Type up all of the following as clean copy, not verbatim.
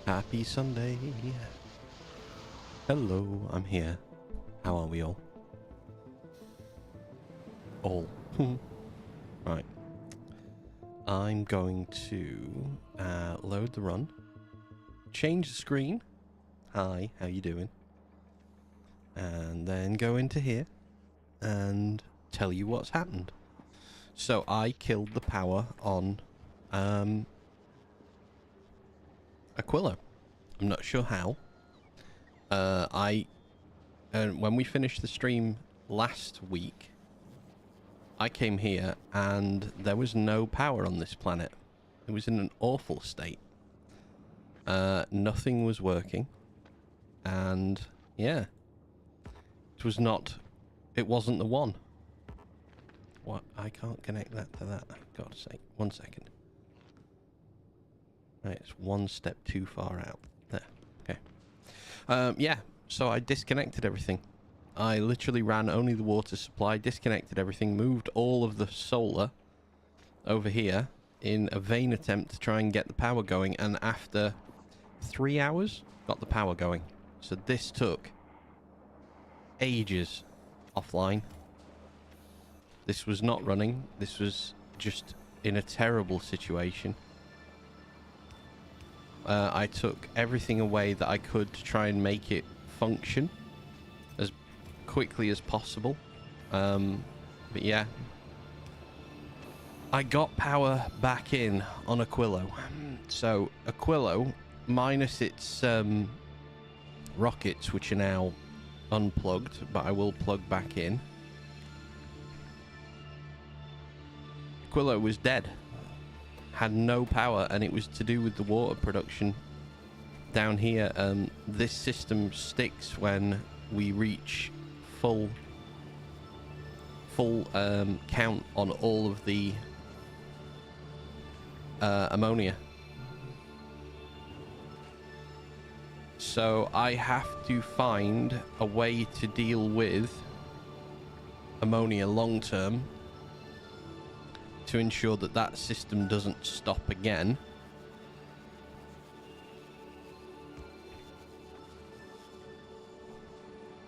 Happy Sunday. Hello, I'm here. How are we all? All. Right. I'm going to load the run. Change the screen. Hi, how you doing? And then go into here and tell you what's happened. So I killed the power on Aquilo. I'm not sure how. When we finished the stream last week, I came here and there was no power on this planet. It was in an awful state. Nothing was working. And yeah, it wasn't the one. What? I can't connect that to that. God's sake. 1 second. Right, it's one step too far out. There. Okay. Yeah, so I disconnected everything. I literally ran only the water supply, disconnected everything, moved all of the solar over here in a vain attempt to try and get the power going, and after 3 hours, got the power going. So this took ages offline. This was not running. This was just in a terrible situation. I took everything away that I could to try and make it function as quickly as possible. But yeah, I got power back in on Aquilo. So Aquilo, minus its rockets, which are now unplugged, but I will plug back in. Aquilo was dead. Had no power, and it was to do with the water production down here. This system sticks when we reach full count on all of the ammonia. So I have to find a way to deal with ammonia long term to ensure that that system doesn't stop again.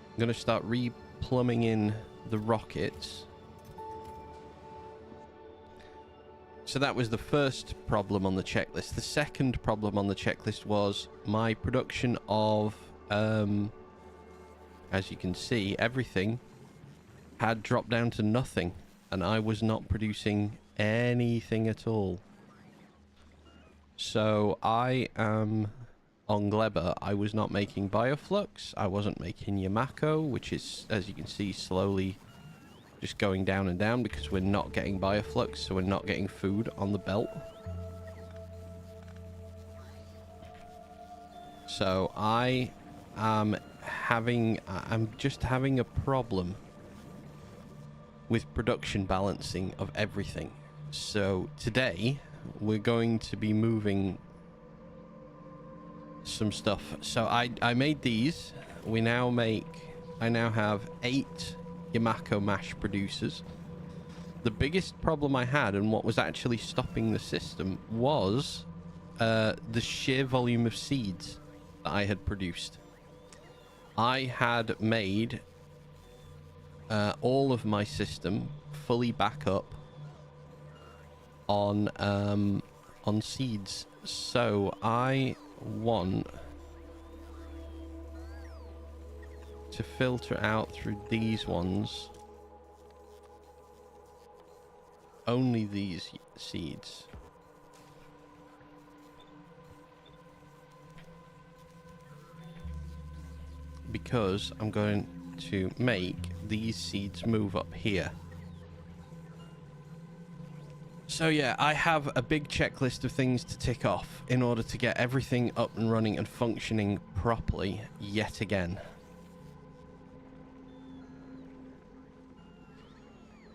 I'm going to start re-plumbing in the rockets. So that was the first problem on the checklist. The second problem on the checklist was my production of, as you can see, everything had dropped down to nothing, and I was not producing anything at all. So I am on Gleba. I was not making Bioflux. I wasn't making Yamako, which is, as you can see, slowly just going down and down because we're not getting Bioflux, so we're not getting food on the belt. So I'm just having a problem with production balancing of everything. So today we're going to be moving some stuff. So I made these. I now have 8 Yamako mash producers. The biggest problem I had, and what was actually stopping the system, was the sheer volume of seeds that I had produced. I had made all of my system fully back up on seeds. So I want to filter out through these ones only these seeds. Because I'm going to make these seeds move up here. So yeah, I have a big checklist of things to tick off in order to get everything up and running and functioning properly yet again.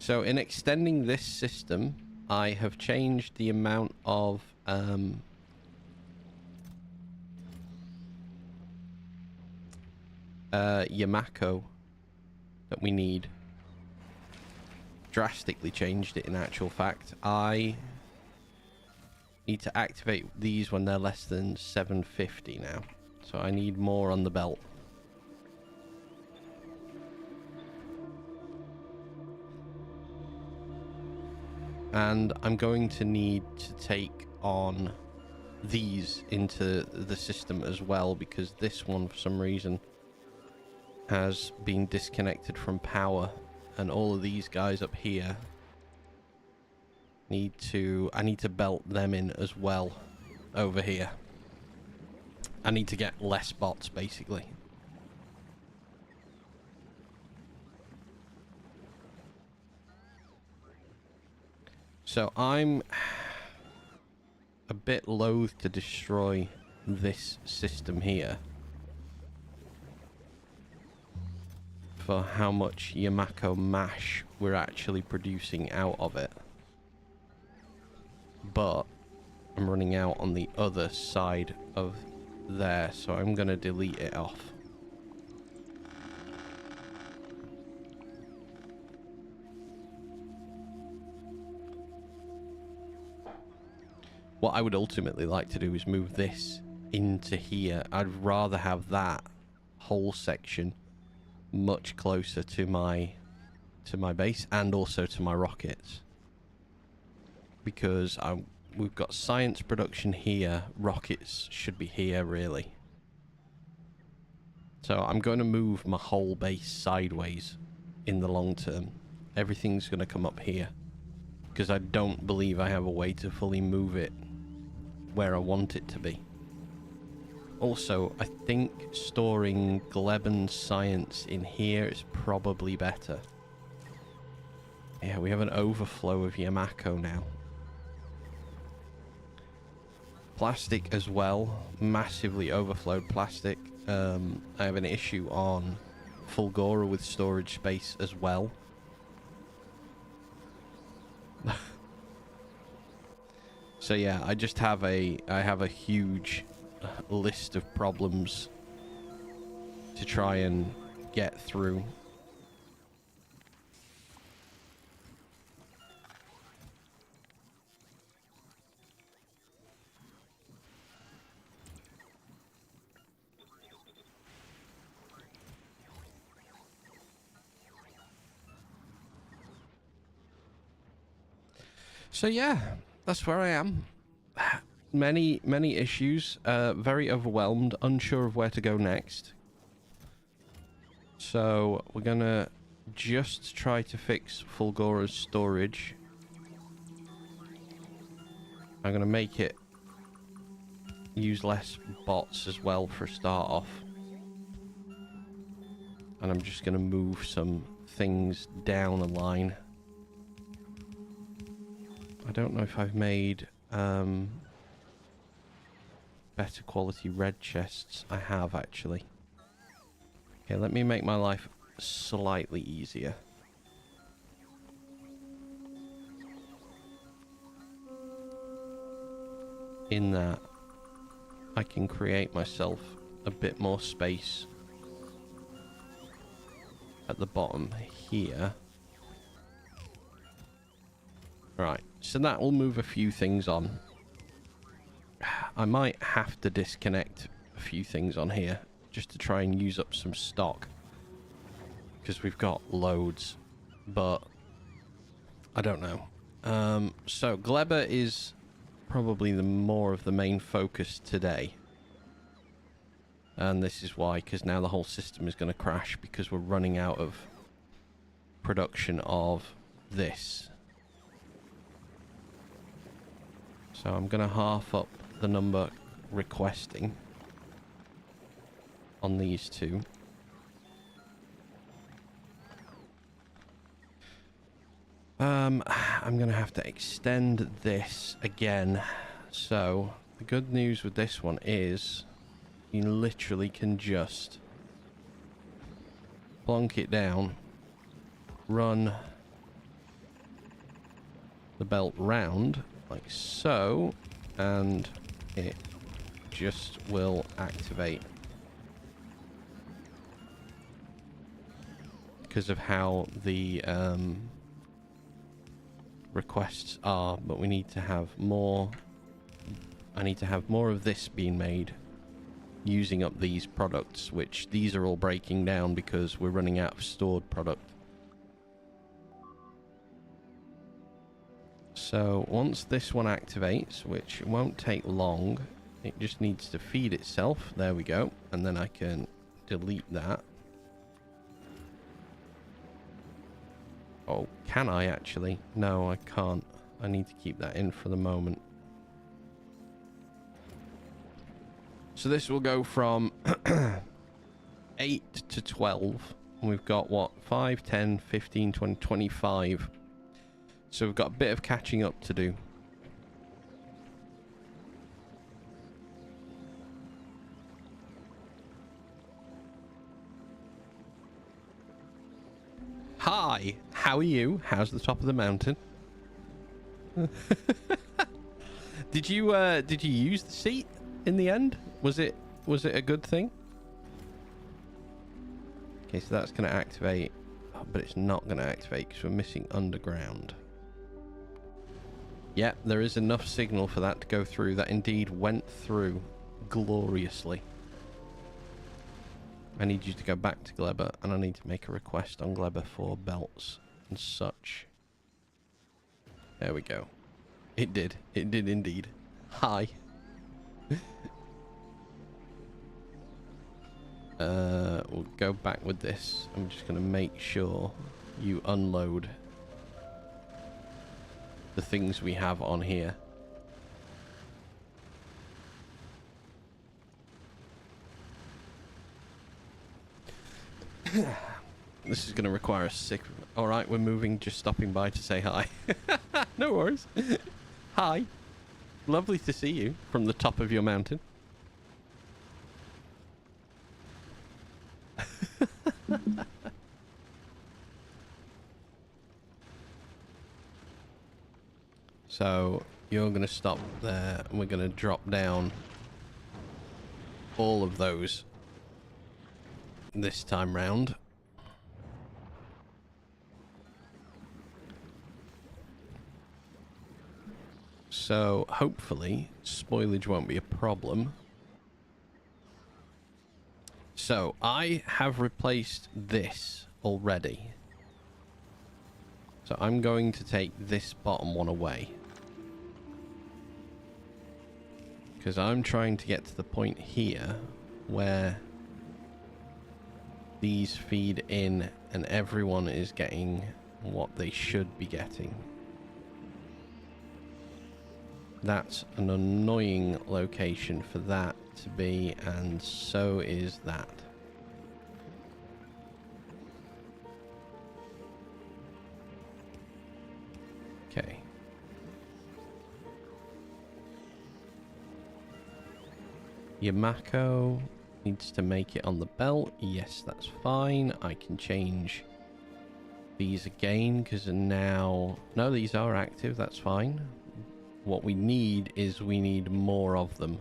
So in extending this system, I have changed the amount of Yamako that we need. Drastically changed it, in actual fact. I Need to activate these when they're less than 750 now. So I need more on the belt. And I'm going to need to take on these into the system as well, because this one for some reason has been disconnected from power, and all of these guys up here I need to belt them in as well over here. I need to get less bots basically. So I'm a bit loath to destroy this system here for how much Yamako mash we're actually producing out of it. But I'm running out on the other side of there, so I'm going to delete it off. What I would ultimately like to do is move this into here. I'd rather have that whole section much closer to my base and also to my rockets, because we've got science production here, rockets should be here really. So I'm going to move my whole base sideways in the long term. Everything's going to come up here because I don't believe I have a way to fully move it where I want it to be. Also, I think storing Gleben's science in here is probably better. Yeah, we have an overflow of Yamako now. Plastic as well, massively overflowed plastic. I have an issue on Fulgora with storage space as well. So yeah, I just have I have a huge list of problems to try and get through. So yeah, that's where I am. Many issues, very overwhelmed, unsure of where to go next. So we're gonna just try to fix Fulgora's storage. I'm gonna make it use less bots as well for a start off. And I'm just gonna move some things down a line. I don't know if I've made better quality red chests. I have actually. Okay, let me make my life slightly easier. In that I can create myself a bit more space at the bottom here. Right, so that will move a few things on. I might have to disconnect a few things on here just to try and use up some stock, because we've got loads, but I don't know. So Gleba is probably the more of the main focus today, and this is why, because now the whole system is going to crash because we're running out of production of this. So I'm going to half up the number requesting on these two. I'm going to have to extend this again. So the good news with this one is you literally can just plonk it down, run the belt round like so, and it just will activate because of how the requests are. But we need to have more I need to have more of this being made using up these products, which these are all breaking down because we're running out of stored product. So once this one activates, which won't take long, it just needs to feed itself. There we go. And then I can delete that. Oh, can I actually? No, I can't. I need to keep that in for the moment. So this will go from 8 to 12. And we've got, what, 5, 10, 15, 20, 25. So we've got a bit of catching up to do. Hi, how are you? How's the top of the mountain? Did you use the seat in the end? Was it a good thing? Okay, so that's going to activate, but it's not going to activate because we're missing underground. Yeah, there is enough signal for that to go through. That indeed went through gloriously. I need you to go back to Gleber, and I need to make a request on Gleber for belts and such. There we go. It did. It did indeed. Hi. We'll go back with this. I'm just going to make sure you unload the things we have on here. This is going to require a sick... Alright, we're moving, just stopping by to say hi. No worries. Hi. Lovely to see you from the top of your mountain. So you're going to stop there and we're going to drop down all of those this time round. So hopefully spoilage won't be a problem. So I have replaced this already. So I'm going to take this bottom one away. Because I'm trying to get to the point here where these feed in and everyone is getting what they should be getting. That's an annoying location for that to be, and so is that. Okay. Yamako needs to make it on the belt. Yes, that's fine. I can change these again because now... No, these are active. That's fine. What we need is we need more of them.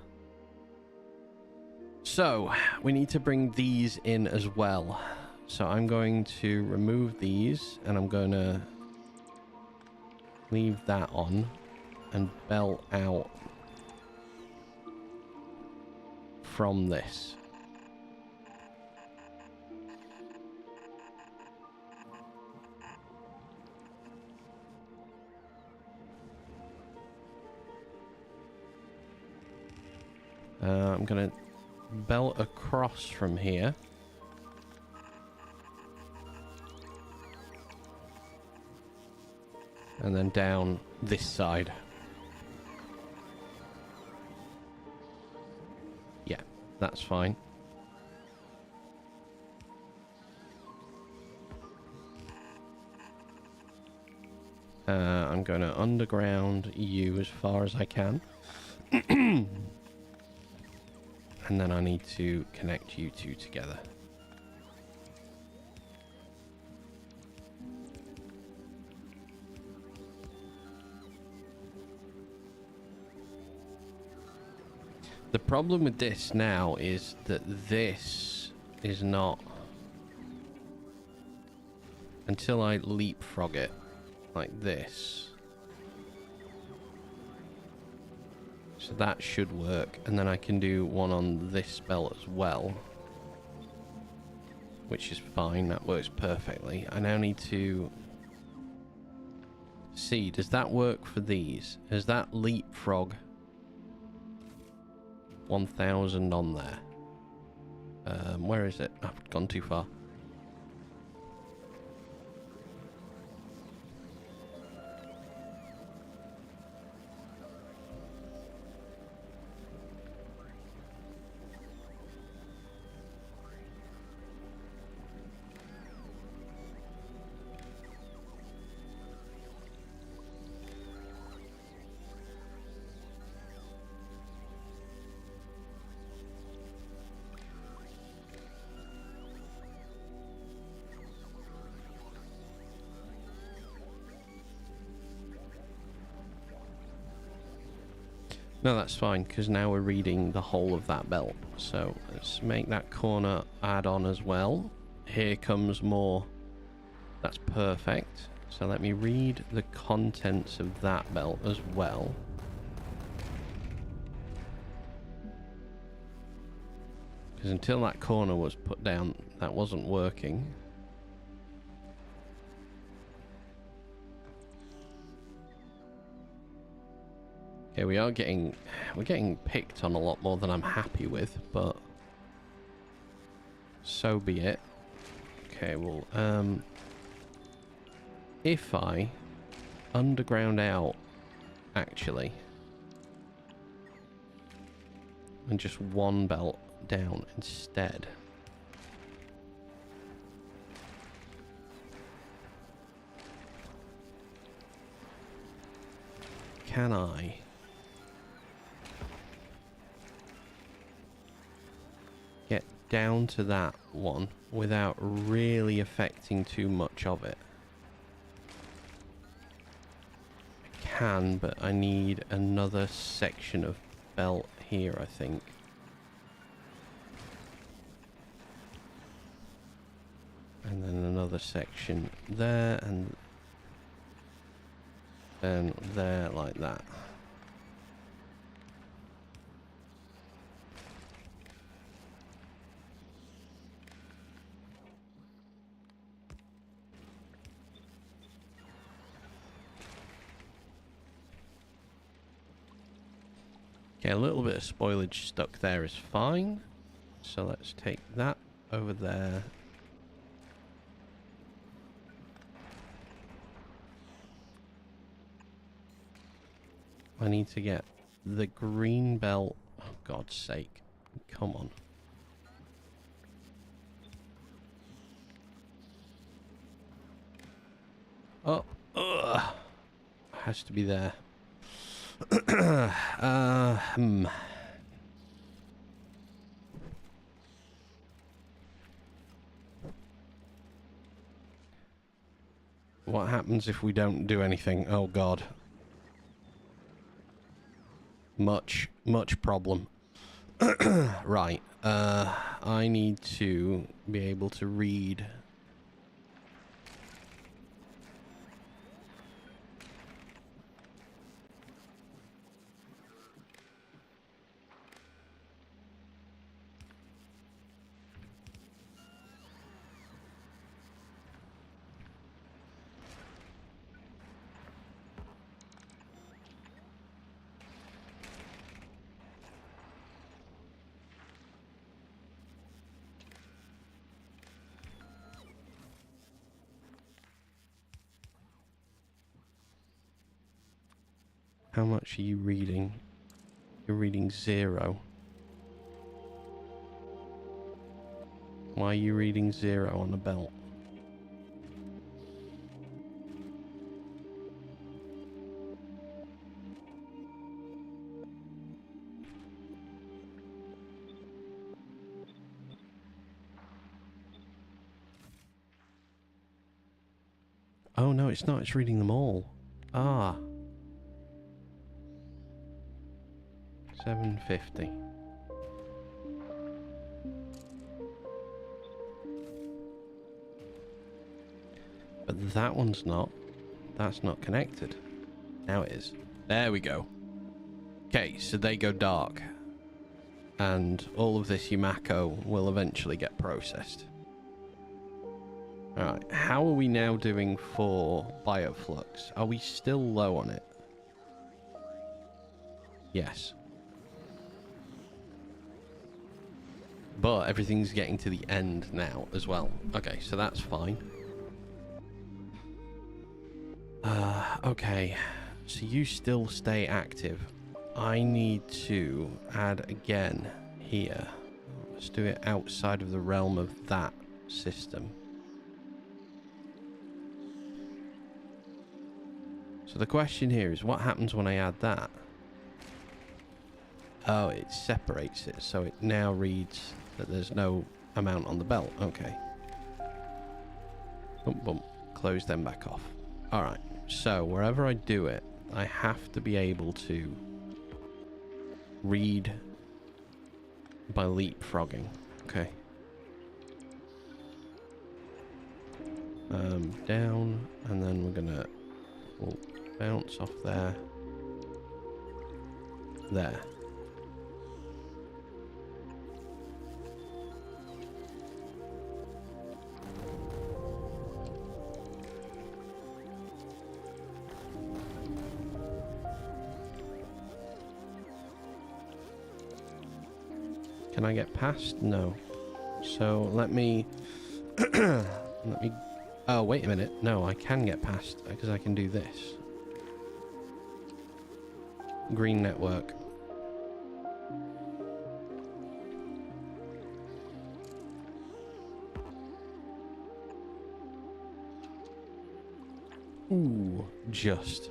So we need to bring these in as well. So I'm going to remove these and I'm going to leave that on and belt out from this. I'm going to belt across from here. And then down this side. Yeah, that's fine. I'm going to underground you as far as I can. And then I need to connect you two together. The problem with this now is that this is not... Until I leapfrog it like this. So So that should work. And then I can do one on this belt as well. Which is fine. That works perfectly. I now need to see, does that work for these? Is that leapfrog 1000 on there? Where is it? I've gone too far. No, that's fine, because now we're reading the whole of that belt. So let's make that corner add on as well. Here comes more. That's perfect. So let me read the contents of that belt as well. Because until that corner was put down, that wasn't working. Okay, we're getting picked on a lot more than I'm happy with, but so be it. Okay, well, if I underground out, actually, and just one belt down instead. Can I? Get down to that one without really affecting too much of it. I can, but I need another section of belt here, I think. And then another section there, and then there, like that. Okay, a little bit of spoilage stuck there is fine. So let's take that over there. I need to get the green belt. Oh, God's sake. Come on. Oh, ugh. Has to be there. What happens if we don't do anything? Oh God. Much problem. Right. I need to be able to read. How much are you reading? You're reading 0. Why are you reading 0 on the belt? Oh no, it's not. It's reading them all. Ah. 750. But that one's not. That's not connected. Now it is. There we go. Okay, so they go dark. And all of this Yumako will eventually get processed. Alright, how are we now doing for bioflux? Are we still low on it? Yes. But everything's getting to the end now as well. Okay, so that's fine. Okay, so you still stay active. I need to add again here. Let's do it outside of the realm of that system. So the question here is, what happens when I add that? Oh, it separates it, so it now reads that there's no amount on the belt. Okay. Bump, bump. Close them back off. Alright, so wherever I do it, I have to be able to read by leapfrogging. Okay. Down, and then we'll bounce off there. There. Can I get past? No. So let me oh, wait a minute. No, I can get past because I can do this. Green network. Ooh, just.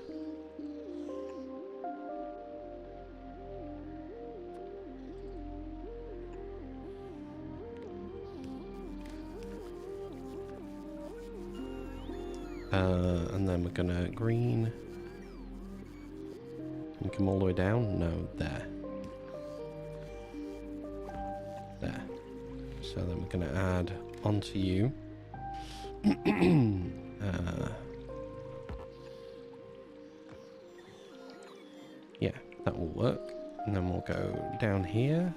And then we're gonna green. Can we come all the way down? No, there. There. So then we're gonna add onto you. Yeah, that will work. And then we'll go down here.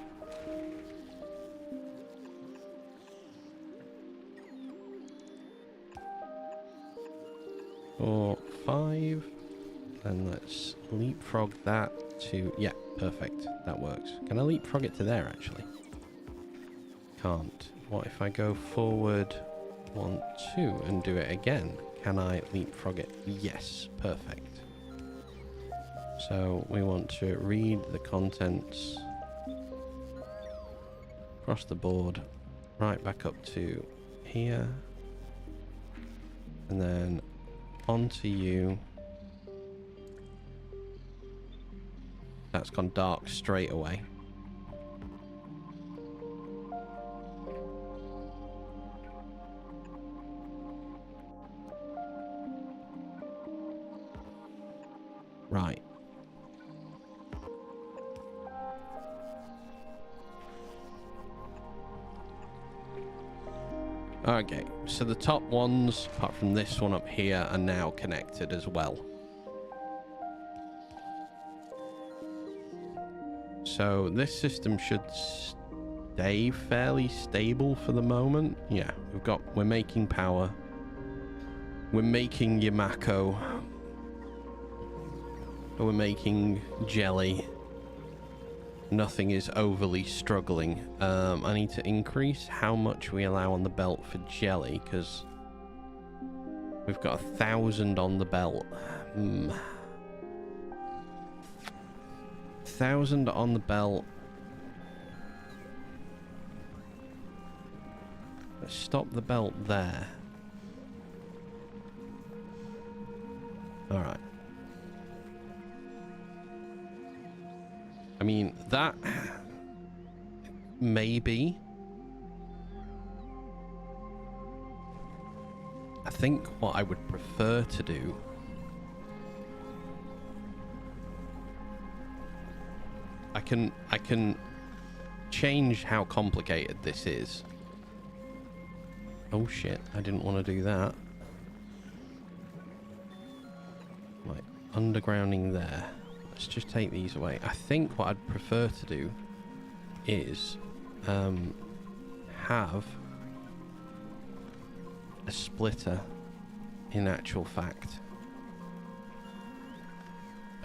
4, 5. Then let's leapfrog that to... Yeah, perfect. That works. Can I leapfrog it to there, actually? Can't. What if I go forward 1, 2 and do it again? Can I leapfrog it? Yes, perfect. So we want to read the contents across the board, right back up to here, and then onto you. That's gone dark straight away. Right. Okay, so the top ones, apart from this one up here, are now connected as well. So this system should stay fairly stable for the moment. Yeah, we're making power. We're making Yumako. We're making jelly. Nothing is overly struggling. I need to increase how much we allow on the belt for jelly, because we've got 1,000 on the belt. 1,000 on the belt. Let's stop the belt there. Alright. I mean, that... maybe. I think what I would prefer to do... I can change how complicated this is. Oh shit, I didn't want to do that. Right, undergrounding there. let's just take these away. I think what I'd prefer to do is have a splitter in actual fact,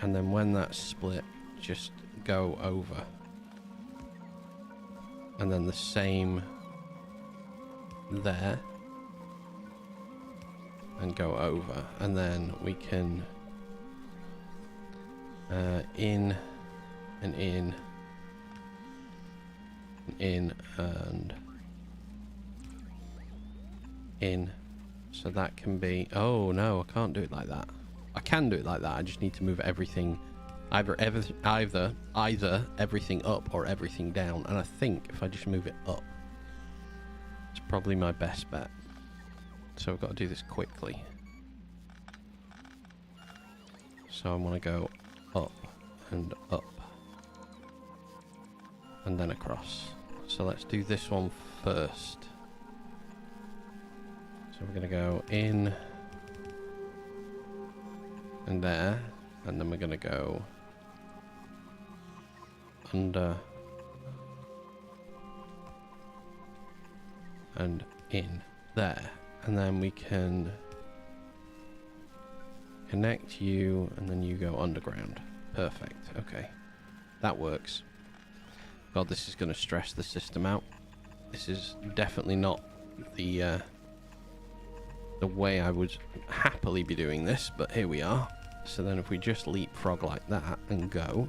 and then when that's split, just go over, and then the same there, and go over, and then we can in and in and in and in. So that can be... Oh no, I can't do it like that. I can do it like that. I just need to move everything, either everything up or everything down. And I think if I just move it up, it's probably my best bet. So I've got to do this quickly. So I want to go up and up and then across. So let's do this one first. So we're going to go in and there, and then we're going to go under and in there, and then we can connect you, and then you go underground. Perfect. Okay, that works. God, this is going to stress the system out. This is definitely not the way I would happily be doing this, but here we are. So then if we just leapfrog like that and go,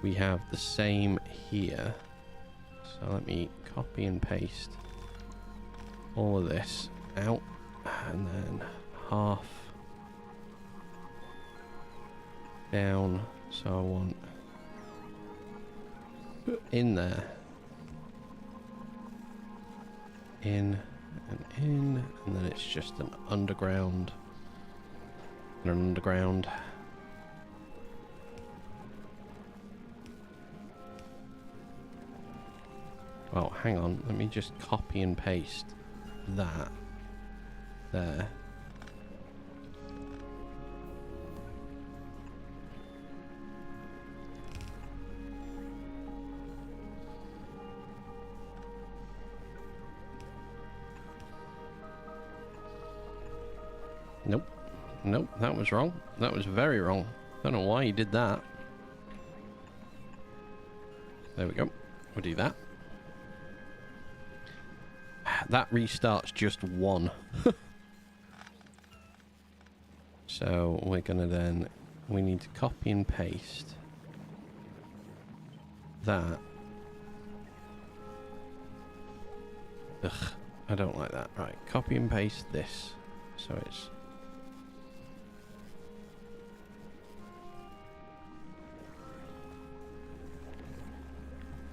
we have the same here. So let me copy and paste all of this out, and then half down. So I want in there, in and in, and then it's just an underground and an underground. Well, hang on, let me just copy and paste that there. Nope. Nope, that was wrong. That was very wrong. Don't know why you did that. There we go. We'll do that. That restarts just one. So we're gonna then... We need to copy and paste that. Ugh, I don't like that. Right, copy and paste this. So it's...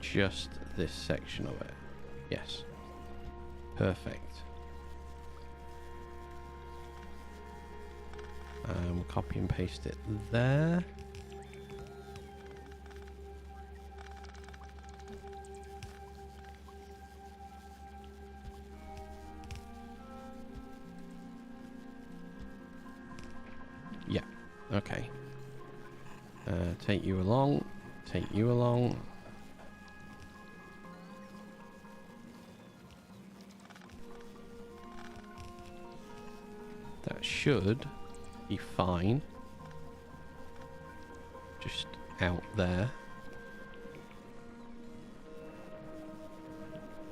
just this section of it. Yes. Perfect. We'll copy and paste it there. Yeah. Okay. Take you along. Take you along. That should be fine. Just out there.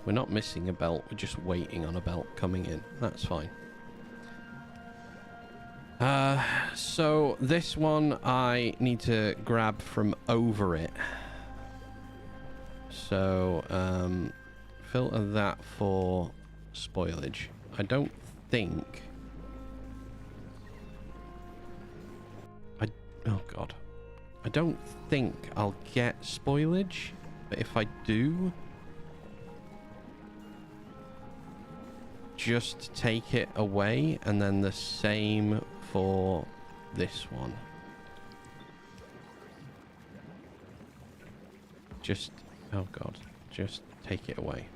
We're not missing a belt, we're just waiting on a belt coming in. That's fine. So this one I need to grab from over it. So, filter that for spoilage. I don't think... Oh god. I don't think I'll get spoilage, but if I do, just take it away, and then the same for this one. Just, oh god, just take it away.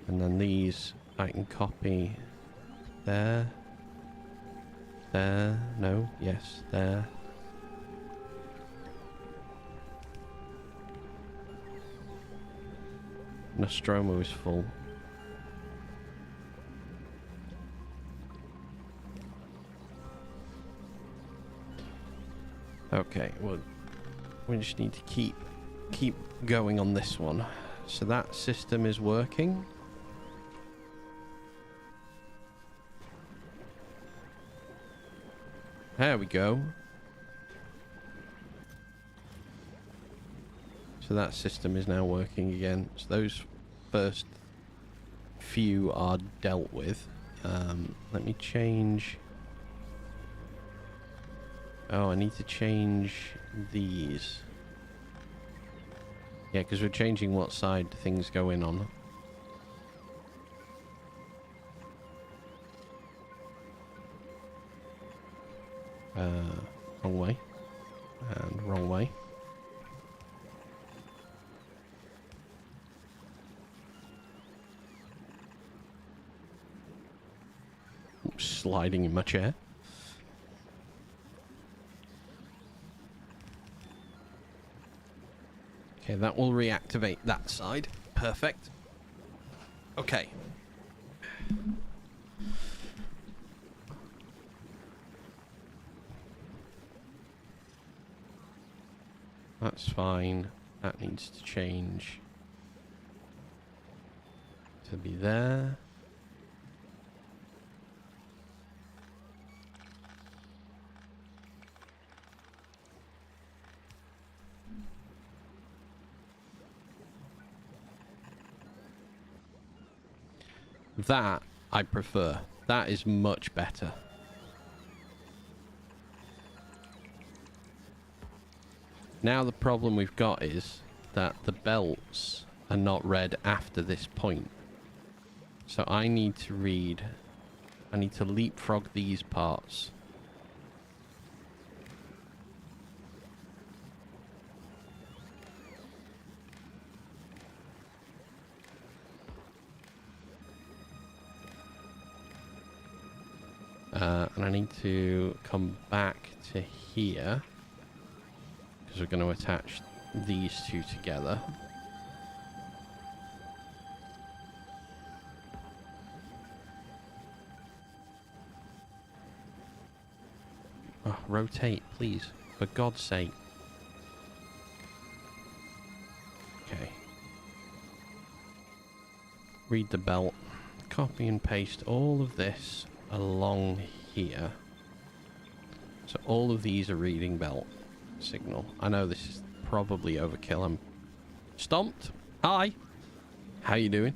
And then these I can copy there. There. No. Yes. There. Nostromo is full. Okay, well, we just need to keep going on this one. So that system is working. There we go. So that system is now working again. So those first few are dealt with. Let me change. Oh, I need to change these. Yeah, because we're changing what side things go in on. Wrong way. And wrong way. Oops, sliding in my chair. Okay, that will reactivate that side. Perfect. Okay. That's fine. That needs to change to be there. That I prefer. That is much better. Now the problem we've got is that the belts are not read after this point. So I need to leapfrog these parts. And I need to come back to here, because we're going to attach these two together. Oh, rotate, please. For God's sake. Okay. Read the belt. Copy and paste all of this along here. So all of these are reading belt signal. I know this is probably overkill. I'm stomped. Hi. How you doing?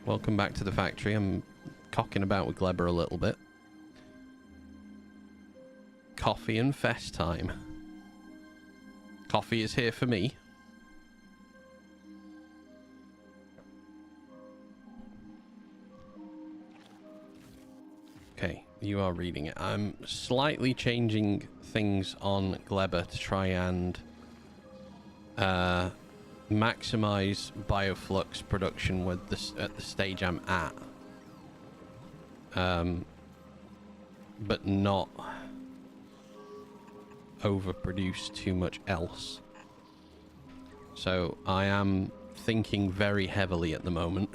Welcome back to the factory. I'm cocking about with Gleber a little bit. Coffee and fest time. Coffee is here for me. Okay, you are reading it. I'm slightly changing things on Gleber to try and maximize bioflux production with this at the stage I'm at. But not overproduce too much else. So I am thinking very heavily at the moment.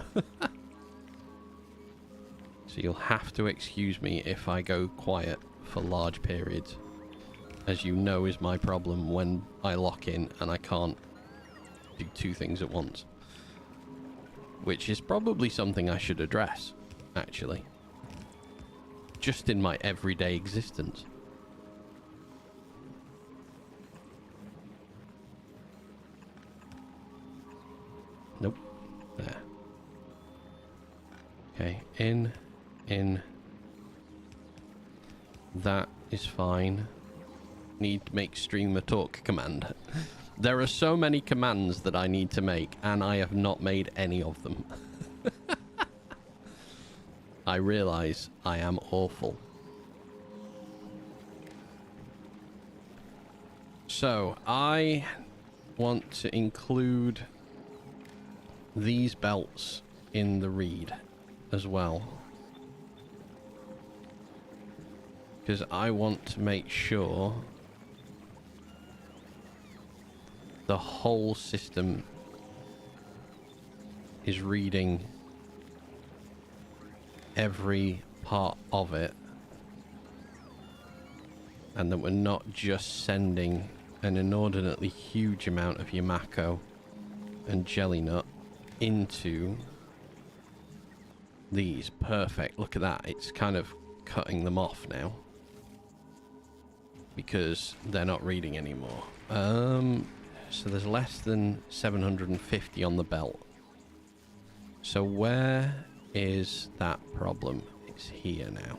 So you'll have to excuse me if I go quiet for large periods. As you know is my problem when I lock in and I can't do two things at once. Which is probably something I should address, actually. Just in my everyday existence. Nope. There. Okay, in. That is fine. Need to make streamer talk command. There are so many commands that I need to make, and I have not made any of them. I realize I am awful. So, I want to include these belts in the read as well. Because I want to make sure the whole system is reading every part of it, and that we're not just sending an inordinately huge amount of Yamako and Jelly Nut into these. Perfect. Look at that. It's kind of cutting them off now because they're not reading anymore. So there's less than 750 on the belt. So where is that problem? It's here now.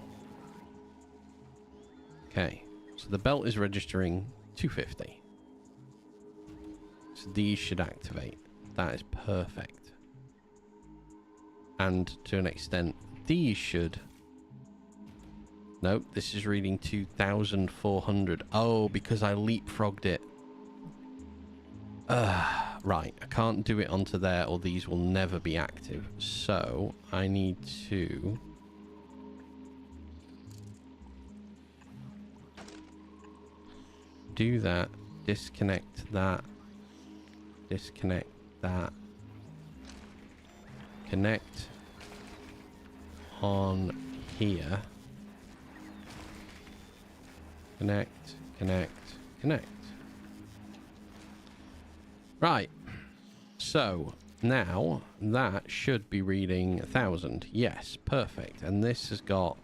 Okay, so the belt is registering 250. So these should activate. That is perfect. And to an extent, these should... Nope, this is reading 2,400. Oh, because I leapfrogged it. Right, I can't do it onto there or these will never be active. So, I need to... do that, disconnect that, disconnect that, connect on here, connect, connect, connect. Right, so now that should be reading 1,000. Yes, perfect. And this has got...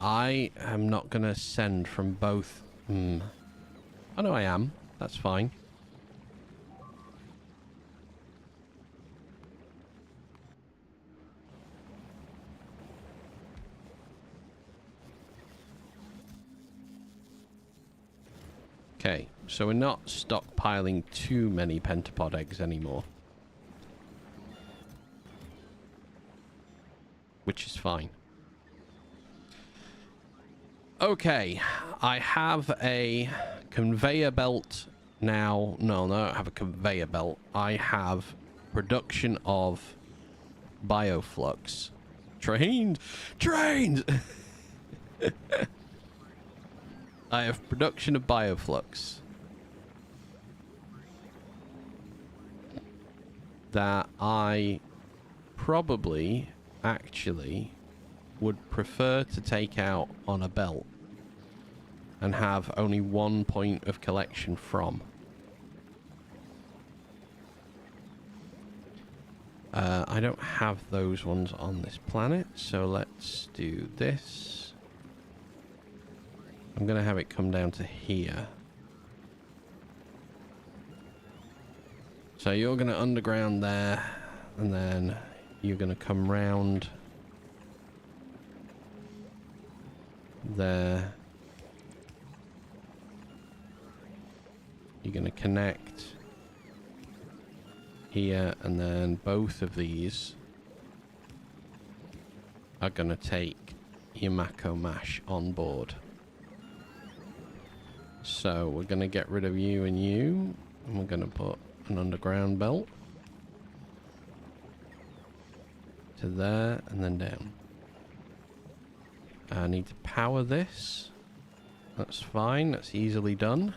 I am not going to send from both. Oh, no, I am. That's fine. Okay, so we're not stockpiling too many pentapod eggs anymore. Which is fine. Okay, I have a conveyor belt now. No, I don't have a conveyor belt. I have production of bioflux. Trains! Trains! I have production of bioflux. That I probably actually would prefer to take out on a belt and have only one point of collection from. I don't have those ones on this planet, so let's do this. I'm going to have it come down to here. So you're going to underground there, and then you're going to come round there. You're going to connect here, and then both of these are going to take your Mako Mash on board. So we're going to get rid of you and you, and we're going to put an underground belt to there and then down. I need to power this. That's fine, that's easily done.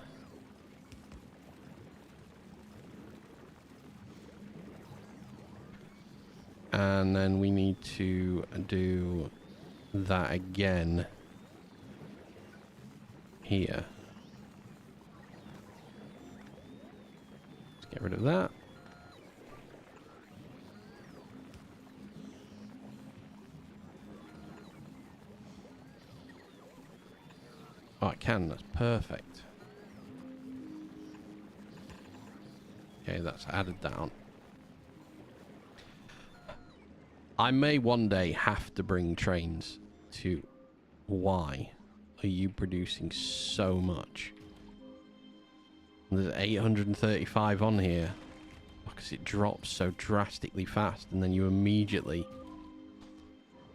And then we need to do that again here. Let's get rid of that. Oh, I can. That's perfect. Okay, that's added down. I may one day have to bring trains to... Why are you producing so much? There's 835 on here. Because it drops so drastically fast and then you immediately...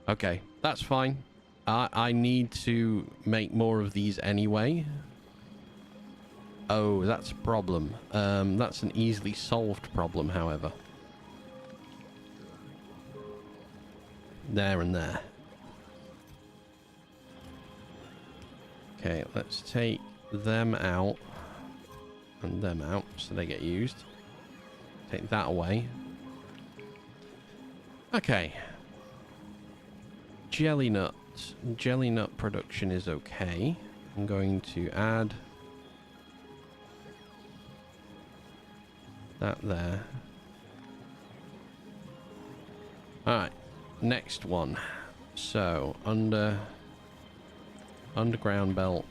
Okay, that's fine. I need to make more of these anyway. Oh, that's a problem. That's an easily solved problem, however. There and there. Okay, let's take them out and them out so they get used. Take that away. Okay. Jelly nut. Jelly nut production is okay. I'm going to add that there. Alright, next one. So, underground belt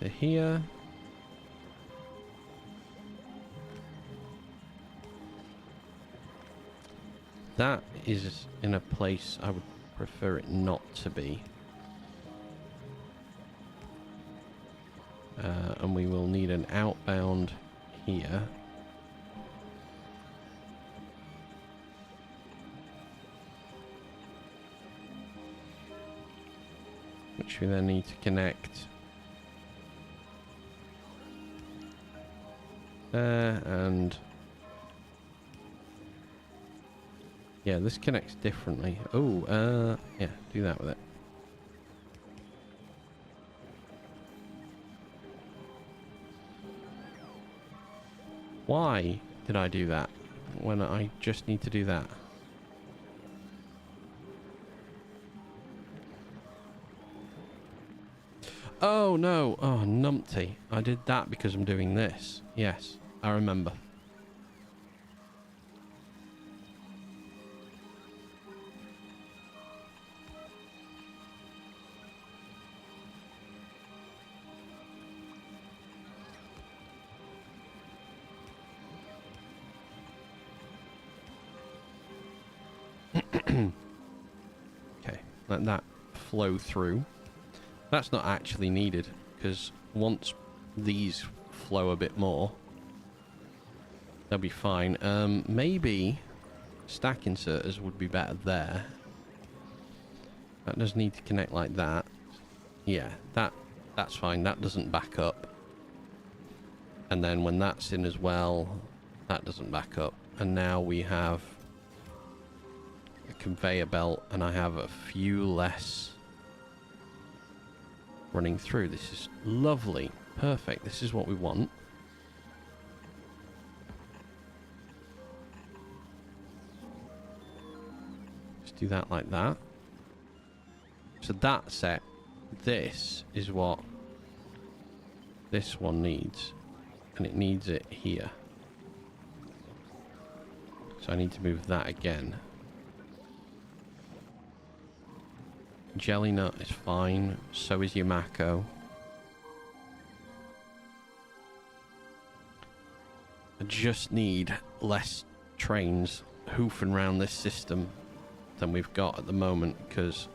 to here. That is in a place I would prefer it not to be. And we will need an outbound here. Which we then need to connect there, and yeah, this connects differently. Oh, yeah, do that with it. Why did I do that when I just need to do that? Oh no, oh numpty. I did that because I'm doing this. Yes, I remember. Okay, let that flow through. That's not actually needed, because once these flow a bit more, they'll be fine. Maybe stack inserters would be better there. That does need to connect like that. Yeah, that's fine. That doesn't back up. And then when that's in as well, that doesn't back up. And now we have a conveyor belt, and I have a few less running through. This is lovely. Perfect. This is what we want. Just do that like that. So that set, this is what this one needs. And it needs it here. So I need to move that again. Jelly nut is fine. So is your Mako. I just need less trains hoofing around this system than we've got at the moment, because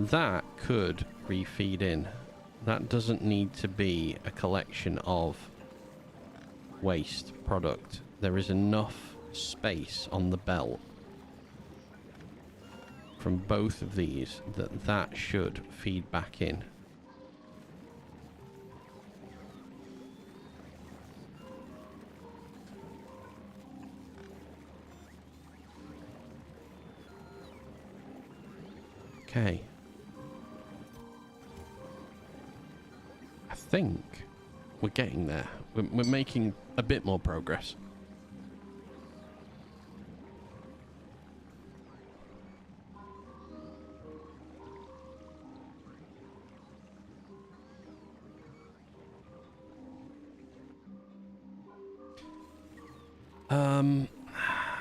that could refeed in. That doesn't need to be a collection of waste product. There is enough space on the belt from both of these that should feed back in. Okay. I think we're getting there. We're making a bit more progress.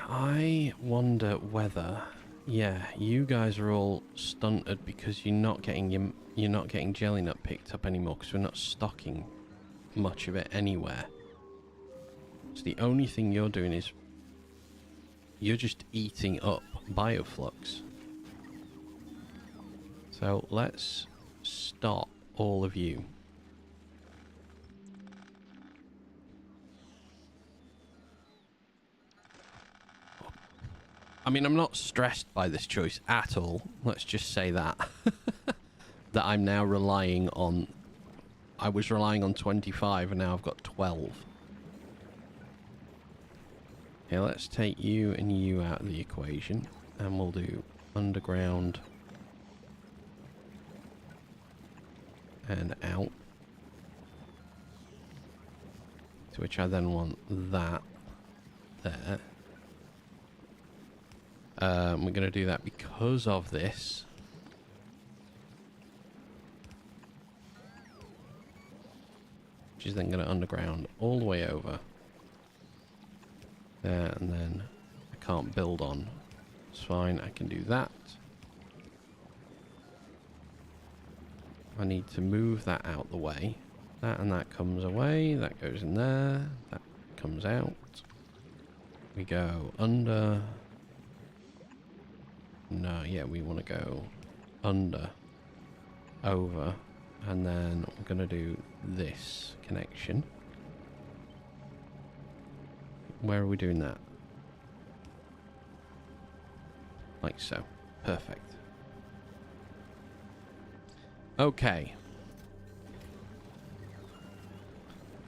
I wonder whether, yeah, you guys are all stunted because you're not getting jelly nut picked up anymore, because we're not stocking much of it anywhere. So the only thing you're doing is you're just eating up bioflux. So let's stop all of you. I mean, I'm not stressed by this choice at all. Let's just say that. that I'm now relying on. I was relying on 25 and now I've got 12. Okay, let's take you and you out of the equation and we'll do underground and out. To which I then want that there. We're going to do that because of this. Which is then going to underground all the way over there, and then I can't build on. It's fine, I can do that. I need to move that out the way. That and that comes away, that goes in there, that comes out. We go under. No, yeah, we want to go under, over, and then we're going to do this connection. Where are we doing that? Like so. Perfect. Okay.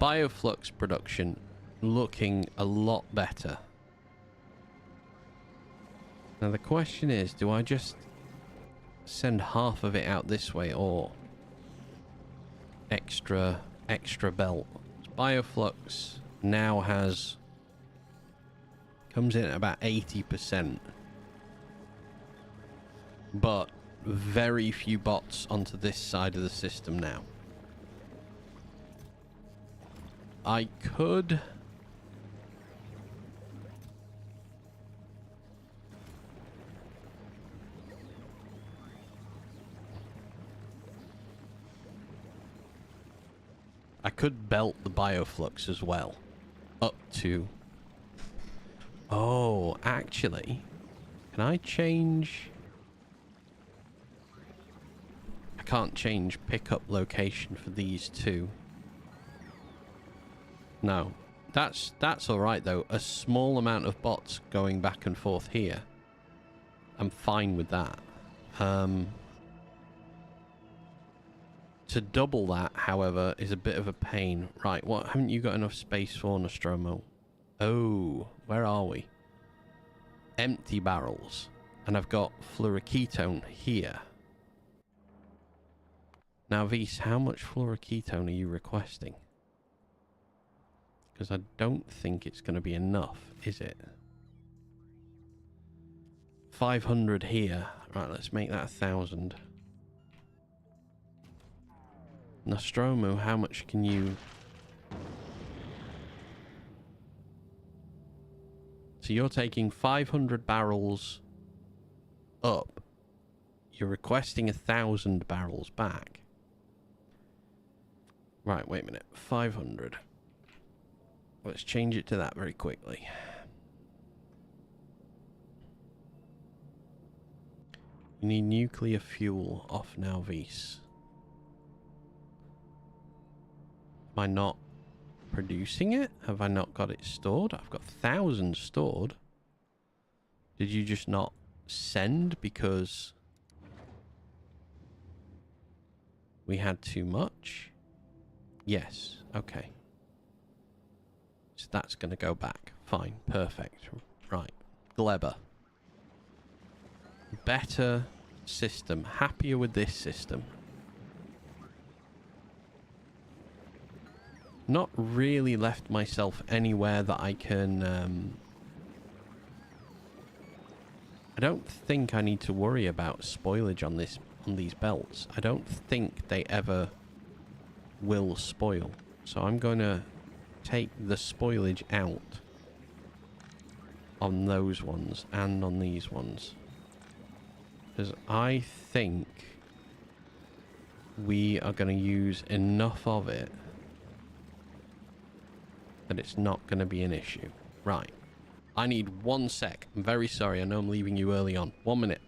Bioflux production looking a lot better. Now the question is, do I just send half of it out this way or extra belt? Bioflux now comes in at about 80%, but very few bots onto this side of the system now. I could belt the bioflux as well up to... Oh, actually, can I change? I can't change pickup location for these two. No, that's all right though. A small amount of bots going back and forth here, I'm fine with that. To double that, however, is a bit of a pain. Right, what haven't you got enough space for, Nostromo? Oh, where are we? Empty barrels. And I've got fluoroketone here. Now, Vise, how much fluoroketone are you requesting? Because I don't think it's going to be enough, is it? 500 here. Right, let's make that 1,000. Nostromo, how much can you... So you're taking 500 barrels up. You're requesting 1,000 barrels back. Right, wait a minute. 500. Let's change it to that very quickly. You need nuclear fuel off now, Vise. Am I not producing it? Have I not got it stored? I've got 1,000 stored. Did you just not send because we had too much? Yes. Okay. So that's going to go back. Fine. Perfect. Right. Gleber. Better system. Happier with this system. Not really left myself anywhere that I can... I don't think I need to worry about spoilage on these belts. I don't think they ever will spoil. So I'm going to take the spoilage out on those ones and on these ones. Because I think we are going to use enough of it that it's not going to be an issue. Right. I need 1 sec. I'm very sorry. I know I'm leaving you early on. 1 minute.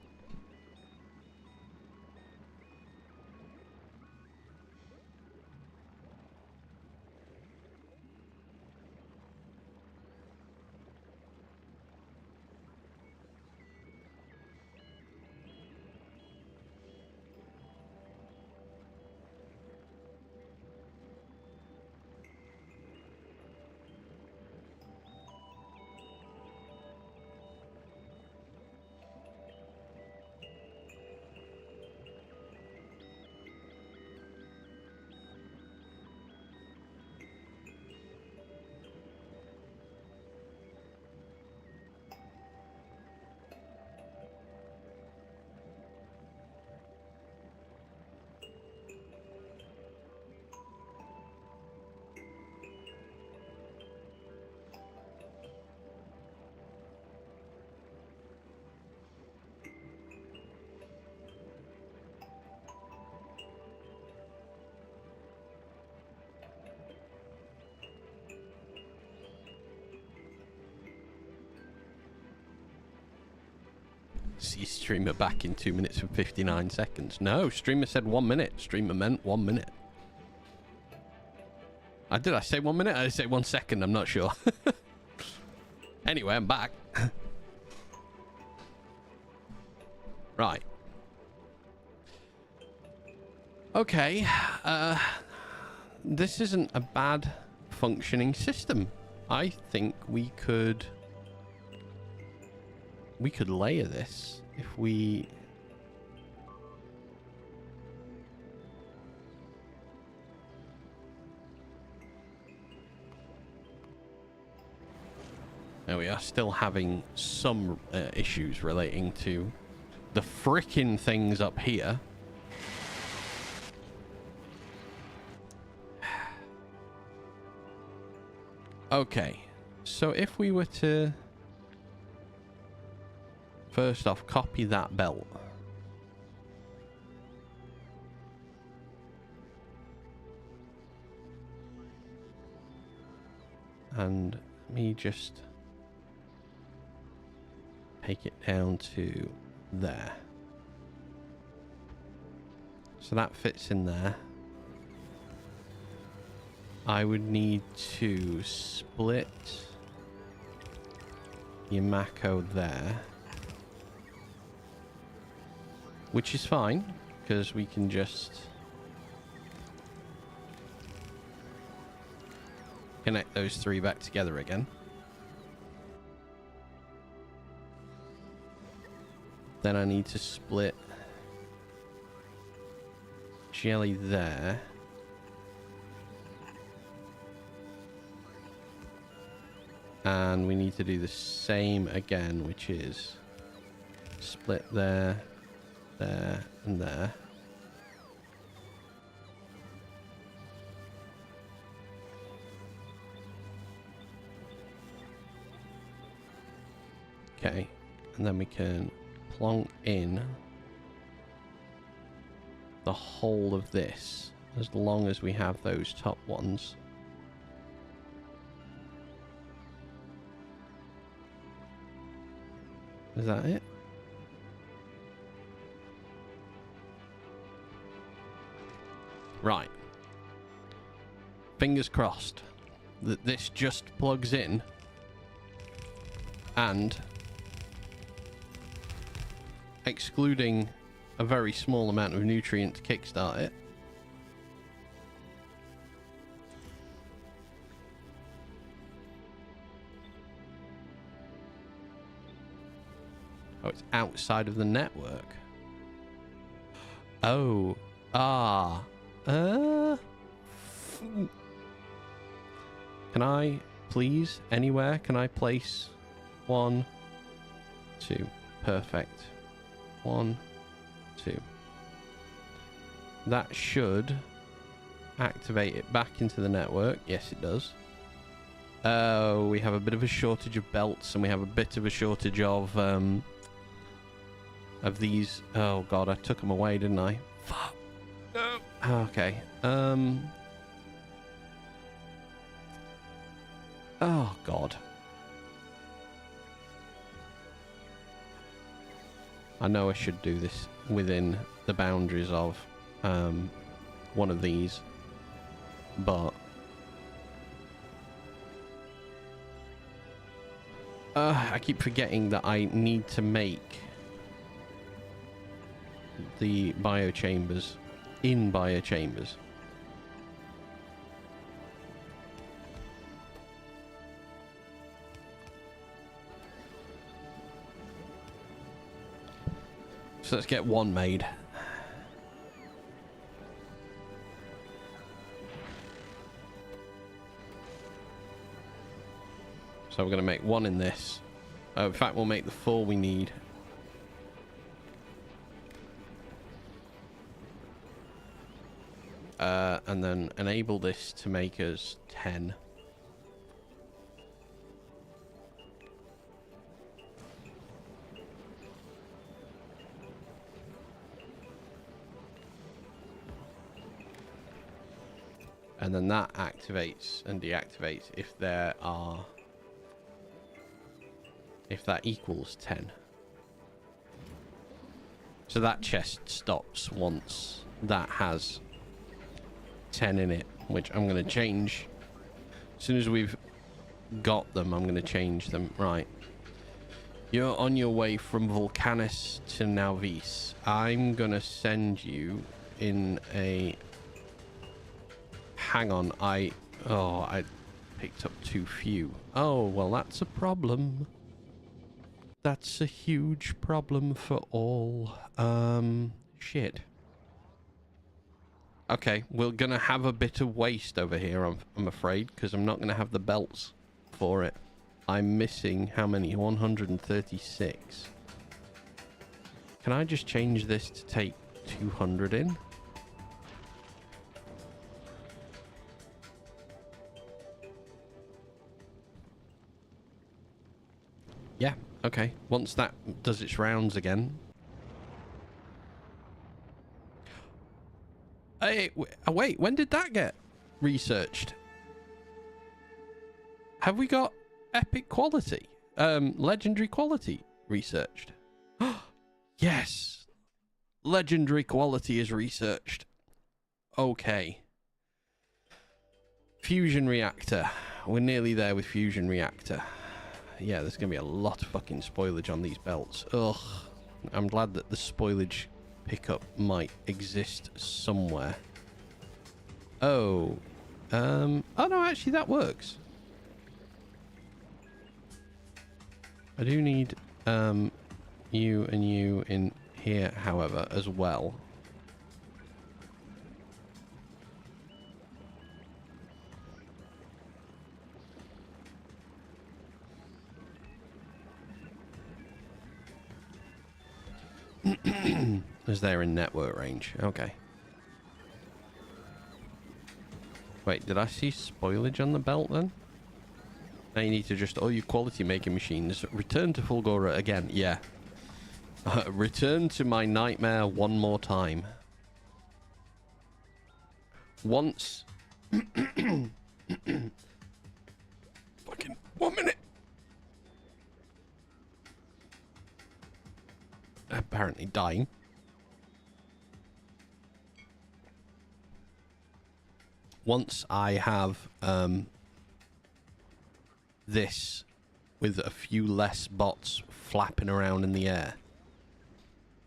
See streamer back in 2 minutes and 59 seconds. No, streamer said 1 minute. Streamer meant 1 minute. Did I say 1 minute? I say 1 second. I'm not sure. Anyway, I'm back. Right. Okay. This isn't a bad functioning system. I think we could layer this if we there we are, still having some issues relating to the frickin' things up here. Okay, so if we were to first off copy that belt, and me just take it down to there, so that fits in there. I would need to split Yamako there, which is fine because we can just connect those three back together again. Then I need to split Jelly there. And we need to do the same again, which is split there, there, and there. Okay, and then we can plonk in the whole of this, as long as we have those top ones. Is that it? Right. Fingers crossed that this just plugs in and, excluding a very small amount of nutrient to kickstart it, oh, it's outside of the network. Oh. Ah. Can I, please, anywhere, can I place 1, 2? Perfect. 1, 2. That should activate it back into the network. Yes, it does. Oh, we have a bit of a shortage of belts, and we have a bit of a shortage of these. Oh god, I took them away, didn't I? Fuck. No. Okay. Oh god. I know I should do this within the boundaries of one of these, but I keep forgetting that I need to make the biochambers in biochambers. So let's get one made. So we're going to make one in this. In fact, we'll make the 4 we need. And then enable this to make us 10. And then that activates and deactivates if there are... if that equals 10. So that chest stops once that has 10 in it, which I'm going to change. As soon as we've got them, I'm going to change them. Right. You're on your way from Vulcanus to Nauvis. I'm going to send you in a... Hang on, I picked up too few. Oh, well, that's a problem. That's a huge problem for all. Shit. Okay, we're going to have a bit of waste over here, I'm afraid, because I'm not going to have the belts for it. I'm missing how many? 136. Can I just change this to take 200 in? Yeah, okay. Once that does its rounds again. Hey, wait, when did that get researched? Have we got epic quality? Legendary quality researched? Yes! Legendary quality is researched. Okay. Fusion reactor. We're nearly there with fusion reactor. Yeah, there's going to be a lot of fucking spoilage on these belts. Ugh. I'm glad that the spoilage pickup might exist somewhere. Oh. Oh no, actually that works. I do need you and you in here, however, as well. As they're in network range. Okay. Wait, did I see spoilage on the belt then? Now you need to just... all your quality making machines. Return to Fulgora again. Yeah. Return to my nightmare one more time. Once... Fucking 1 minute. Apparently dying. Once I have this with a few less bots flapping around in the air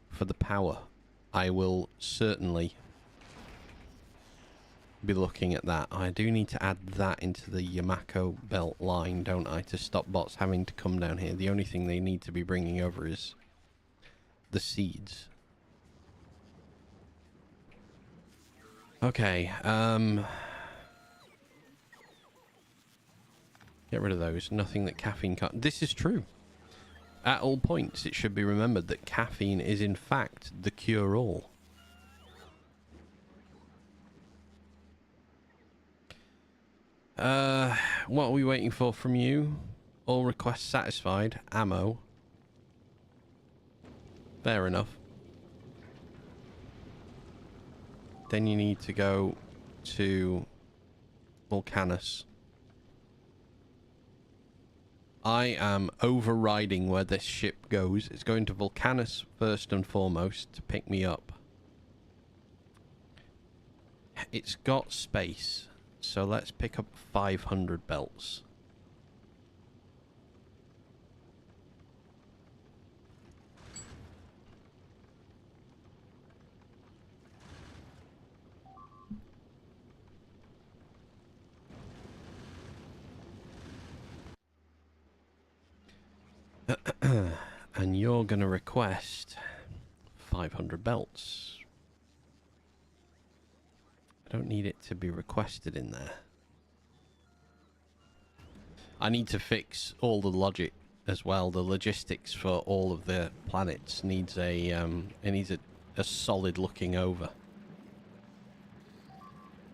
for the power, I will certainly be looking at that. I do need to add that into the Yamako belt line, don't I, to stop bots having to come down here. The only thing they need to be bringing over is the seeds. Okay, get rid of those. Nothing that caffeine can't... This is true. At all points, it should be remembered that caffeine is in fact the cure-all. What are we waiting for from you? All requests satisfied. Ammo. Fair enough. Then you need to go to Vulcanus. I am overriding where this ship goes. It's going to Vulcanus first and foremost to pick me up. It's got space, so let's pick up 500 belts. And you're going to request 500 belts. I don't need it to be requested in there. I need to fix all the logic as well. The logistics for all of the planets needs a it needs a solid looking over.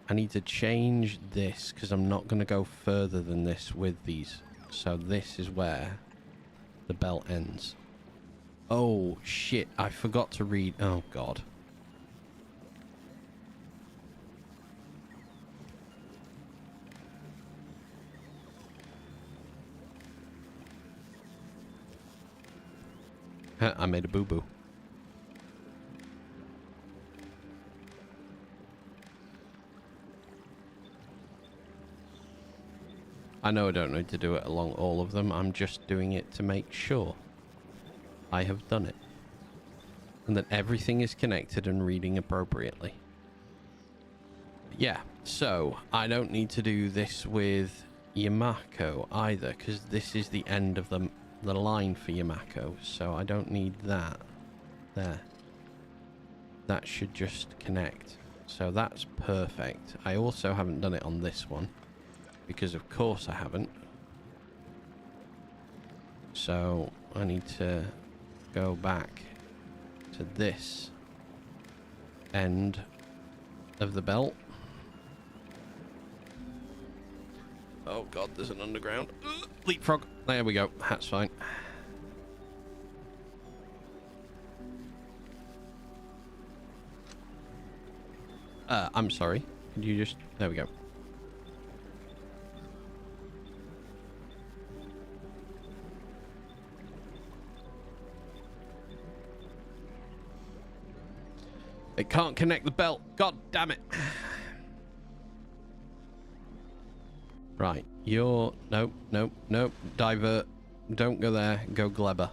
I need to change this because I'm not going to go further than this with these. So this is where the belt ends. Oh shit, I forgot to read. Oh god. I made a boo-boo. I know I don't need to do it along all of them. I'm just doing it to make sure I have done it. And that everything is connected and reading appropriately. Yeah, so I don't need to do this with Yamako either, because this is the end of the line for Yamako. So I don't need that there. That should just connect. So that's perfect. I also haven't done it on this one, because of course I haven't. So I need to go back to this end of the belt. Oh god, there's an underground. Leapfrog. There we go. That's fine. I'm sorry. Could you just... There we go. It can't connect the belt. God damn it. Right. You're... Nope, nope, nope. Divert. Don't go there. Go Gleber.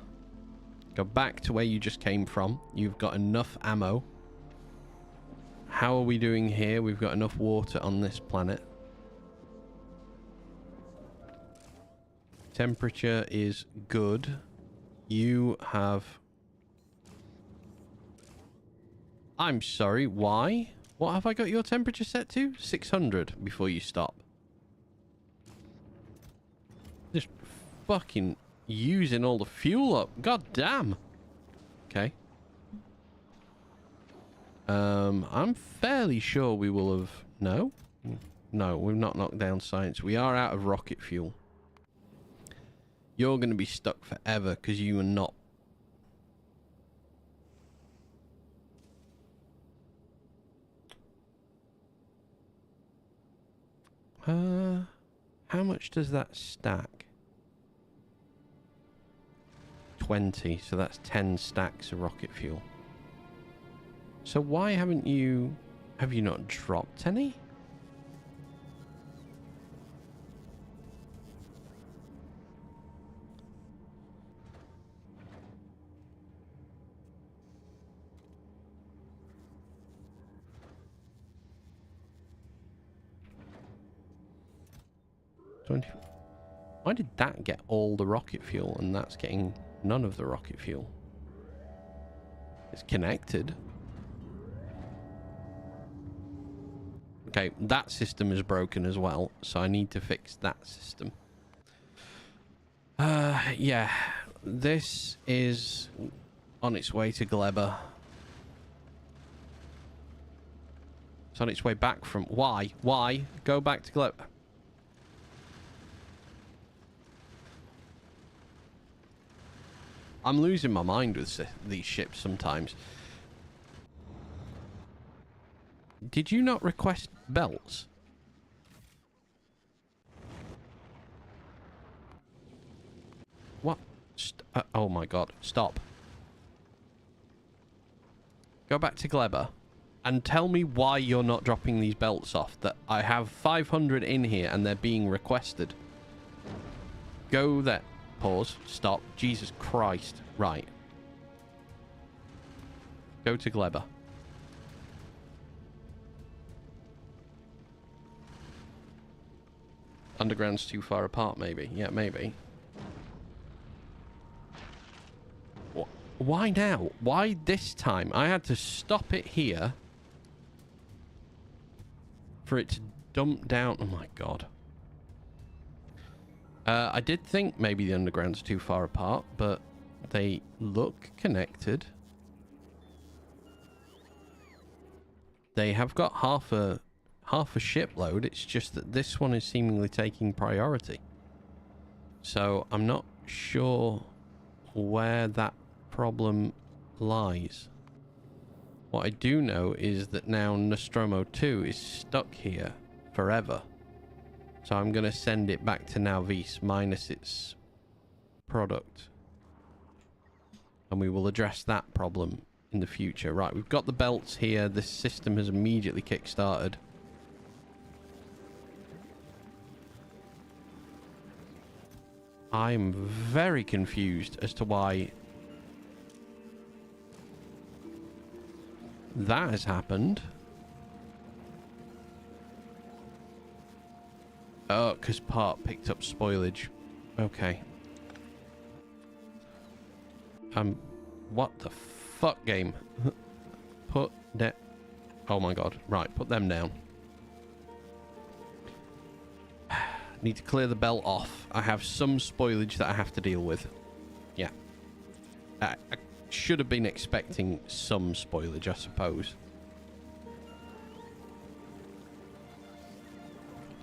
Go back to where you just came from. You've got enough ammo. How are we doing here? We've got enough water on this planet. Temperature is good. You have... I'm sorry, why? What have I got your temperature set to? 600 before you stop. Just fucking using all the fuel up. God damn. Okay. I'm fairly sure we will have... No? No, we've not knocked down science. We are out of rocket fuel. You're going to be stuck forever because you are not... How much does that stack? 20, so that's 10 stacks of rocket fuel. So why haven't you... Have you not dropped any? Why did that get all the rocket fuel and that's getting none of the rocket fuel? It's connected. Okay, that system is broken as well, so I need to fix that system. Yeah. This is on its way to Gleber. It's on its way back from... Why? Why? Go back to Gleber. I'm losing my mind with these ships sometimes. Did you not request belts? What? Oh my god. Stop. Go back to Gleber and tell me why you're not dropping these belts off. That I have 500 in here and they're being requested. Go there. Pause. Stop. Jesus Christ. Right. Go to Gleber. Underground's too far apart, maybe. Yeah, maybe. Why now? Why this time? I had to stop it here for it to dump down. Oh my god. I did think maybe the underground's too far apart, but they look connected. They have got half a shipload. It's just that this one is seemingly taking priority. So I'm not sure where that problem lies. What I do know is that now Nostromo 2 is stuck here forever. So I'm going to send it back to Nauvis minus its product. And we will address that problem in the future. Right, we've got the belts here. This system has immediately kick-started. I'm very confused as to why that has happened. Oh, because part picked up spoilage. Okay. What the fuck, game? Put that. Oh my god. Right, put them down. Need to clear the belt off. I have some spoilage that I have to deal with. Yeah. I should have been expecting some spoilage, I suppose.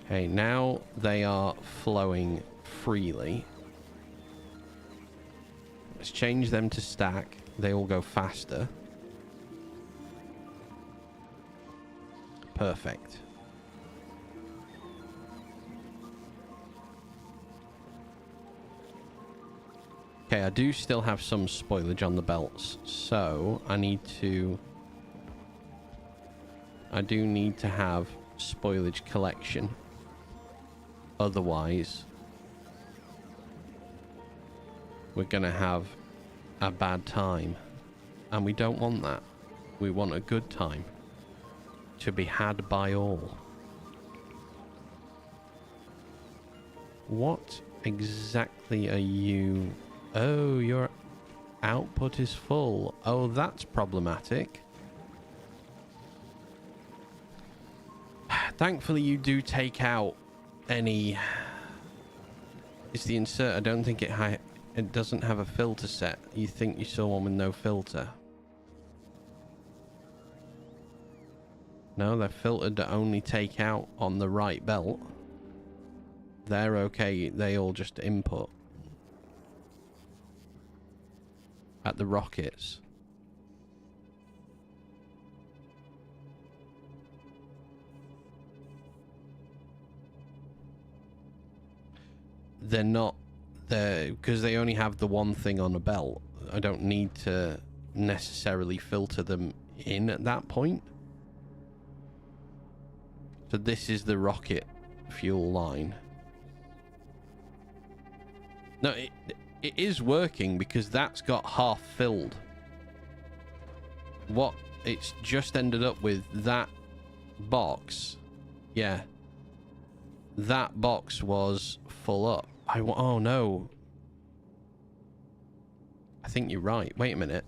Okay, now they are flowing freely. Let's change them to stack. They all go faster. Perfect. Okay, I do still have some spoilage on the belts, so I do need to have spoilage collection. Otherwise, we're gonna have a bad time, and we don't want that. We want a good time to be had by all. What exactly are you? Oh, your output is full. Oh, that's problematic. Thankfully, you do take out any... It's the insert. I don't think it doesn't have a filter set. You think you saw one with no filter. No, they're filtered to only take out on the right belt. They're okay. They all just input. At the rockets. They're not there because they only have the one thing on a belt. I don't need to necessarily filter them in at that point. So this is the rocket fuel line. No, it is working because that's got half filled. What it's just ended up with, that box, yeah, that box was full up. Oh no, I think you're right. Wait a minute.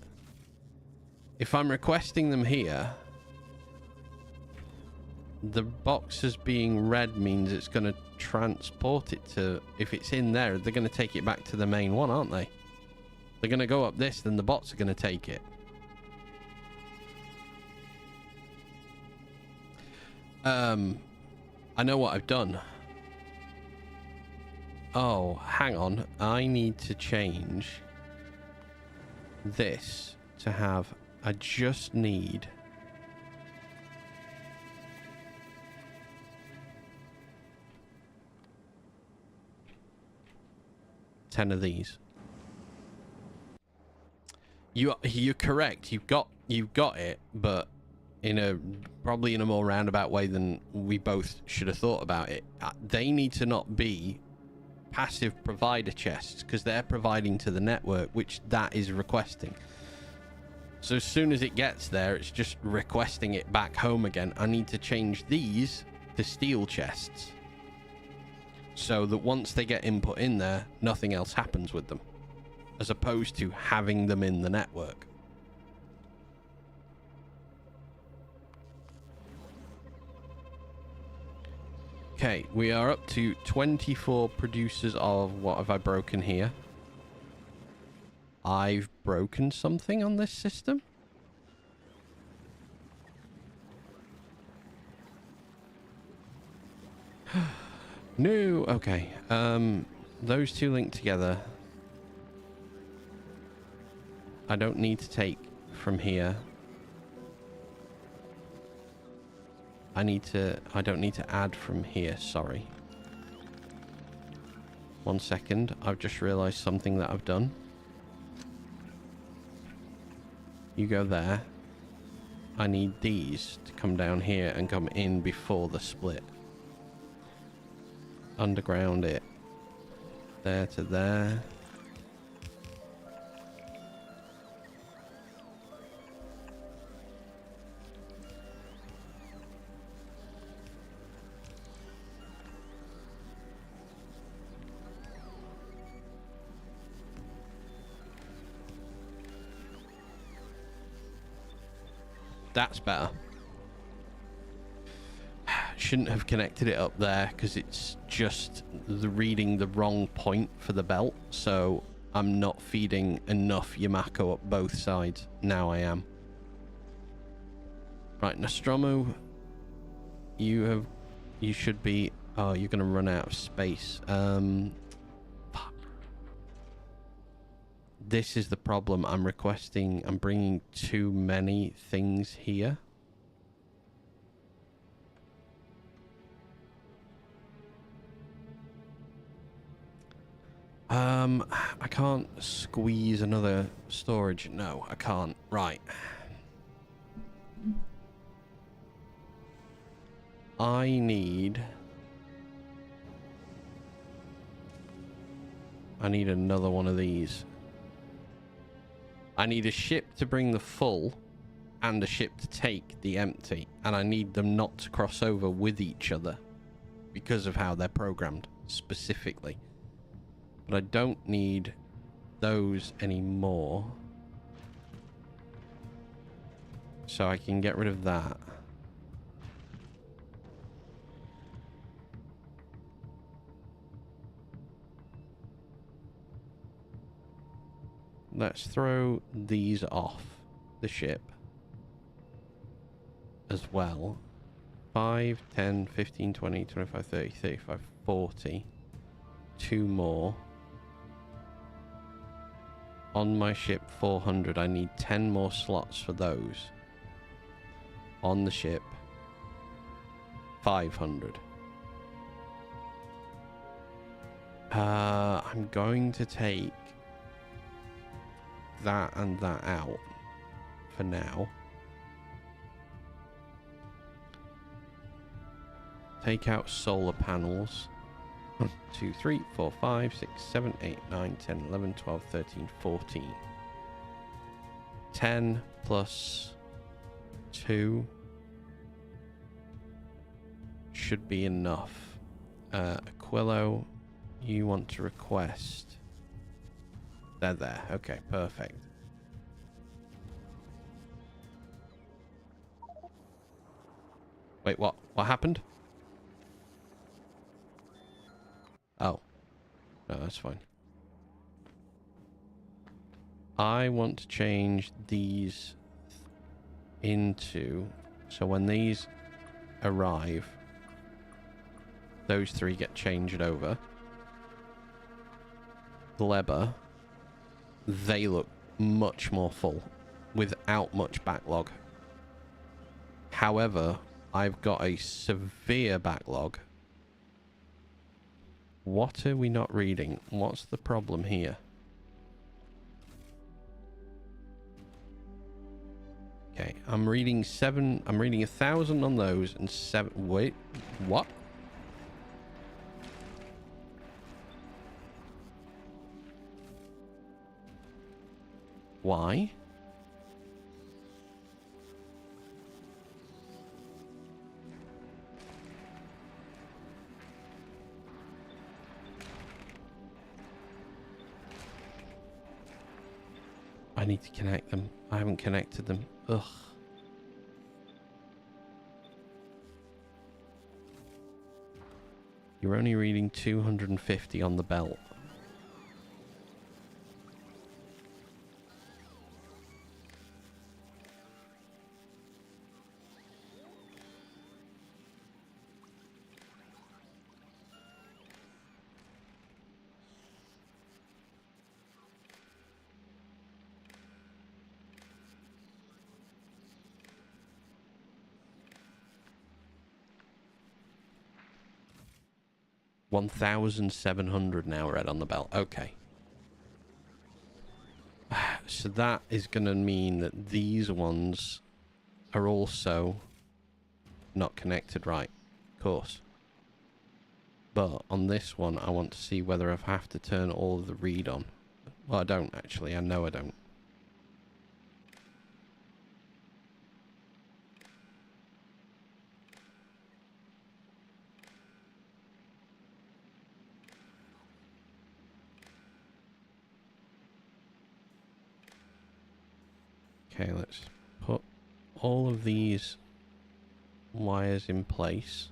If I'm requesting them here, the box as being red means it's going to transport it to... If it's in there, they're going to take it back to the main one, aren't they? They're going to go up this, then the bots are going to take it. I know what I've done. Oh, hang on. I need to change this to have... I just need... 10 of these. You're correct. You've got it, but probably in a more roundabout way than we both should have thought about it. They need to not be passive provider chests because they're providing to the network, which that is requesting. So as soon as it gets there, it's just requesting it back home again. I need to change these to steel chests, so that once they get input in there, nothing else happens with them, as opposed to having them in the network. Okay, we are up to 24 producers of... What have I broken here? I've broken something on this system? No, okay. Those two link together. I don't need to take from here. I don't need to add from here, sorry. 1 second, I've just realized something that I've done. You go there. I need these to come down here and come in before the split. Underground it. There to there. That's better. Shouldn't have connected it up there because it's just reading the wrong point for the belt. So I'm not feeding enough Yamako up both sides. Now I am. Right, Nostromo, you should be... Oh, you're going to run out of space. Fuck. This is the problem. I'm bringing too many things here. I can't squeeze another storage. No, I can't. Right. I need another one of these. I need a ship to bring the full and a ship to take the empty, and I need them not to cross over with each other because of how they're programmed specifically. But I don't need those anymore. So I can get rid of that. Let's throw these off the ship as well. 5, 10, 15, 20, 25, 30, 35, 40. 2 more. On my ship, 400. I need 10 more slots for those. On the ship, 500. I'm going to take that and that out for now. Take out solar panels. 1, 2, 3, 4, 5, 6, 7, 8, 9, 10, 11, 12, 13, 14. 10 plus 2 should be enough. Aquilo, you want to request. They're there. Okay, perfect. Wait, what? What happened? Oh. No, that's fine. I want to change these into... So when these arrive, those 3 get changed over. Leber, they look much more full without much backlog. However, I've got a severe backlog. What are we not reading? What's the problem here? Okay, I'm reading 1,000 on those and 7... Wait, what? Why? I need to connect them. I haven't connected them. Ugh. You're only reading 250 on the belt. $1,700 now red on the belt. Okay. So that is going to mean that these ones are also not connected right. Of course. But on this one, I want to see whether I have to turn all of the read on. Well, I don't actually. I know I don't. Okay, let's put all of these wires in place.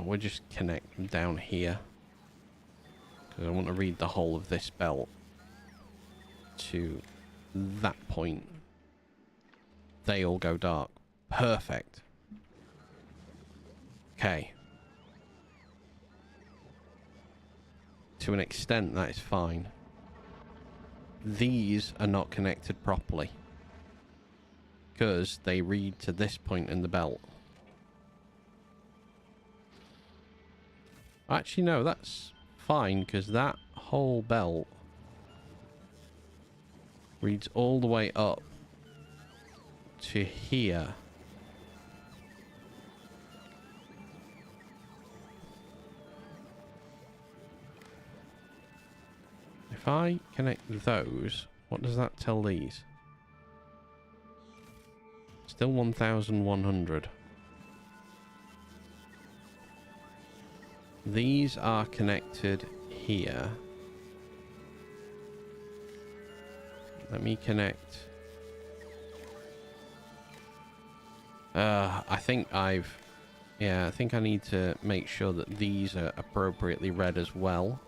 We'll just connect them down here. Because I want to read the whole of this belt to that point. They all go dark. Perfect. Okay. To an extent, that is fine. These are not connected properly. Because they read to this point in the belt. Actually, no, that's fine, because that whole belt reads all the way up to here. If I connect those, what does that tell these? Still 1,100. These are connected here. Let me connect. I think I need to make sure that these are appropriately read as well.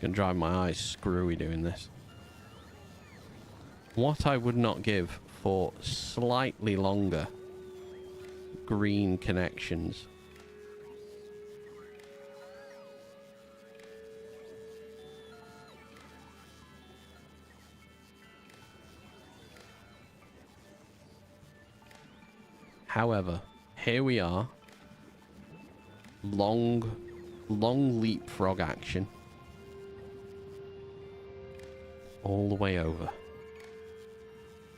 Gonna drive my eyes screwy doing this. What I would not give for slightly longer green connections. However, here we are. Long leapfrog action. All the way over.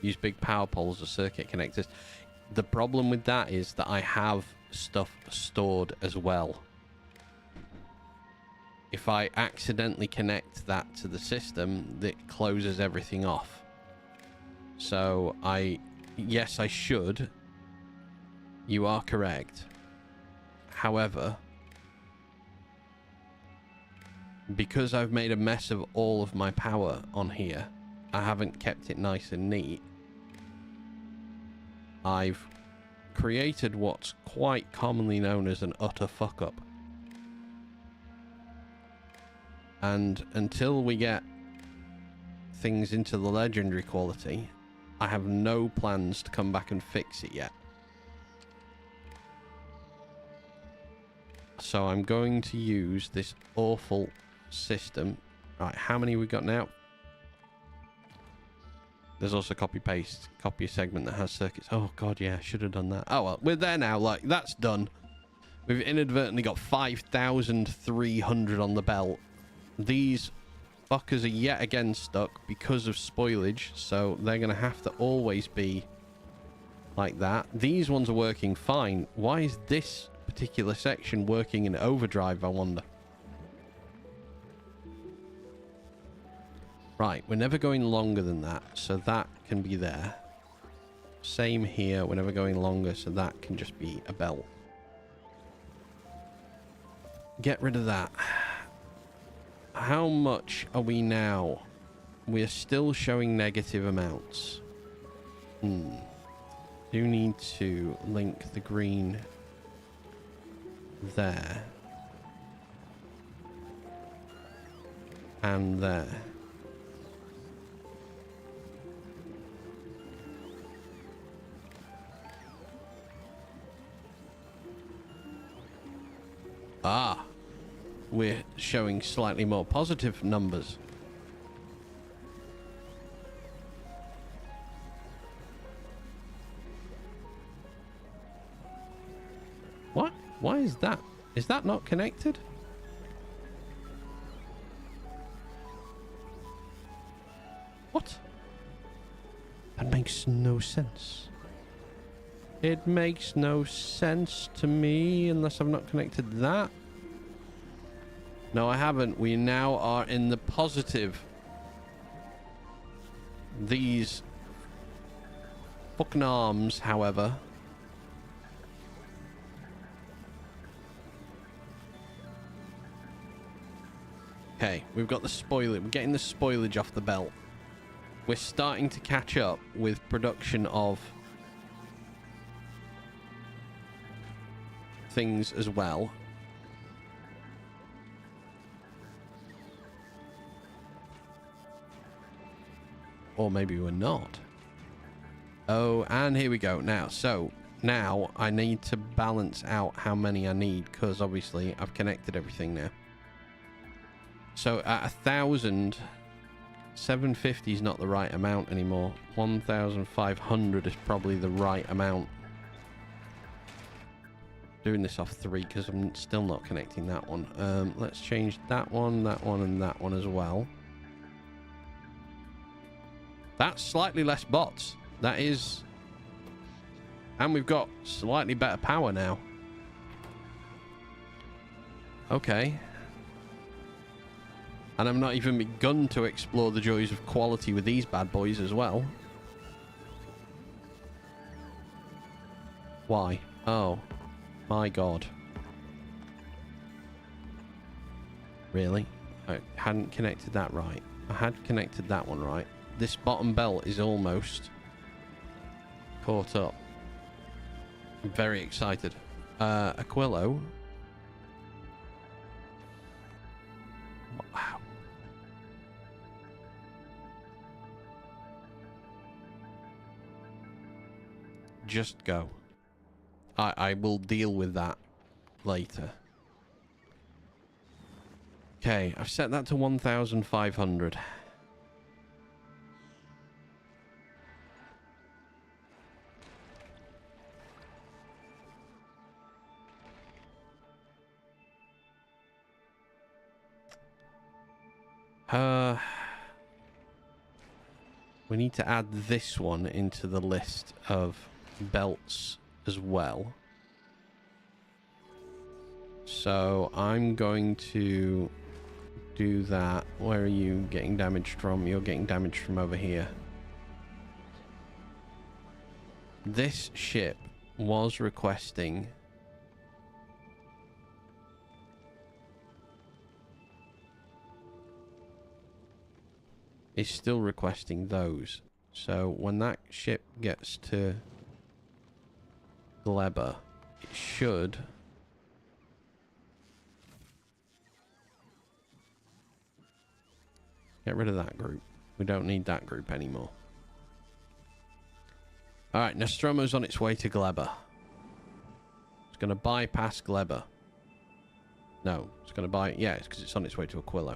Use big power poles as circuit connectors. The problem with that is that I have stuff stored as well. If I accidentally connect that to the system, that closes everything off. So yes, I should. You are correct. However, because I've made a mess of all of my power on here, I haven't kept it nice and neat. I've created what's quite commonly known as an utter fuck up. And until we get things into the legendary quality, I have no plans to come back and fix it yet. So I'm going to use this awful system. Right, how many we got now? There's also copy a segment that has circuits. Oh god, yeah, I should have done that. Oh well, we're there now. Like, that's done. We've inadvertently got 5,300 on the belt. These fuckers are yet again stuck because of spoilage, so they're gonna have to always be like that. These ones are working fine. Why is this particular section working in overdrive, I wonder? Right, we're never going longer than that, so that can be there. Same here, we're never going longer, so that can just be a belt. Get rid of that. How much are we now? We're still showing negative amounts. Do need to link the green there. And there. Ah, we're showing slightly more positive numbers. What? Why is that? Is that not connected? What? That makes no sense. It makes no sense to me unless I've not connected that. No, I haven't. We now are in the positive. These fucking arms, however. Okay, we've got the spoilage. We're getting the spoilage off the belt. We're starting to catch up with production of things as well. Or maybe we're not. Oh, and here we go. Now, so now I need to balance out how many I need because obviously I've connected everything now. So at 1,000, 750 is not the right amount anymore. 1,500 is probably the right amount. Doing this off 3 because I'm still not connecting that one. Let's change that one, and that one as well. That's slightly less bots. That is... And we've got slightly better power now. Okay. And I've not even begun to explore the joys of quality with these bad boys as well. Why? Oh. My God. Really? I hadn't connected that right. I had connected that one right. This bottom belt is almost caught up. I'm very excited. Aquilo. Wow. Just go. I will deal with that later. Okay, I've set that to 1,500. We need to add this one into the list of belts as well. So I'm going to do that. Where are you getting damaged from? You're getting damaged from over here. This ship was requesting is still requesting those. So when that ship gets to Gleba, it should get rid of that group. We don't need that group anymore. Alright, Nostromo's on its way to Gleba. It's going to bypass Gleba. No, it's going to yeah, it's because it's on its way to Aquilo.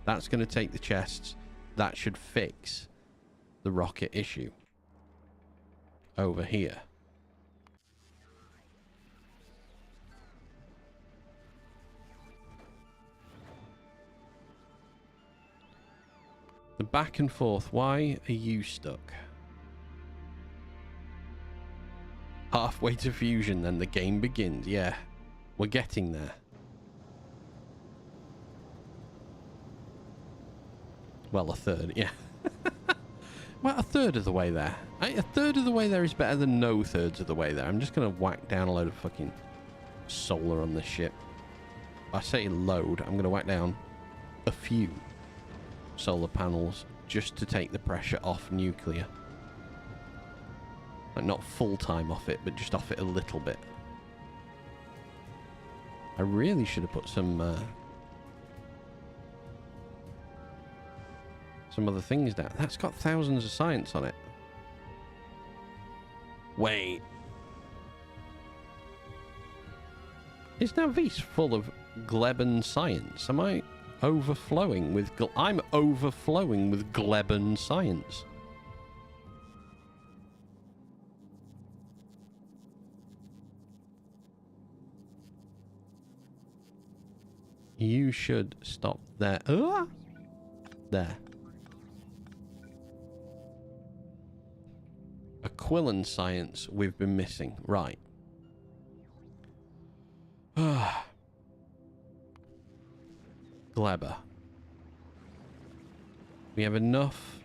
That's going to take the chests. That should fix the rocket issue over here. The back and forth. Why are you stuck? Halfway to fusion, then the game begins. Yeah, we're getting there. Well, a third, yeah. Well, a third of the way there. A third of the way there is better than no thirds of the way there. I'm just going to whack down a load of fucking solar on this ship. I say load, I'm going to whack down a few solar panels just to take the pressure off nuclear. Like, not full time off it, but just off it a little bit. I really should have put some other things down. That's got thousands of science on it. Wait. Is Navis full of Gleben science? Am I overflowing with... I'm overflowing with Gleben science. You should stop there. There. Aquilin science we've been missing. Right. Gleber. We have enough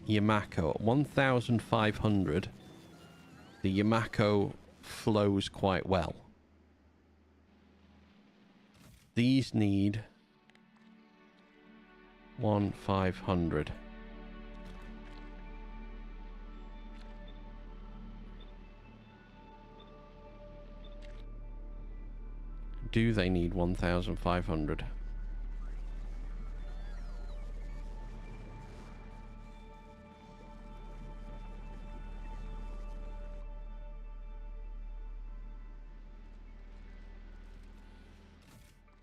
Yamako. At 1,500, the Yamako flows quite well. These need 1,500. Do they need 1,500?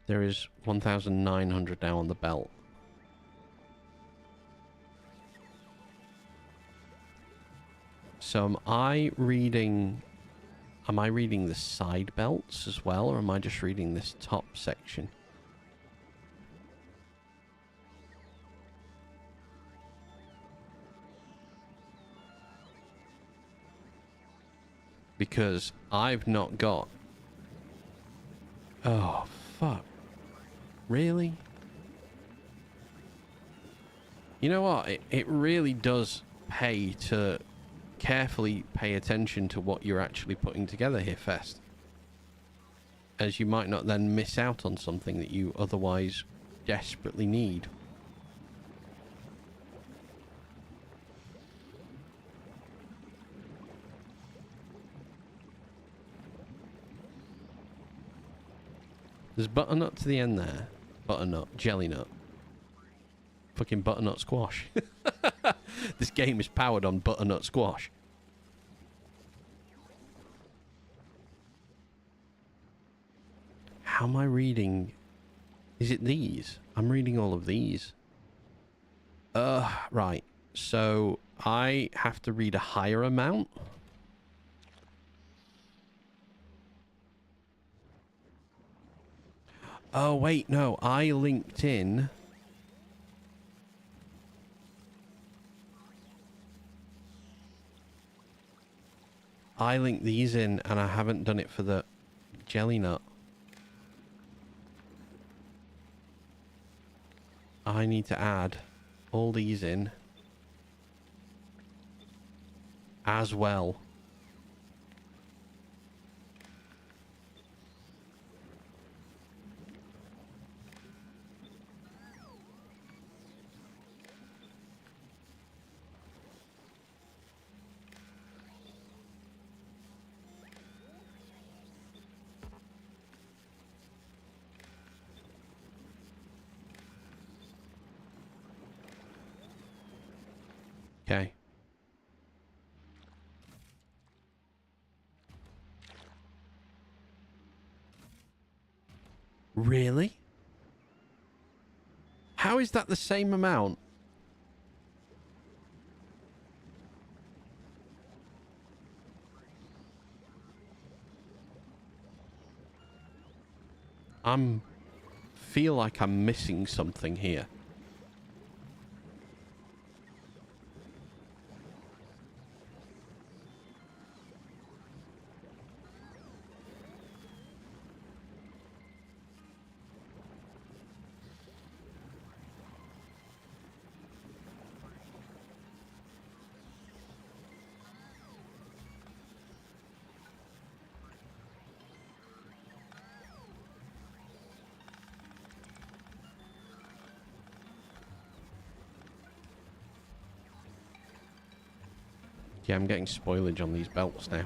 There is 1,900 now on the belt. So am I reading the side belts as well, or am I just reading this top section? Because I've not got... Oh, fuck. Really? You know what? It really does pay to carefully pay attention to what you're actually putting together here, Fest. As you might not then miss out on something that you otherwise desperately need. There's butternut to the end there. Butternut, jelly nut. Fucking butternut squash. This game is powered on butternut squash. How am I reading? Is it these? I'm reading all of these. Right. So I have to read a higher amount. Oh, wait, no. I linked in... I linked these in, and I haven't done it for the jelly nut. I need to add all these in as well. Okay. Really? How is that the same amount? Feel like I'm missing something here. Yeah, I'm getting spoilage on these belts now.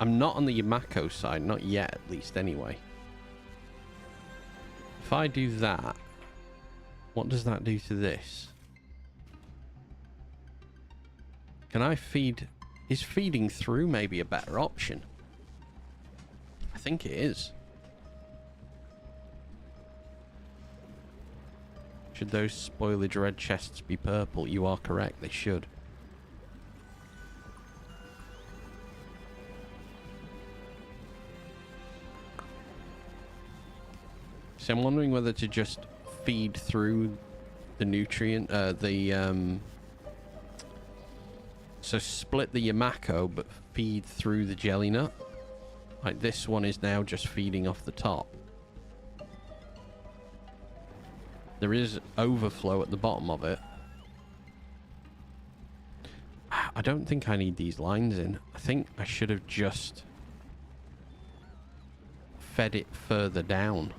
I'm not on the Yamako side, not yet at least anyway. If I do that, what does that do to this? Can I feed? Is feeding through maybe a better option? I think it is. Should those spoilage red chests be purple? You are correct, they should. So I'm wondering whether to just feed through the nutrient, so split the Yamako, but feed through the jelly nut. Like this one is now just feeding off the top. There is overflow at the bottom of it. I don't think I need these lines in. I think I should have just fed it further down.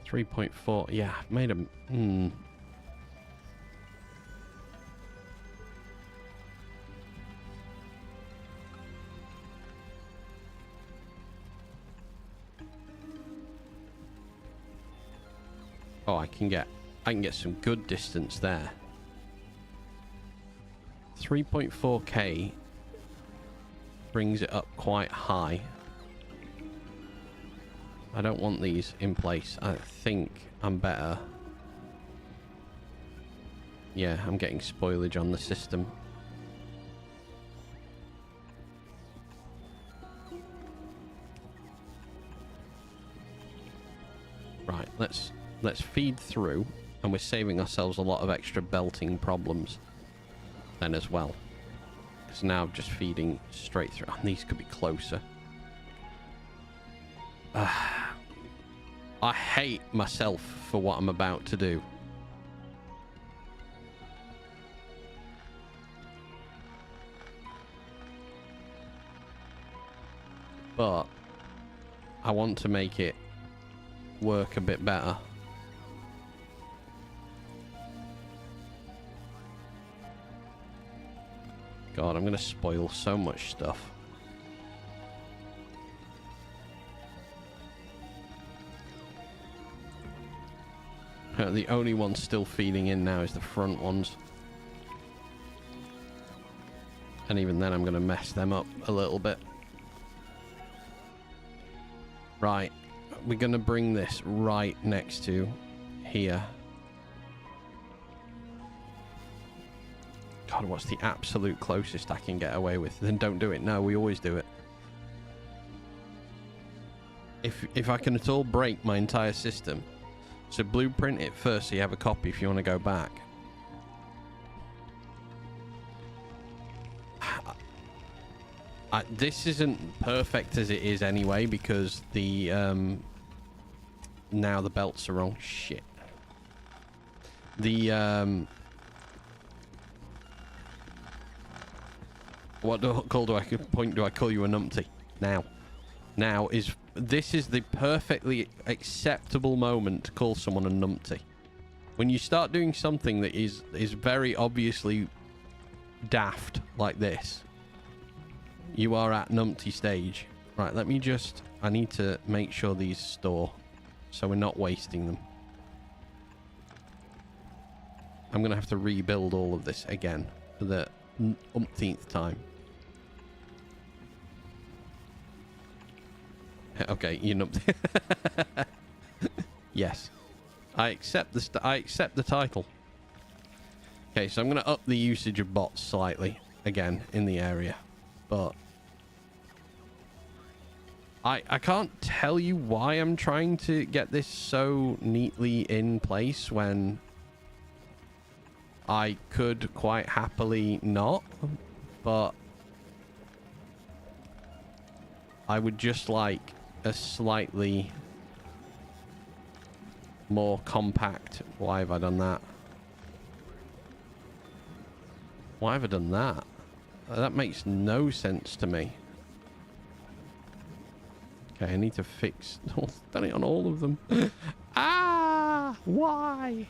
.4. Yeah, made a... Oh, I can get some good distance there. 3.4k brings it up quite high. I don't want these in place. I think I'm better. Yeah, I'm getting spoilage on the system. Right, let's feed through, and we're saving ourselves a lot of extra belting problems then as well. Because now I'm just feeding straight through. And these could be closer. I hate myself for what I'm about to do. But I want to make it work a bit better. God, I'm going to spoil so much stuff. The only one still feeding in now is the front ones. And even then I'm going to mess them up a little bit. Right. We're going to bring this right next to here. God, what's the absolute closest I can get away with? Then don't do it. No, we always do it. If I can at all break my entire system... So blueprint it first so you have a copy if you want to go back. This isn't perfect as it is anyway because the now the belts are wrong. Shit. The what do I call you a numpty? Now is this is the perfectly acceptable moment to call someone a numpty. When you start doing something that is very obviously daft like this, you are at numpty stage. Right, let me just... I need to make sure these store so we're not wasting them. I'm going to have to rebuild all of this again for the umpteenth time. Okay, you know. Yes, I accept the title. Okay, so I'm going to up the usage of bots slightly again in the area, but I can't tell you why I'm trying to get this so neatly in place when I could quite happily not, but I would just like a slightly more compact... Why have I done that? Why have I done that? That makes no sense to me. Okay, I need to fix... Done it on all of them. Ah! Why?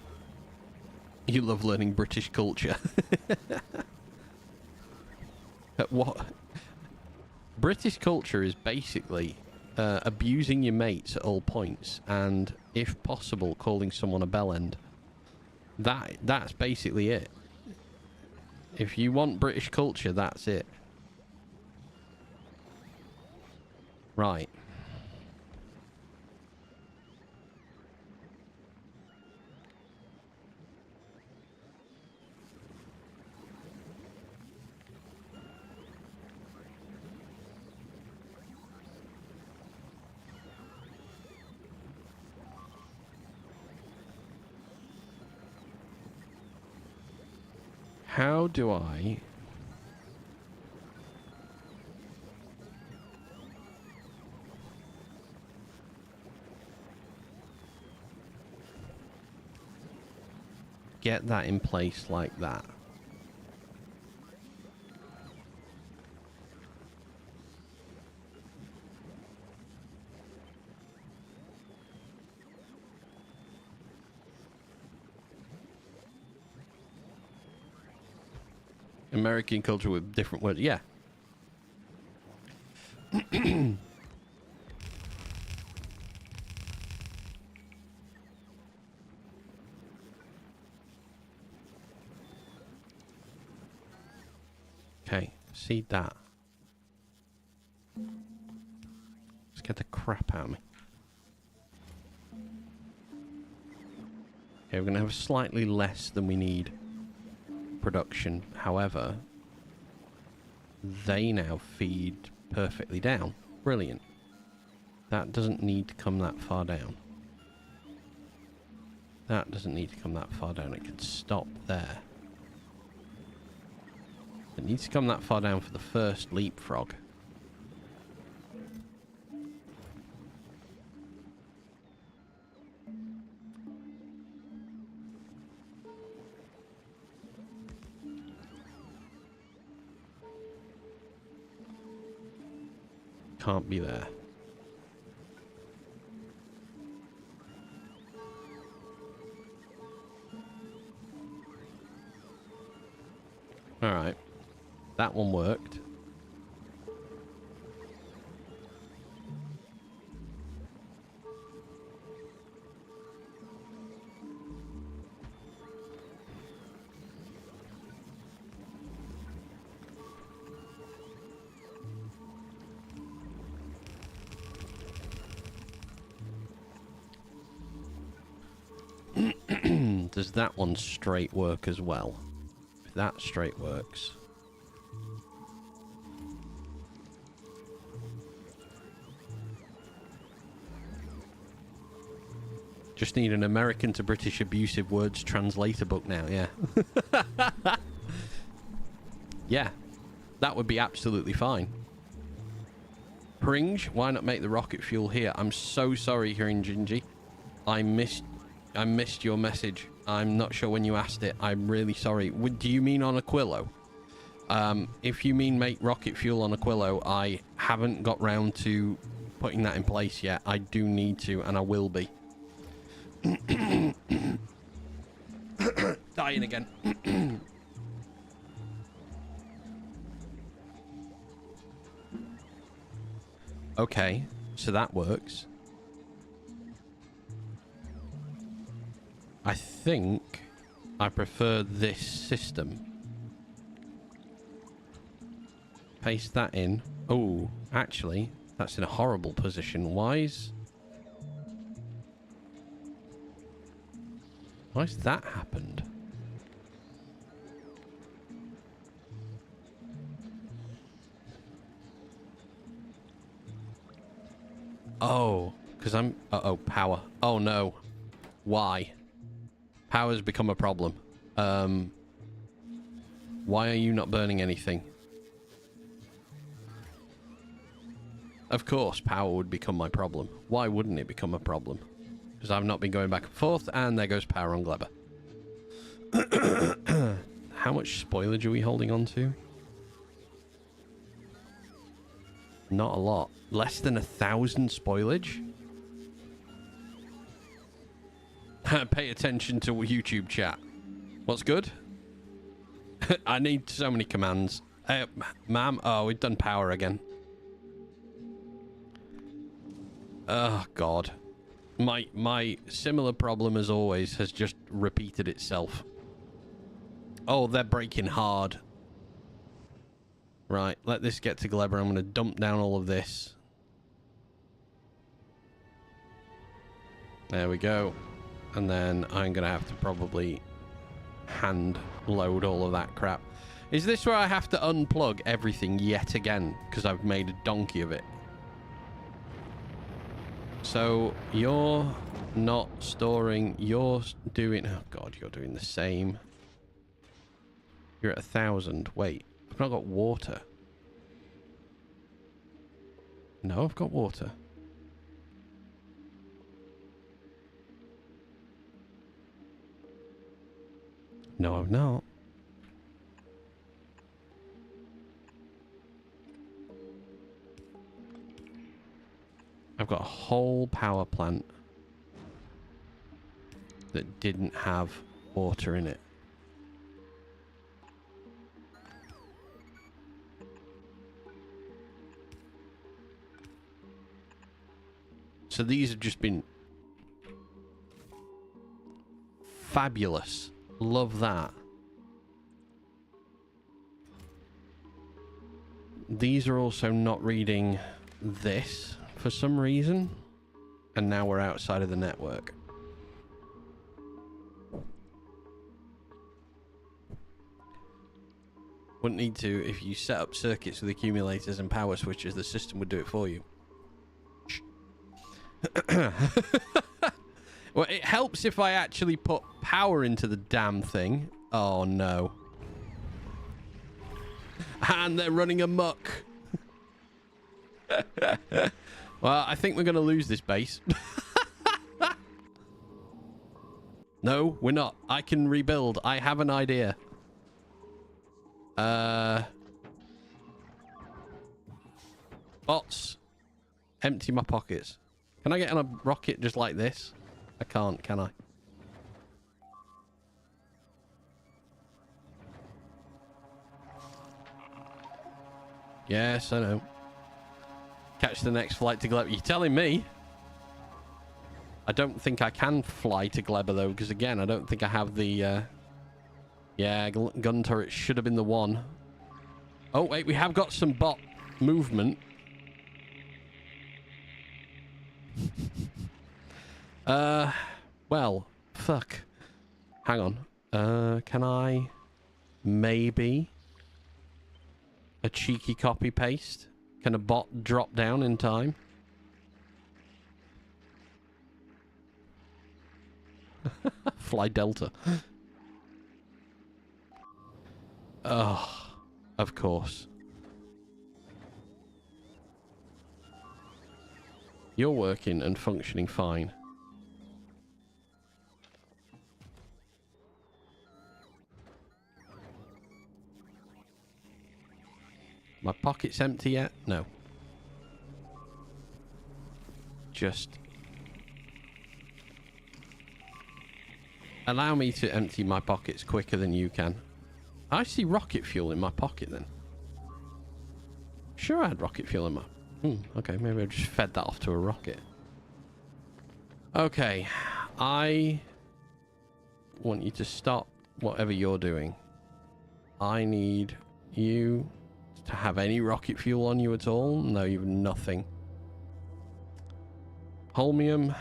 You love learning British culture. What? British culture is basically abusing your mates at all points and, if possible, calling someone a bellend. That's basically it. If you want British culture, that's it. Right. How do I... get that in place like that? American culture with different words. Yeah. Okay, see that. Let's get the crap out of me. Okay, we're going to have slightly less than we need production. However, they now feed perfectly down. Brilliant. That doesn't need to come that far down. That doesn't need to come that far down. It can stop there. It needs to come that far down for the first leapfrog. Can't be there. Alright. That one worked. Does that one straight work as well? If that straight works. Just need an American to British abusive words translator book now, yeah. Yeah, that would be absolutely fine. Pringe, why not make the rocket fuel here? I'm so sorry, hearing Gingy. I missed your message. I'm not sure when you asked it. I'm really sorry. Do you mean on Aquilo? If you mean make rocket fuel on Aquilo, I haven't got round to putting that in place yet. I do need to, and I will be. Dying again. Okay, so that works. I think I prefer this system. Paste that in. Oh, actually, that's in a horrible position. Why's that happened? Oh, because I'm... Uh-oh, power. Oh, no. Why? Power's become a problem. Why are you not burning anything? Of course, power would become my problem. Why wouldn't it become a problem? Because I've not been going back and forth, and there goes power on Gleber. How much spoilage are we holding on to? Not a lot. Less than 1,000 spoilage? Pay attention to YouTube chat. What's good? I need so many commands. Ma'am? Oh, we've done power again. Oh, God. My similar problem as always has just repeated itself. Oh, they're breaking hard. Right, let this get to Gleber. I'm going to dump down all of this. There we go. And then I'm going to have to probably hand load all of that crap. Is this where I have to unplug everything yet again? Because I've made a donkey of it. So you're not storing, you're doing, oh God, you're doing the same. You're at 1,000. Wait, I've not got water. No, I've got water. No, I've not. I've got a whole power plant that didn't have water in it. So these have just been fabulous. Love that. These are also not reading this for some reason. And now we're outside of the network. Wouldn't need to. If you set up circuits with accumulators and power switches, the system would do it for you. Well, it helps if I actually put power into the damn thing. Oh, no. And they're running amok. Well, I think we're going to lose this base. No, we're not. I can rebuild. I have an idea. Bots. Empty my pockets. Can I get on a rocket just like this? I can't, can I? Yes, I know. Catch the next flight to Gleber. You're telling me? I don't think I can fly to Gleber, though, because, again, I don't think I have the... Yeah, gun turret should have been the one. Oh, wait, we have got some bot movement. Well, fuck. Hang on. Can I maybe a cheeky copy paste? Can a bot drop down in time? Fly Delta. Oh, of course. You're working and functioning fine. My pocket's empty yet? No. Just allow me to empty my pockets quicker than you can. I see rocket fuel in my pocket then. Sure, I had rocket fuel in my... okay, maybe I just fed that off to a rocket. Okay, I want you to stop whatever you're doing. I need you to have any rocket fuel on you at all. No, you've nothing. Holmium,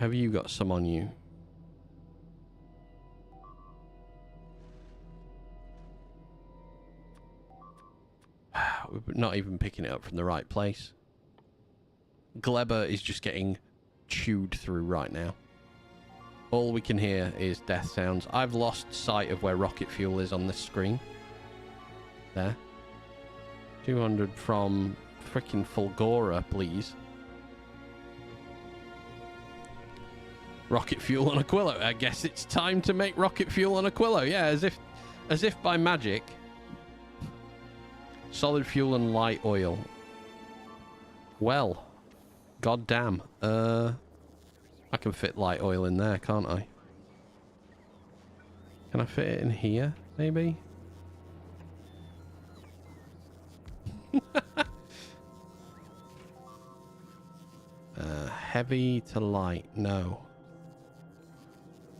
have you got some on you? We're not even picking it up from the right place. Gleber is just getting chewed through right now. All we can hear is death sounds. I've lost sight of where rocket fuel is on this screen. There. 200 from freaking Fulgora, please. Rocket fuel on Aquilo. I guess it's time to make rocket fuel on Aquilo. Yeah, as if by magic. Solid fuel and light oil. Well, goddamn. I can fit light oil in there, can't I? Can I fit it in here, maybe? Heavy to light, no.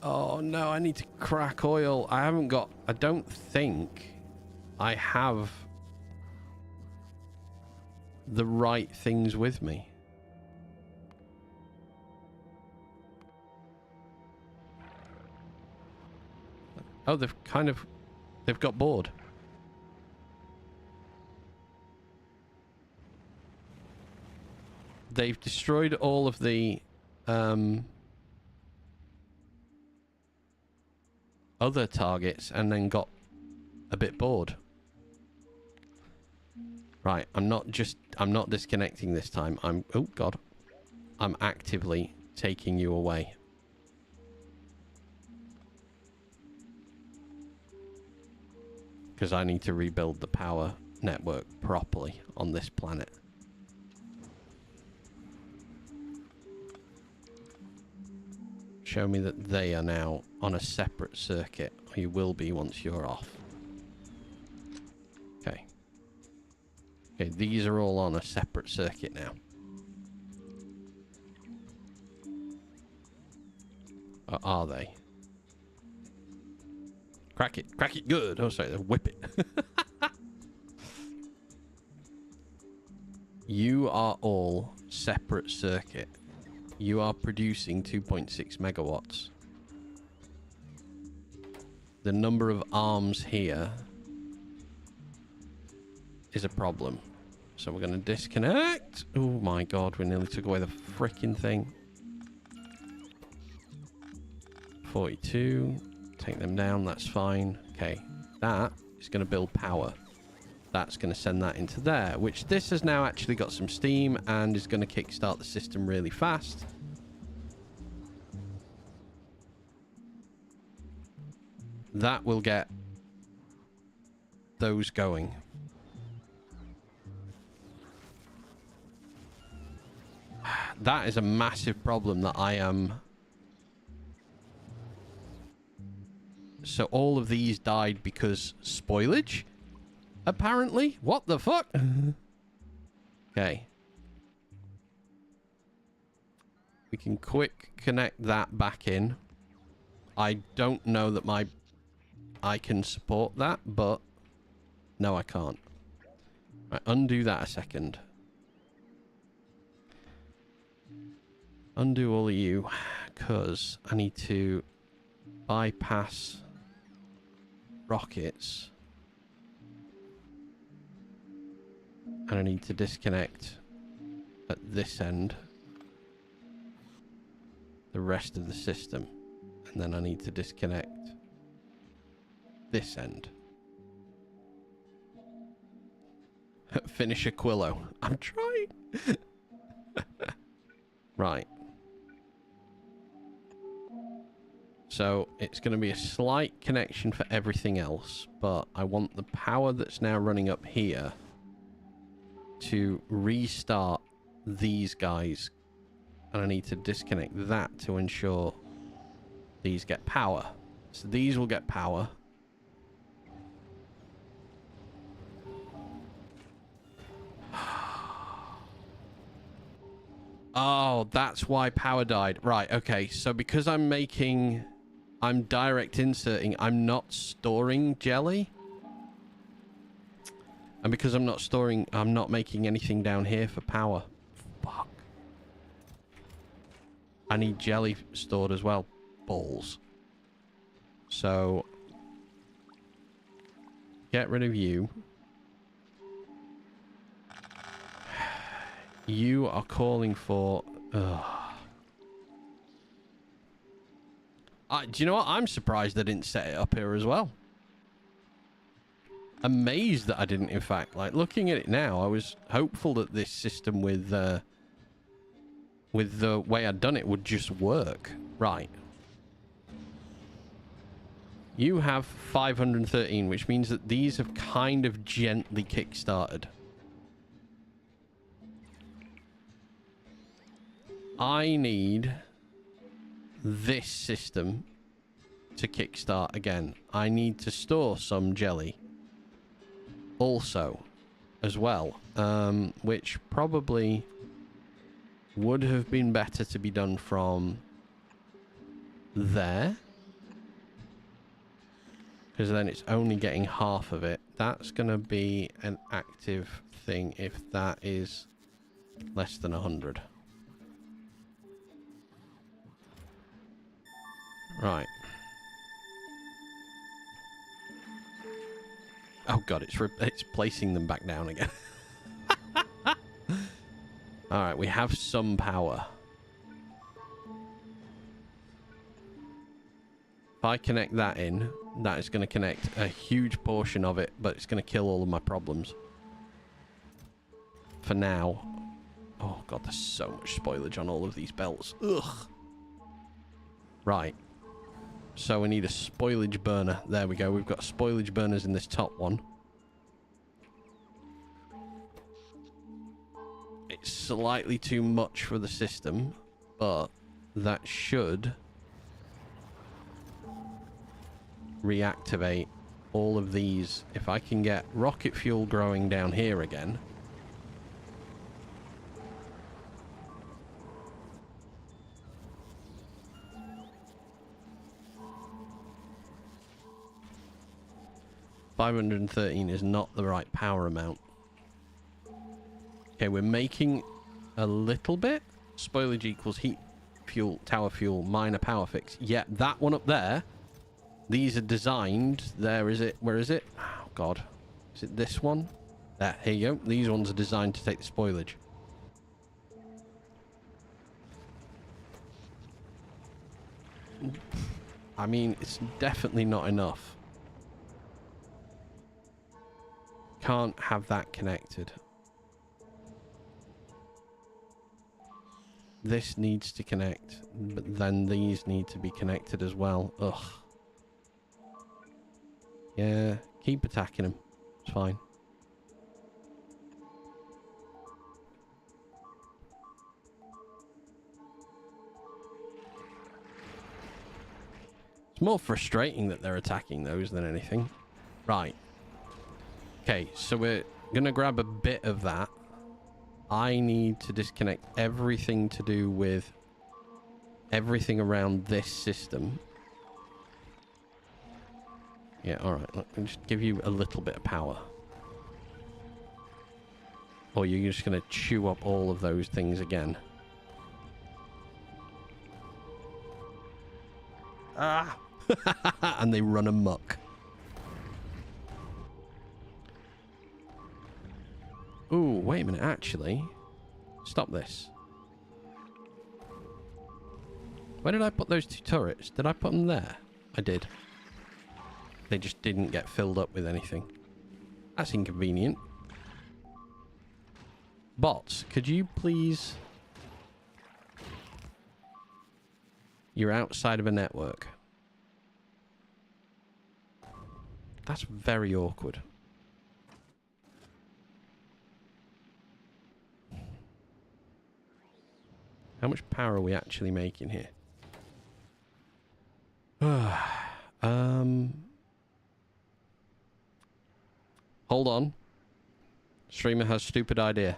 Oh no, I need to crack oil. I don't think I have the right things with me. Oh, they've got bored. They've destroyed all of the other targets and then got a bit bored. Right, I'm not disconnecting this time. Oh god. I'm actively taking you away. Because I need to rebuild the power network properly on this planet. Show me that they are now on a separate circuit. Or you will be once you're off. Okay. Okay, these are all on a separate circuit now. Or are they? Crack it good. Oh, sorry, whip it. You are all separate circuit. You are producing 2.6 megawatts. The number of arms here is a problem. So we're going to disconnect. Oh my god, we nearly took away the freaking thing. 42. Take them down, that's fine. Okay, that is going to build power. That's going to send that into there, which this has now actually got some steam and is going to kickstart the system really fast. That will get those going. That is a massive problem that I am... So all of these died because spoilage? Apparently? What the fuck? Okay. We can quick connect that back in. I don't know that I can support that, but no, I can't. Right, undo that a second. Undo all of you, because I need to bypass rockets. And I need to disconnect at this end the rest of the system. And then I need to disconnect this end. Finish Aquilo. I'm trying. Right. So it's going to be a slight connection for everything else, but I want the power that's now running up here to restart these guys, and I need to disconnect that to ensure these get power. So these will get power. Oh, that's why power died. Right, okay. So because I'm direct inserting, I'm not storing jelly. And because I'm not making anything down here for power. Fuck. I need jelly stored as well. Balls. So, get rid of you. You are calling for... do you know what? I'm surprised they didn't set it up here as well. amazed that I didn't, in fact. Like, looking at it now, I was hopeful that this system with the way I'd done it would just work. Right. You have 513, which means that these have kind of gently kick-started. I need this system to kickstart again. I need to store some jelly also as well, which probably would have been better to be done from there, because then it's only getting half of it. That's gonna be an active thing if that is less than 100. Right. Oh god, it's placing them back down again. Alright, we have some power. If I connect that in, that is going to connect a huge portion of it, but it's going to kill all of my problems. For now. Oh god, there's so much spoilage on all of these belts. Ugh. Right. So we need a spoilage burner. There we go. We've got spoilage burners in this top one. It's slightly too much for the system, but that should reactivate all of these. If I can get rocket fuel growing down here again. $513 is not the right power amount. Okay, we're making a little bit. Spoilage equals heat fuel, tower fuel, minor power fix. Yeah, that one up there. These are designed. There is it. Where is it? Oh, God. Is it this one? There. Here you go. These ones are designed to take the spoilage. I mean, it's definitely not enough. Can't have that connected. This needs to connect, but then these need to be connected as well. Ugh. Yeah, keep attacking them. It's fine. It's more frustrating that they're attacking those than anything. Right. Okay, so we're gonna grab a bit of that. I need to disconnect everything to do with everything around this system. Yeah, alright. Let me just give you a little bit of power. Or you're just going to chew up all of those things again. Ah! And they run amok. Ooh, wait a minute, actually. Stop this. Where did I put those two turrets? Did I put them there? I did. They just didn't get filled up with anything. That's inconvenient. Bots, could you please... You're outside of a network. That's very awkward. How much power are we actually making here? Hold on. Streamer has stupid idea.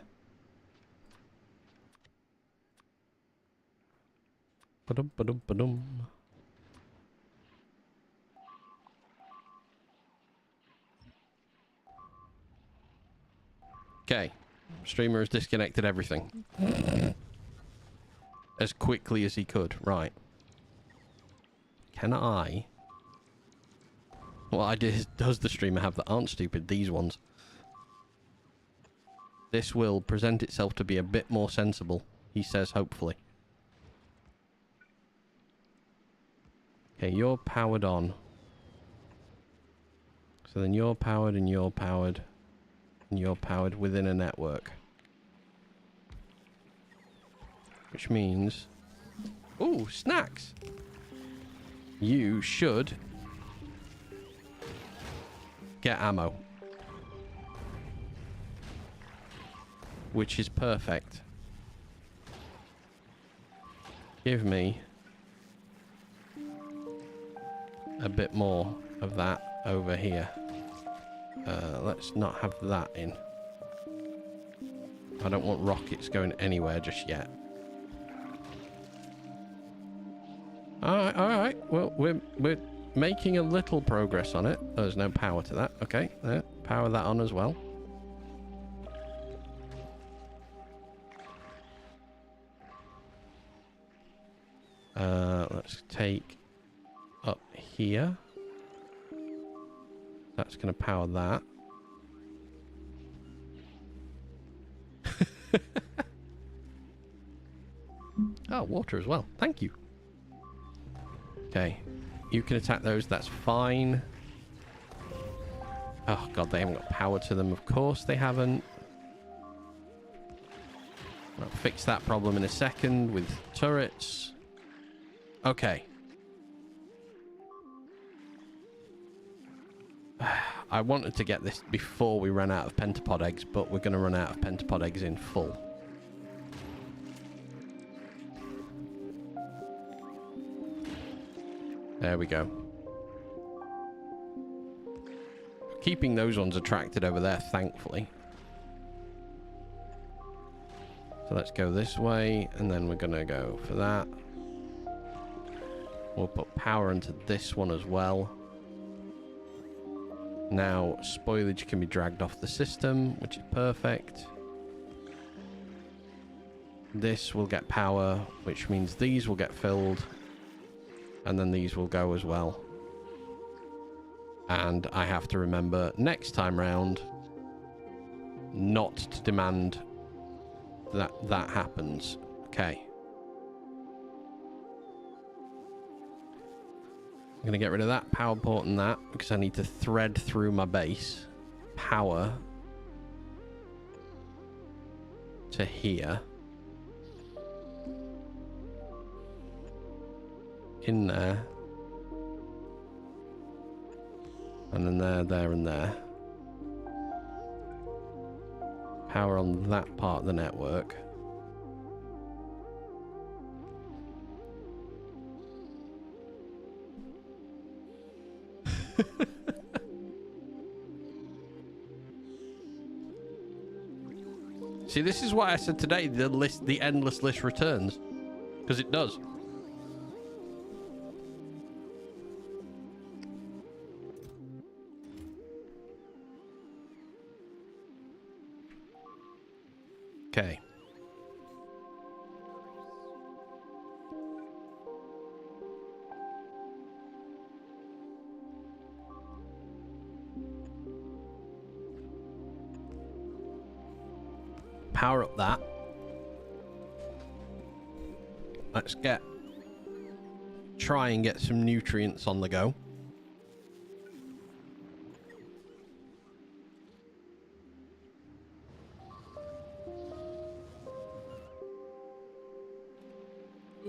Ba-dum, ba-dum, ba-dum. Okay. Streamer has disconnected everything. As quickly as he could. Right. Can I... What ideas does the streamer have that aren't stupid? These ones. This will present itself to be a bit more sensible, he says, hopefully. Okay, you're powered on. So then you're powered and you're powered and you're powered within a network. Which means... Ooh, snacks! You should get ammo. Which is perfect. Give me a bit more of that over here. Let's not have that in. I don't want rockets going anywhere just yet. Alright. Well, we're making a little progress on it. There's no power to that. Okay, there. Power that on as well. Let's take up here. That's going to power that. Oh, water as well. Thank you. Okay. You can attack those. That's fine. Oh, God. They haven't got power to them. Of course they haven't. I'll fix that problem in a second with turrets. Okay. I wanted to get this before we ran out of pentapod eggs, but we're going to run out of pentapod eggs in full. There we go. Keeping those ones attracted over there, thankfully. So let's go this way, and then we're going to go for that. We'll put power into this one as well. Now, spoilage can be dragged off the system, which is perfect. This will get power, which means these will get filled. And then these will go as well. And I have to remember next time round not to demand that that happens. Okay. I'm going to get rid of that power port and that because I need to thread through my base. Power to here. In there. And then there, and there. Power on that part of the network. See, this is why I said today the endless list returns. Because it does. Okay. Power up that. Let's try and get some nutrients on the go.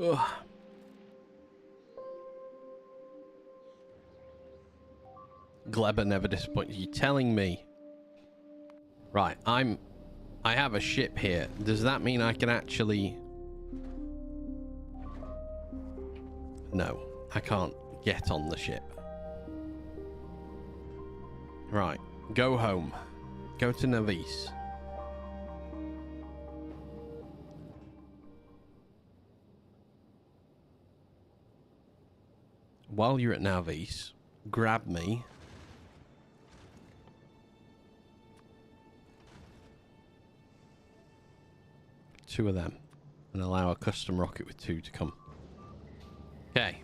Ugh. Glebber never disappoints. You telling me? Right, I have a ship here. Does that mean I can actually... No, I can't get on the ship. Right, go home. Go to Navis. While you're at Navis, grab me. Two of them. And allow a custom rocket with two to come. Okay.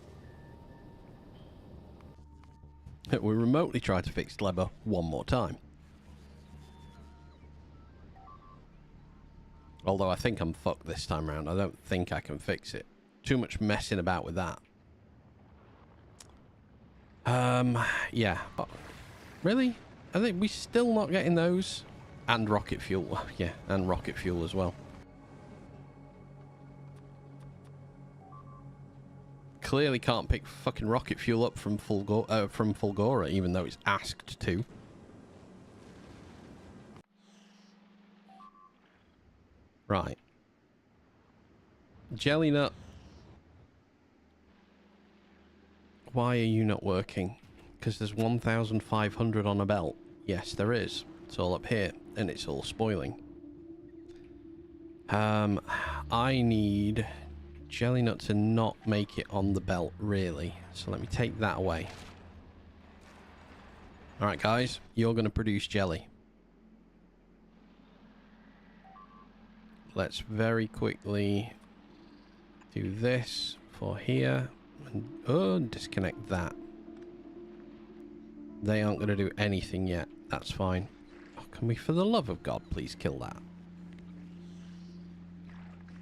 We remotely try to fix Glebber one more time. Although I think I'm fucked this time around. I don't think I can fix it. Too much messing about with that. Yeah. Really? I think we still not getting those. And rocket fuel. Yeah, and rocket fuel as well. Clearly can't pick fucking rocket fuel up from Fulgora, even though it's asked to. Right. Jelly nut. Why are you not working? Because there's 1,500 on a belt. Yes, there is. It's all up here, and it's all spoiling. I need jelly nut to not make it on the belt, really. So let me take that away. Alright, guys. You're going to produce jelly. Let's very quickly do this for here. And disconnect that. They aren't going to do anything yet. That's fine. Oh, can we, for the love of God, please kill that?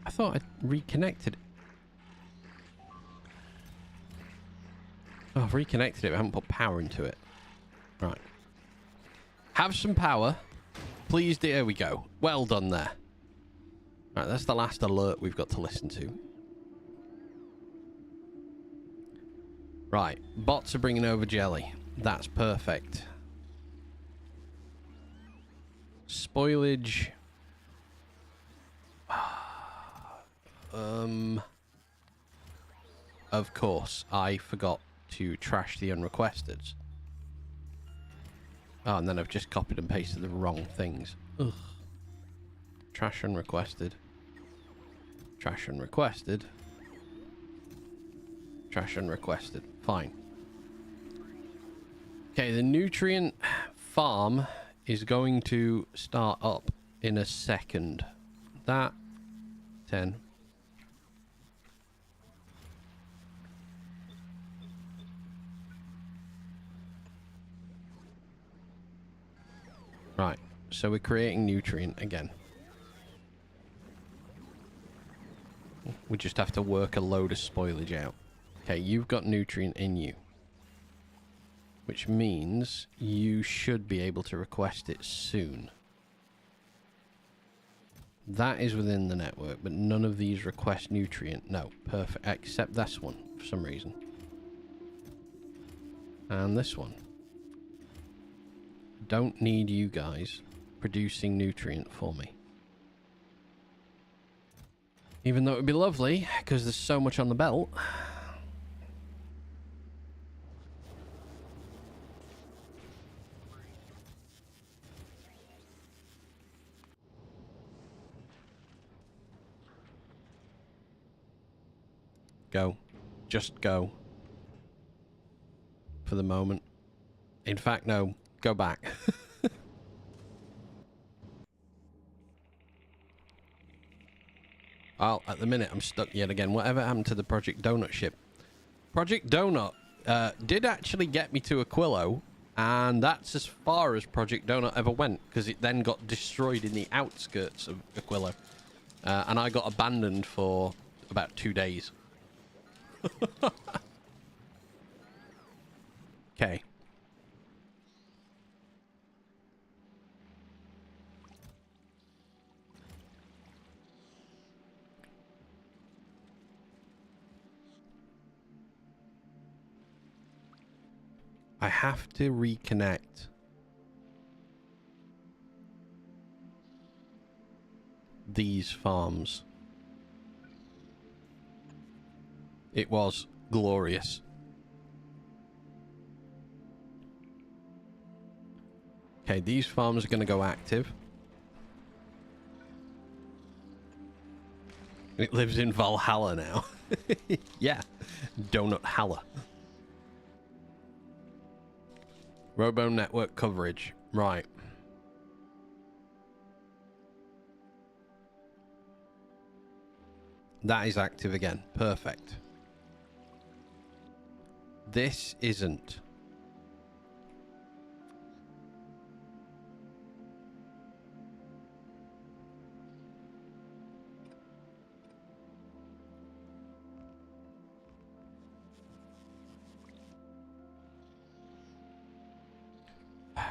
I thought I reconnected it. Oh, I've reconnected it. I haven't put power into it. Right. Have some power. Please, there we go. Well done there. Right, that's the last alert we've got to listen to. Right, bots are bringing over jelly. That's perfect. Spoilage. Of course, I forgot to trash the unrequesteds. Oh, and then I've just copied and pasted the wrong things. Ugh. Trash unrequested. Trash unrequested. Trash unrequested. Fine. Okay, the nutrient farm is going to start up in a second. That 10. Right, so we're creating nutrient again. We just have to work a load of spoilage out. Okay, you've got nutrient in you. Which means you should be able to request it soon. That is within the network, but none of these request nutrient. No, perfect. Except this one, for some reason. And this one. Don't need you guys producing nutrient for me. Even though it would be lovely, because there's so much on the belt. Go. Just go. For the moment. In fact, no. Go back. Well, at the minute, I'm stuck yet again. Whatever happened to the Project Donut ship? Project Donut did actually get me to Aquilo, and that's as far as Project Donut ever went, because it then got destroyed in the outskirts of Aquilo. And I got abandoned for about 2 days. Okay. I have to reconnect these farms. It was glorious. Okay, these farms are going to go active. It lives in Valhalla now. Yeah, Donut Halla. Robo network coverage. Right. That is active again. Perfect. This isn't.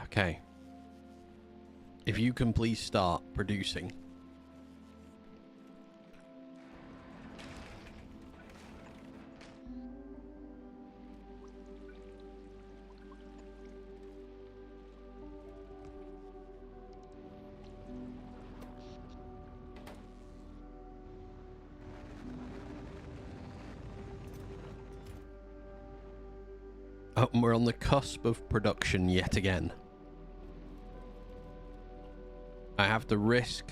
Okay. If you can please start producing. Oh, and we're on the cusp of production yet again. I have to risk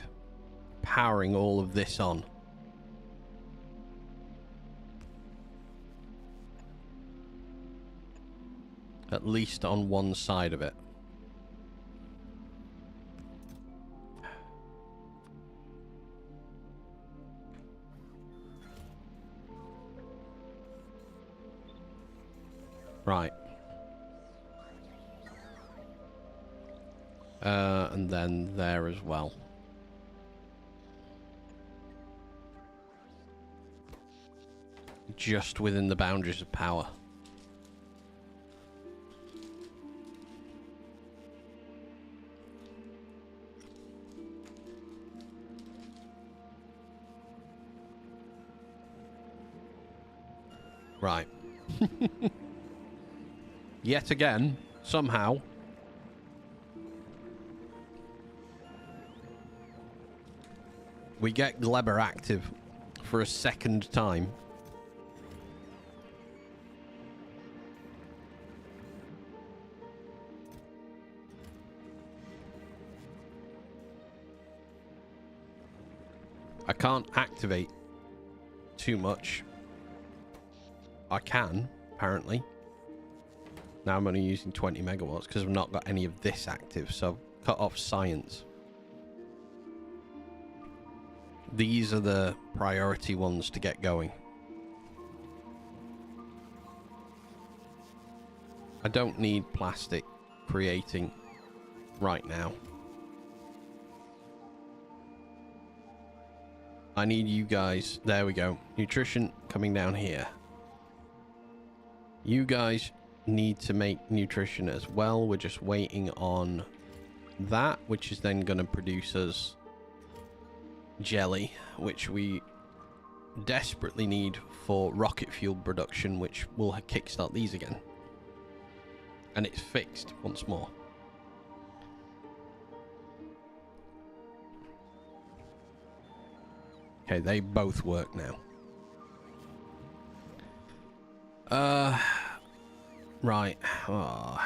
powering all of this on. At least on one side of it. Right. And then there as well. Just within the boundaries of power. Right. Yet again, somehow. We get Gleber active for a second time. I can't activate too much. I can, apparently. Now I'm only using 20 megawatts because I've not got any of this active, so I've cut off science. These are the priority ones to get going. I don't need plastic creating right now. I need you guys. There we go. Nutrition coming down here. You guys need to make nutrition as well. We're just waiting on that, which is then going to produce us jelly, which we desperately need for rocket fuel production, which will kickstart these again. And it's fixed once more. Okay, they both work now. Right. Oh.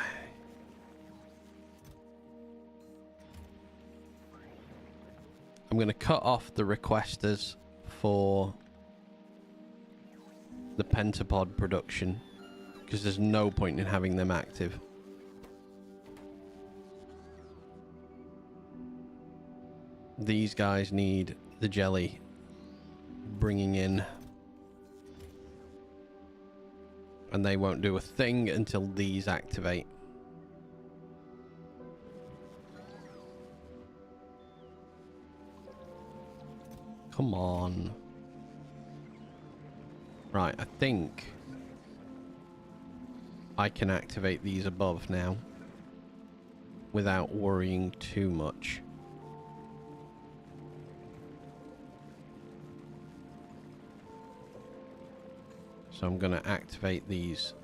I'm going to cut off the requesters for the pentapod production because there's no point in having them active. These guys need the jelly bringing in, and they won't do a thing until these activate. Come on. Right, I think I can activate these above now without worrying too much. So I'm going to activate these.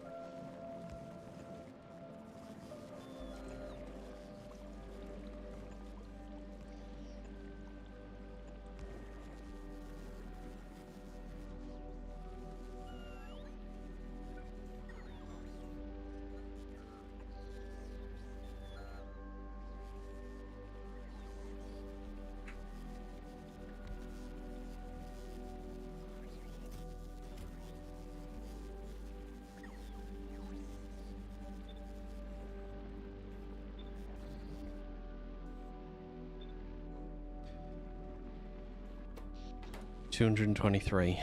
$223.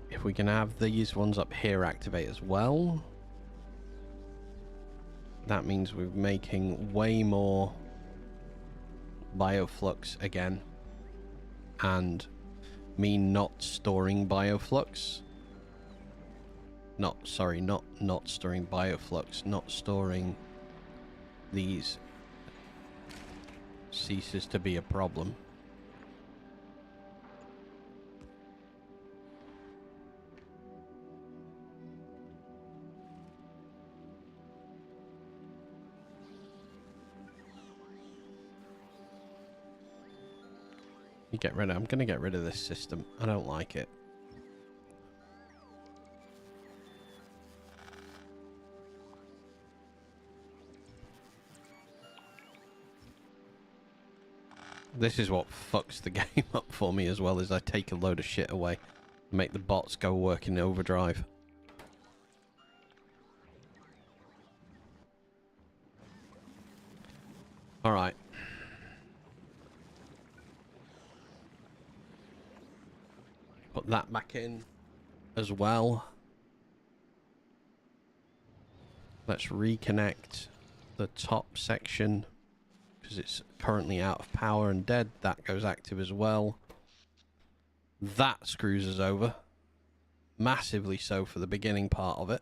If we can have these ones up here activate as well, that means we're making way more bioflux again, and me not storing bioflux. Not storing bioflux, not storing these ceases to be a problem. I'm gonna get rid of this system. I don't like it. This is what fucks the game up for me as well, as I take a load of shit away. Make the bots go work in overdrive. Alright. Put that back in as well. Let's reconnect the top section because it's currently out of power and dead. That goes active as well. That screws us over. Massively so for the beginning part of it.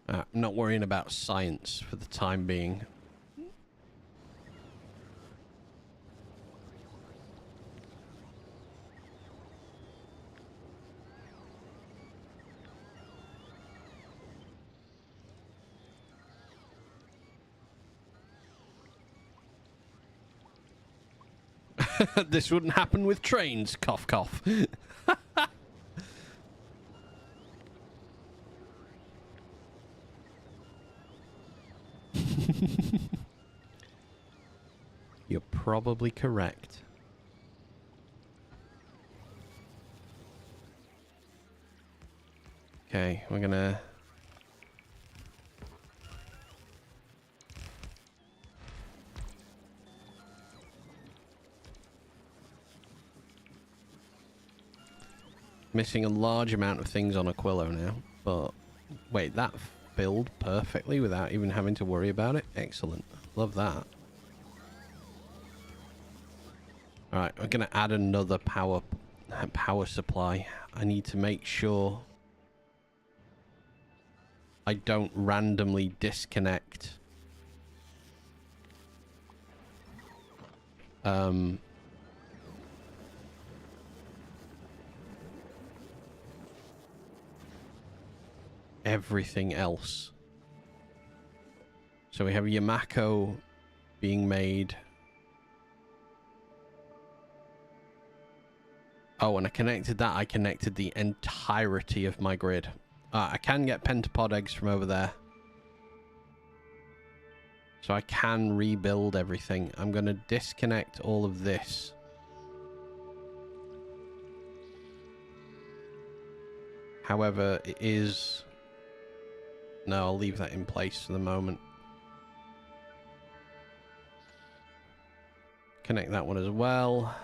I'm not worrying about science for the time being. This wouldn't happen with trains, cough cough. You're probably correct. Okay, we're gonna... Missing a large amount of things on Aquilo now, but... Wait, that filled perfectly without even having to worry about it? Excellent. Love that. Alright, we're gonna add another power supply. I need to make sure I don't randomly disconnect everything else. So we have Yamako being made. Oh, and I connected that. I connected the entirety of my grid. I can get pentapod eggs from over there. So I can rebuild everything. I'm going to disconnect all of this. However, it is... No, I'll leave that in place for the moment. Connect that one as well.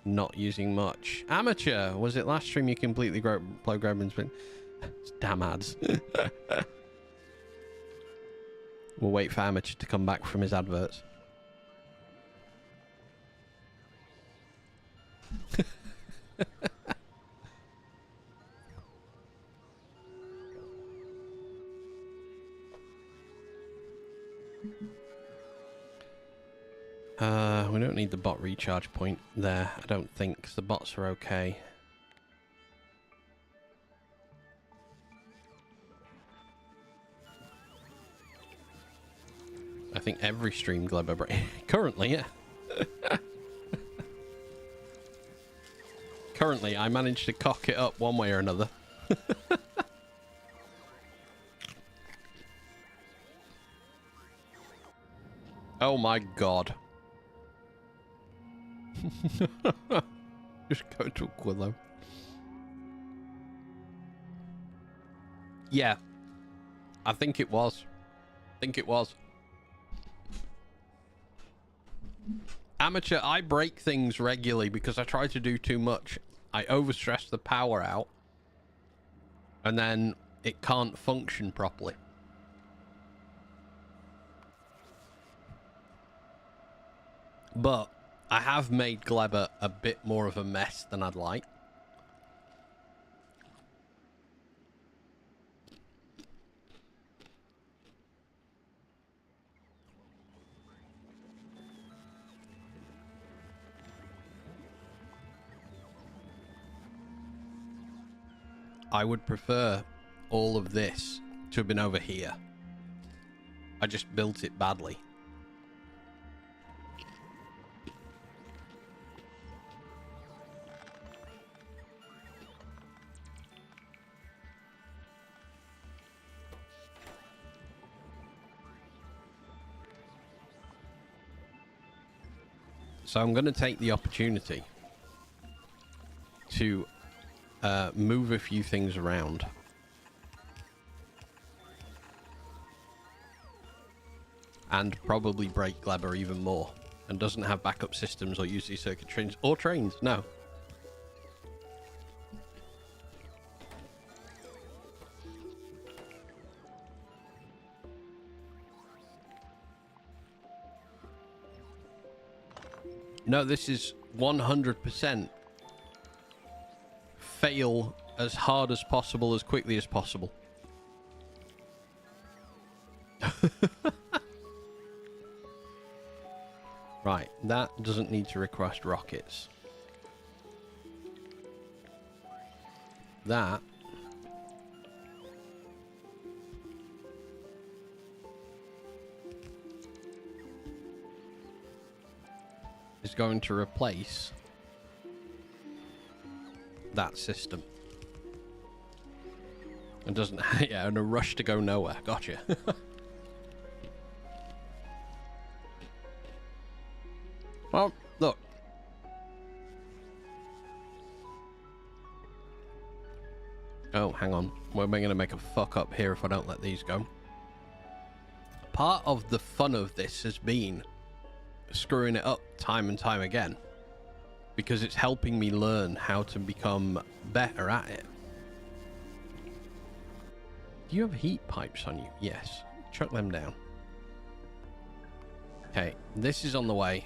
Not using much. Amateur! Was it last stream you completely blow Gremlin's bin? Damn ads. We'll wait for Amateur to come back from his adverts. We don't need the bot recharge point there, I don't think, 'cause the bots are okay. I think every stream Glebber currently, yeah. Currently, I managed to cock it up one way or another. Oh my god. Just go to Aquilo. Yeah. I think it was. Amateur, I break things regularly because I try to do too much. I overstress the power out. And then it can't function properly. But I have made Glebber a bit more of a mess than I'd like. I would prefer all of this to have been over here. I just built it badly. So I'm going to take the opportunity to move a few things around. And probably break Glebber even more. And doesn't have backup systems or use these circuit trains. Or trains, no. No, this is 100% fail as hard as possible, as quickly as possible. Right, that doesn't need to request rockets. That is going to replace that system. And doesn't, yeah, in a rush to go nowhere. Gotcha. Well, look. Oh, hang on. We're going to make a fuck up here if I don't let these go. Part of the fun of this has been screwing it up time and time again, because it's helping me learn how to become better at it. Do you have heat pipes on you? Yes. Chuck them down. Okay, this is on the way.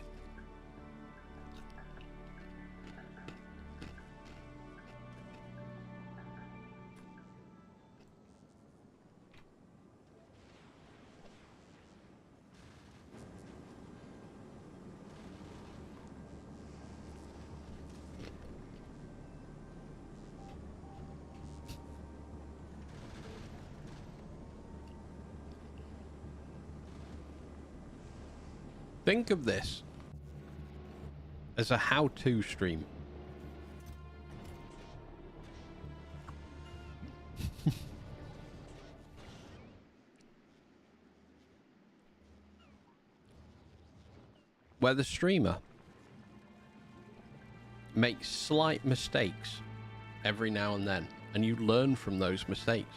Think of this as a how-to stream. Where the streamer makes slight mistakes every now and then, and you learn from those mistakes.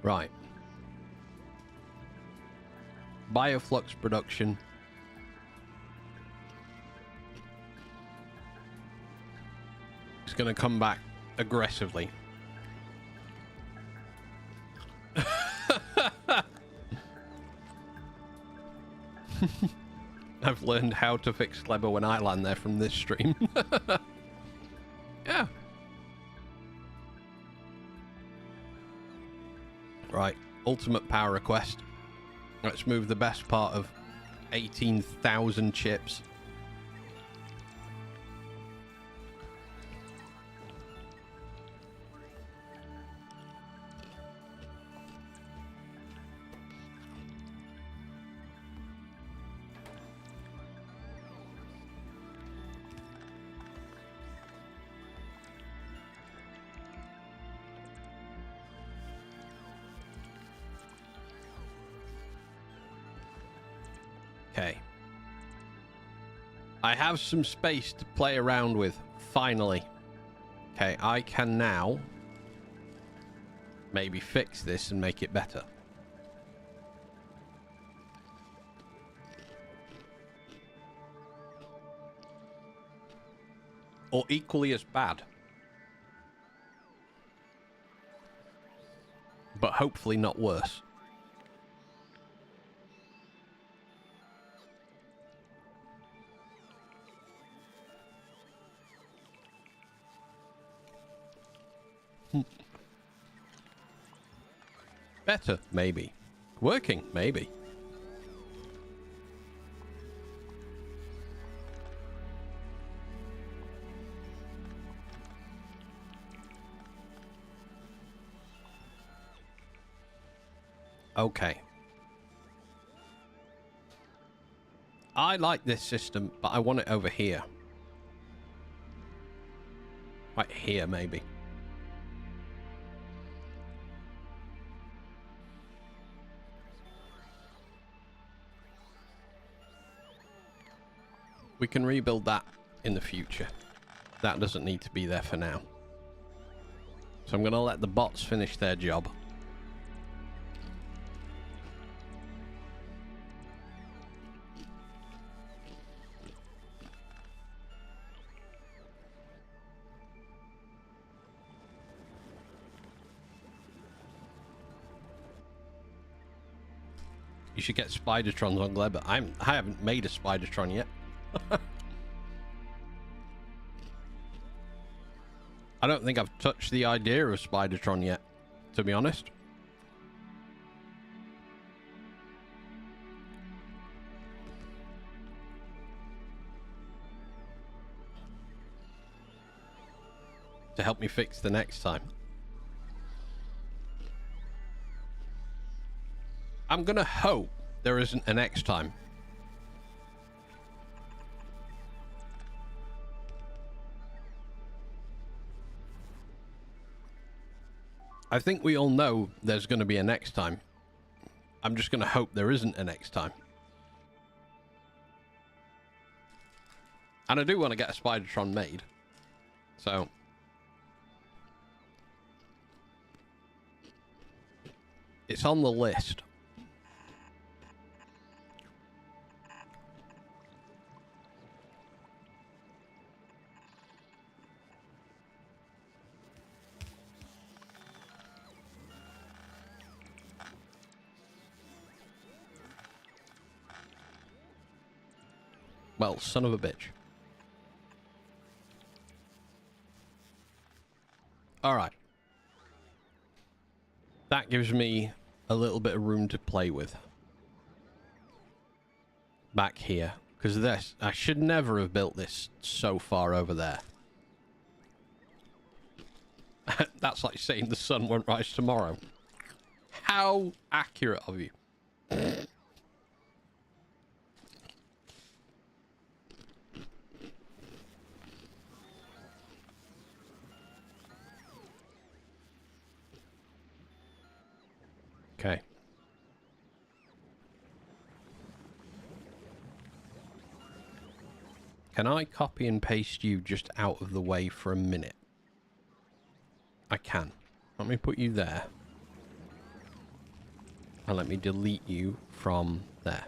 Right. Bioflux production. It's going to come back aggressively. I've learned how to fix Glebber when I land there from this stream. Yeah. Right, ultimate power request. Let's move the best part of 18,000 chips. Okay. I have some space to play around with, finally. Okay, I can now maybe fix this and make it better. Or equally as bad. But hopefully not worse. Better, maybe. Working, maybe. Okay. I like this system, but I want it over here. Right here, maybe. We can rebuild that in the future. That doesn't need to be there for now. So I'm going to let the bots finish their job. You should get Spidertrons on Gleb. I haven't made a Spidertron yet. I don't think I've touched the idea of Spidertron yet, to be honest. To help me fix the next time. I'm gonna hope there isn't a next time. I think we all know there's going to be a next time. I'm just going to hope there isn't a next time. And I do want to get a Spidertron made. So. It's on the list. Well, son of a bitch. All right. That gives me a little bit of room to play with. Back here. Because this, I should never have built this so far over there. That's like saying the sun won't rise tomorrow. How accurate of you. Okay. Can I copy and paste you just out of the way for a minute? I can. Let me put you there. And let me delete you from there.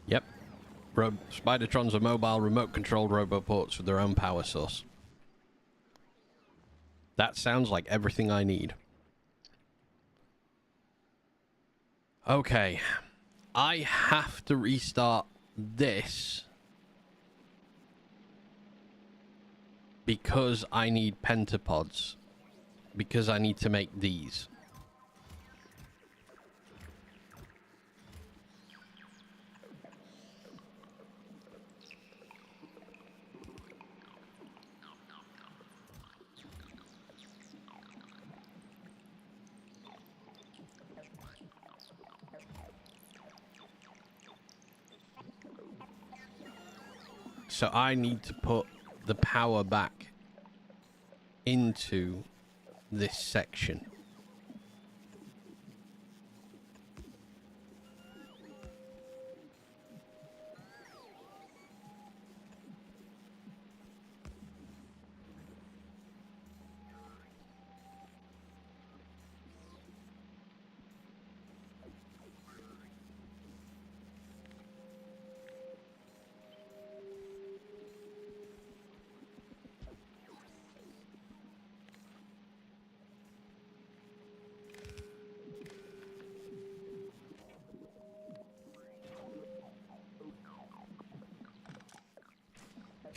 Yep. Spidertrons are mobile, remote-controlled roboports with their own power source. That sounds like everything I need. Okay. I have to restart this because I need pentapods. Because I need to make these. So I need to put the power back into this section.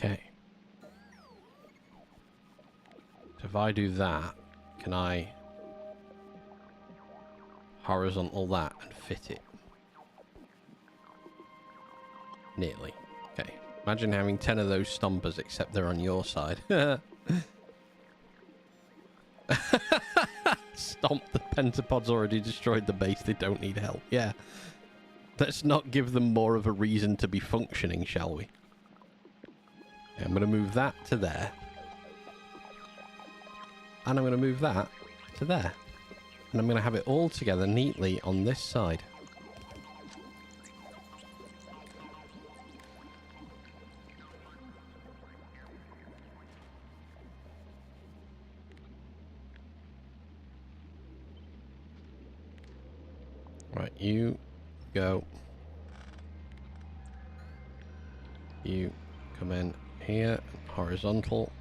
Okay. So if I do that, can I horizontal that and fit it? Nearly. Okay. Imagine having 10 of those stompers, except they're on your side. Stomp, the pentapod's already destroyed the base. They don't need help. Yeah. Let's not give them more of a reason to be functioning, shall we? Okay, I'm going to move that to there. And I'm going to move that to there. And I'm going to have it all together neatly on this side. Right, you go. You come in here, horizontal.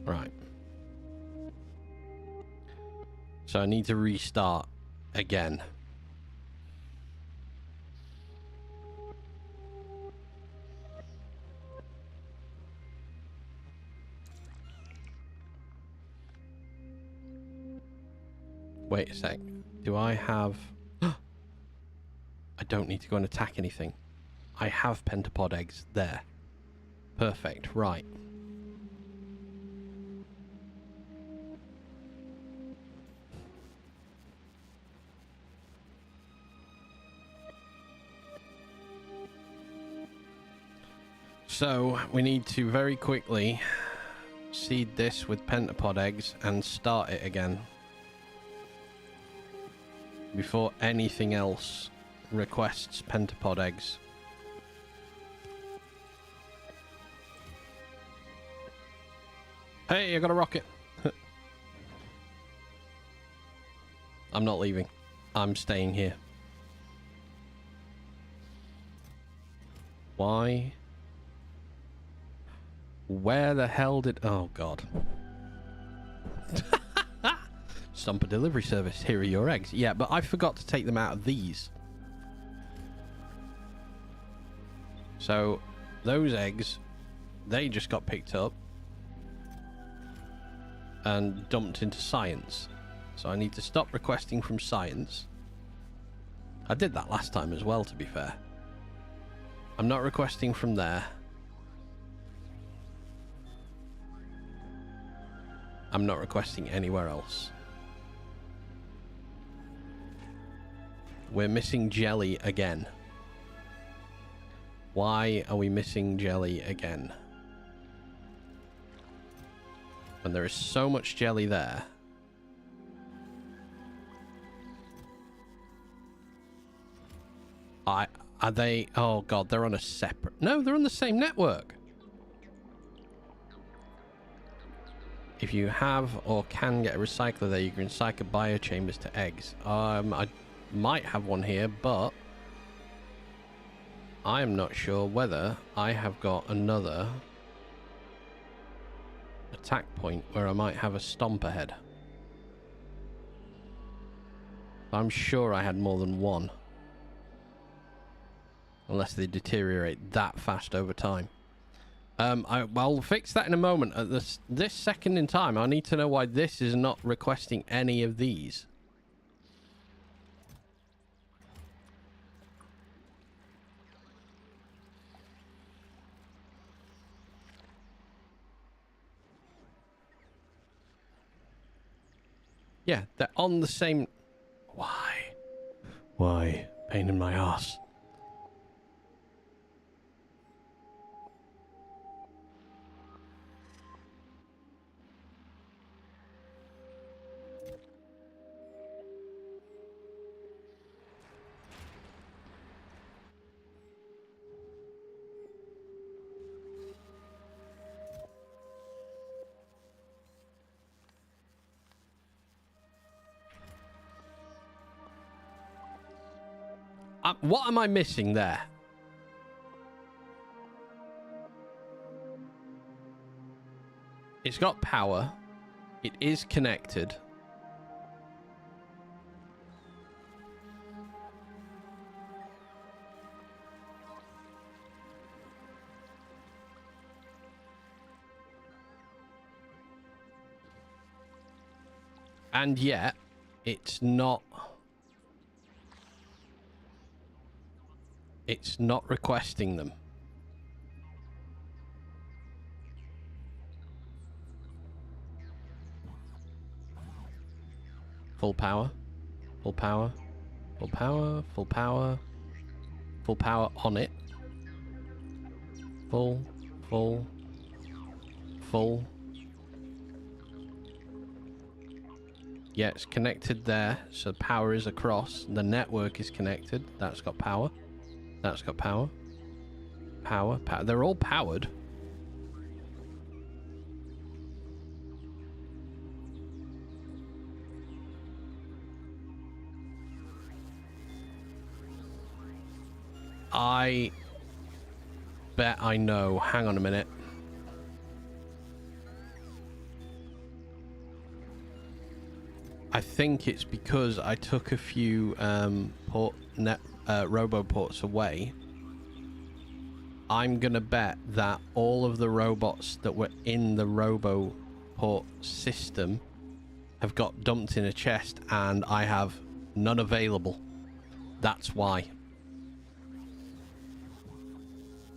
Right. So I need to restart again. Wait a sec. Do I have... I don't need to go and attack anything. I have pentapod eggs there. Perfect. Right. So we need to very quickly seed this with pentapod eggs and start it again before anything else requests pentapod eggs. Hey, I got a rocket. I'm not leaving. I'm staying here. Why? Where the hell did... Oh, God. Stomper delivery service. Here are your eggs. Yeah, but I forgot to take them out of these. So, those eggs, they just got picked up and dumped into science. So I need to stop requesting from science. I did that last time as well, to be fair. I'm not requesting from there. I'm not requesting anywhere else. We're missing jelly again. Why are we missing jelly again? When there is so much jelly there. Are they... Oh, God, they're on a separate... No, they're on the same network. If you have or can get a recycler there, you can recycle biochambers to eggs. I might have one here, but I am not sure whether I have got another attack point where I might have a stomp ahead. I'm sure I had more than one. Unless they deteriorate that fast over time. I'll fix that in a moment. At this second in time, I need to know why this is not requesting any of these. Yeah, they're on the same... Why? Why? Pain in my ass. What am I missing there? It's got power. It is connected. And yet, it's not... It's not requesting them. Full power. Full power. Full power. Full power. Full power on it. Full. Full. Full. Yeah, it's connected there. So power is across. The network is connected. That's got power. That's got power. Power. Power. They're all powered. I bet I know. Hang on a minute. I think it's because I took a few robo ports away. I'm gonna bet that all of the robots that were in the robo port system have got dumped in a chest, and I have none available. That's why.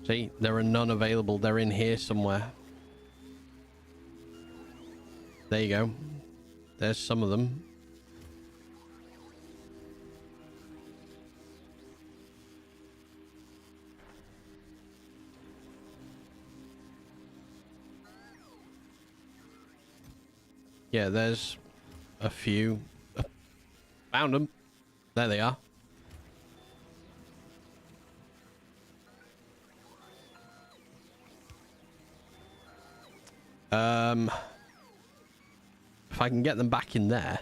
See, there are none available. They're in here somewhere. There you go. There's some of them. Yeah, there's a few. Found them. There they are. If I can get them back in there,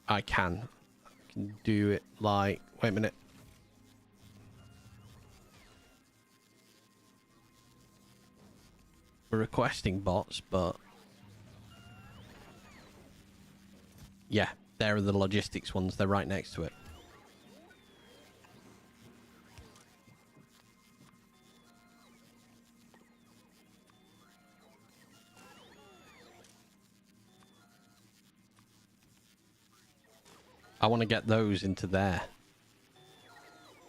I can. I can do it like... Wait a minute. We're requesting bots, but... Yeah, there are the logistics ones. They're right next to it. I want to get those into there,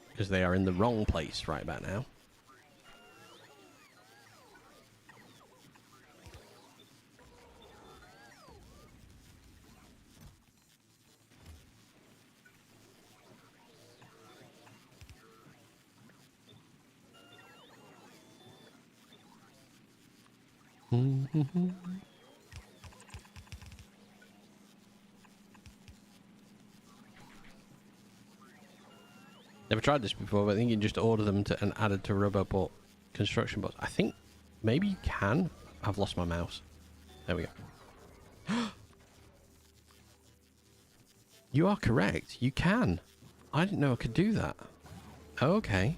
because they are in the wrong place right about now. Never tried this before, but I think you can just order them to and add it to Roboport construction bots. I think maybe you can. I've lost my mouse. There we go. You are correct. You can. I didn't know I could do that. Okay.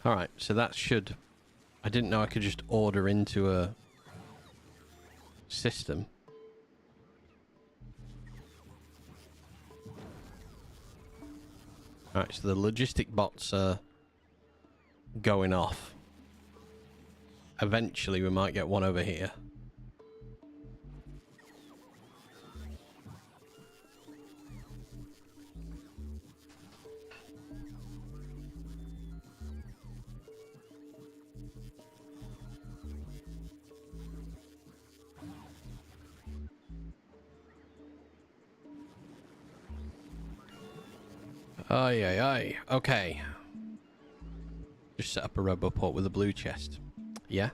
Alright, so that should... I didn't know I could just order into a system. Alright, so the logistic bots are going off. Eventually we might get one over here. Aye, aye, aye. Okay. Just set up a Roboport with a blue chest. Yeah.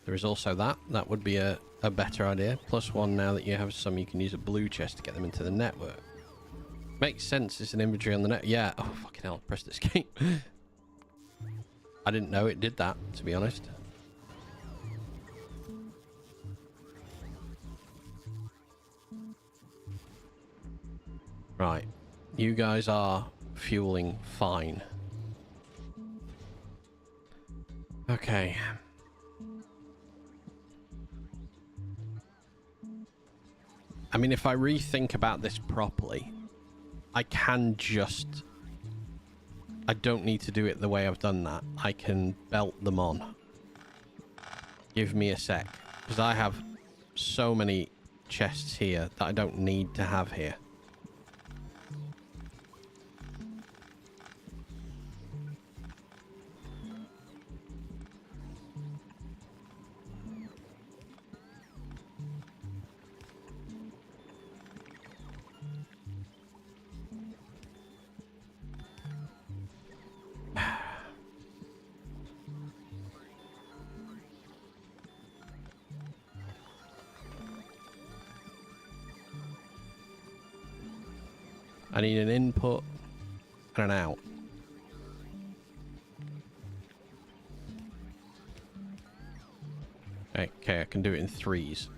There is also that. That would be a better idea. Plus one, now that you have some, you can use a blue chest to get them into the network. Makes sense. It's an inventory on the net. Yeah. Oh, fucking hell. Pressed escape. I didn't know it did that, to be honest. Right. You guys are fueling fine. Okay. I mean, if I rethink about this properly, I can just I don't need to do it the way I've done that. I can belt them on. Give me a sec. Because I have so many chests here that I don't need to have here. I need an input and an out. Okay, I can do it in threes.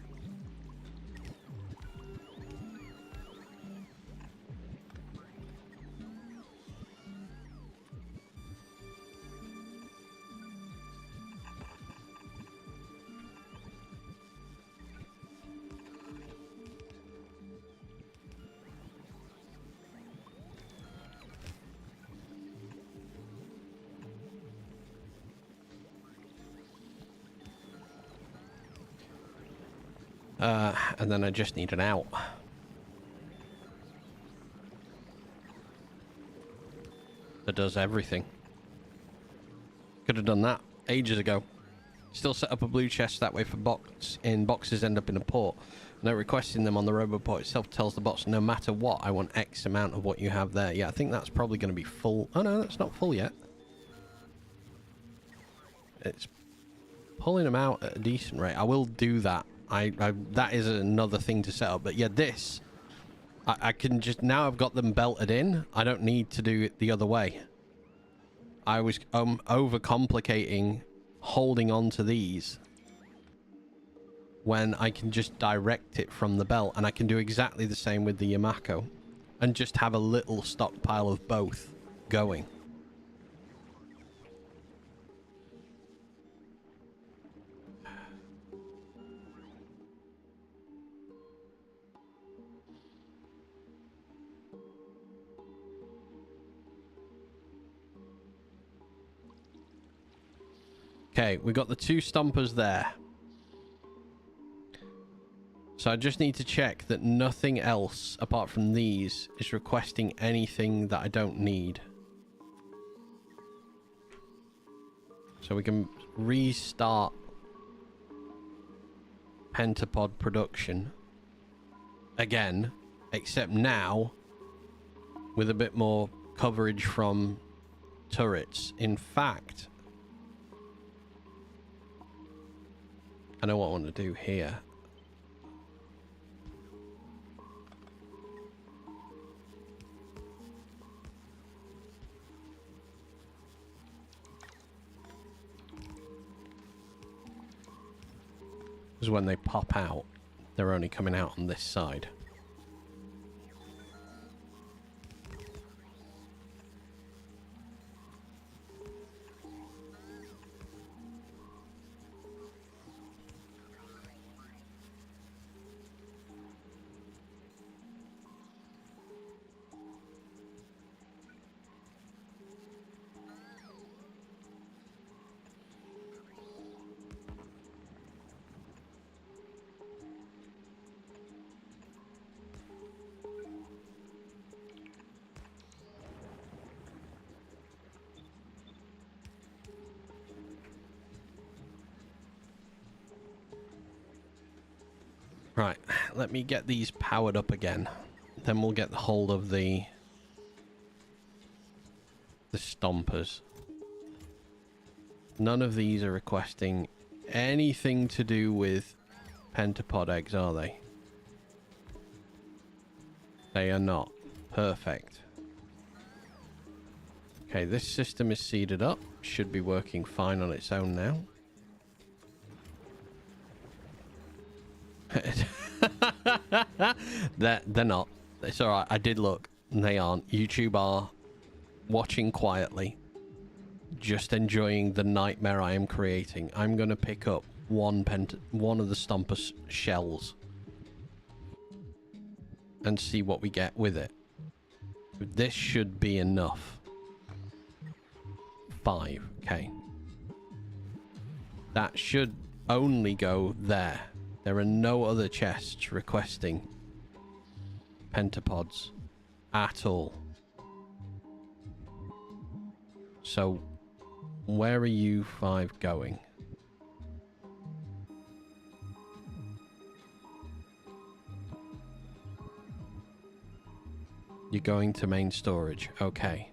And then I just need an out. That does everything. Could have done that ages ago. Still set up a blue chest that way for boxes end up in a port. No requesting them on the roboport itself tells the box no matter what, I want X amount of what you have there. Yeah, I think that's probably going to be full. Oh no, that's not full yet. It's pulling them out at a decent rate. I will do that. That is another thing to set up. But yeah, this I can just, now I've got them belted in, I don't need to do it the other way. I was overcomplicating holding on to these when I can just direct it from the belt, and I can do exactly the same with the Yamako and just have a little stockpile of both going. Okay, we got the two stompers there. So I just need to check that nothing else apart from these is requesting anything that I don't need. So we can restart pentapod production again, except now with a bit more coverage from turrets. In fact, I know what I want to do here. Because when they pop out, they're only coming out on this side. Right, let me get these powered up again. Then we'll get the hold of the stompers. None of these are requesting anything to do with pentapod eggs, are they? They are not. Perfect. Okay, this system is seeded up. Should be working fine on its own now. They're not. It's alright. I did look. They aren't. YouTube are watching quietly, just enjoying the nightmare I am creating. I'm going to pick up one of the stomper shells and see what we get with it. This should be enough. 5. Okay. That should only go there. There are no other chests requesting pentapods at all. So, where are you 5 going? You're going to main storage. Okay.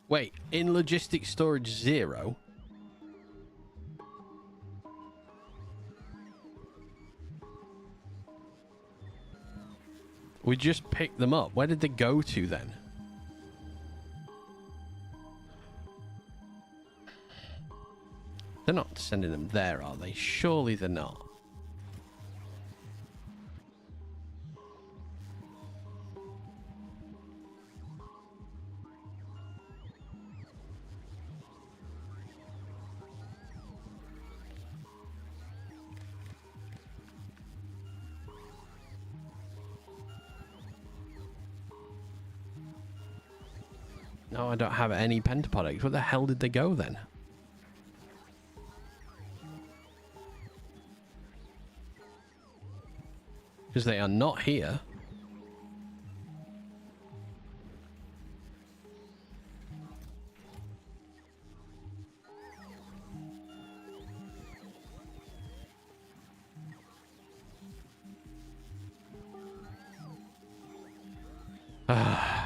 Wait, in logistics storage 0? We just picked them up. Where did they go to then? They're not sending them there, are they? Surely they're not. No, I don't have any pentapod eggs. Where the hell did they go then? Because they are not here.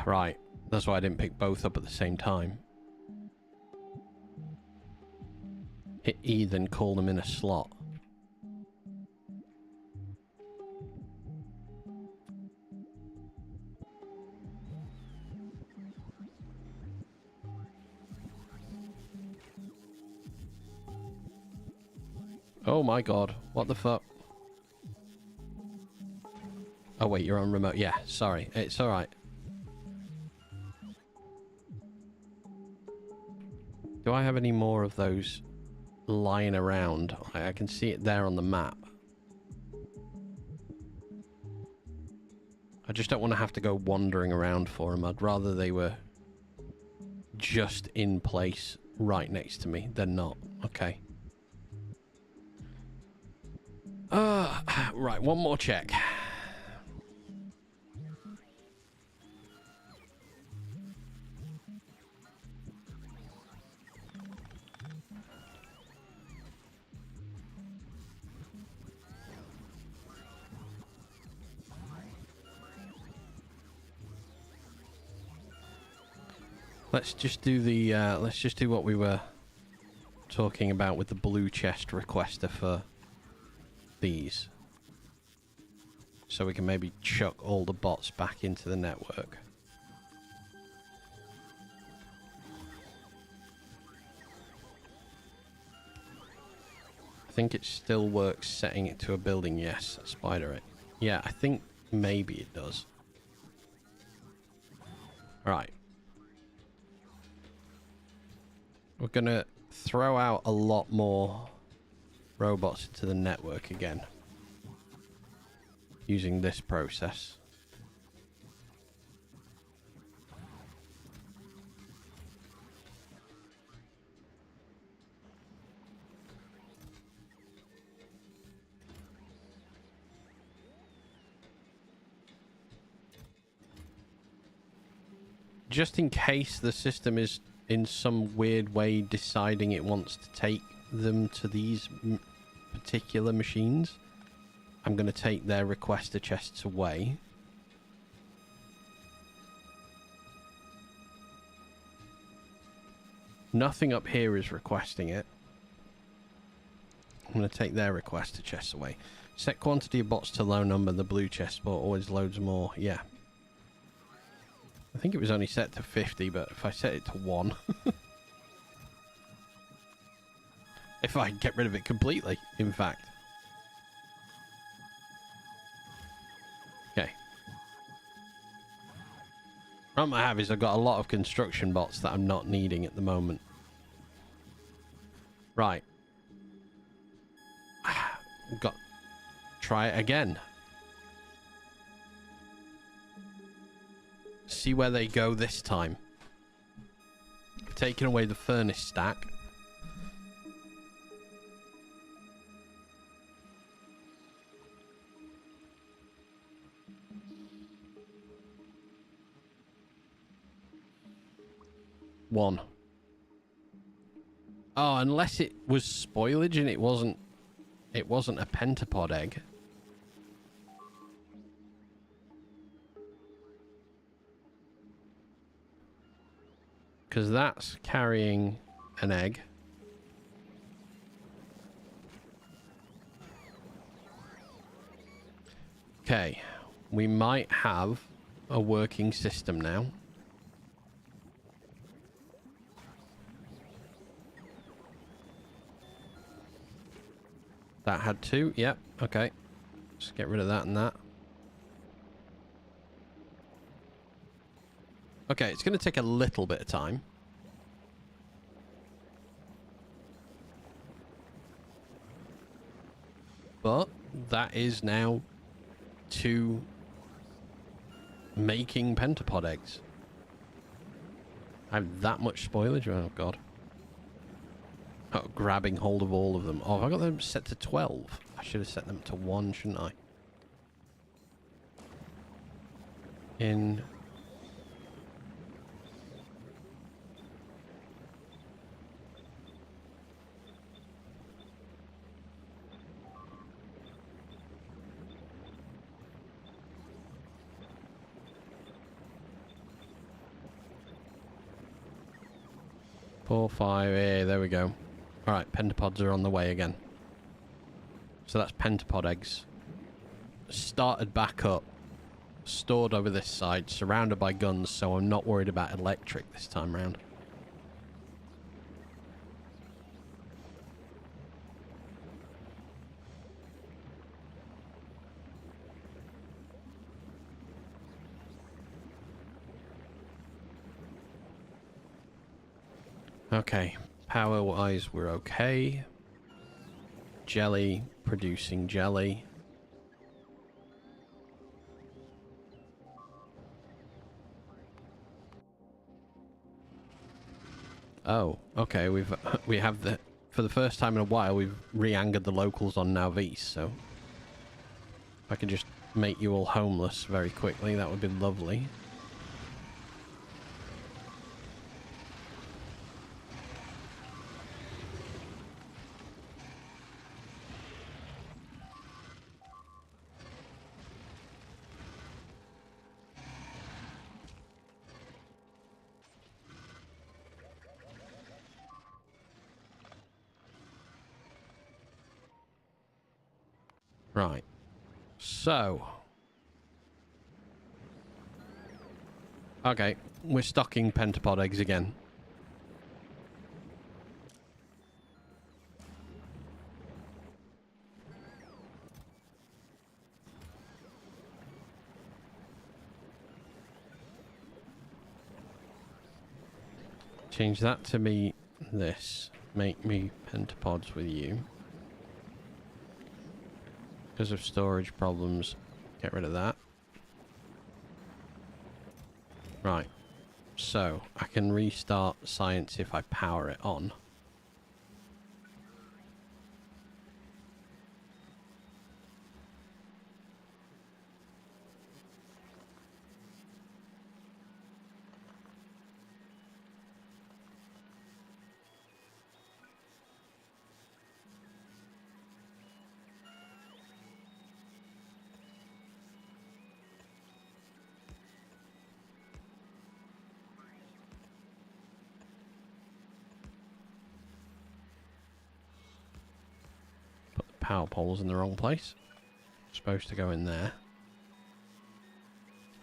Right. That's why I didn't pick both up at the same time. Hit E, then call them in a slot. Oh my god. What the fuck? Oh wait, you're on remote. Yeah, sorry. It's alright. Do I have any more of those lying around? I can see it there on the map. I just don't want to have to go wandering around for them. I'd rather they were just in place right next to me. They're not. Okay. Right, one more check. Let's just do the let's just do what we were talking about with the blue chest requester for these. So we can maybe chuck all the bots back into the network. I think it still works setting it to a building. Yes, spider it. Yeah, I think maybe it does. Right. We're gonna throw out a lot more robots into the network again using this process. Just in case the system is in some weird way deciding it wants to take them to these particular machines, I'm going to take their requester chests away. Nothing up here is requesting it. I'm going to take their requester chests away. Set quantity of bots to low number. The blue chest bot always loads more. Yeah. I think it was only set to 50, but if I set it to 1... if I get rid of it completely, in fact. Problem I have is I've got a lot of construction bots that I'm not needing at the moment. Right. Got try it again. See where they go this time. Taking away the furnace stack. One. Oh, unless it was spoilage and it wasn't a pentapod egg. Because that's carrying an egg. Okay, we might have a working system now. That had two, yep, okay. Just get rid of that and that. Okay, it's going to take a little bit of time. But that is now two making pentapod eggs. I have that much spoilage? Oh, God. Oh, grabbing hold of all of them. Oh, I got them set to 12. I should have set them to 1, shouldn't I? In... Four, five, yeah, there we go. Alright, pentapods are on the way again. So that's pentapod eggs. Started back up. Stored over this side, surrounded by guns, so I'm not worried about electric this time round. Okay, power-wise we're okay. Jelly, producing jelly. Oh, okay, we have the... For the first time in a while, we've re-angered the locals on Nauvis, so... If I could just make you all homeless very quickly, that would be lovely. Right. So. Okay, we're stocking pentapod eggs again. Change that to me this. Make me pentapods with you. Because of storage problems, get rid of that. Right. So, I can restart science if I power it on. Power poles in the wrong place. Supposed to go in there.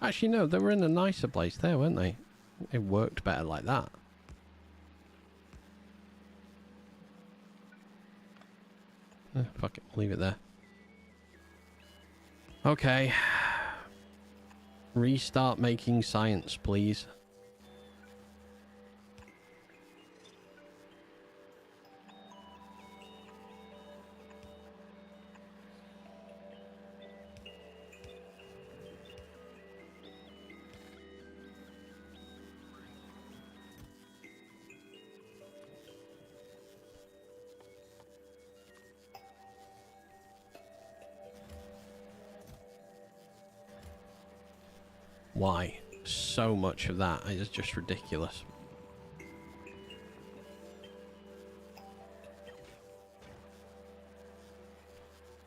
Actually, no, they were in a nicer place there, weren't they? It worked better like that. Fuck it, leave it there. Okay. Restart making science, please. Why? So much of that is just ridiculous.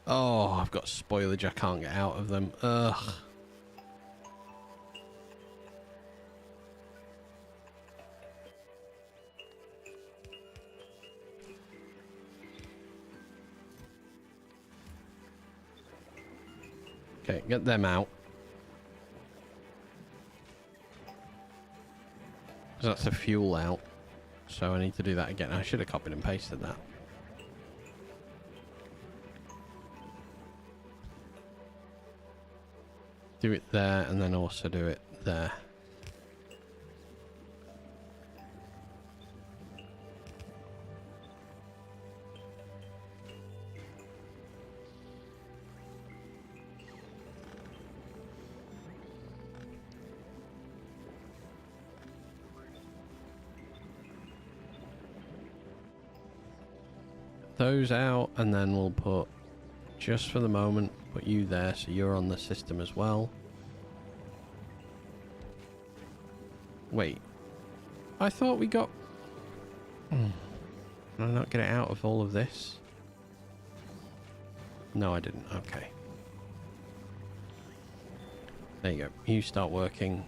Oh, I've got spoilage I can't get out of them. Ugh. Okay, get them out. That's the fuel out. So I need to do that again. I should have copied and pasted that. Do it there and then also do it there. Those out, and then we'll put, just for the moment, put you there so you're on the system as well. Wait, I thought we got... Can I not get it out of all of this? No, I didn't. Okay. There you go. You start working.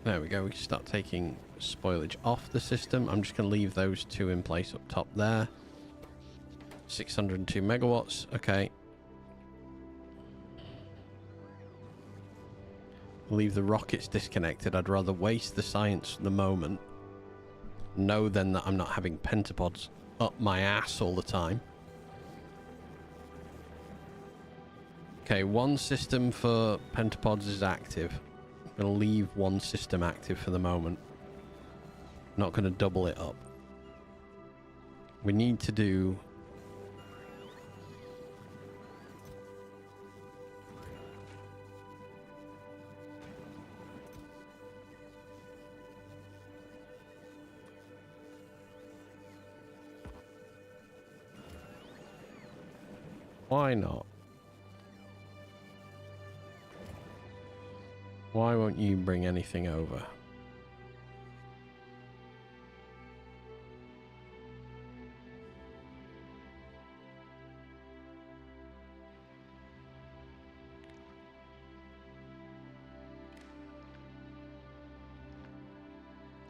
There we go. We can start taking spoilage off the system. I'm just going to leave those two in place up top there. 602 megawatts. Okay. Leave the rockets disconnected. I'd rather waste the science at the moment. Know then that I'm not having pentapods up my ass all the time. Okay, one system for pentapods is active. I'm going to leave one system active for the moment. Not going to double it up. We need to do... Why not? Why won't you bring anything over?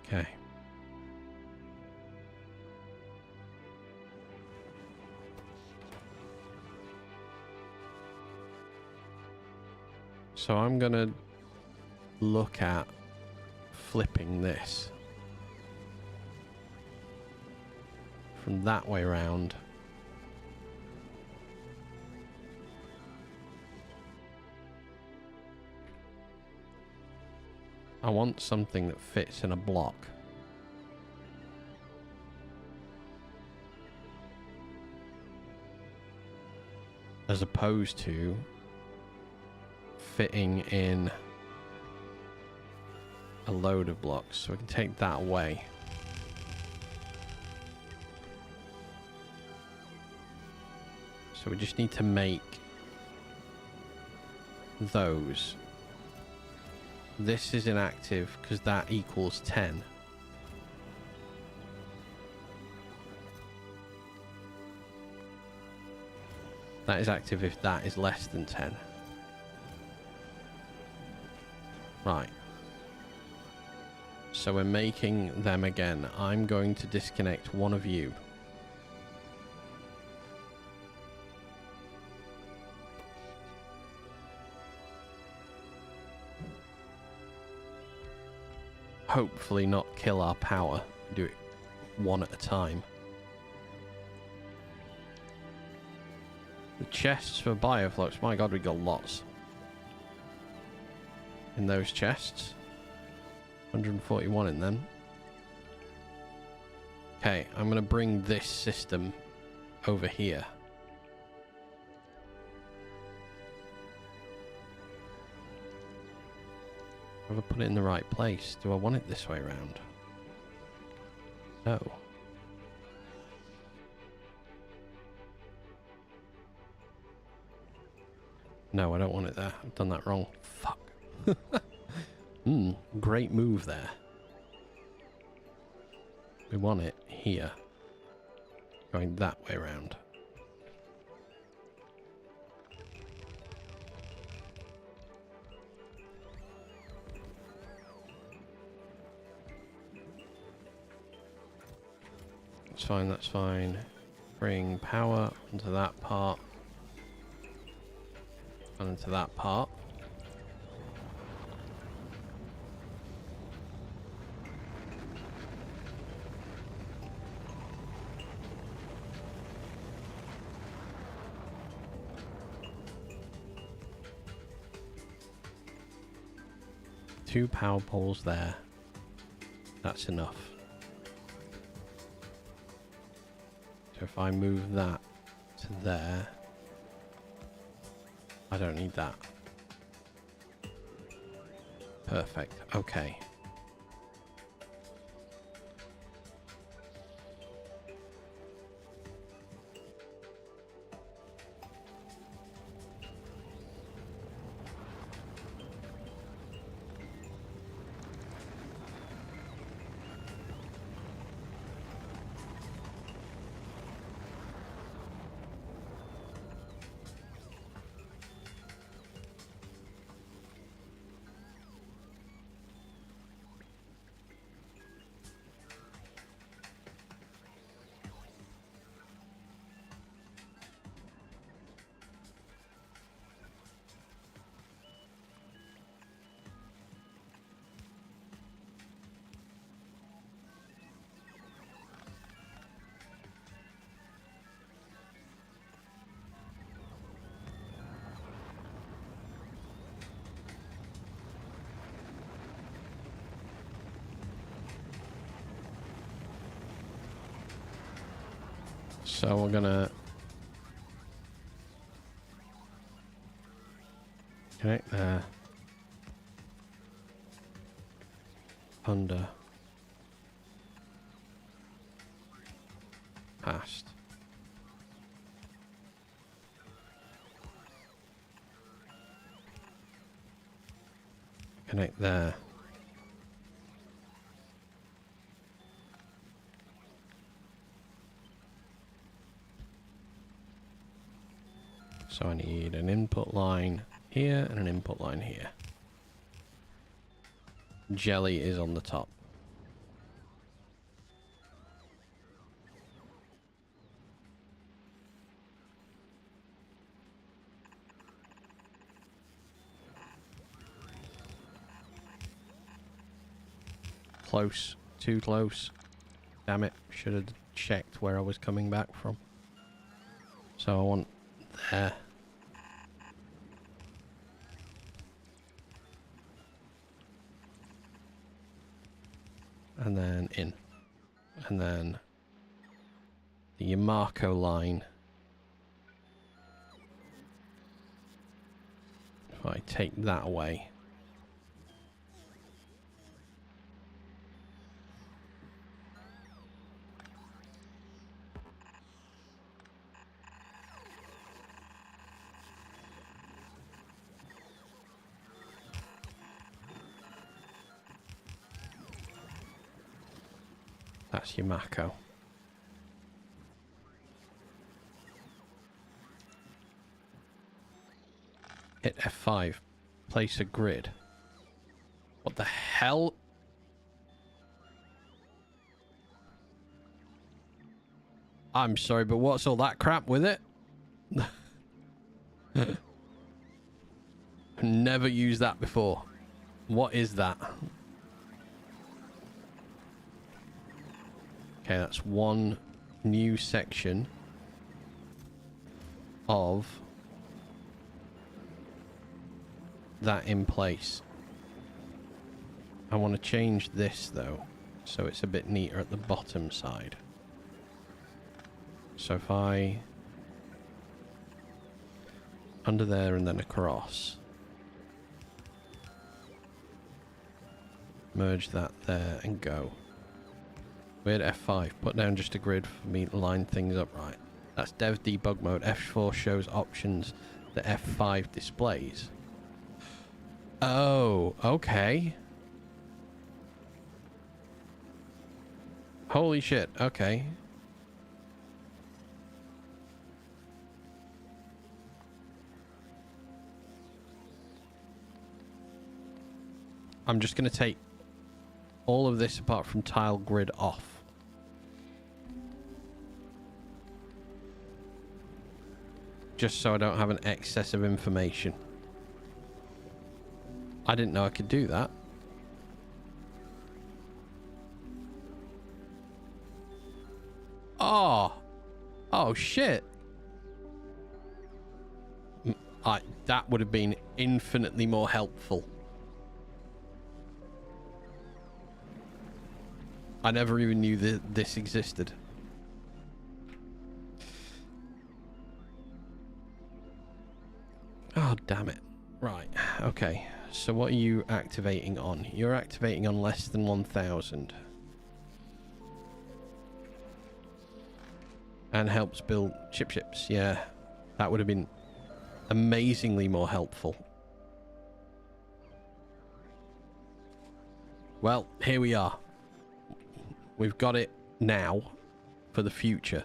Okay. So I'm gonna look at flipping this from that way around. I want something that fits in a block. As opposed to fitting in a load of blocks. So we can take that away. So we just need to make those. This is inactive because that equals 10. That is active if that is less than 10. Right. So we're making them again. I'm going to disconnect one of you. Hopefully not kill our power. Do it one at a time. chests for bioflux. My god, we got lots in those chests. 141 in them. Okay, I'm going to bring this system over here. Have I put it in the right place? Do I want it this way around? No. No, I don't want it there. I've done that wrong. Fuck. Great move there. We want it here. Going that way around. That's fine, that's fine. Bring power onto that part. And into that part. Two power poles there. That's enough. So if I move that to there, I don't need that. Perfect. Okay. So we're gonna connect there. Under. Past. Connect there. So I need an input line here and an input line here. Jelly is on the top. Close. Too close. Damn it. Should have checked where I was coming back from. So I want there. And then in. And then the Yamaco line. If I take that away. That's Yamaco. Hit F5. Place a grid. What the hell? I'm sorry, but what's all that crap with it? Never used that before. What is that? Okay, that's one new section of that in place. I want to change this though, so it's a bit neater at the bottom side. So if I... under there and then across. Merge that there and go. We're at F5. Put down just a grid for me to line things up right. That's dev debug mode. F4 shows options that F5 displays. Oh, okay. Holy shit, okay. I'm just going to take all of this apart from tile grid off. Just so I don't have an excess of information. I didn't know I could do that. Oh. Oh, shit. That would have been infinitely more helpful. I never even knew that this existed. Oh, damn it. Right, okay. So what are you activating on? You're activating on less than 1,000. And helps build ships. Yeah, that would have been amazingly more helpful. Well, here we are. We've got it now for the future.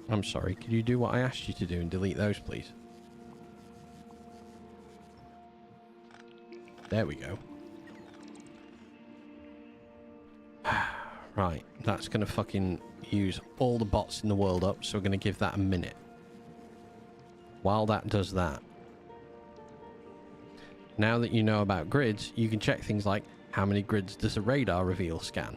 I'm sorry, could you do what I asked you to do and delete those, please? There we go. Right, that's going to fucking use all the bots in the world up, so we're going to give that a minute. While that does that, now that you know about grids, you can check things like how many grids does a radar reveal scan?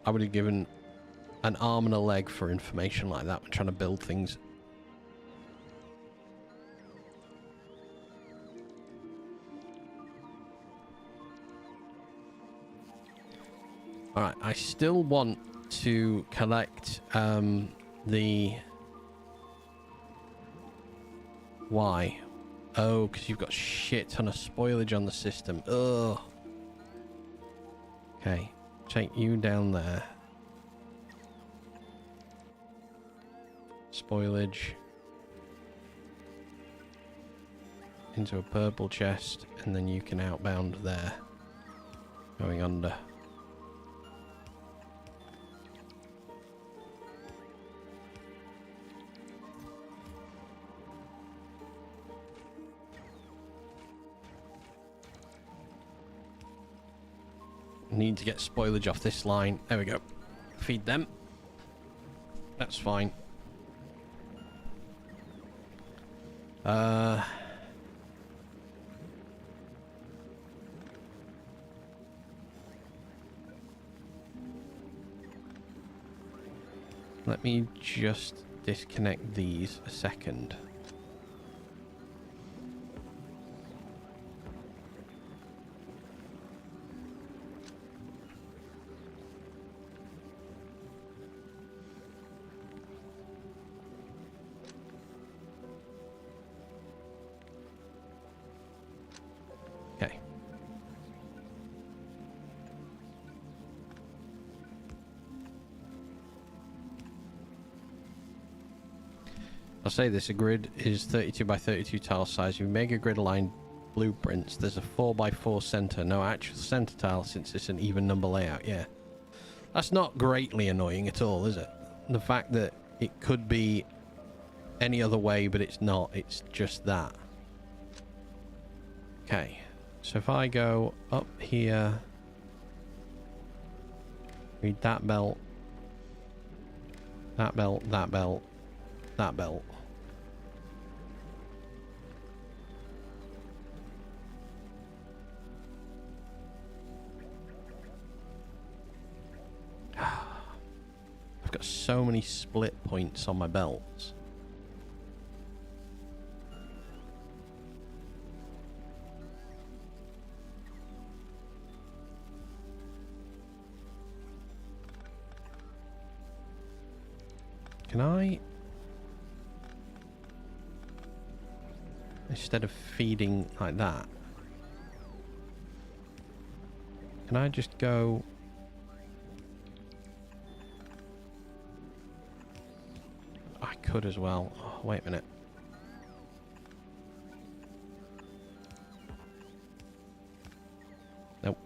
I would have given an arm and a leg for information like that when trying to build things. Alright, I still want to collect the... Why? Oh, because you've got shit ton of spoilage on the system. Ugh. Okay, take you down there. Spoilage. Into a purple chest, and then you can outbound there. Going under. Need to get spoilage off this line. There we go. Feed them. That's fine. Let me just disconnect these a second. I'll say this, a grid is 32 by 32 tile size. If you make a grid aligned blueprints, there's a 4 by 4 center. No actual center tile since it's an even number layout. Yeah. That's not greatly annoying at all, is it? The fact that it could be any other way, but it's not. It's just that. Okay. So if I go up here, read that belt, that belt, that belt, that belt. so many split points on my belts. Can I... Instead of feeding like that, can I just go... I could as well. Oh, wait a minute. Nope.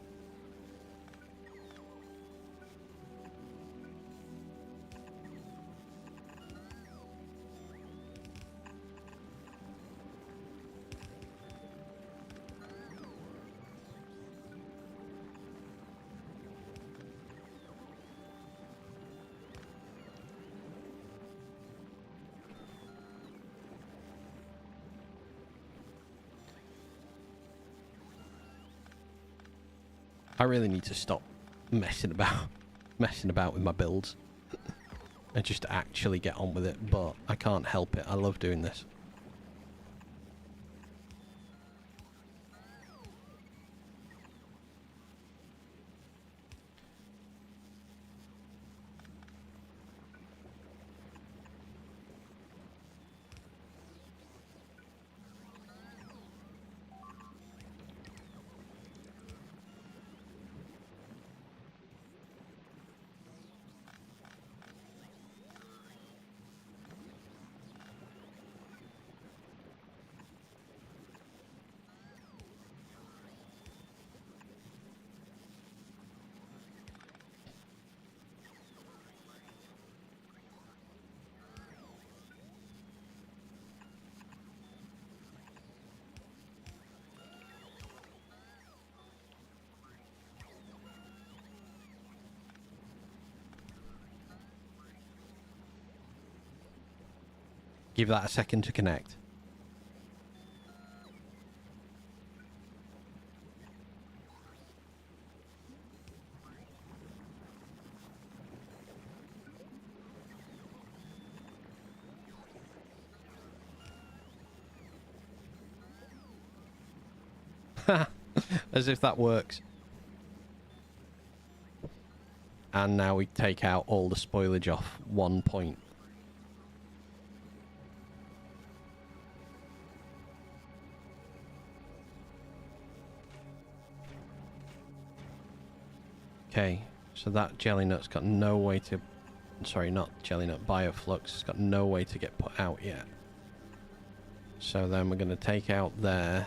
I really need to stop messing about with my builds and just actually get on with it, but I can't help it. I love doing this. Give that a second to connect. As if that works. And now we take out all the spoilage off 1 point. Okay, so that jelly nut's got no way to... Sorry, not jelly nut, bioflux. It's got no way to get put out yet. So then we're going to take out there.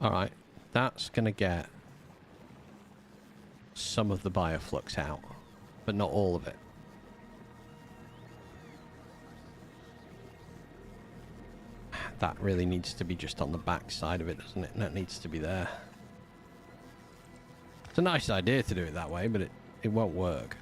Alright, that's going to get some of the bioflux out, but not all of it. That really needs to be just on the back side of it, doesn't it? That needs to be there. It's a nice idea to do it that way, but it won't work.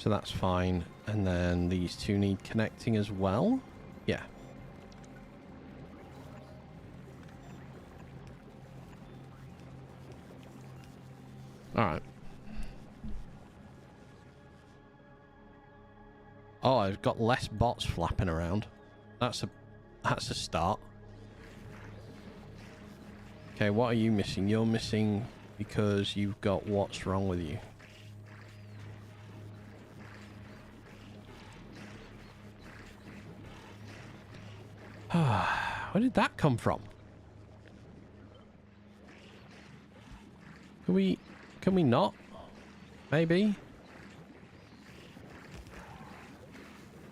So that's fine. And then these two need connecting as well. Yeah. All right. Oh, I've got less bots flapping around. That's a start. Okay, what are you missing? You're missing because you've got what's wrong with you. Where did that come from? Can we not? Maybe?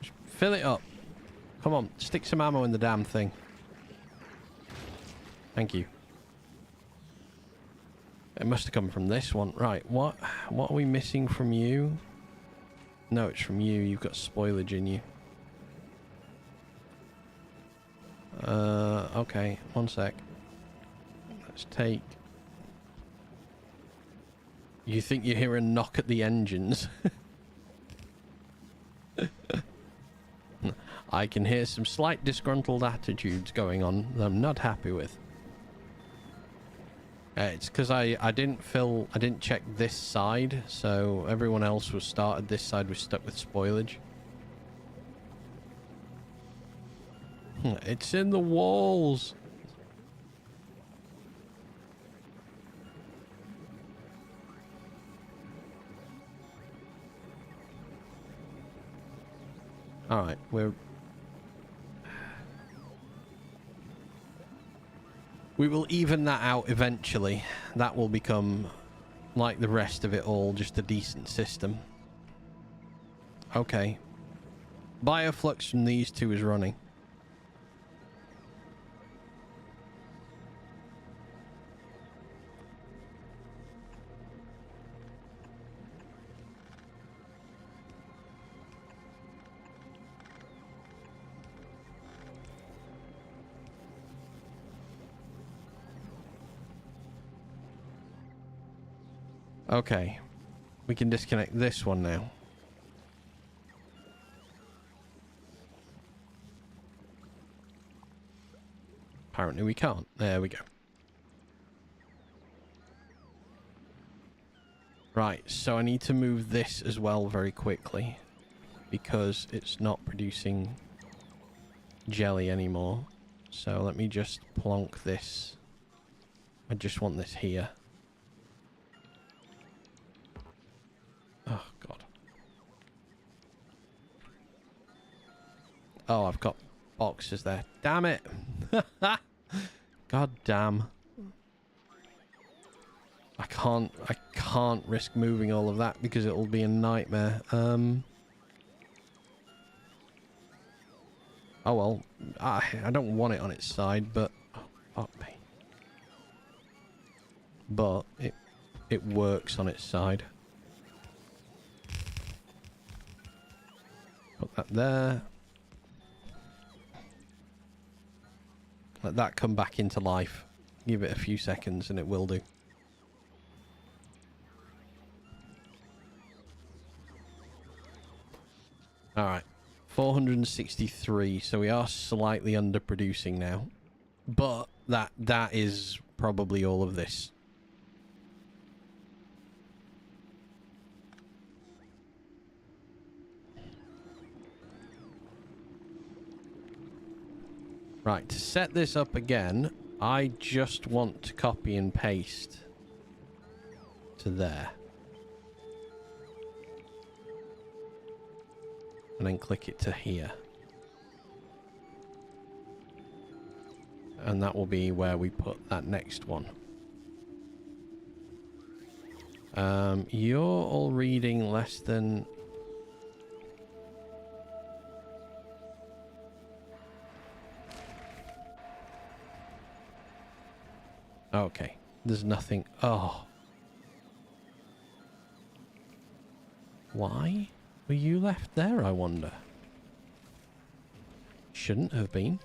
Just fill it up. Come on, stick some ammo in the damn thing. Thank you. It must have come from this one. Right, what are we missing from you? No, it's from you. You've got spoilage in you. Okay, one sec. Let's take... You think you hear a knock at the engines? I can hear some slight disgruntled attitudes going on that I'm not happy with. It's because I didn't check this side, so everyone else was started. This side was stuck with spoilage. It's in the walls. All right, we will even that out eventually. That will become, like the rest of it all, just a decent system. Okay. Bioflux from these two is running. Okay. We can disconnect this one now. Apparently we can't. There we go. Right, so I need to move this as well very quickly because it's not producing jelly anymore. So let me just plonk this. I just want this here. Oh, God. Oh, I've got boxes there. Damn it. God damn. I can't risk moving all of that because it'll be a nightmare. Oh, well. I don't want it on its side, but... Oh, fuck me. But it works on its side. Put that there. Let that come back into life. Give it a few seconds and it will do. Alright. 463. So we are slightly underproducing now. But that is probably all of this. Right, to set this up again, I just want to copy and paste to there. And then click it to here. And that will be where we put that next one. You're all reading less than... Okay, there's nothing. Oh. Why were you left there, I wonder? Shouldn't have been.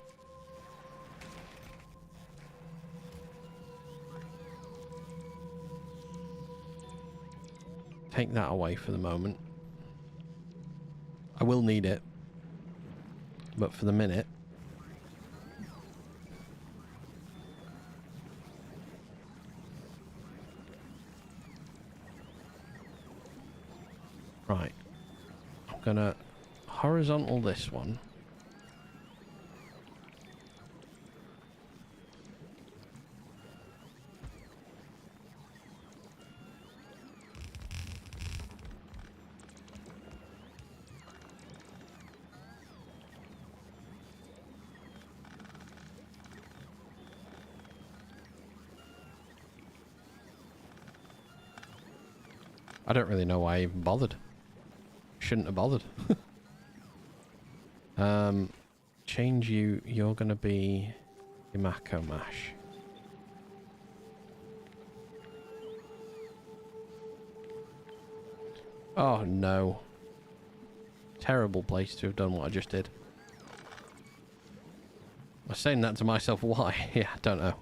Take that away for the moment. will need it. But for the minute... Right. I'm gonna horizontal this one. I don't really know why I even bothered. Shouldn't have bothered. Change you. You're going to be Yamako Mash. Oh, no. Terrible place to have done what I just did. I was saying that to myself. Why? Yeah, I don't know.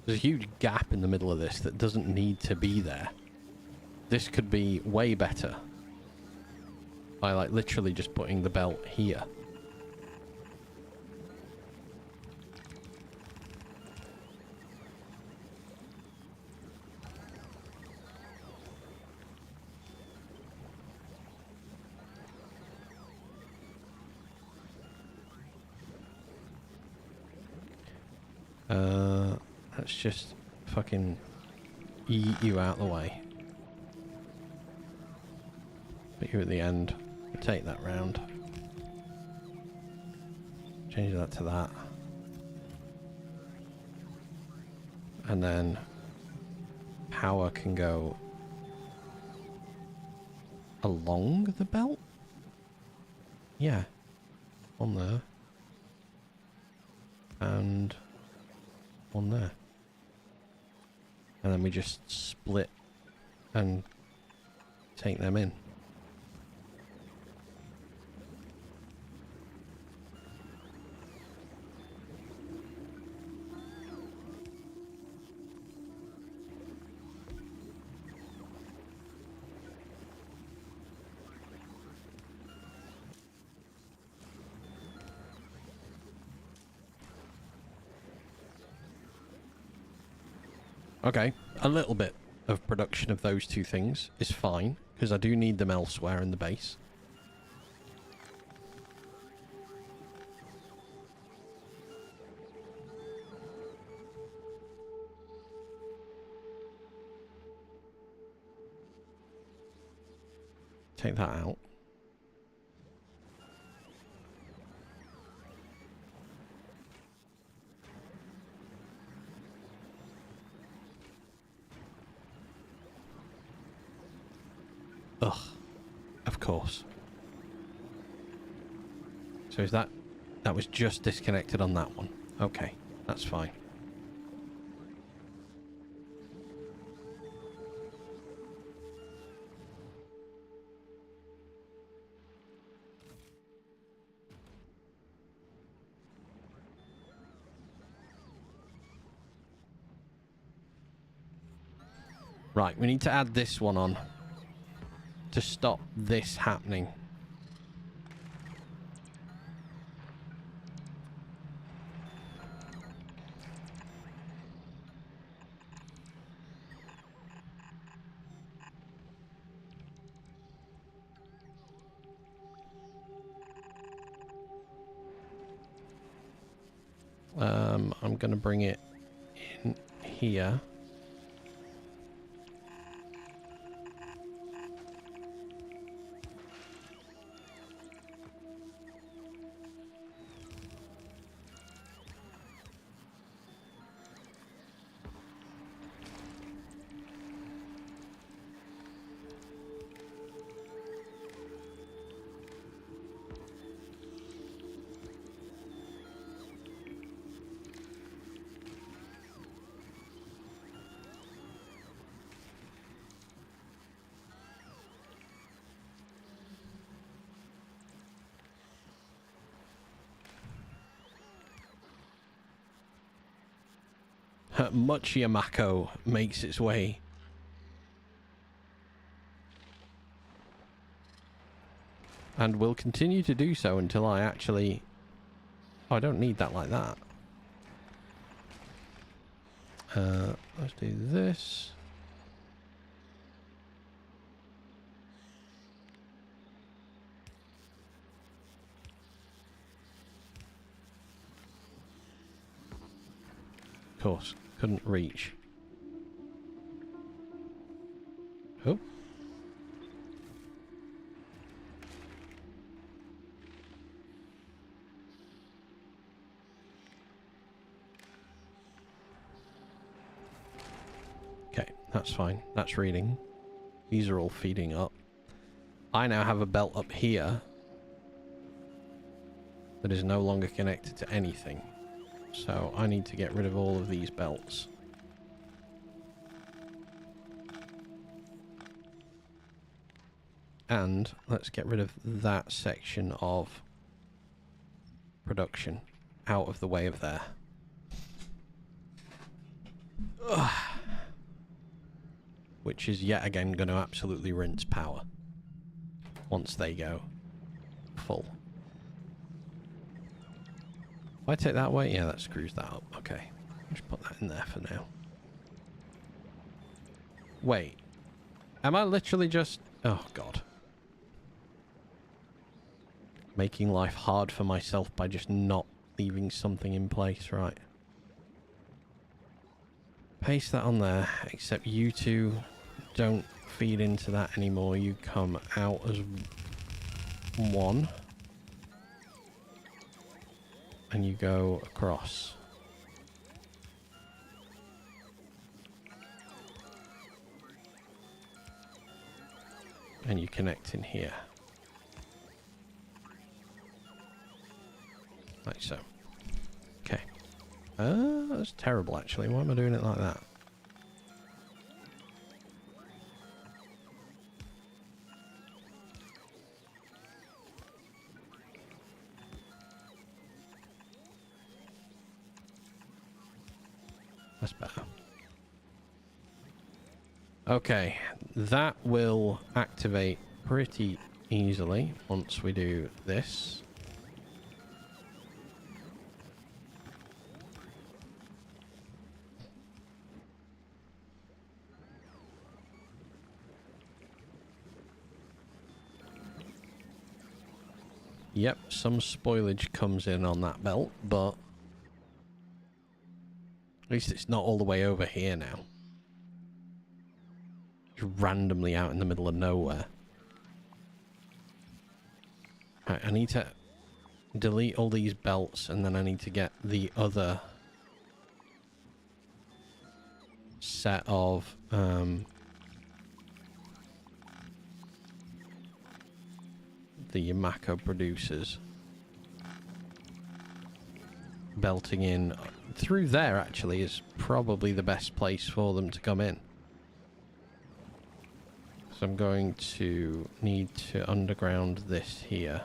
There's a huge gap in the middle of this that doesn't need to be there. This could be way better by like literally just putting the belt here. Let's just fucking eat you out the way. Put you at the end. Take that round. Change that to that. And then power can go along the belt? Yeah. On there. And on there. And then we just split and take them in. Okay, a little bit of production of those two things is fine, because I do need them elsewhere in the base. Take that out. Ugh, of course. So is that was just disconnected on that one? Okay, that's fine. Right, we need to add this one on to stop this happening. I'm going to bring it in here. much Yamako makes its way. And will continue to do so until I actually... Oh, I don't need that like that. Let's do this. Of course, couldn't reach. Oh. Okay, that's fine. That's reading. These are all feeding up. I now have a belt up here that is no longer connected to anything. So I need to get rid of all of these belts. And let's get rid of that section of production out of the way of there. Ugh. Which is yet again going to absolutely rinse power once they go full. If I take that away, yeah, that screws that up. Okay, just put that in there for now. Wait, am I literally just... Oh, God. Making life hard for myself by just not leaving something in place, right? Paste that on there, except you two don't feed into that anymore. You come out as one. And you go across. And you connect in here. Like so. Okay. That's terrible actually. Why am I doing it like that? That's better. Okay, that will activate pretty easily once we do this. Yep, some spoilage comes in on that belt, but at least it's not all the way over here now. Just randomly out in the middle of nowhere. Right, I need to delete all these belts and then I need to get the other set of the Yamako producers belting in through there. Actually is probably the best place for them to come in, so I'm going to need to underground this here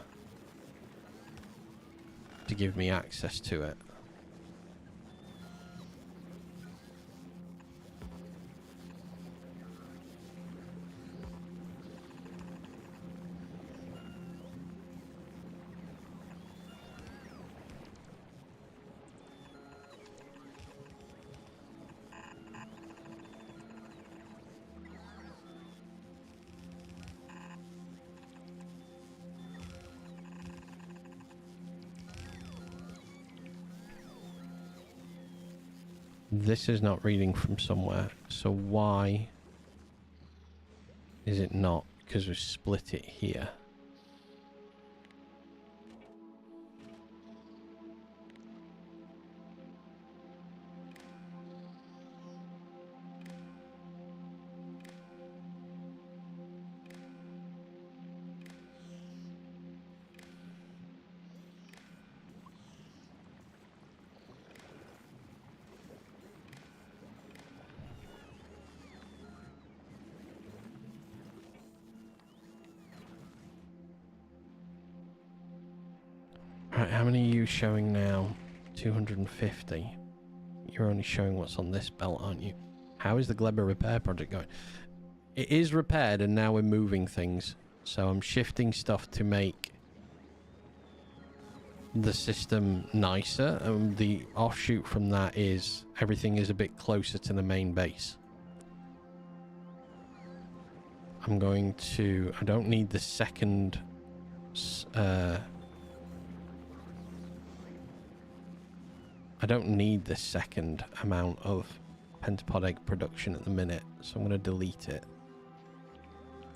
to give me access to it. This is not reading from somewhere, so why is it not? Because we split it here. Right, how many are you showing now? 250. you're only showing what's on this belt, aren't you? How is the Gleba repair project going? It is repaired, and now we're moving things. So I'm shifting stuff to make the system nicer. The offshoot from that is everything is a bit closer to the main base. I'm going to... I don't need the second... I don't need the second amount of pentapod egg production at the minute, so I'm going to delete it.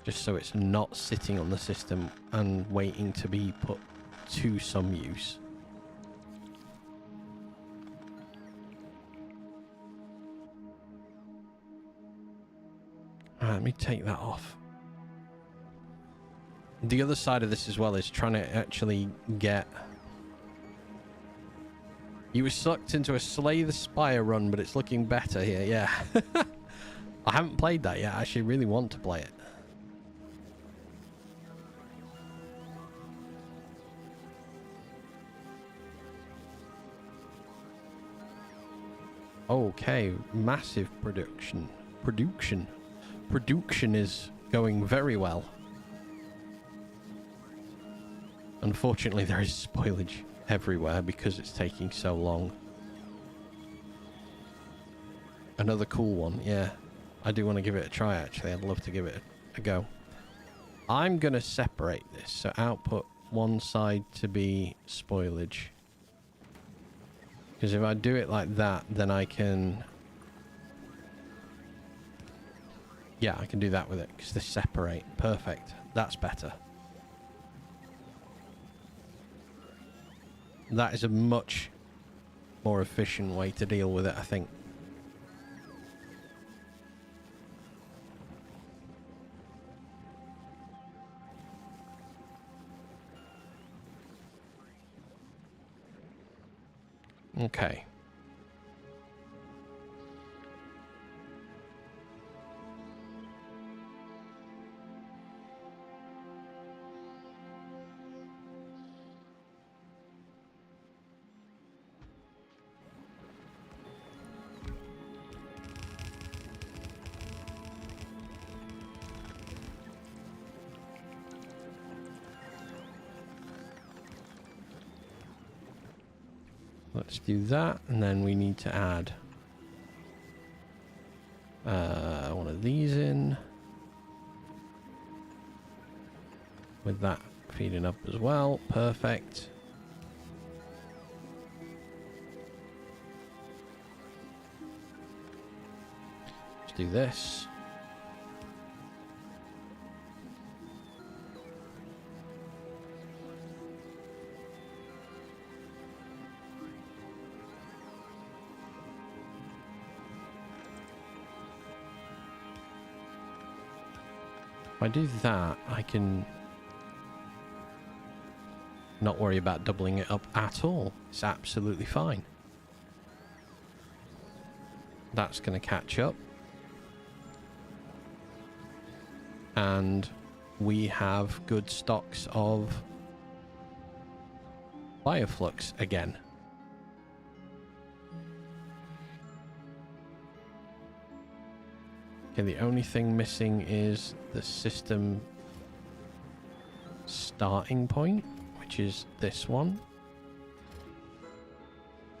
Just so it's not sitting on the system and waiting to be put to some use. Alright, let me take that off. The other side of this as well is trying to actually get... You were sucked into a Slay the Spire run, but it's looking better here, yeah. I haven't played that yet. I actually really want to play it. Okay, massive production. Production is going very well. Unfortunately, there is spoilage everywhere because it's taking so long. Another cool one, yeah. I do want to give it a try, actually. I'd love to give it a go. I'm going to separate this. So output one side to be spoilage. Because if I do it like that, then I can... Yeah, I can do that with it, because they separate. Perfect. That's better. That is a much more efficient way to deal with it, I think. Okay. Let's do that, and then we need to add one of these in with that feeding up as well. Perfect. Let's do this. If I do that, I can not worry about doubling it up at all. It's absolutely fine. That's going to catch up. And we have good stocks of Bioflux again. Okay, the only thing missing is the system starting point, which is this one.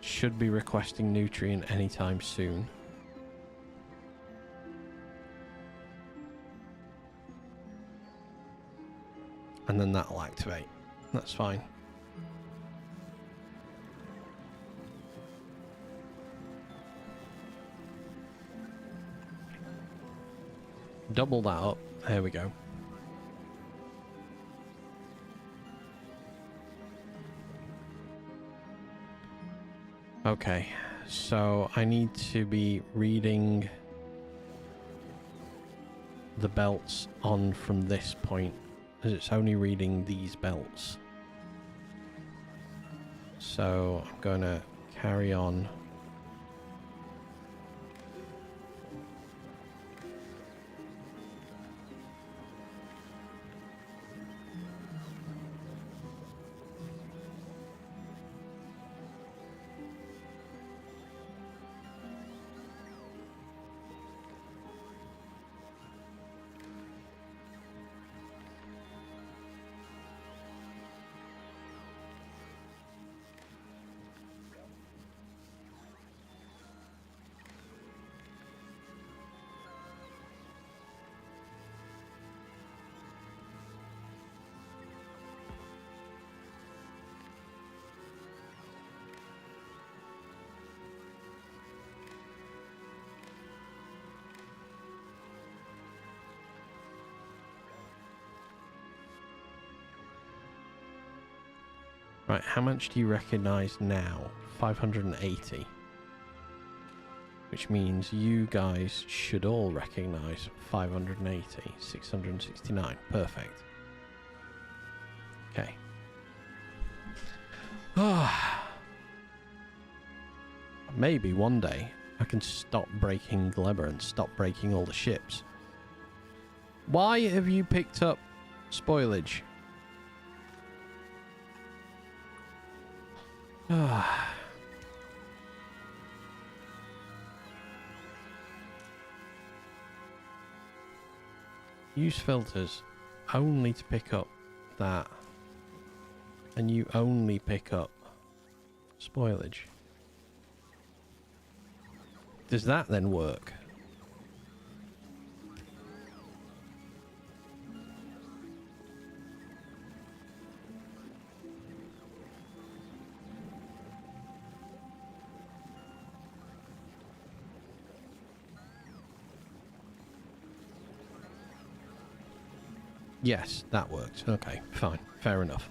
Should be requesting nutrient anytime soon. And then that'll activate. That's fine. Double that up. There we go. Okay, so I need to be reading the belts on from this point, as it's only reading these belts. So I'm going to carry on. Right, how much do you recognise now? 580. Which means you guys should all recognise 580. 669. Perfect. Okay. Maybe one day I can stop breaking Glebber and stop breaking all the ships. Why have you picked up spoilage? Use filters only to pick up that. And you only pick up spoilage. Does that then work? Yes, that works. Okay, fine. Fair enough.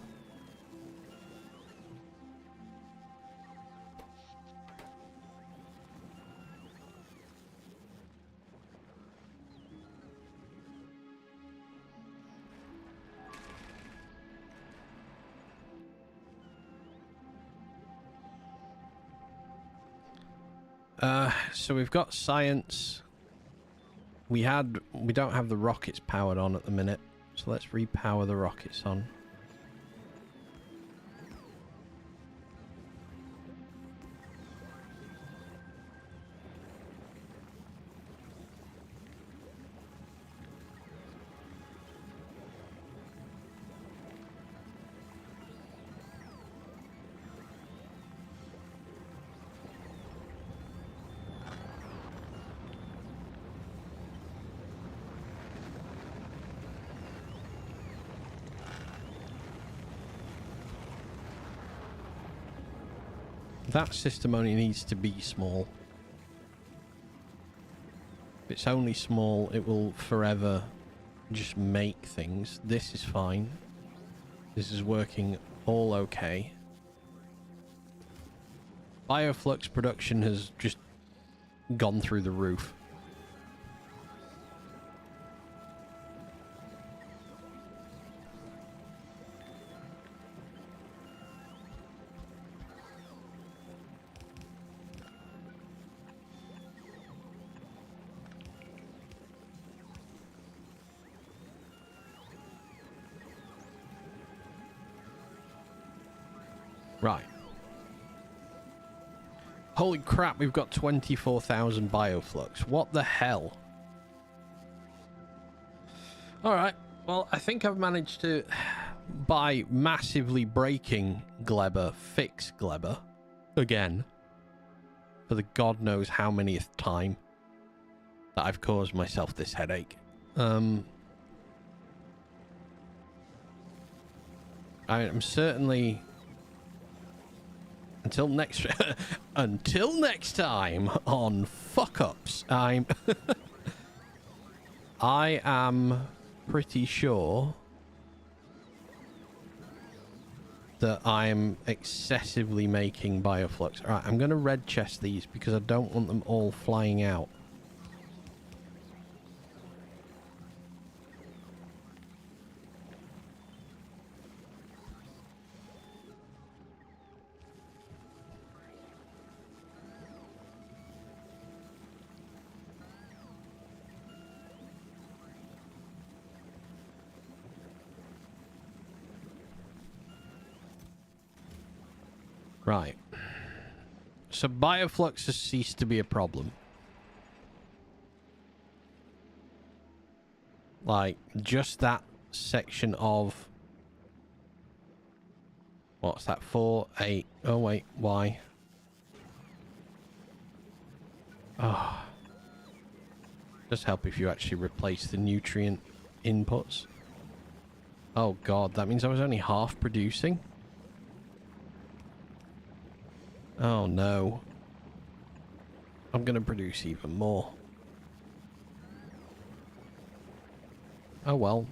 So we've got science. We don't have the rockets powered on at the minute. So let's repower the rockets on. That system only needs to be small. If it's only small, it will forever just make things. This is fine. This is working all okay. Bioflux production has just gone through the roof. Right. Holy crap, we've got 24,000 bioflux. What the hell? Alright, well, I think I've managed to, by massively breaking Glebber, fix Glebber. Again. For the god knows how manyth time that I've caused myself this headache. I'm certainly... Until next time on Fuck Ups, I am pretty sure that I'm excessively making bioflux. All right, I'm going to red chest these because I don't want them all flying out. Right. So bioflux has ceased to be a problem. Like, just that section of... What's that? 4, 8... Oh, wait. Why? Oh. Does help if you actually replace the nutrient inputs. Oh, God. That means I was only half producing? Oh no. I'm gonna produce even more. Oh well.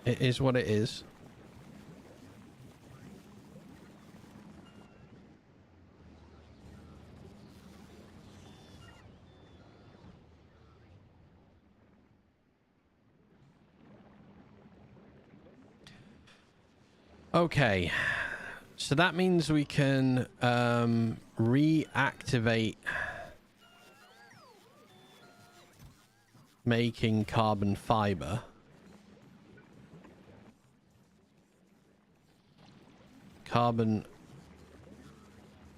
It is what it is. Okay. So that means we can reactivate making carbon fiber. Carbon.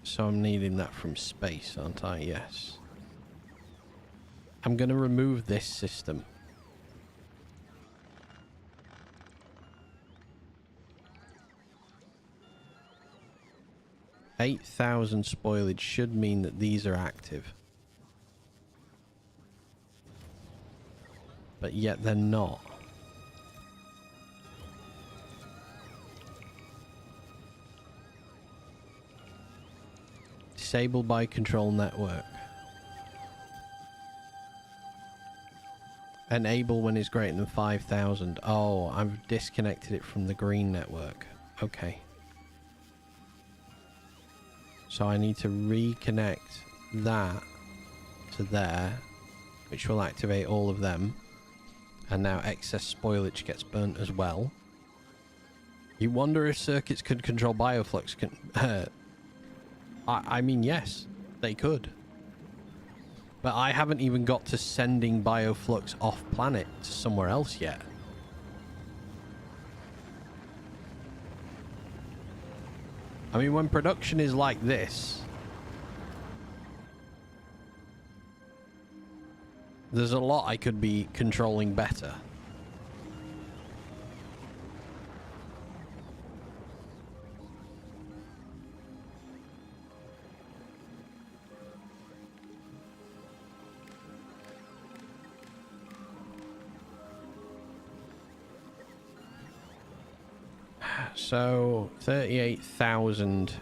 So I'm needing that from space, aren't I? Yes. I'm going to remove this system. $8,000 spoilage should mean that these are active. But yet they're not. Disabled by control network. Enable when it's greater than 5,000. Oh, I've disconnected it from the green network. Okay. So I need to reconnect that to there, which will activate all of them. And now excess spoilage gets burnt as well. You wonder if circuits could control bioflux. I mean, yes, they could. But I haven't even got to sending bioflux off planet to somewhere else yet. I mean, when production is like this, there's a lot I could be controlling better. So, 38,000.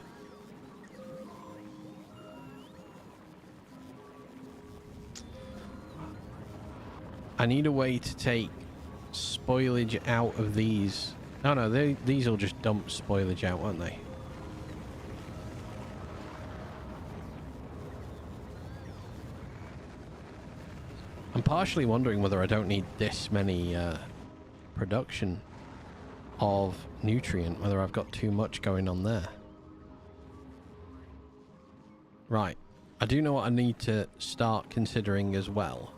I need a way to take spoilage out of these. Oh no, these will just dump spoilage out, won't they? I'm partially wondering whether I don't need this many production of nutrient, whether I've got too much going on there. Right. I do know what I need to start considering as well.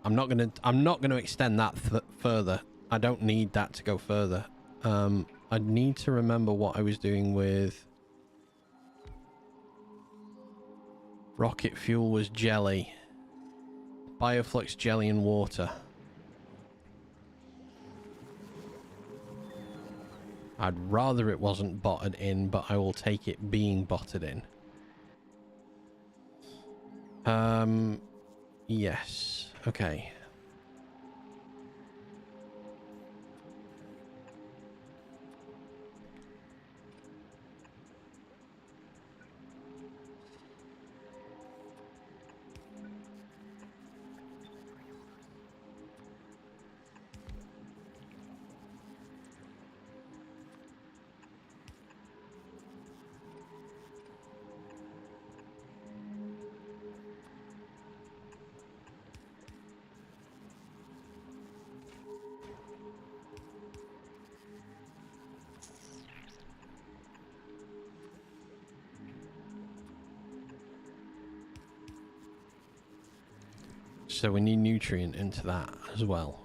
I'm not gonna extend that further. I don't need that to go further. I need to remember what I was doing with rocket fuel was jelly. Bioflux jelly and water. I'd rather it wasn't botted in, but I will take it being botted in. Yes. Okay. So we need nutrient into that as well.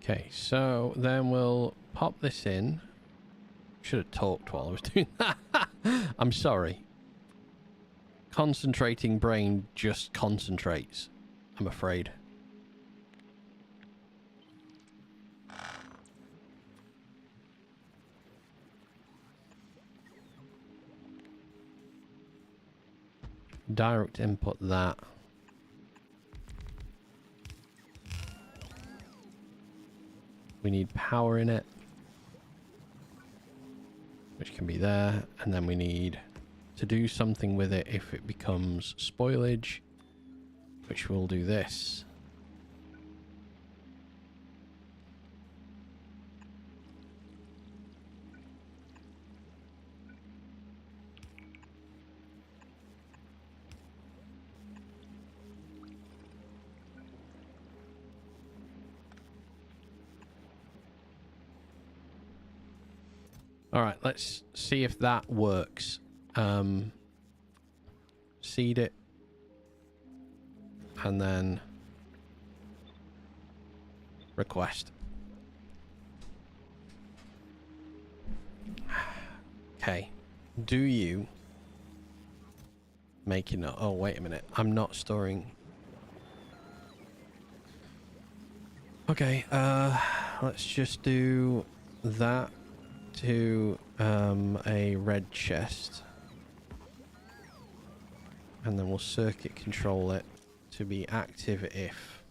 Okay, so then we'll pop this in. Should have talked while I was doing that. I'm sorry. Concentrating brain just concentrates, I'm afraid. Direct input that. We need power in it, which can be there, and then we need to do something with it if it becomes spoilage, which will do this. All right, let's see if that works. Seed it. And then request. Okay. Do you make it? Oh, wait a minute. I'm not storing. Okay, let's just do that to a red chest, and then we'll circuit control it to be active if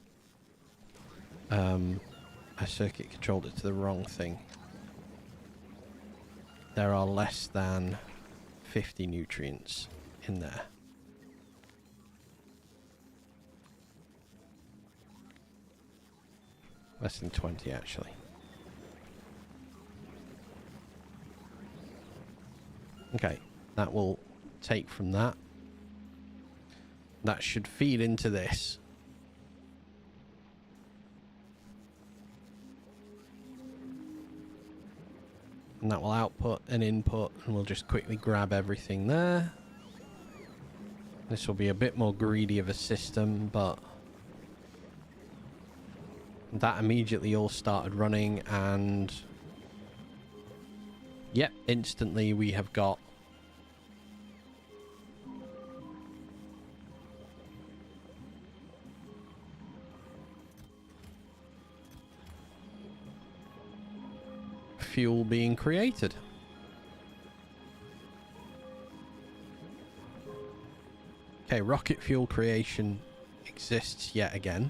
I circuit controlled it to the wrong thing. There are less than 50 nutrients in there. Less than 20 actually. Okay, that will take from that. That should feed into this. And that will output an input, and we'll just quickly grab everything there. This will be a bit more greedy of a system, but that immediately all started running, and yep, instantly we have got fuel being created. Okay, rocket fuel creation exists yet again.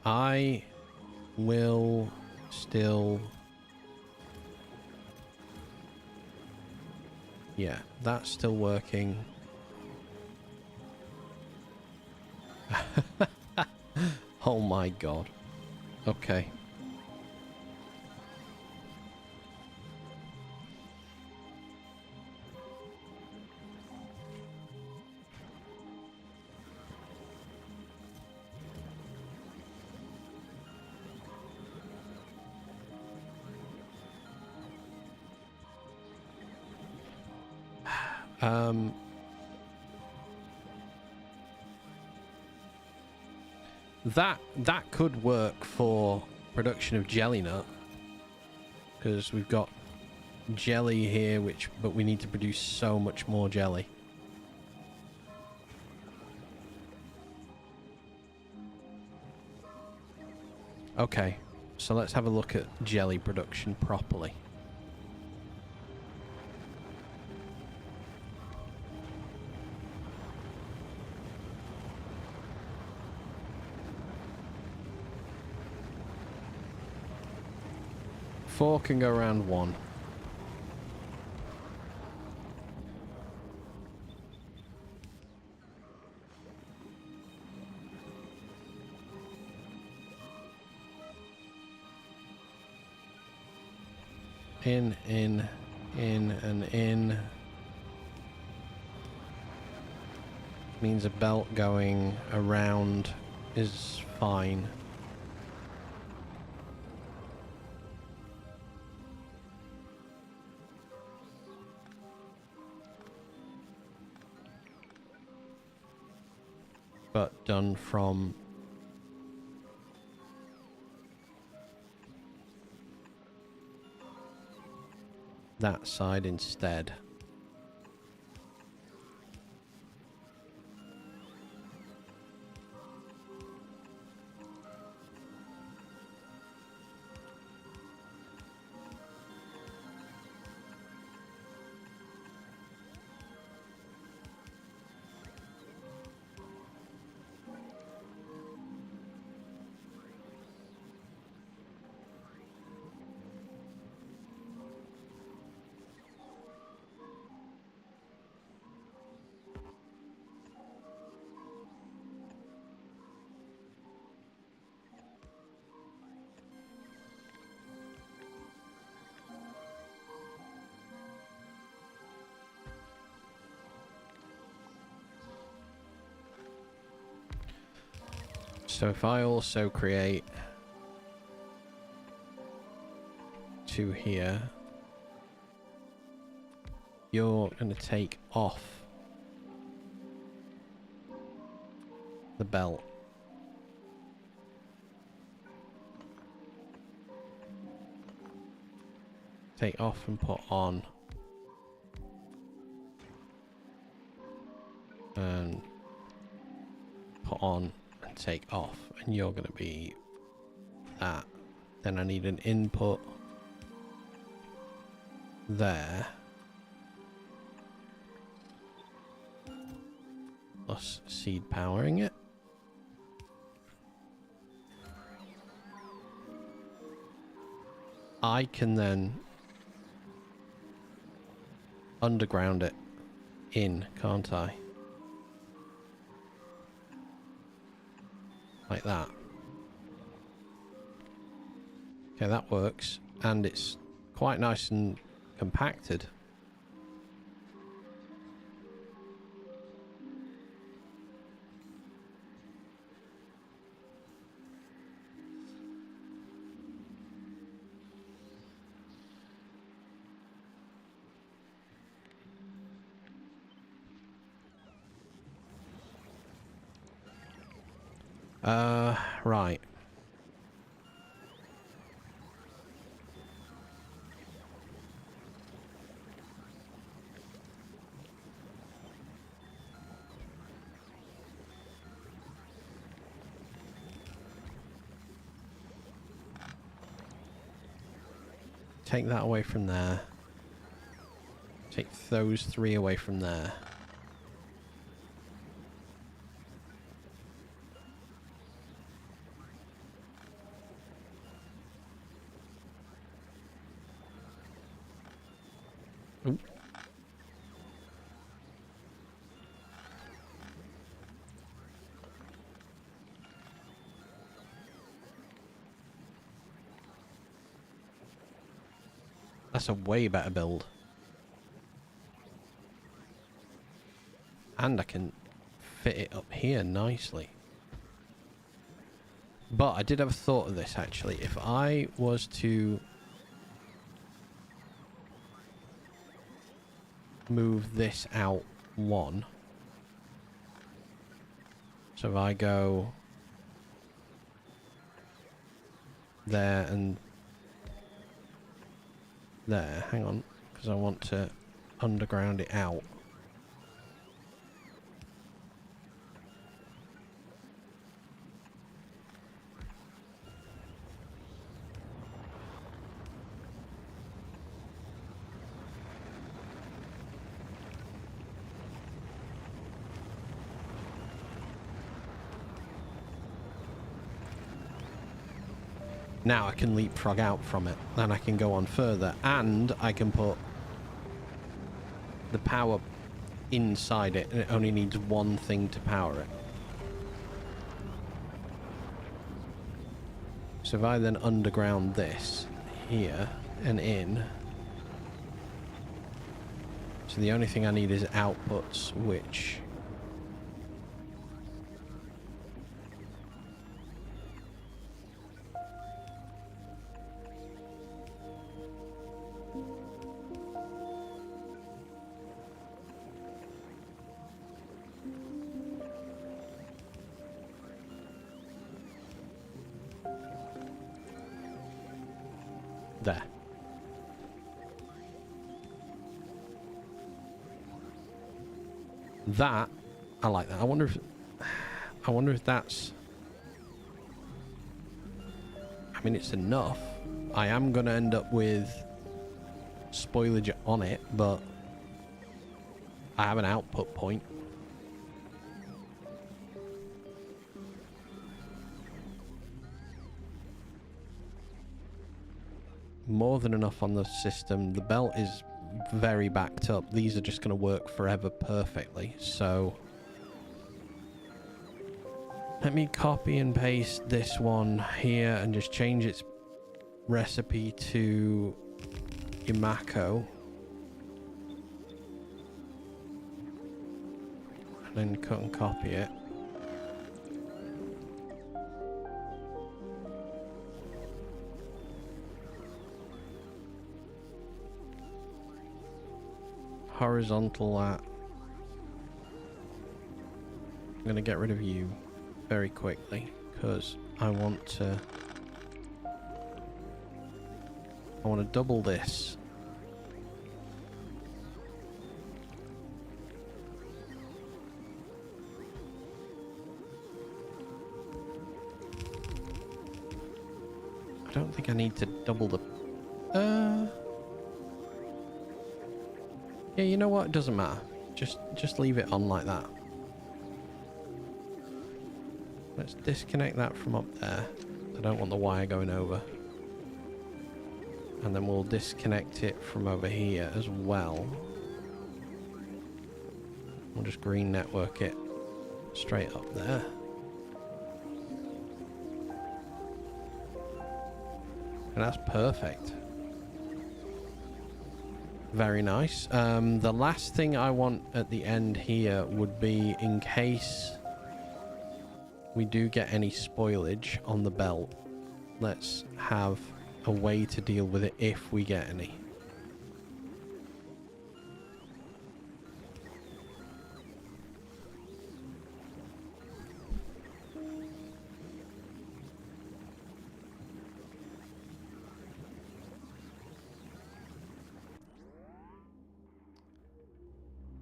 I will still... Yeah, that's still working. Oh my god. Okay. That could work for production of jelly nut, because we've got jelly here, but we need to produce so much more jelly. Okay, so let's have a look at jelly production properly. Four can go around one. In, and in. Means a belt going around is fine. but done from that side instead. So if I also create 2 here, you're going to take off the belt. Take off and put on. And put on and take off. And you're going to be that. Then I need an input there. Plus seed powering it. I can then underground it in, can't I? Like that. Okay, that works. And it's quite nice and compacted. Right. Take that away from there. Take those 3 away from there. Ooh. That's a way better build. And I can fit it up here nicely. But I did have a thought of this actually. If I was to move this out 1. So if I go there and there, hang on, because I want to underground it out. Now I can leapfrog out from it, and I can go on further, and I can put the power inside it, and it only needs 1 thing to power it. So if I then underground this here and in, so the only thing I need is outputs, which There. That, I like that. I wonder if that's... I mean, it's enough. I am going to end up with spoilage on it, but I have an output point. More than enough on the system. The belt is very backed up. These are just going to work forever perfectly. So let me copy and paste this one here and just change its recipe to Yamako. And then cut and copy it. Horizontal that. I'm going to get rid of you very quickly because I want to double this. I don't think I need to double the yeah, you know what? It doesn't matter. Just leave it on like that. Let's disconnect that from up there. I don't want the wire going over. And then we'll disconnect it from over here as well. We'll just green network it straight up there. And that's perfect. Very nice. The last thing I want at the end here would be, in case we do get any spoilage on the belt, let's have a way to deal with it if we get any.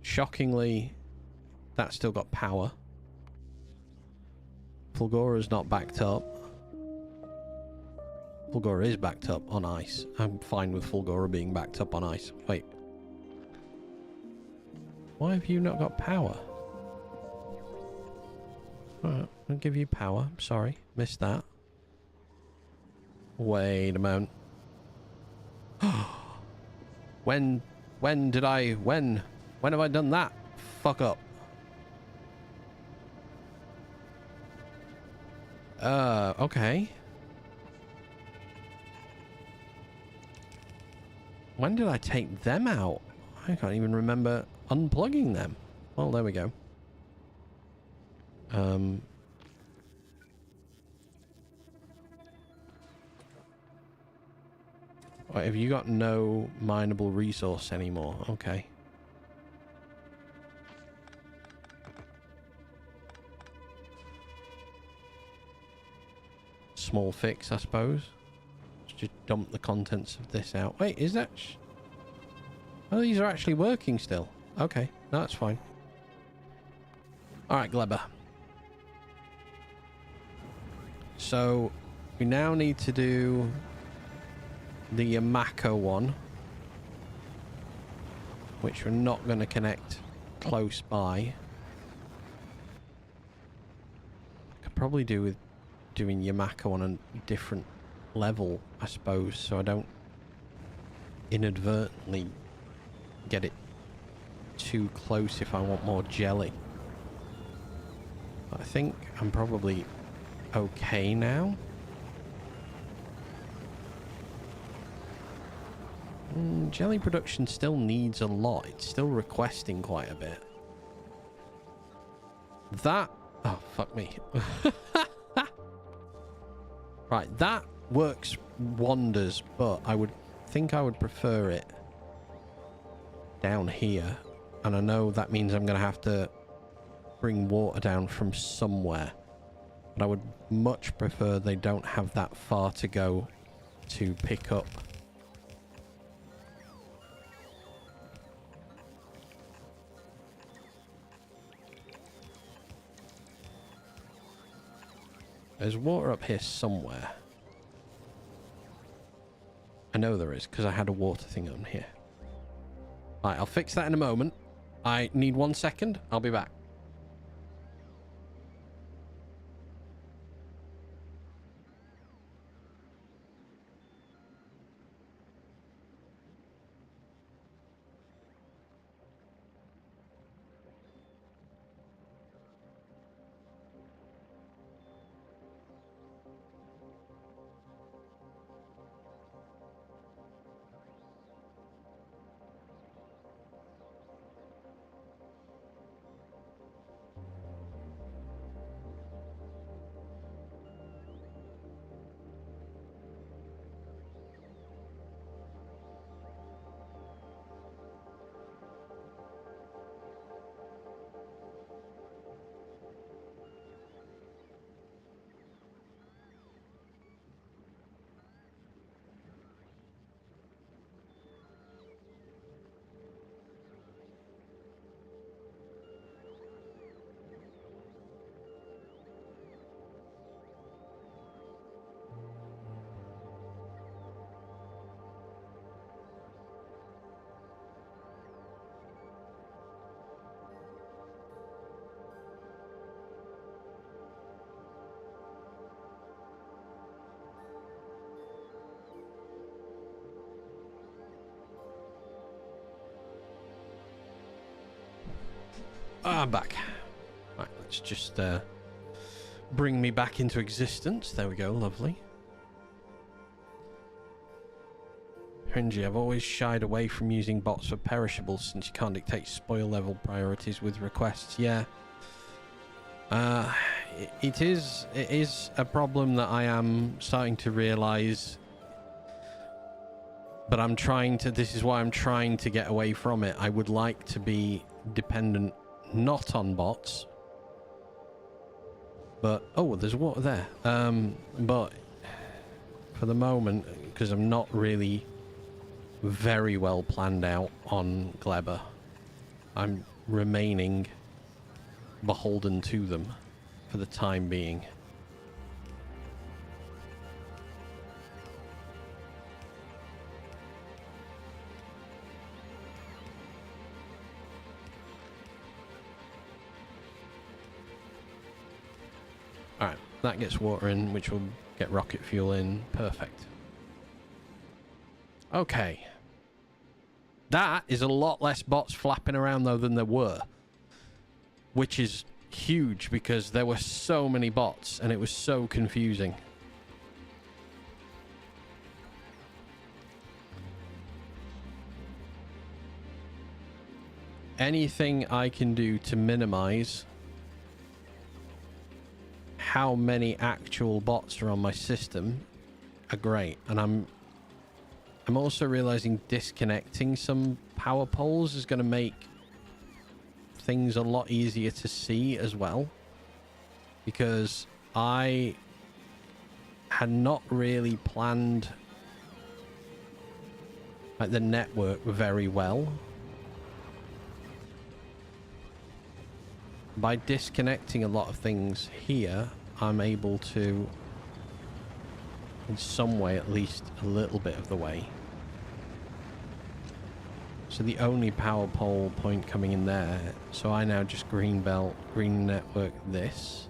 Shockingly, that's still got power. Fulgora's not backed up. Fulgora is backed up on ice. I'm fine with Fulgora being backed up on ice. Wait. Why have you not got power? Alright, I'll give you power. Sorry, missed that. Wait a moment. When have I done that? Fuck up. Okay. When did I take them out? I can't even remember unplugging them. Well, there we go. Wait, have you got no mineable resource anymore? Okay. Small fix, I suppose. Just dump the contents of this out. Wait, is that... Oh, these are actually working still. Okay, no, that's fine. Alright, Gleber. So, we now need to do the Yamako one, which we're not going to connect close by. I could probably do with doing Yamako on a different level, I suppose, so I don't inadvertently get it too close if I want more jelly. But I think I'm probably okay now. Jelly production still needs a lot. It's still requesting quite a bit. That... Oh, fuck me. Right, that works wonders, but I would think I would prefer it down here. And I know that means I'm going to have to bring water down from somewhere. But I would much prefer they don't have that far to go to pick up There's water up here somewhere. I know there is, because I had a water thing on here. Right, I'll fix that in a moment. I need 1 second. I'll be back. I'm back. Right, let's just bring me back into existence. There we go, lovely. Cringy, I've always shied away from using bots for perishables since you can't dictate spoil level priorities with requests. Yeah. It is a problem that I am starting to realise, but I'm trying to, this is why I'm trying to get away from it. I would like to be dependent not on bots, but oh, there's water there. But for the moment, because I'm not really very well planned out on Glebber, I'm remaining beholden to them for the time being. Alright, that gets water in, which will get rocket fuel in. Perfect. Okay. That is a lot less bots flapping around, though, than there were. Which is huge, because there were so many bots, and it was so confusing. Anything I can do to minimize how many actual bots are on my system are great. And I'm also realizing disconnecting some power poles is going to make things a lot easier to see as well, because I had not really planned like the network very well. By disconnecting a lot of things here, I'm able to, in some way at least, a little bit of the way. So the only power pole point coming in there, so I now just green belt, green network this.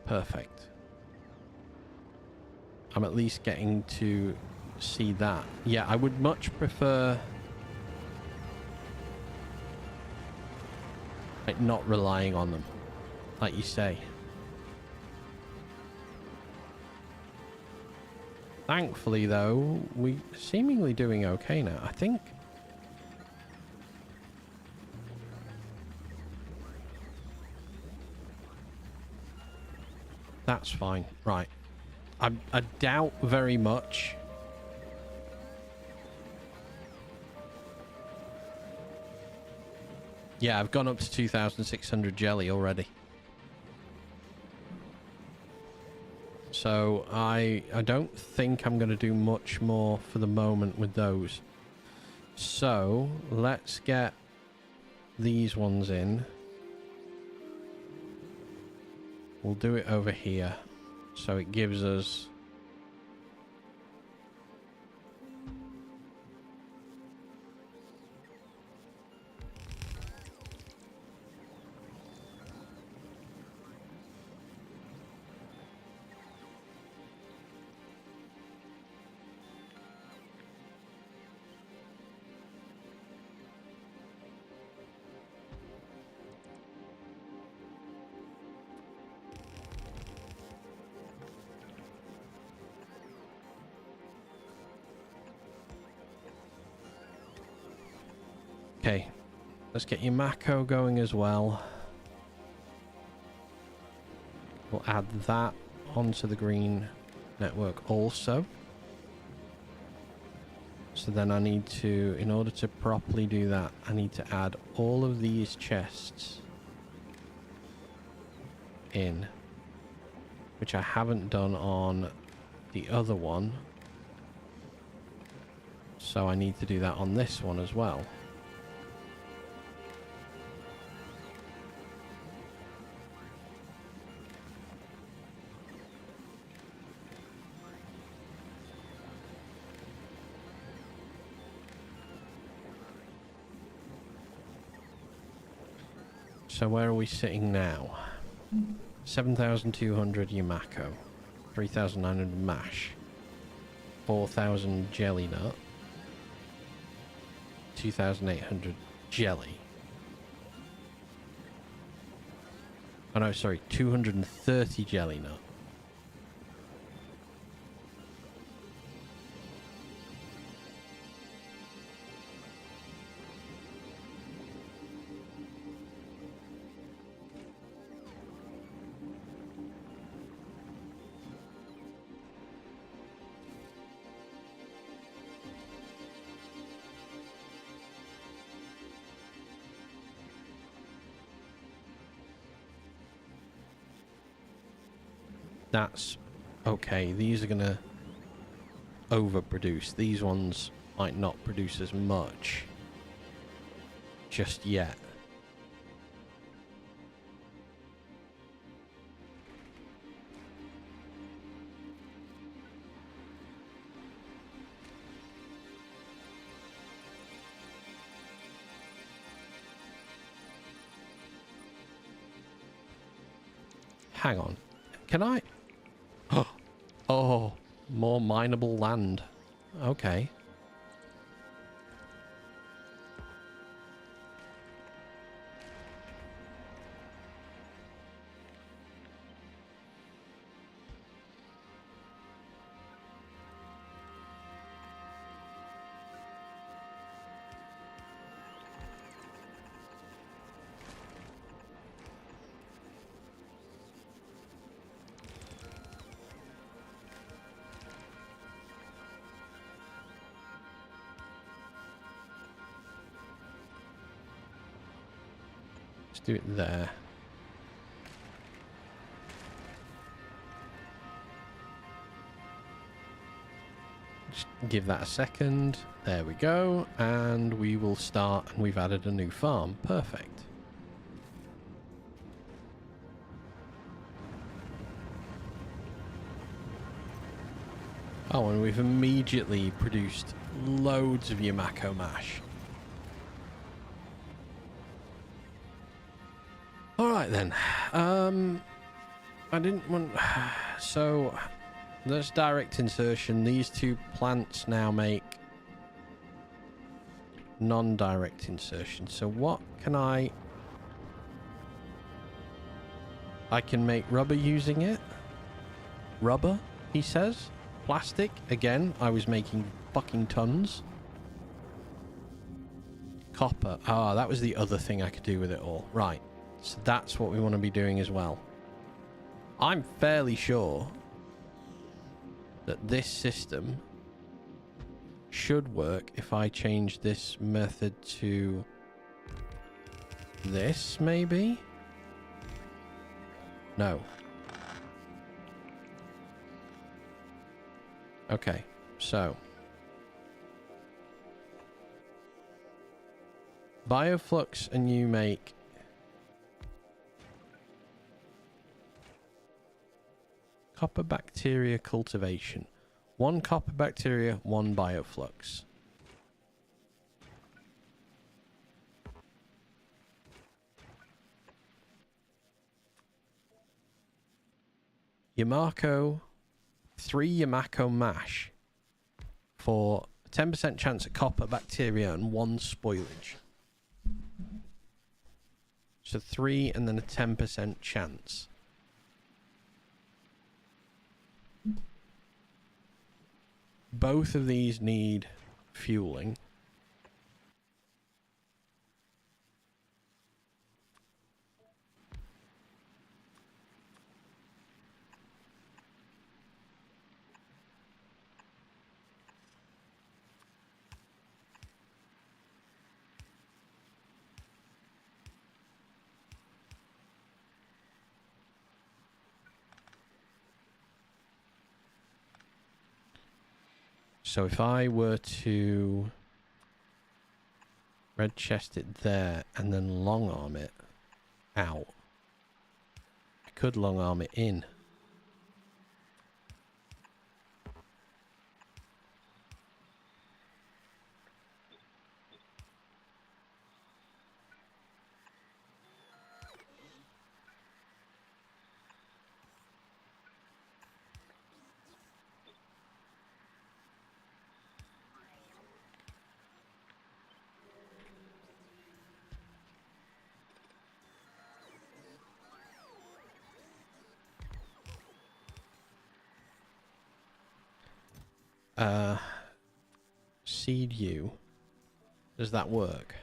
Perfect. I'm at least getting to see that. Yeah, I would much prefer like not relying on them, like you say. Thankfully, though, we're seemingly doing okay now, I think. That's fine. Right. I doubt very much. Yeah, I've gone up to 2,600 jelly already. So I don't think I'm going to do much more for the moment with those. So let's get these ones in. We'll do it over here. So it gives us... Okay, let's get your Mako going as well. We'll add that onto the green network also. So then I need to, in order to properly do that, I need to add all of these chests in, which I haven't done on the other one. So I need to do that on this one as well. So where are we sitting now? 7,200 Yamako, 3,900 mash, 4,000 jelly nut, 2,800 jelly. Oh no, sorry, 230 jelly nut. That's okay. These are gonna overproduce. These ones might not produce as much just yet. Hang on. Can I? Oh, more mineable land. Okay. Let's do it there. Just give that a second. There we go. And we will start, and we've added a new farm. Perfect. Oh, and we've immediately produced loads of Yamako mash. Alright then. I didn't want... So, that's direct insertion. These two plants now make non-direct insertion. So what can I can make rubber using it. Rubber, he says. Plastic, again, I was making fucking tons. Copper. Ah, that was the other thing I could do with it all. Right. So that's what we want to be doing as well. I'm fairly sure that this system should work if I change this method to this, maybe? No. Okay, so Bioflux, and you make copper bacteria cultivation. 1 copper bacteria, 1 bioflux. Yamako, 3 Yamako mash for 10% chance at copper bacteria and 1 spoilage. So 3 and then a 10% chance. Both of these need fueling. So if I were to red chest it there and then long arm it out, I could long arm it in. Seed you. Does that work?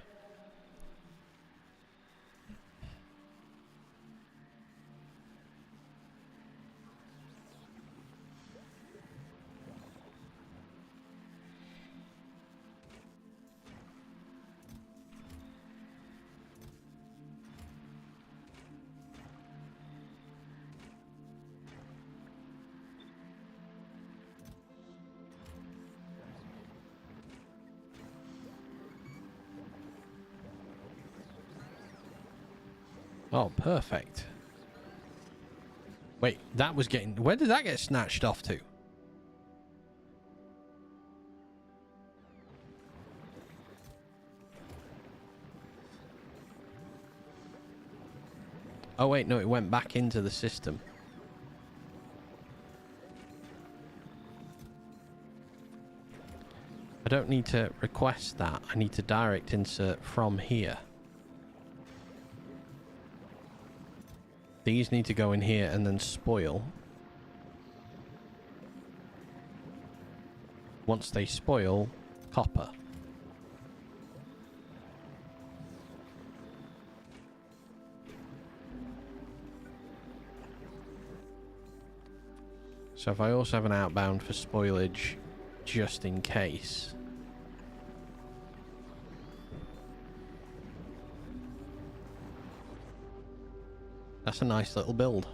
Oh, perfect. Wait, that was getting... Where did that get snatched off to? Oh, wait, no, it went back into the system. I don't need to request that. I need to direct insert from here. These need to go in here and then spoil. Once they spoil, copper. So if I also have an outbound for spoilage, just in case. That's a nice little build.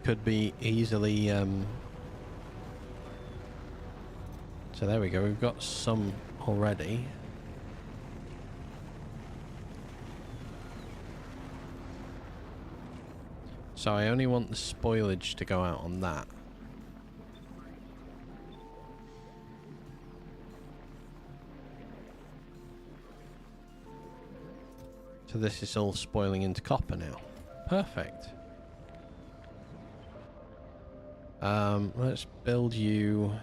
Could be easily... So there we go, we've got some already. So I only want the spoilage to go out on that. So this is all spoiling into copper now. Perfect. Let's build you...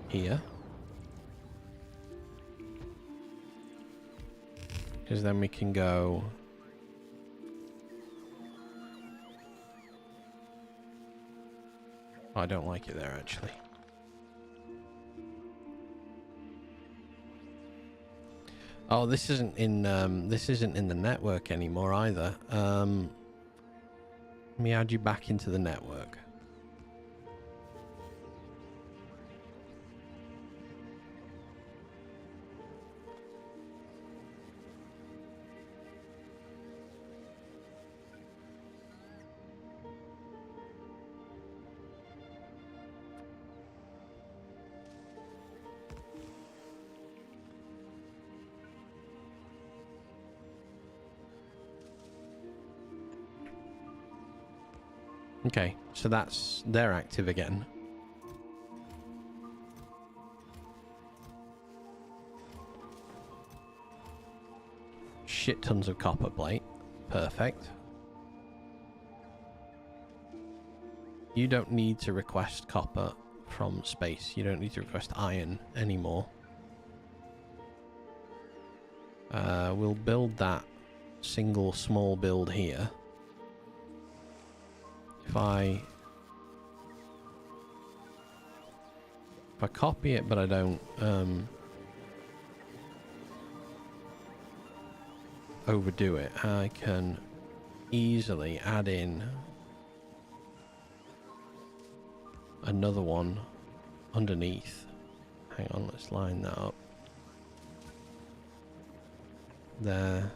here. Because then we can go... Oh, I don't like it there, actually. Oh, this isn't in the network anymore either. Let me add you back into the network. Okay, so they're active again. Shit tons of copper plate. Perfect. You don't need to request copper from space. You don't need to request iron anymore. We'll build that single small build here. If I copy it but I don't overdo it, I can easily add in another one underneath. Hang on, let's line that up. There.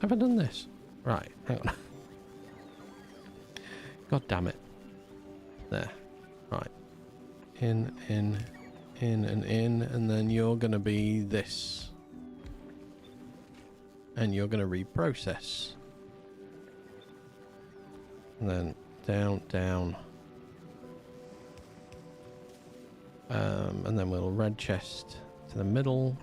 Have I done this? Right, hang on. God damn it. There. Right. In, and then you're gonna be this. And you're gonna reprocess. And then down, down. And then we'll red chest to the middle.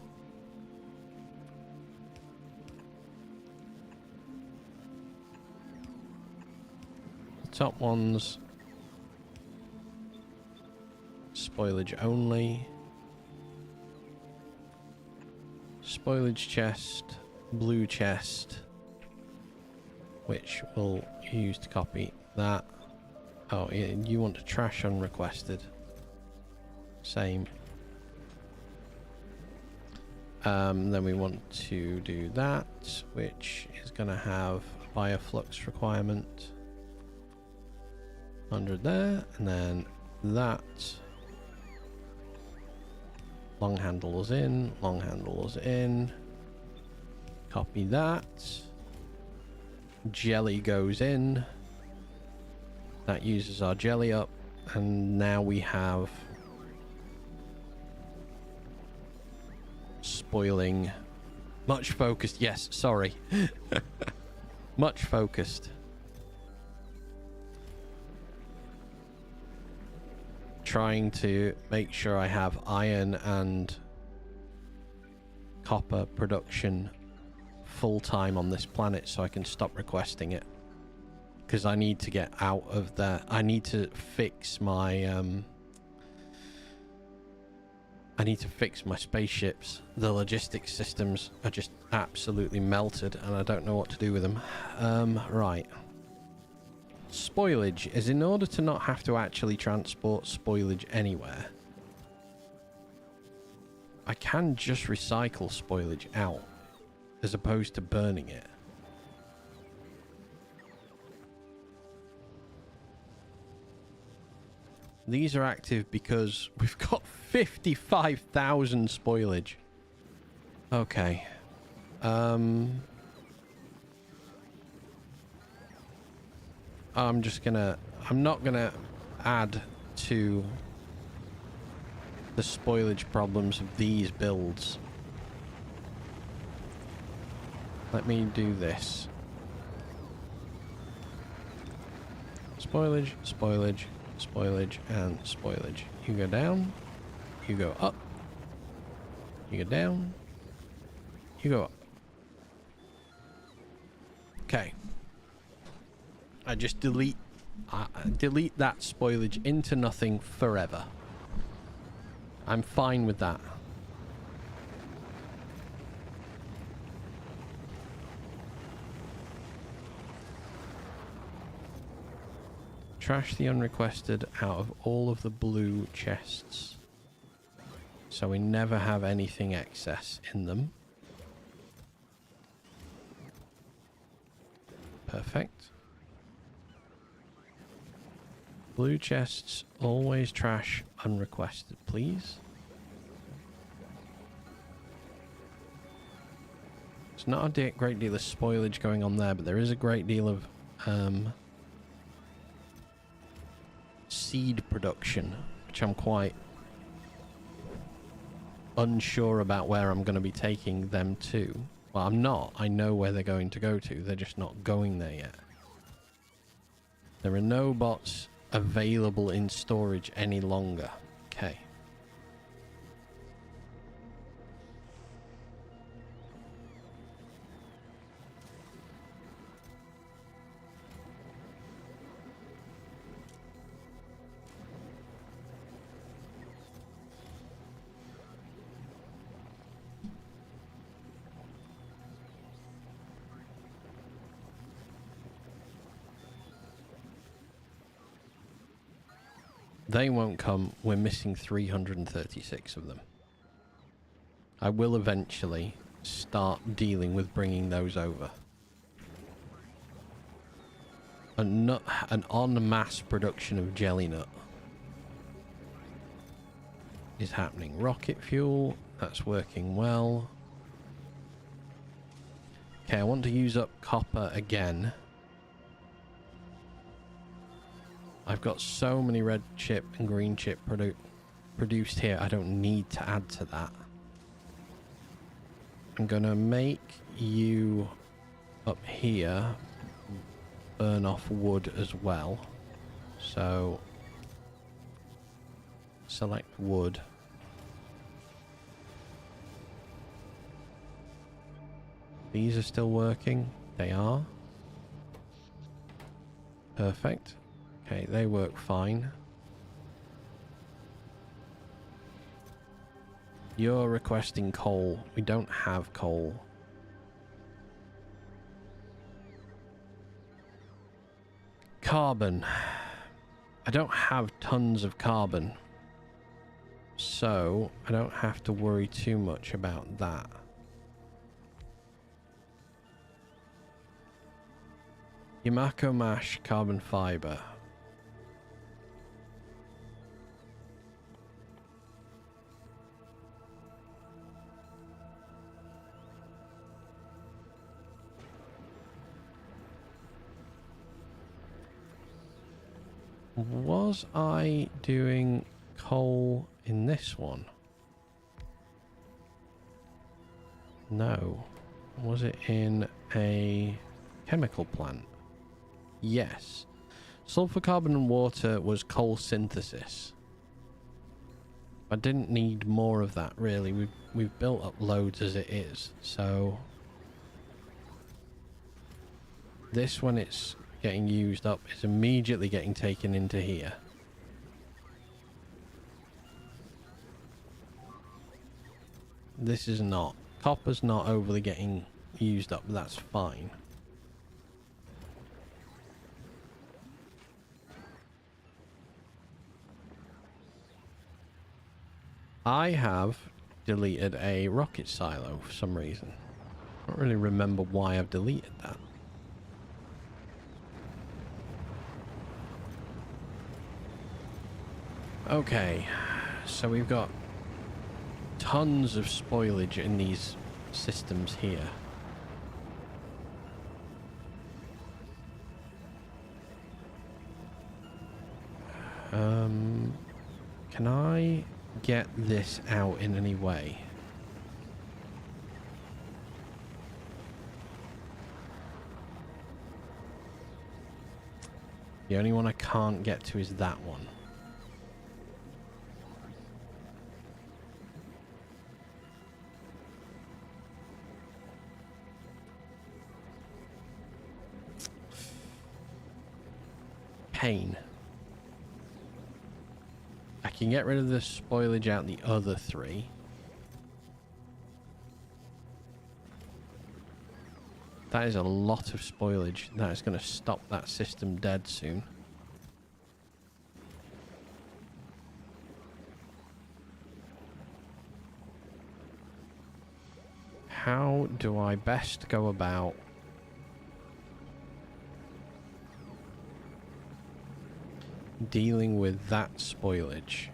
Top ones, spoilage only. Spoilage chest, blue chest, which we'll use to copy that. Oh, yeah, you want to trash unrequested. Same. Then we want to do that, which is going to have a bioflux requirement. 100 there, and then that. Long handles in, long handles in. Copy that. Jelly goes in. That uses our jelly up, and now we have spoiling. Much focused, yes, sorry. Much focused. Trying to make sure I have iron and copper production full time on this planet so I can stop requesting it, because I need to get out of that. I need to fix my spaceships. The logistics systems are just absolutely melted and I don't know what to do with them. Right. Spoilage is in order to not have to actually transport spoilage anywhere. I can just recycle spoilage out as opposed to burning it. These are active because we've got 55,000 spoilage. Okay. I'm not gonna add to the spoilage problems of these builds. Let me do this. Spoilage, spoilage, spoilage, and spoilage. You go down, you go up, you go down, you go up. Okay. I just delete that spoilage into nothing forever. I'm fine with that. Trash the unrequested out of all of the blue chests, so we never have anything excess in them. Perfect. Blue chests, always trash unrequested, please. There's not a great deal of spoilage going on there, but there is a great deal of seed production, which I'm quite unsure about where I'm going to be taking them to. Well, I'm not. I know where they're going to go to. They're just not going there yet. There are no bots available in storage any longer. Okay. They won't come. We're missing 336 of them. I will eventually start dealing with bringing those over. An en masse production of jelly nut is happening. Rocket fuel, that's working well. Okay, I want to use up copper again. I've got so many red chip and green chip produced here. I don't need to add to that. I'm gonna make you up here burn off wood as well. So select wood. These are still working. They are. Perfect. Okay, they work fine. You're requesting coal. We don't have coal. Carbon. I don't have tons of carbon, so I don't have to worry too much about that. Yamako mash carbon fiber. Was I doing coal in this one? No. Was it in a chemical plant? Yes. Sulfur, carbon and water was coal synthesis. I didn't need more of that really. We've built up loads as it is. So this, when it's getting used up, is immediately getting taken into here. This is not. Copper's not overly getting used up, but that's fine. I have deleted a rocket silo for some reason. I don't really remember why I've deleted that. Okay, so we've got tons of spoilage in these systems here. Can I get this out in any way? The only one I can't get to is that one. Pain. I can get rid of the spoilage out the other three. That is a lot of spoilage. That is going to stop that system dead soon. How do I best go about dealing with that spoilage?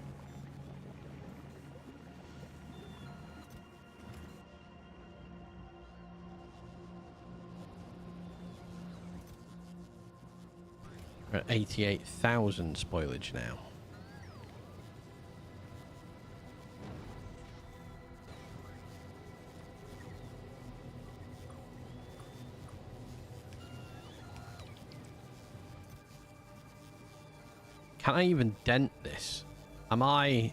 We're at 88,000 spoilage now. Can I even dent this? Am I...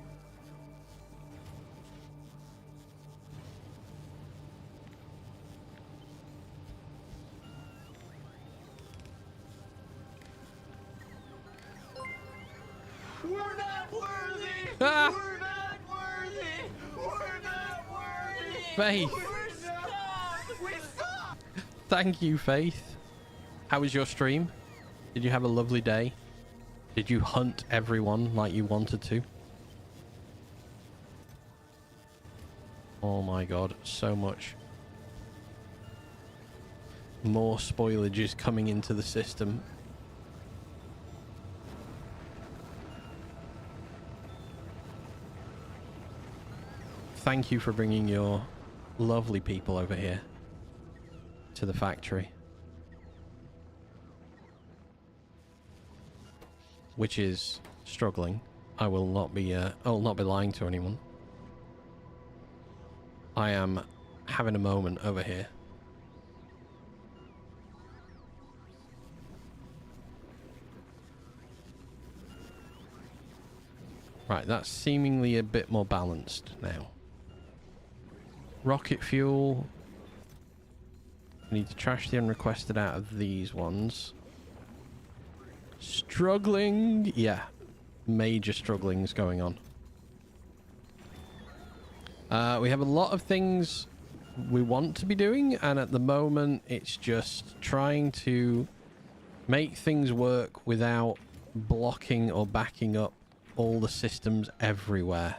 We're not worthy! Ah! We're not worthy! We're not worthy! Faith! We're stuck! We suck! Thank you, Faith. How was your stream? Did you have a lovely day? Did you hunt everyone like you wanted to? Oh my god, so much. More spoilage is coming into the system. Thank you for bringing your lovely people over here to the factory. Which is struggling. I will not be lying to anyone. I am having a moment over here. Right, that's seemingly a bit more balanced now. Rocket fuel. I need to trash the unrequested out of these ones. Struggling. Yeah, major strugglings going on. We have a lot of things we want to be doing, and at the moment it's just trying to make things work without blocking or backing up all the systems everywhere.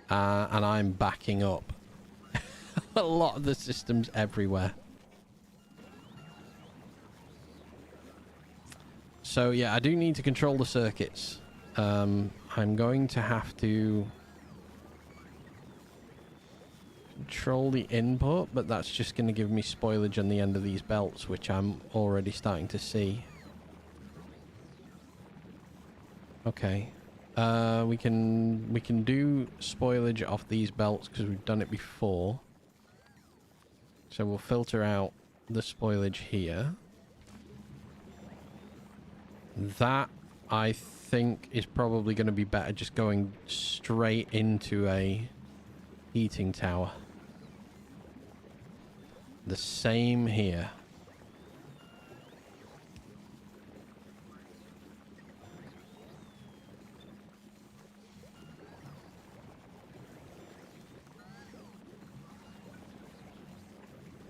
And I'm backing up a lot of the systems everywhere. So yeah, I do need to control the circuits. I'm going to have to control the input, but that's just going to give me spoilage on the end of these belts, which I'm already starting to see. Okay. We can do spoilage off these belts because we've done it before. So we'll filter out the spoilage here. That, I think, is probably going to be better just going straight into a heating tower. The same here.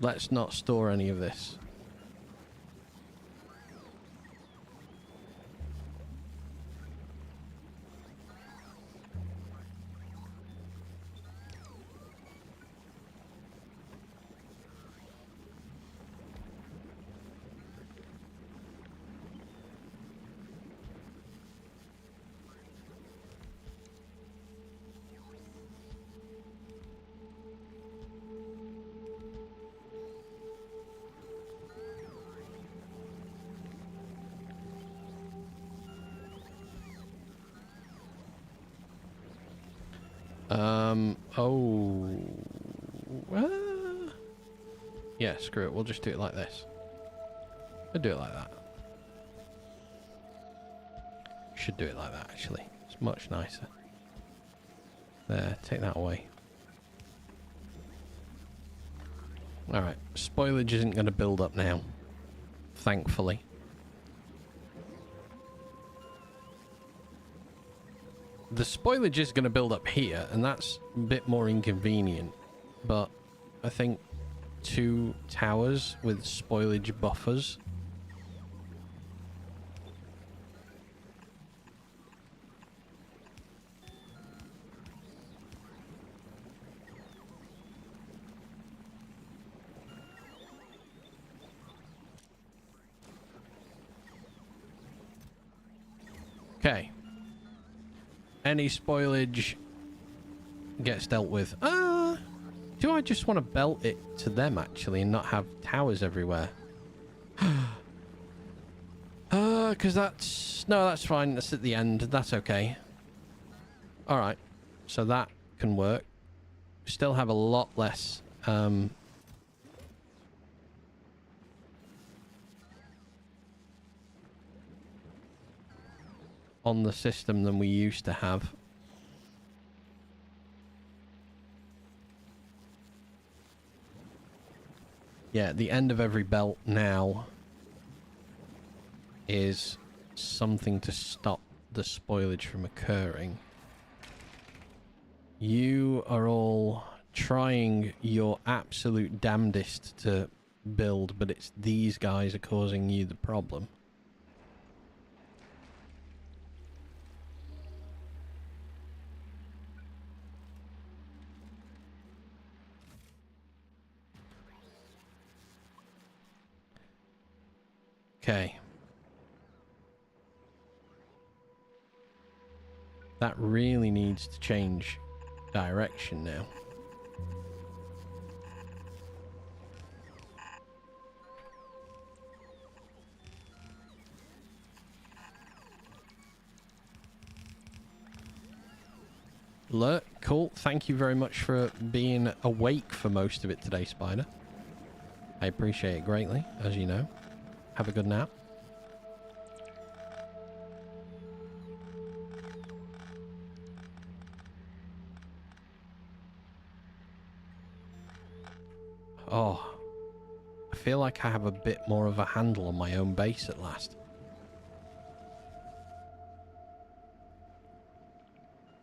Let's not store any of this. Yeah, screw it. We'll just do it like this. We'll do it like that. Should do it like that, actually. It's much nicer. There, take that away. Alright, spoilage isn't going to build up now. Thankfully. The spoilage is going to build up here, and that's a bit more inconvenient. But I think 2 towers with spoilage buffers. Okay. Any spoilage gets dealt with. Do I just want to belt it to them, actually, and not have towers everywhere? Because that's... No, that's fine. That's at the end. That's okay. Alright. So that can work. Still have a lot less on the system than we used to have. Yeah, at the end of every belt now is something to stop the spoilage from occurring. You are all trying your absolute damnedest to build, but it's these guys are causing you the problem. Okay. That really needs to change direction now. Alert, cool. Thank you very much for being awake for most of it today, Spider. I appreciate it greatly, as you know. Have a good nap. Oh, I feel like I have a bit more of a handle on my own base at last.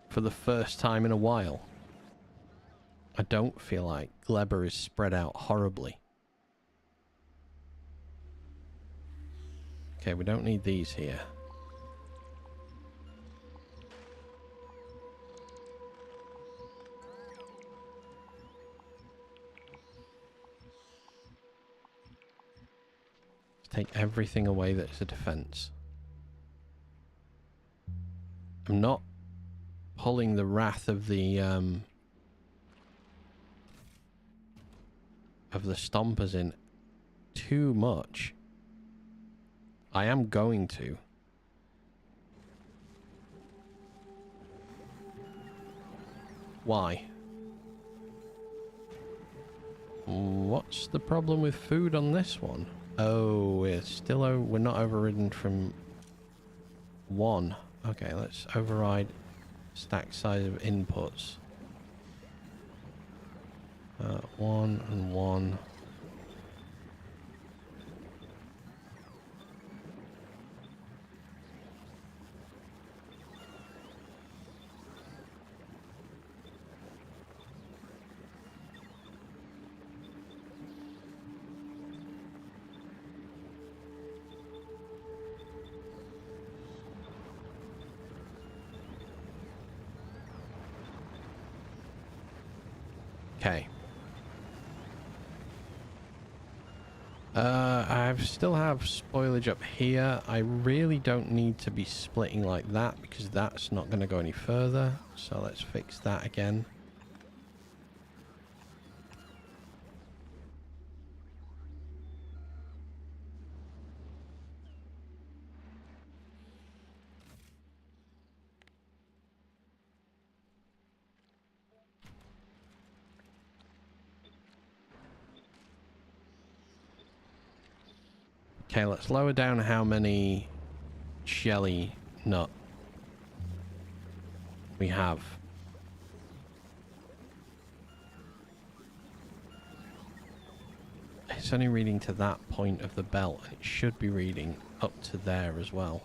For the first time in a while. I don't feel like Gleber is spread out horribly. Okay, we don't need these here. Let's take everything away that's a defense. I'm not pulling the wrath of the stompers in too much. I am going to. Why? What's the problem with food on this one? Oh, we're still we're not overridden from 1. Okay, let's override stack size of inputs. 1 and 1. Okay. I still have spoilage up here. I really don't need to be splitting like that because that's not going to go any further. So let's fix that again. Okay, let's lower down how many shelly nut we have. It's only reading to that point of the belt, and it should be reading up to there as well.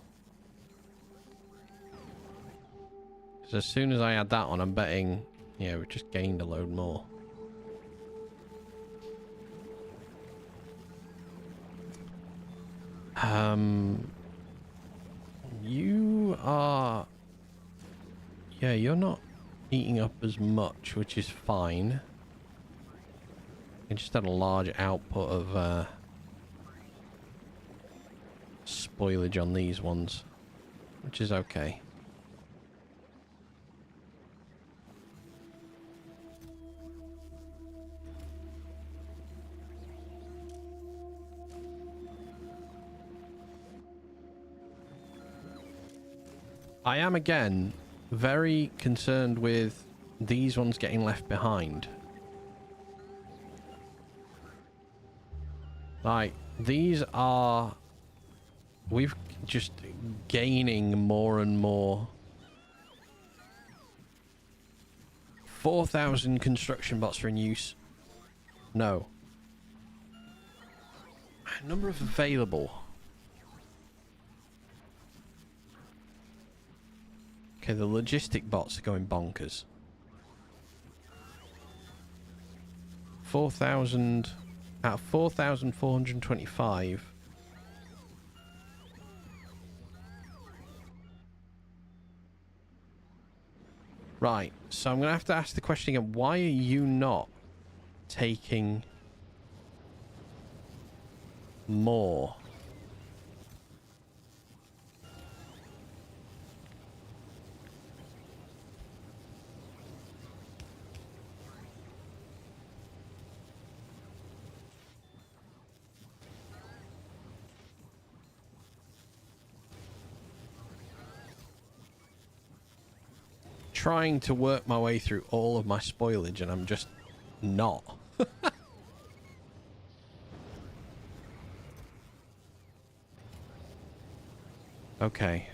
So as soon as I add that on, I'm betting, yeah, we just gained a load more. You are... Yeah, you're not eating up as much, which is fine. You just had a large output of spoilage on these ones, which is okay. I am, again, very concerned with these ones getting left behind. Like, these are We've just gaining more and more. 4,000 construction bots are in use. No. Number of available. Okay, the logistic bots are going bonkers. 4,000 out of 4,425. Right, so I'm going to have to ask the question again. Why are you not taking more? Trying to work my way through all of my spoilage and I'm just not. Okay.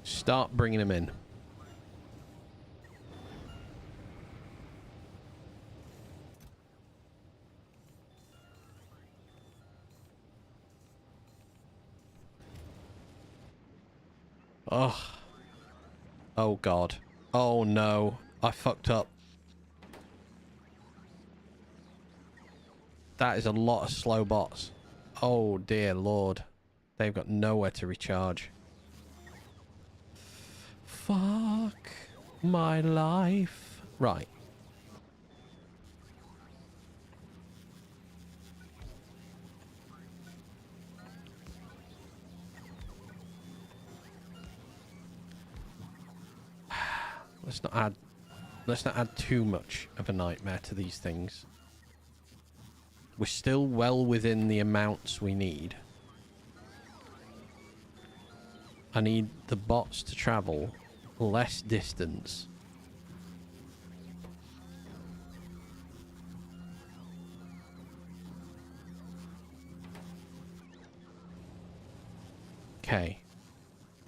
Start bringing them in. Oh. Oh God. Oh no. I fucked up. That is a lot of slow bots. Oh dear Lord. They've got nowhere to recharge. Fuck my life. Right. Let's not add too much of a nightmare to these things. We're still well within the amounts we need. I need the bots to travel less distance. Okay.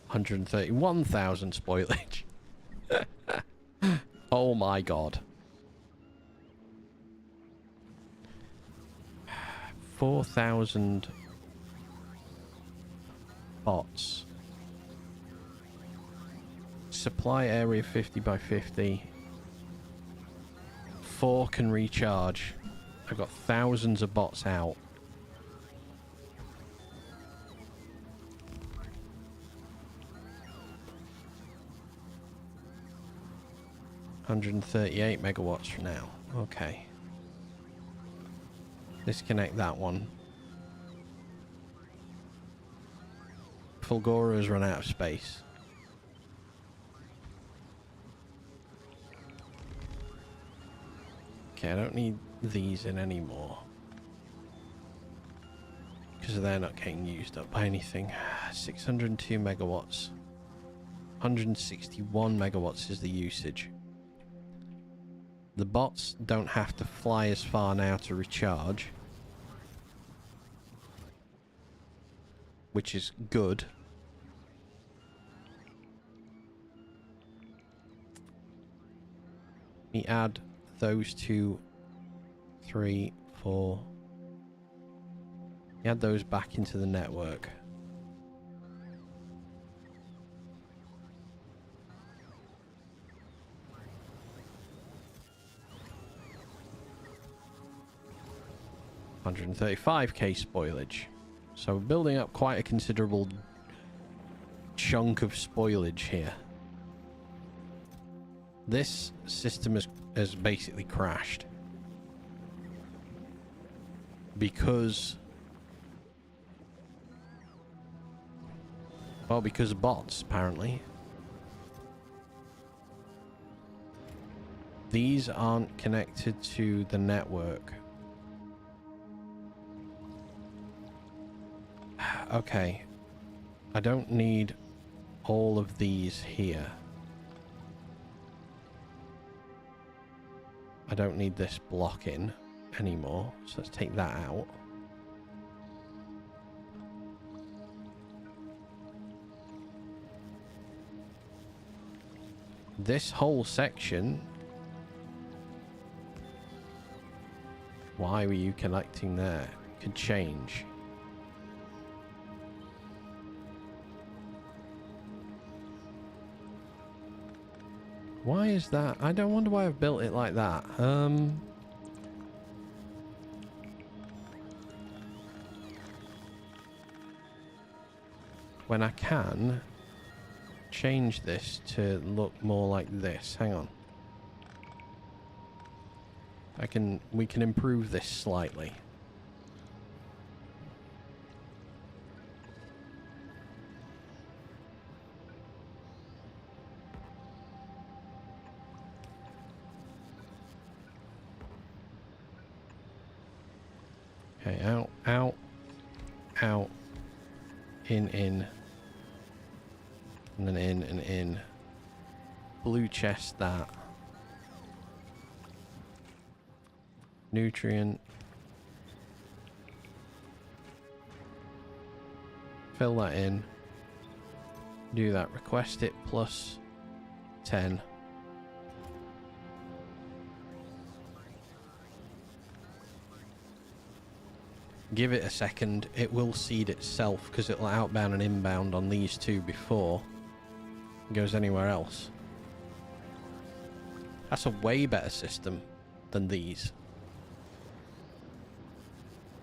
131,000 spoilage. Oh my God. 4,000 bots. Supply area 50 by 50. 4 can recharge. I've got thousands of bots out. $138 megawatts for now. Okay. Disconnect that one. Fulgora has run out of space. Okay, I don't need these in anymore. Because they're not getting used up by anything. 602 megawatts. 161 megawatts is the usage. The bots don't have to fly as far now to recharge. Which is good. We add those 2, 3, 4. We add those back into the network. $135k spoilage. So we're building up quite a considerable chunk of spoilage here. This system has basically crashed. Because... well, because of bots, apparently. These aren't connected to the network. Okay. I don't need all of these here. I don't need this block in anymore. So let's take that out. This whole section. Why were you connecting there? Could change. Why is that? I don't wonder why I've built it like that. When I can change this to look more like this. Hang on. We can improve this slightly. Okay, out, out, out, in, and then in and in. Blue chest that. Nutrient. Fill that in. Do that. Request it plus 10. Give it a second. It will seed itself because it'll outbound and inbound on these two before it goes anywhere else. That's a way better system than these.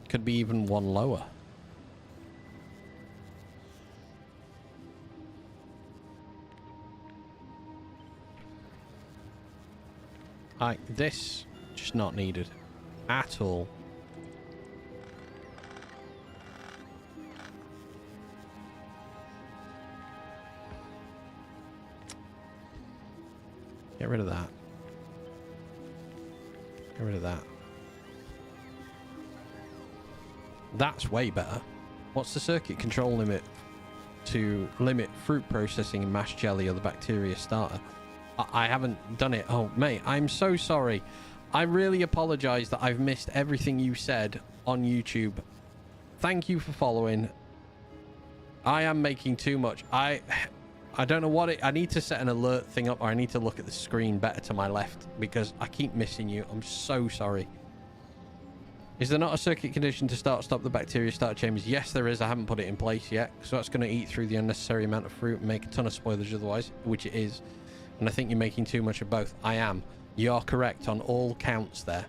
Could be even one lower. This just not needed at all. Get rid of that. Get rid of that. That's way better. What's the circuit control limit to limit fruit processing in mash jelly or the bacteria starter? I haven't done it. Oh, mate, I'm so sorry. I really apologize that I've missed everything you said on YouTube. Thank you for following. I am making too much. I don't know what I need to set an alert thing up, or I need to look at the screen better to my left because I keep missing you. I'm so sorry. Is there not a circuit condition to stop the bacteria starter chambers? Yes, there is. I haven't put it in place yet. So that's going to eat through the unnecessary amount of fruit and make a ton of spoilage otherwise, which it is. And I think you're making too much of both. I am. You are correct on all counts there.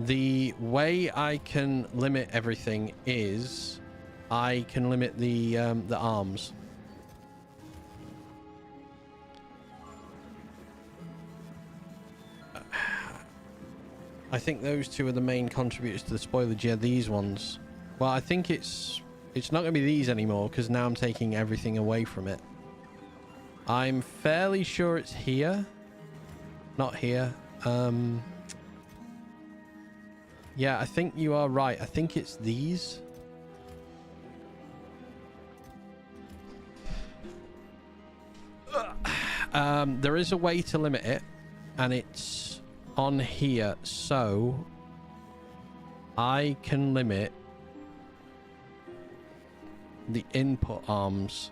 The way I can limit everything is I can limit the arms. I think those two are the main contributors to the spoilage. Yeah, these ones. Well, I think it's not going to be these anymore because now I'm taking everything away from it. I'm fairly sure it's here. Not here. Yeah, I think you are right. I think it's these. There is a way to limit it, and it's on here. So I can limit the input arms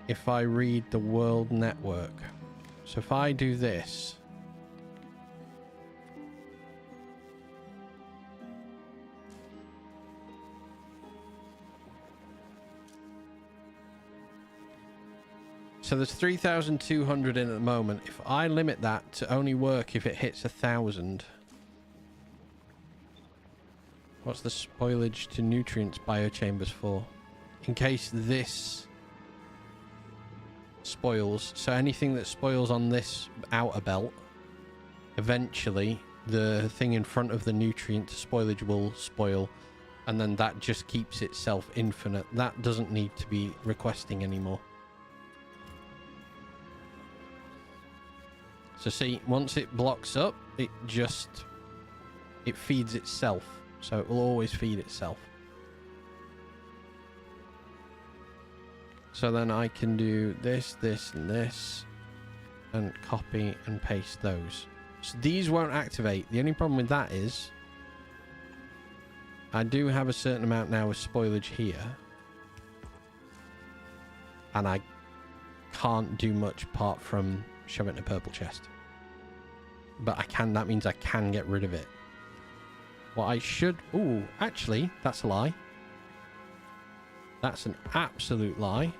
if I read the world network. So if I do this, so there's 3,200 in at the moment. If I limit that to only work if it hits 1,000, what's the spoilage to nutrients biochambers for? In case this spoils, so anything that spoils on this outer belt, eventually the thing in front of the nutrient spoilage will spoil, and then that just keeps itself infinite. That doesn't need to be requesting anymore. So see, once it blocks up, it feeds itself. So it will always feed itself. So then I can do this, this, and this, and copy and paste those. So these won't activate. The only problem with that is I do have a certain amount now of spoilage here. And I can't do much apart from shove it in a purple chest. But I can, that means I can get rid of it. What I should... Ooh, actually, that's a lie. That's an absolute lie.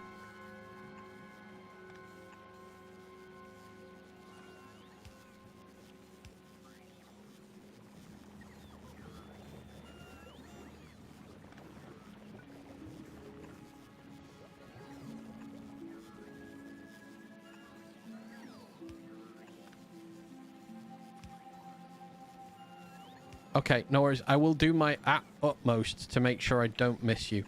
Okay, no worries. I will do my utmost to make sure I don't miss you.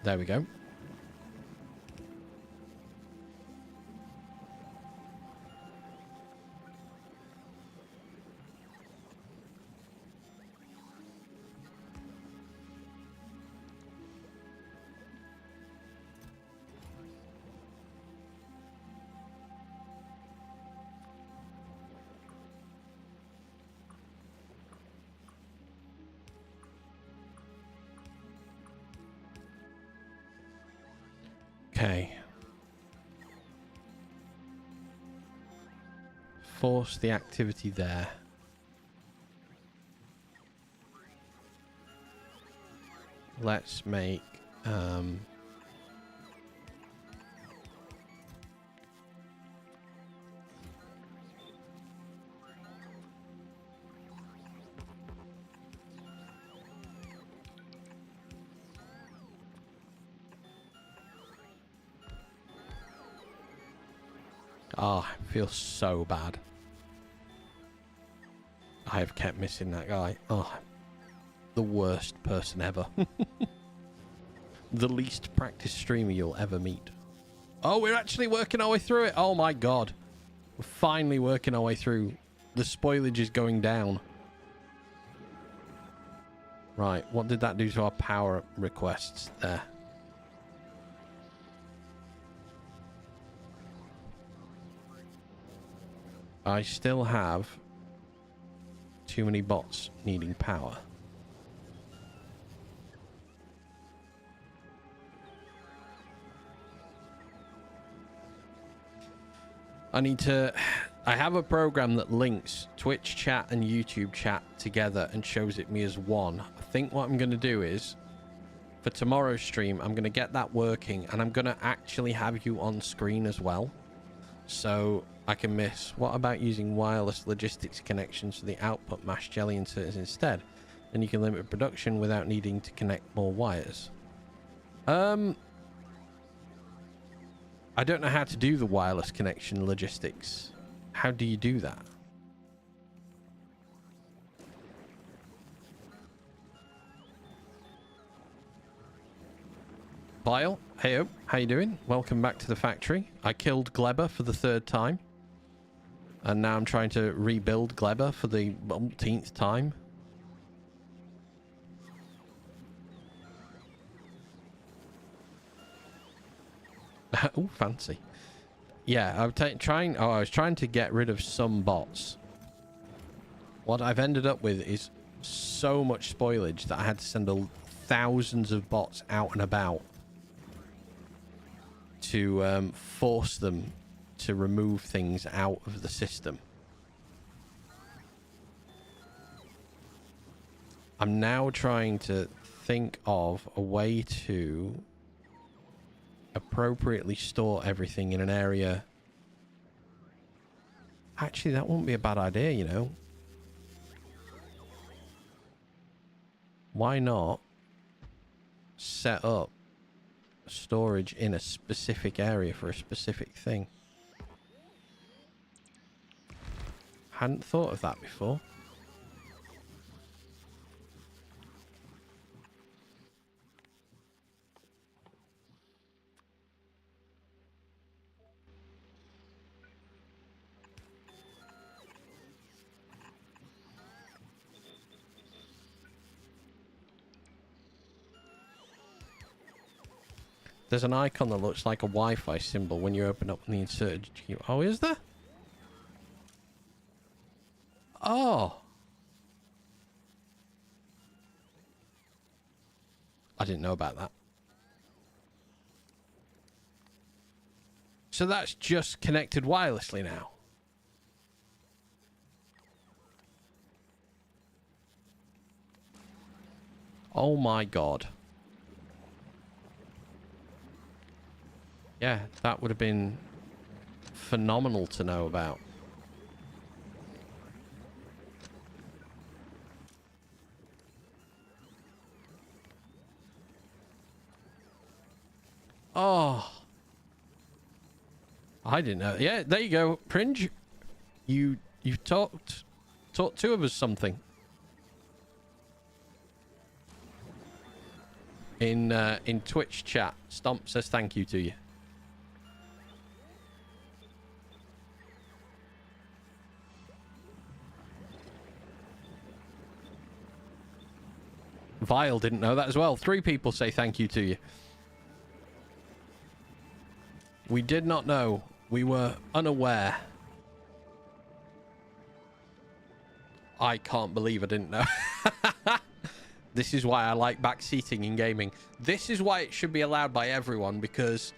There we go. Okay. Force the activity there. Let's make oh, I feel so bad. I have kept missing that guy. Oh, the worst person ever. The least practiced streamer you'll ever meet. Oh, we're actually working our way through it. Oh my god. We're finally working our way through. The spoilage is going down. Right, what did that do to our power requests there? I still have too many bots needing power. I have a program that links Twitch chat and YouTube chat together and shows it me as one. I think what I'm going to do is, for tomorrow's stream, I'm going to get that working and I'm going to actually have you on screen as well. So I can miss. What about using wireless logistics connections to the output mash jelly inserters instead? Then you can limit production without needing to connect more wires. I don't know how to do the wireless connection logistics. How do you do that? Bile, heyo, how you doing? Welcome back to the factory. I killed Gleber for the 3rd time. And now I'm trying to rebuild Gleber for the umpteenth time. Oh, fancy. Yeah, I was trying to get rid of some bots. What I've ended up with is so much spoilage that I had to send thousands of bots out and about to force them to remove things out of the system. I'm now trying to think of a way to appropriately store everything in an area. Actually, that wouldn't be a bad idea, you know. Why not set up storage in a specific area for a specific thing? Hadn't thought of that before. There's an icon that looks like a Wi-Fi symbol when you open up the inserted queue. Oh, is there? Oh. I didn't know about that. So that's just connected wirelessly now. Oh my god. Yeah, that would have been phenomenal to know about. Oh. I didn't know. Yeah, there you go, Pringe. You taught two of us something. In Twitch chat, Stomp says thank you to you. Vile didn't know that as well. 3 people say thank you to you. We did not know. We were unaware. I can't believe I didn't know. This is why I like backseating in gaming. This is why it should be allowed by everyone, because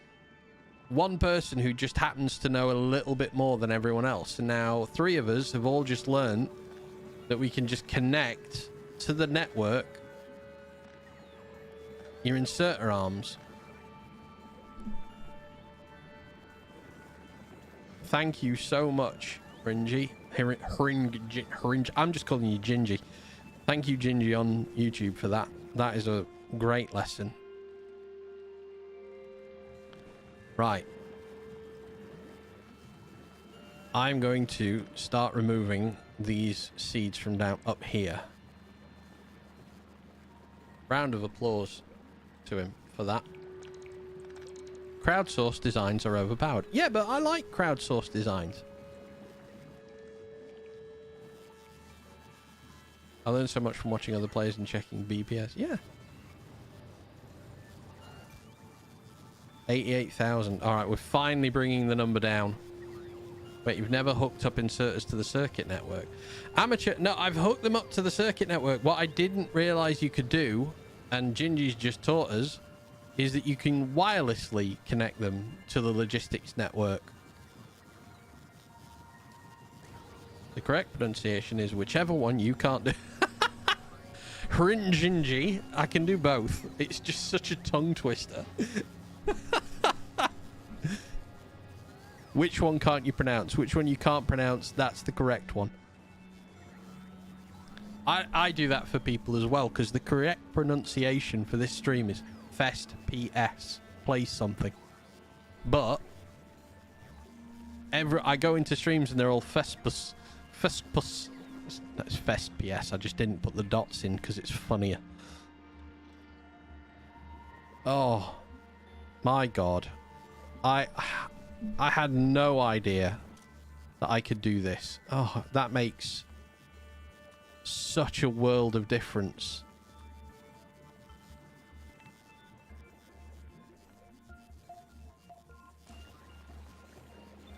one person who just happens to know a little bit more than everyone else. And now 3 of us have all just learned that we can just connect to the network your inserter arms. Thank you so much, Ringy. I'm just calling you Gingy. Thank you, Gingy, on YouTube for that. That is a great lesson. Right. I'm going to start removing these seeds from down up here. Round of applause to him for that. Crowdsourced designs are overpowered. Yeah, but I like crowdsourced designs. I learned so much from watching other players and checking BPS. Yeah. 88,000. All right, we're finally bringing the number down. Wait, you've never hooked up inserters to the circuit network? Amateur. No, I've hooked them up to the circuit network. What I didn't realize you could do, and Gingy's just taught us, is that you can wirelessly connect them to the logistics network. The correct pronunciation is whichever one you can't do. Gingy, I can do both. It's just such a tongue twister. Which one can't you pronounce? Which one you can't pronounce? That's the correct one. I do that for people as well, because the correct pronunciation for this stream is Fest PS. Play something. But I go into streams and they're all Fespus. Fespus. That's Fest PS. I just didn't put the dots in because it's funnier. Oh my god. I had no idea that I could do this. Oh, that makes such a world of difference.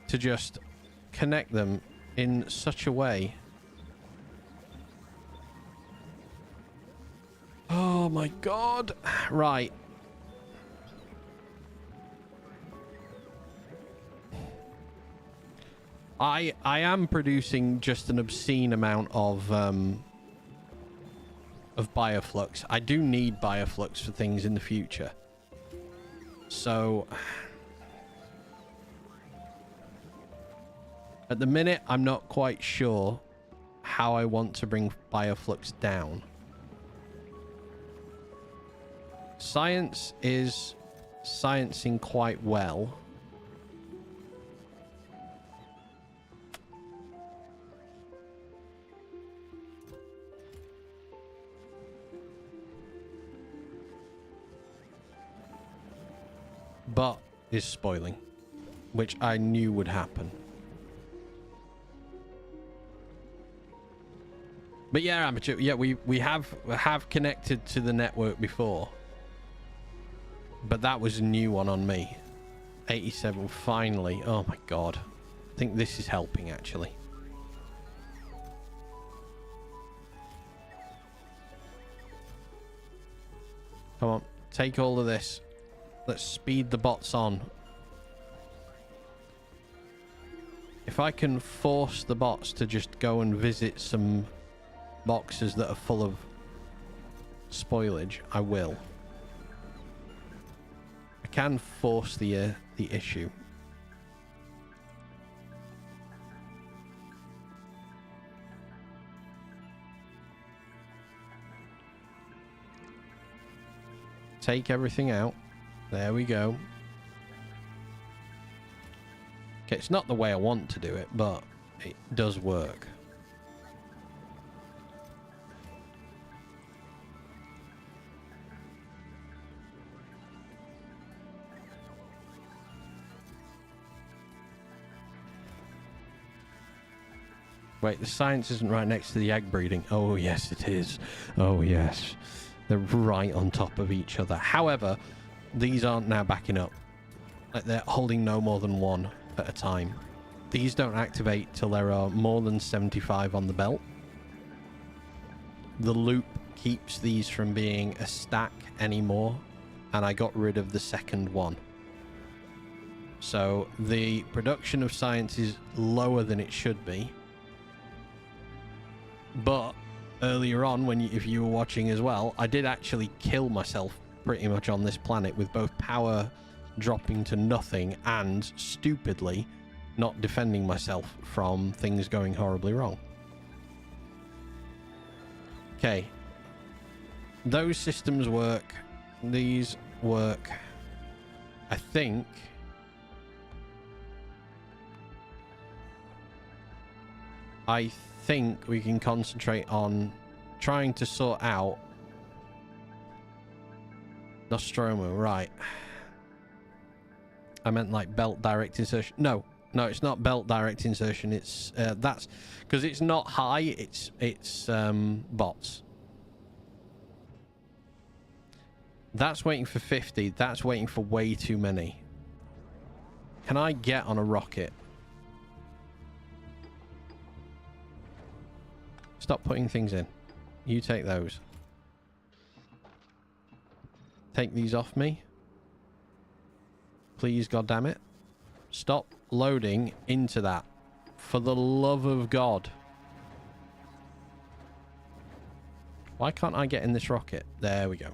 To just connect them in such a way. Oh my god. Right. I am producing just an obscene amount of bioflux. I do need bioflux for things in the future. So at the minute, I'm not quite sure how I want to bring bioflux down. Science is sciencing quite well. But is spoiling, which I knew would happen. But yeah, amateur. Yeah, we have connected to the network before. But that was a new one on me. 87, finally. Oh my god. I think this is helping, actually. Come on, take all of this. Let's speed the bots on. If I can force the bots to just go and visit some boxes that are full of spoilage, I will. I can force the issue. Take everything out. There we go. Okay, it's not the way I want to do it, but it does work. Wait, the science isn't right next to the egg breeding. Oh, yes, it is. Oh, yes. They're right on top of each other. However, these aren't now backing up. Like, they're holding no more than one at a time. These don't activate till there are more than 75 on the belt. The loop keeps these from being a stack anymore, and I got rid of the second one. So the production of science is lower than it should be. But earlier on, if you were watching as well, I did actually kill myself pretty much on this planet with both power dropping to nothing and stupidly not defending myself from things going horribly wrong. Okay. Those systems work. These work. I think we can concentrate on trying to sort out Nostromo, right? I meant like belt direct insertion. No, it's not belt direct insertion. It's that's because it's not high. It's bots. That's waiting for 50. That's waiting for way too many. Can I get on a rocket? Stop putting things in. You take those. Take these off me. Please, goddammit. Stop loading into that. For the love of God. Why can't I get in this rocket? There we go.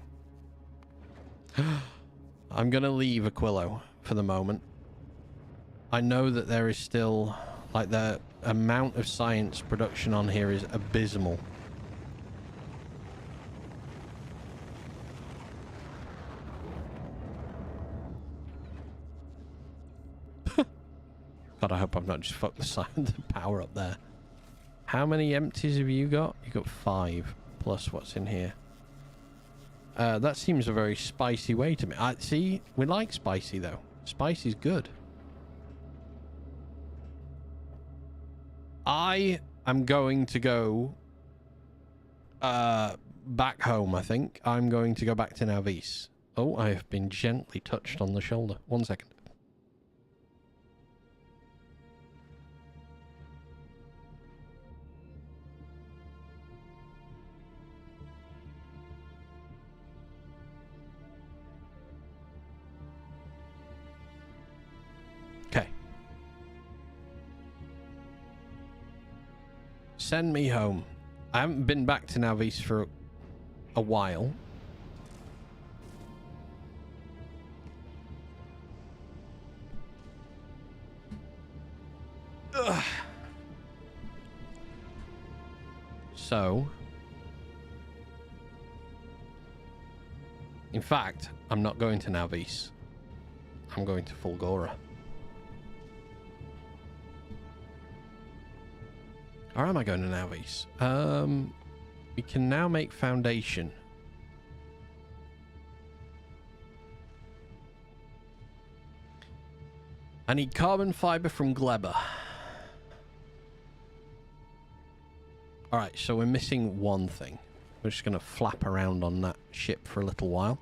I'm going to leave Aquilo for the moment. I know that there is still... like, the amount of science production on here is abysmal. God, I hope I've not just fucked the power up there. How many empties have you got? You got 5 plus what's in here. That seems a very spicy way to me. See, we like spicy though. Spicy's good. I am going to go back home, I think. I'm going to go back to Navis. Oh, I have been gently touched on the shoulder. 1 second. Okay. Send me home. I haven't been back to Navis for a while. Ugh. So, in fact, I'm not going to Navis. I'm going to Fulgora. Or am I going to Navis? We can now make foundation. I need carbon fiber from Gleber. Alright, so we're missing one thing. We're just going to flap around on that ship for a little while.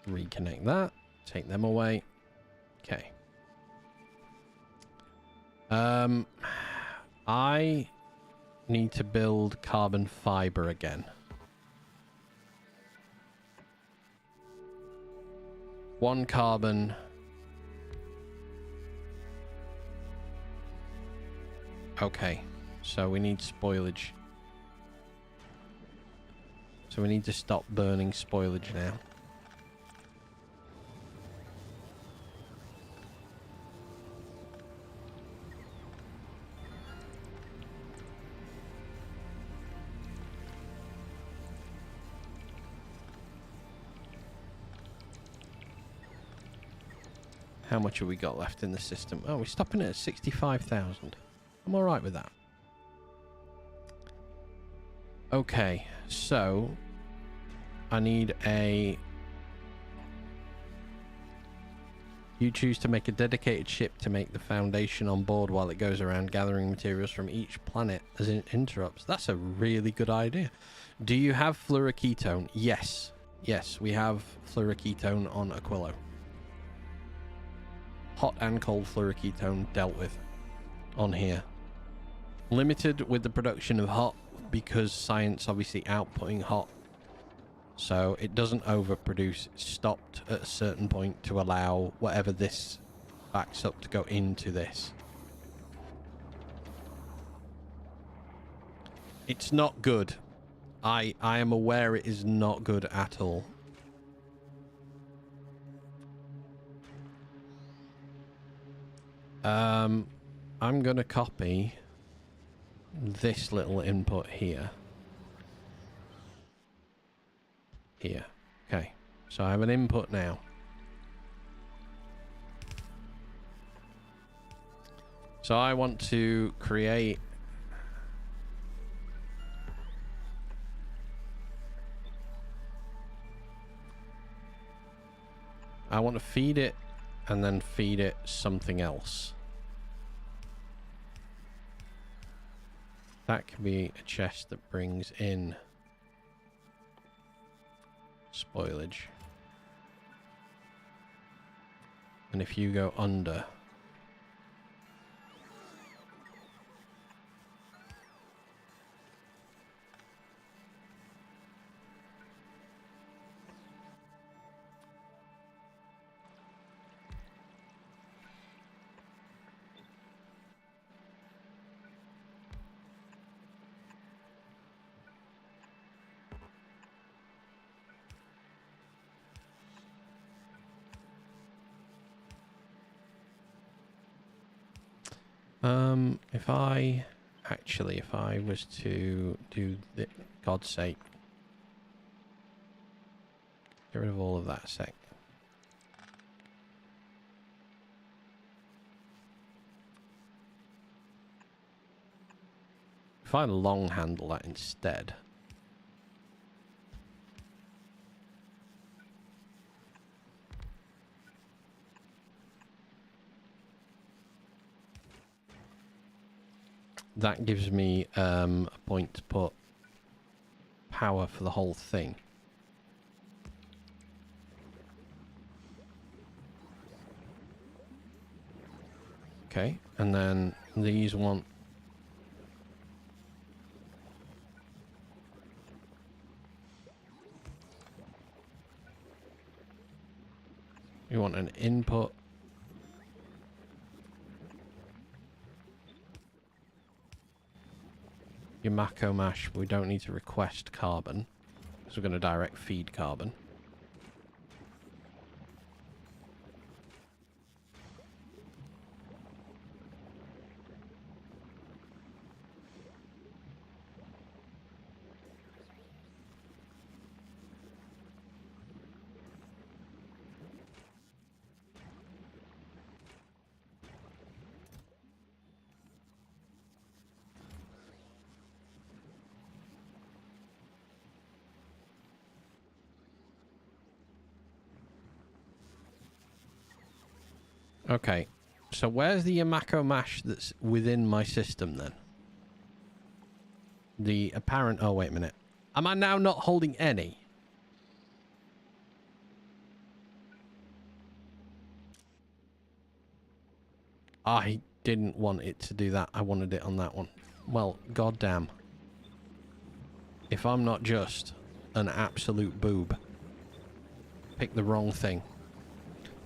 Reconnect that. Take them away. Okay. I need to build carbon fiber again. One carbon. Okay. So we need spoilage. So we need to stop burning spoilage now. How much have we got left in the system? Oh, we're stopping it at 65,000. I'm alright with that. Okay, so I need a... You choose to make a dedicated ship to make the foundation on board while it goes around gathering materials from each planet as it interrupts. That's a really good idea. Do you have fluoroketone? Yes. Yes, we have fluoroketone on Aquilo. Hot and cold fluoroketone dealt with on here. Limited with the production of hot because science obviously outputting hot. So it doesn't overproduce. It's stopped at a certain point to allow whatever this backs up to go into this. It's not good. I am aware it is not good at all. I'm going to copy this little input here. Here. Okay. So I have an input now. So I want to create... I want to feed it and then feed it something else. That can be a chest that brings in spoilage. And if you go under... if I actually, if I was to do the, God's sake, get rid of all of that a sec. If I long handle that instead. That gives me a point to put power for the whole thing. Okay, and then these want... You want an input. Your Mako mash, we don't need to request carbon, because we're going to direct feed carbon. Okay, so where's the Yamako mash that's within my system then? The apparent... Oh, wait a minute. Am I now not holding any? I didn't want it to do that. I wanted it on that one. Well, goddamn. If I'm not just an absolute boob. Pick the wrong thing.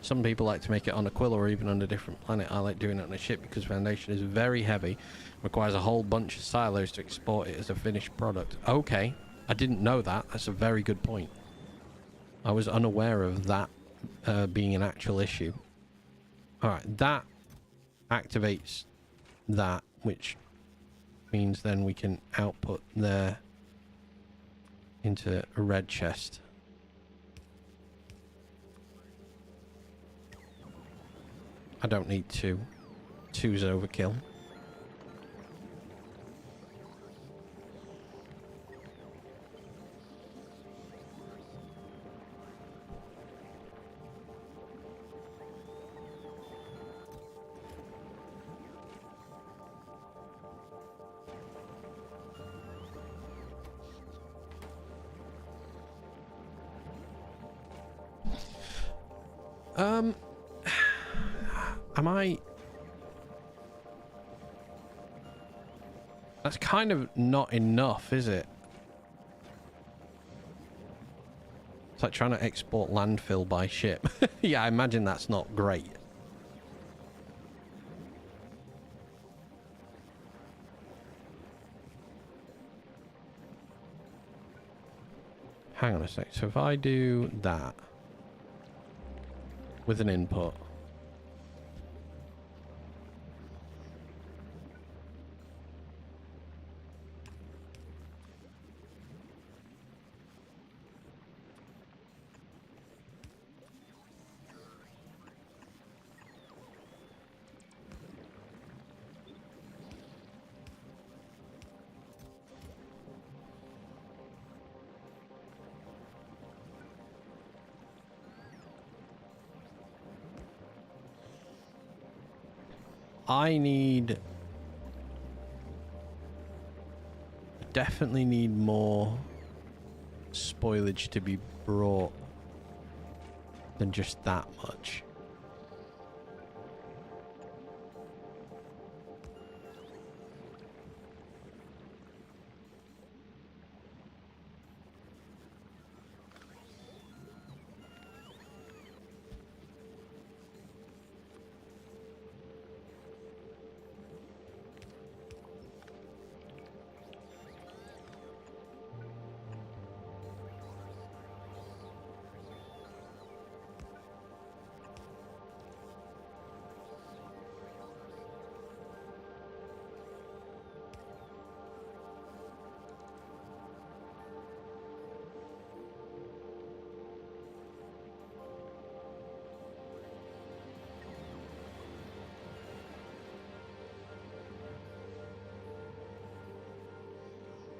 Some people like to make it on Aquila or even on a different planet. I like doing it on a ship because Foundation is very heavy. Requires a whole bunch of silos to export it as a finished product. Okay. I didn't know that. That's a very good point. I was unaware of that being an actual issue. Alright, that activates that, which means then we can output there into a red chest. I don't need two. Two's overkill. Am I... That's kind of not enough, is it? It's like trying to export landfill by ship. Yeah, I imagine that's not great. Hang on a sec. So if I do that with an input... definitely need more spoilage to be brought than just that much.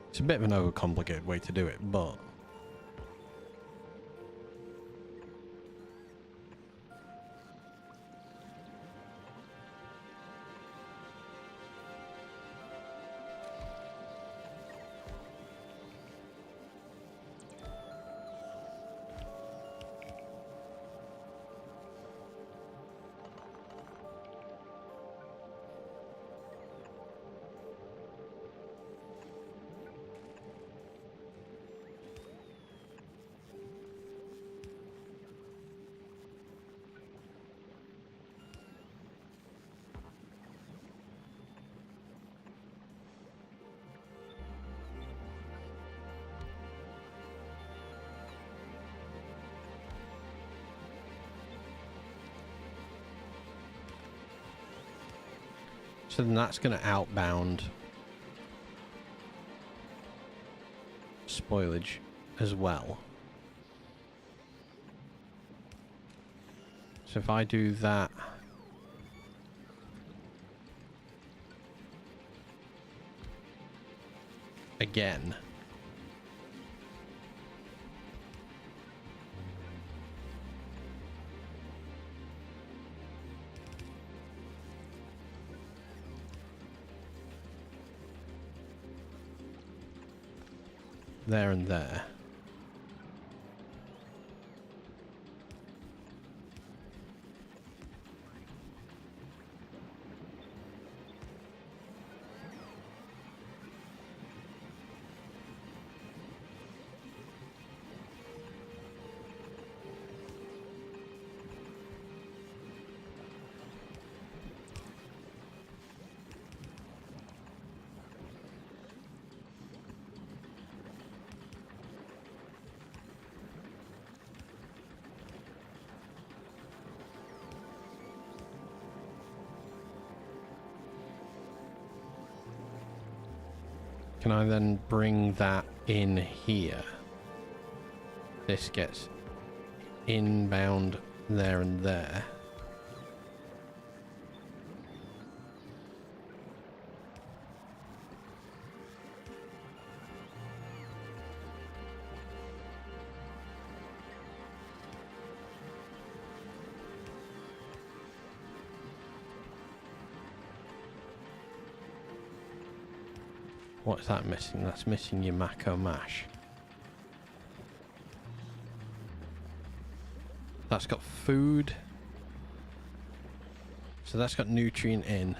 It's a bit of an overcomplicated way to do it, but... So then that's going to outbound spoilage as well. So if I do that again, there and there. Can I then bring that in here? This gets inbound there and there. What's that missing? That's missing your Mako mash. That's got food. So that's got nutrient in.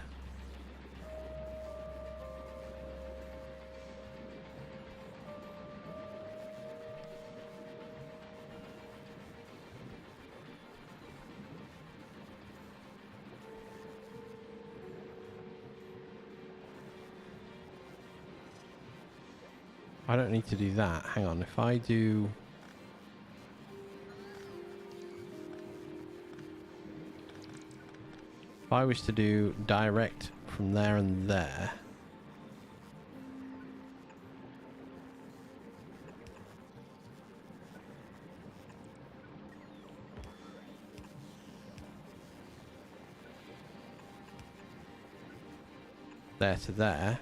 I don't need to do that. Hang on. If I do... If I was to do direct from there and there... there to there...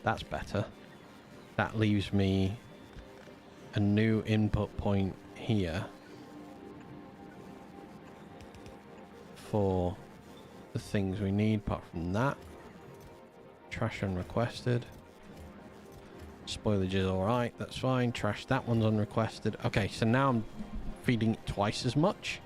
That's better. That leaves me a new input point here for the things we need. Apart from that, trash unrequested. Spoilage is alright, that's fine. Trash, that one's unrequested. Okay, so now I'm feeding it twice as much.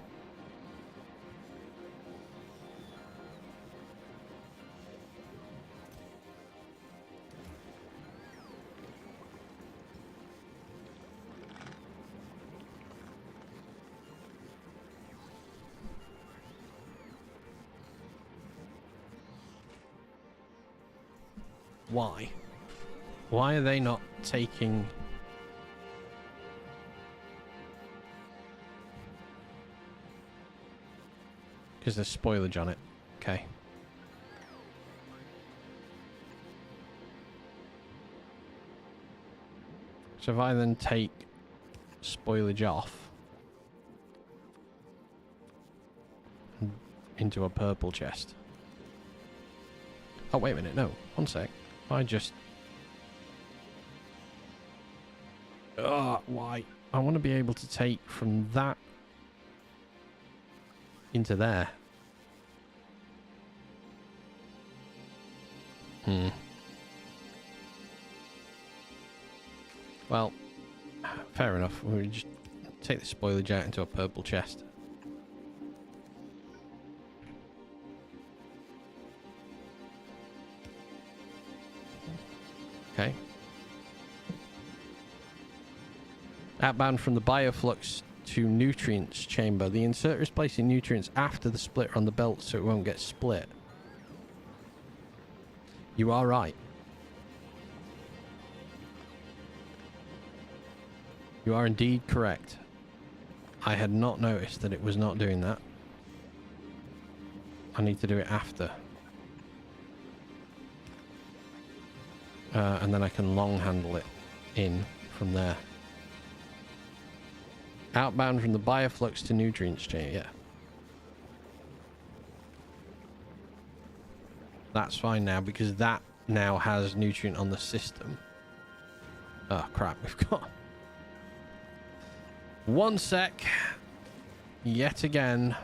Why? Why are they not taking... Because there's spoilage on it. Okay. So if I then take spoilage off into a purple chest. Oh, wait a minute. No. One sec. I just... why? I want to be able to take from that into there. Well, fair enough. We'll just take the spoilage out into a purple chest. Okay. Outbound from the bioflux to nutrients chamber. The inserter is placing nutrients after the splitter on the belt so it won't get split. You are right. You are indeed correct. I had not noticed that it was not doing that. I need to do it after. And then I can long handle it in from there. Outbound from the bioflux to nutrients chain, yeah. That's fine now because that now has nutrient on the system. Oh crap, we've got... One sec. Yet again.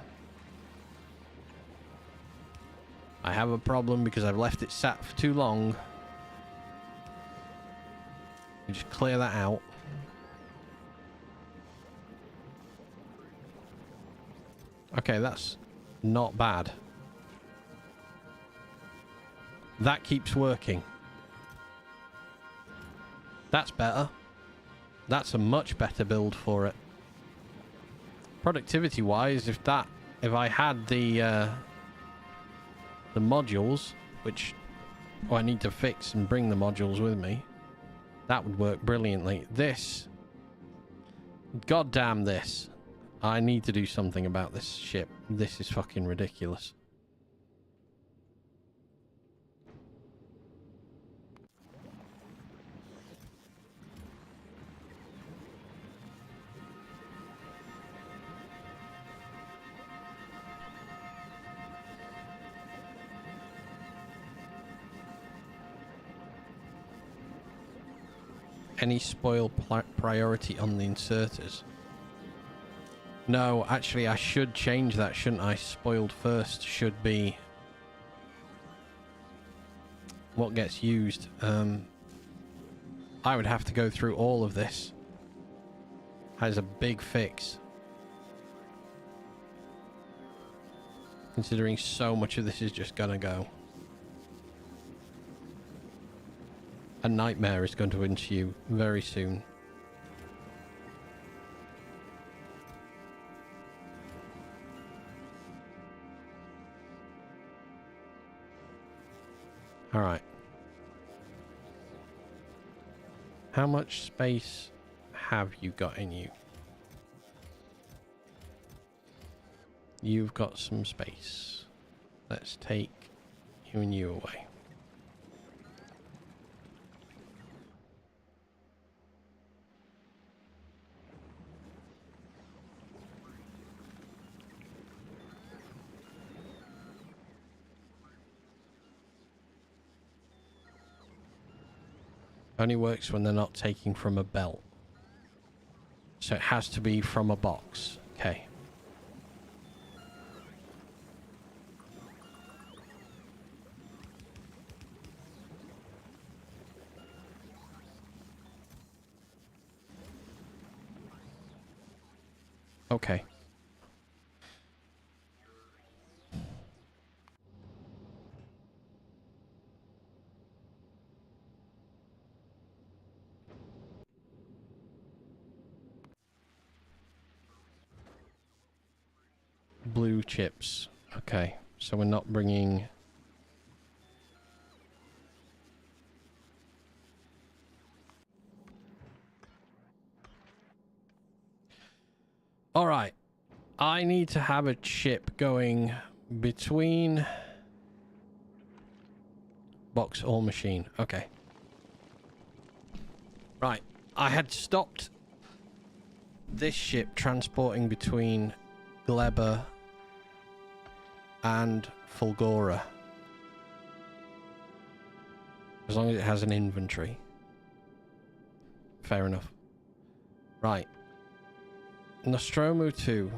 I have a problem because I've left it sat for too long. You just clear that out. Okay, that's not bad. That keeps working. That's better. That's a much better build for it. Productivity wise, if I had the modules, which I need to fix and bring the modules with me, that would work brilliantly. This, goddamn this. I need to do something about this ship. This is fucking ridiculous. Any spoil priority on the inserters? No, actually I should change that, shouldn't I? Spoiled first should be what gets used. I would have to go through all of this. That is a big fix. Considering so much of this is just gonna go. A nightmare is going to ensue very soon. Alright. How much space have you got in you? You've got some space. Let's take you and you away. Only works when they're not taking from a belt. So it has to be from a box. Okay. Okay. Blue chips. Okay, so we're not bringing... Alright. I need to have a chip going between... box or machine. Okay. Right. I had stopped this ship transporting between Gleba and Fulgora. As long as it has an inventory. Fair enough. Right. Nostromo 2.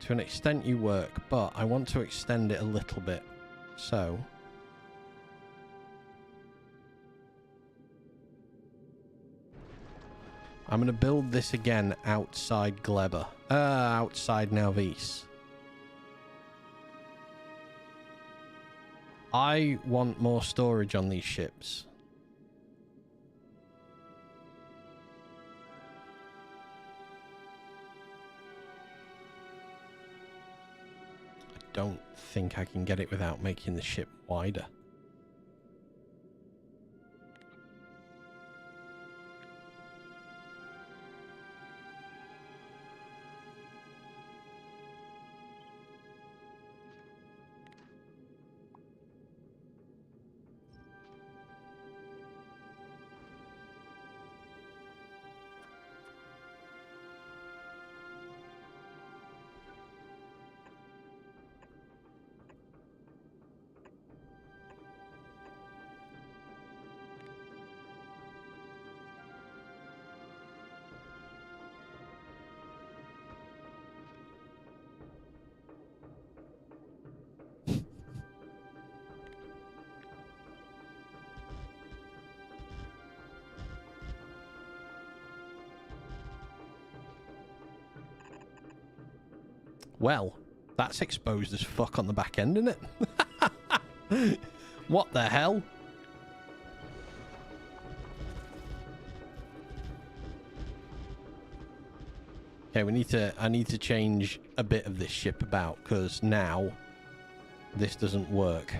To an extent you work, but I want to extend it a little bit. So... I'm going to build this again outside Gleba. Outside Nalvis. I want more storage on these ships. I don't think I can get it without making the ship wider. Well, that's exposed as fuck on the back end, isn't it? What the hell? Okay, I need to change a bit of this ship about, because now this doesn't work.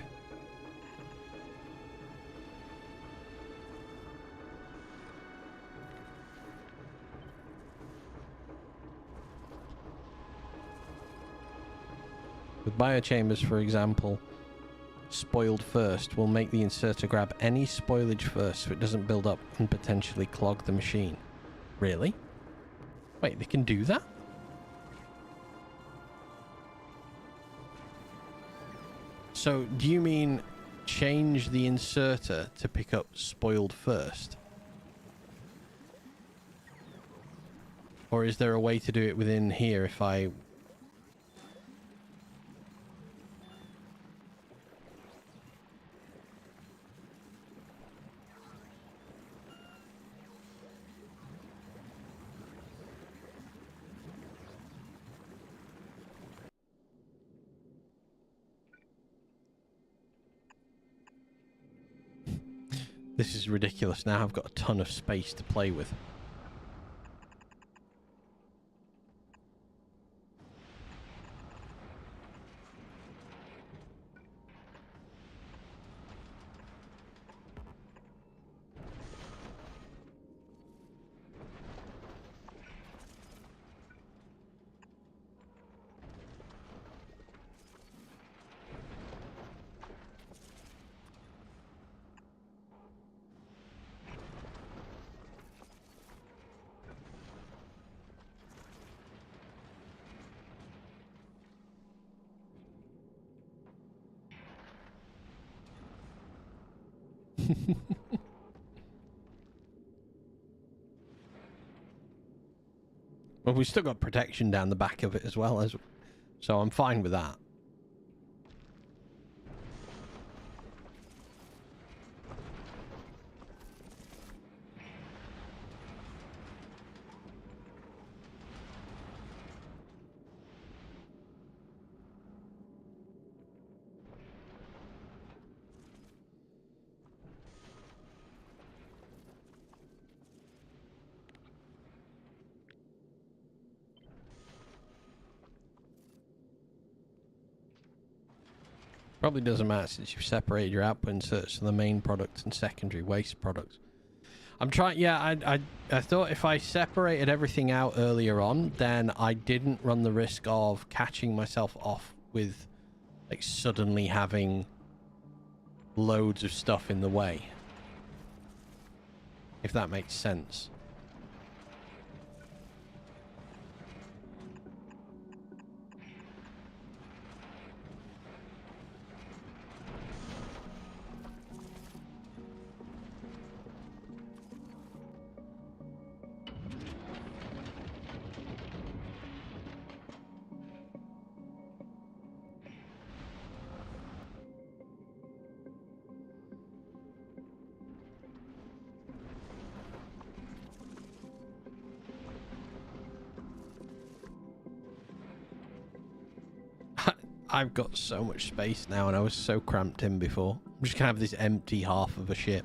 With biochambers, for example, spoiled first will make the inserter grab any spoilage first so it doesn't build up and potentially clog the machine. Really? Wait, they can do that? So, do you mean change the inserter to pick up spoiled first? Or is there a way to do it within here if I... This is ridiculous. Now I've got a ton of space to play with. Well, we've still got protection down the back of it as well, as so I'm fine with that. Probably doesn't matter since you've separated your output inserts to the main products and secondary waste products. I'm trying, yeah, I thought if I separated everything out earlier on, then I didn't run the risk of catching myself off with, like, suddenly having loads of stuff in the way. If that makes sense. I've got so much space now and I was so cramped in before. I'm just gonna have this empty half of a ship.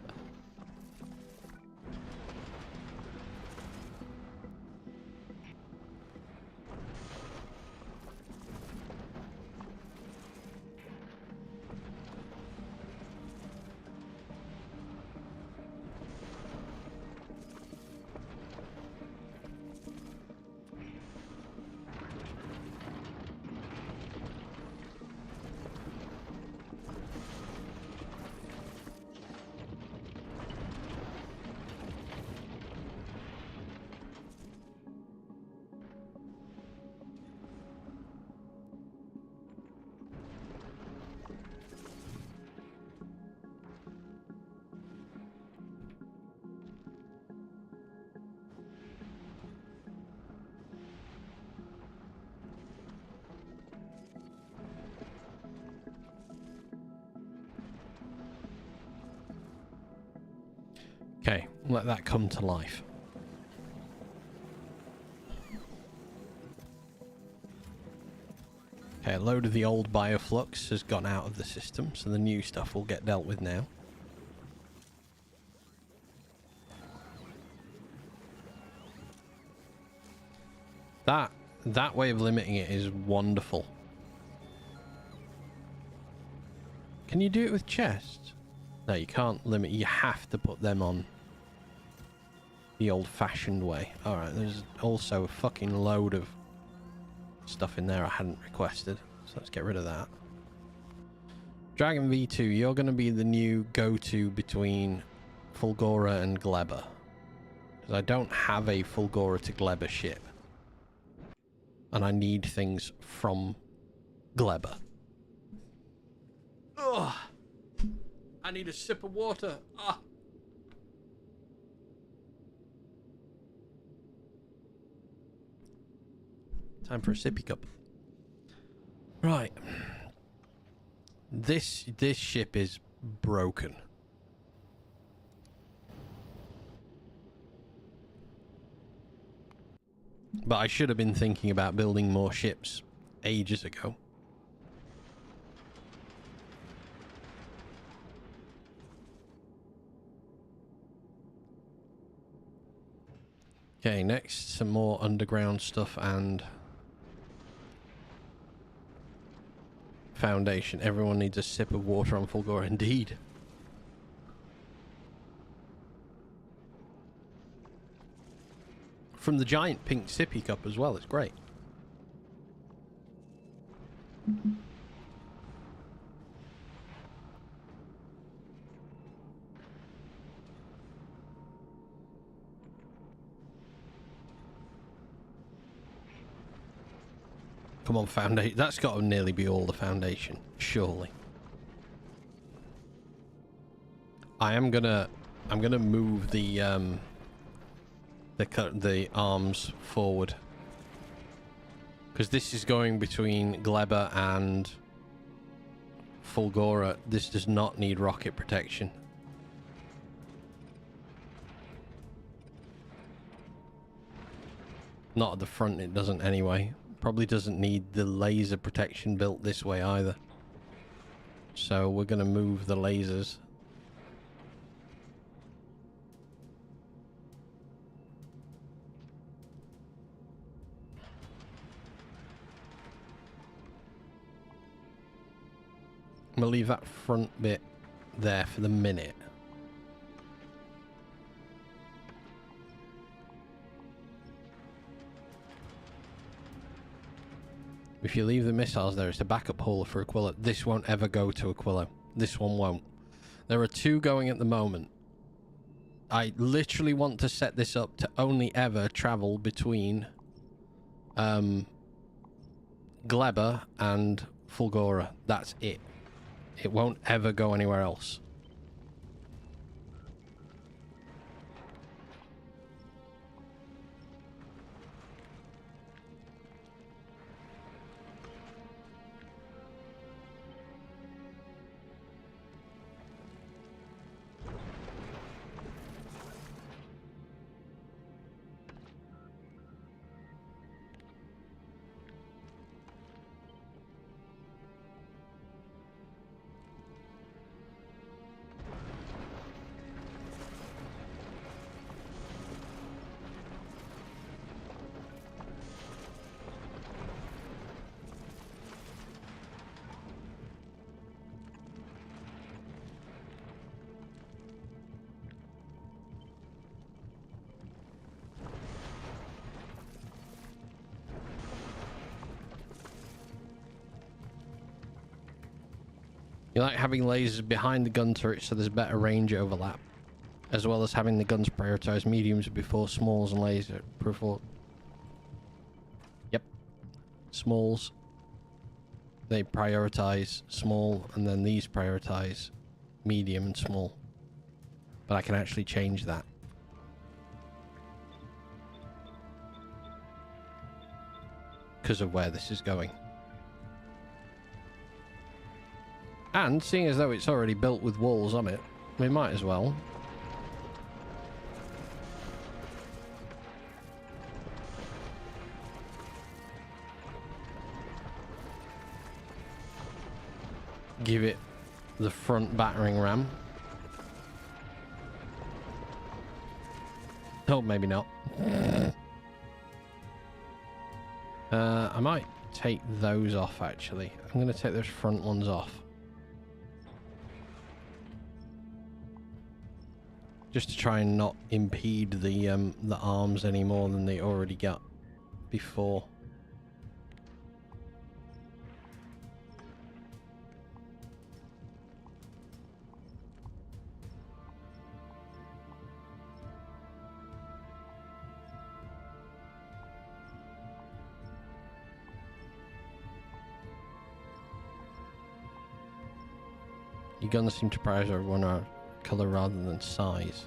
Okay, let that come to life. Okay, a load of the old bioflux has gone out of the system, so the new stuff will get dealt with now. That way of limiting it is wonderful. Can you do it with chests? No, you can't limit. You have to put them on the old-fashioned way. Alright, there's also a fucking load of stuff in there I hadn't requested. So let's get rid of that. Dragon V2, you're going to be the new go-to between Fulgora and Gleba. Because I don't have a Fulgora to Gleba ship. And I need things from Gleba. Ugh! I need a sip of water. Ah. Time for a sippy cup. Right. This ship is broken. But I should have been thinking about building more ships ages ago. Okay, next, some more underground stuff and foundation. Everyone needs a sip of water on Fulgora, indeed. From the giant pink sippy cup as well, it's great. Come on, foundation. That's got to nearly be all the foundation, surely. I'm gonna move the arms forward, because this is going between Gleba and Fulgora. This does not need rocket protection. Not at the front, it doesn't anyway. Probably doesn't need the laser protection built this way either. So we're going to move the lasers. I'm going to leave that front bit there for the minute. If you leave the missiles there, it's a backup hauler for Aquila. This won't ever go to Aquila. This one won't. There are two going at the moment. I literally want to set this up to only ever travel between Gleba and Fulgora. That's it. It won't ever go anywhere else. You like having lasers behind the gun turret so there's better range overlap, as well as having the guns prioritize mediums before smalls and laser before. Yep, smalls. They prioritize small, and then these prioritize medium and small. But I can actually change that. Because of where this is going. And seeing as though it's already built with walls on it, we might as well. Give it the front battering ram. Oh, maybe not. I might take those off, actually. I'm going to take those front ones off. Just to try and not impede the arms any more than they already got before. Your guns seem to prize everyone out color rather than size.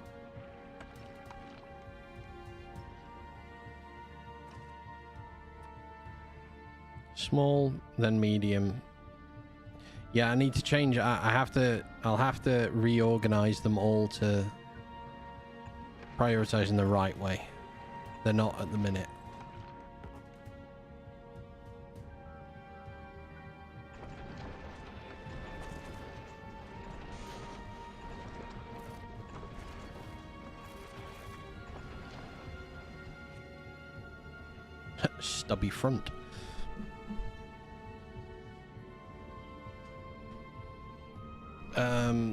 Small, then medium. Yeah, I need to change. I'll have to reorganize them all to prioritize in the right way. They're not at the minute. Stubby front.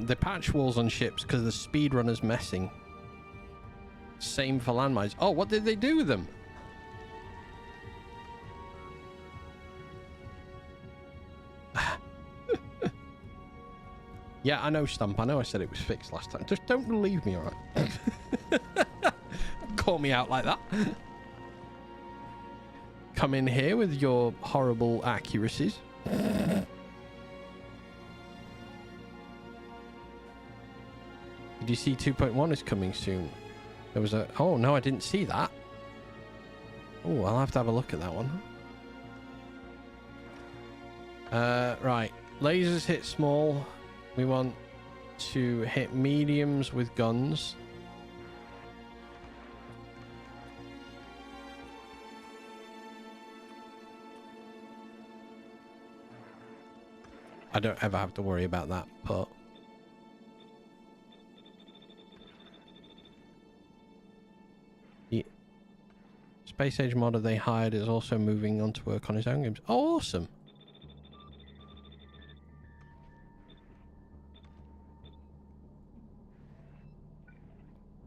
The patch walls on ships because the speedrunner's messing. Same for landmines. Oh, what did they do with them? Yeah, I know, Stump. I know I said it was fixed last time. Just don't believe me, alright? Call me out like that. Come in here with your horrible accuracies. Did you see 2.1 is coming soon? There was a... Oh, no, I didn't see that. Oh, I'll have to have a look at that one. Right. Lasers hit small. We want to hit mediums with guns. I don't ever have to worry about that, but... The Space Age modder they hired is also moving on to work on his own games. Oh, awesome!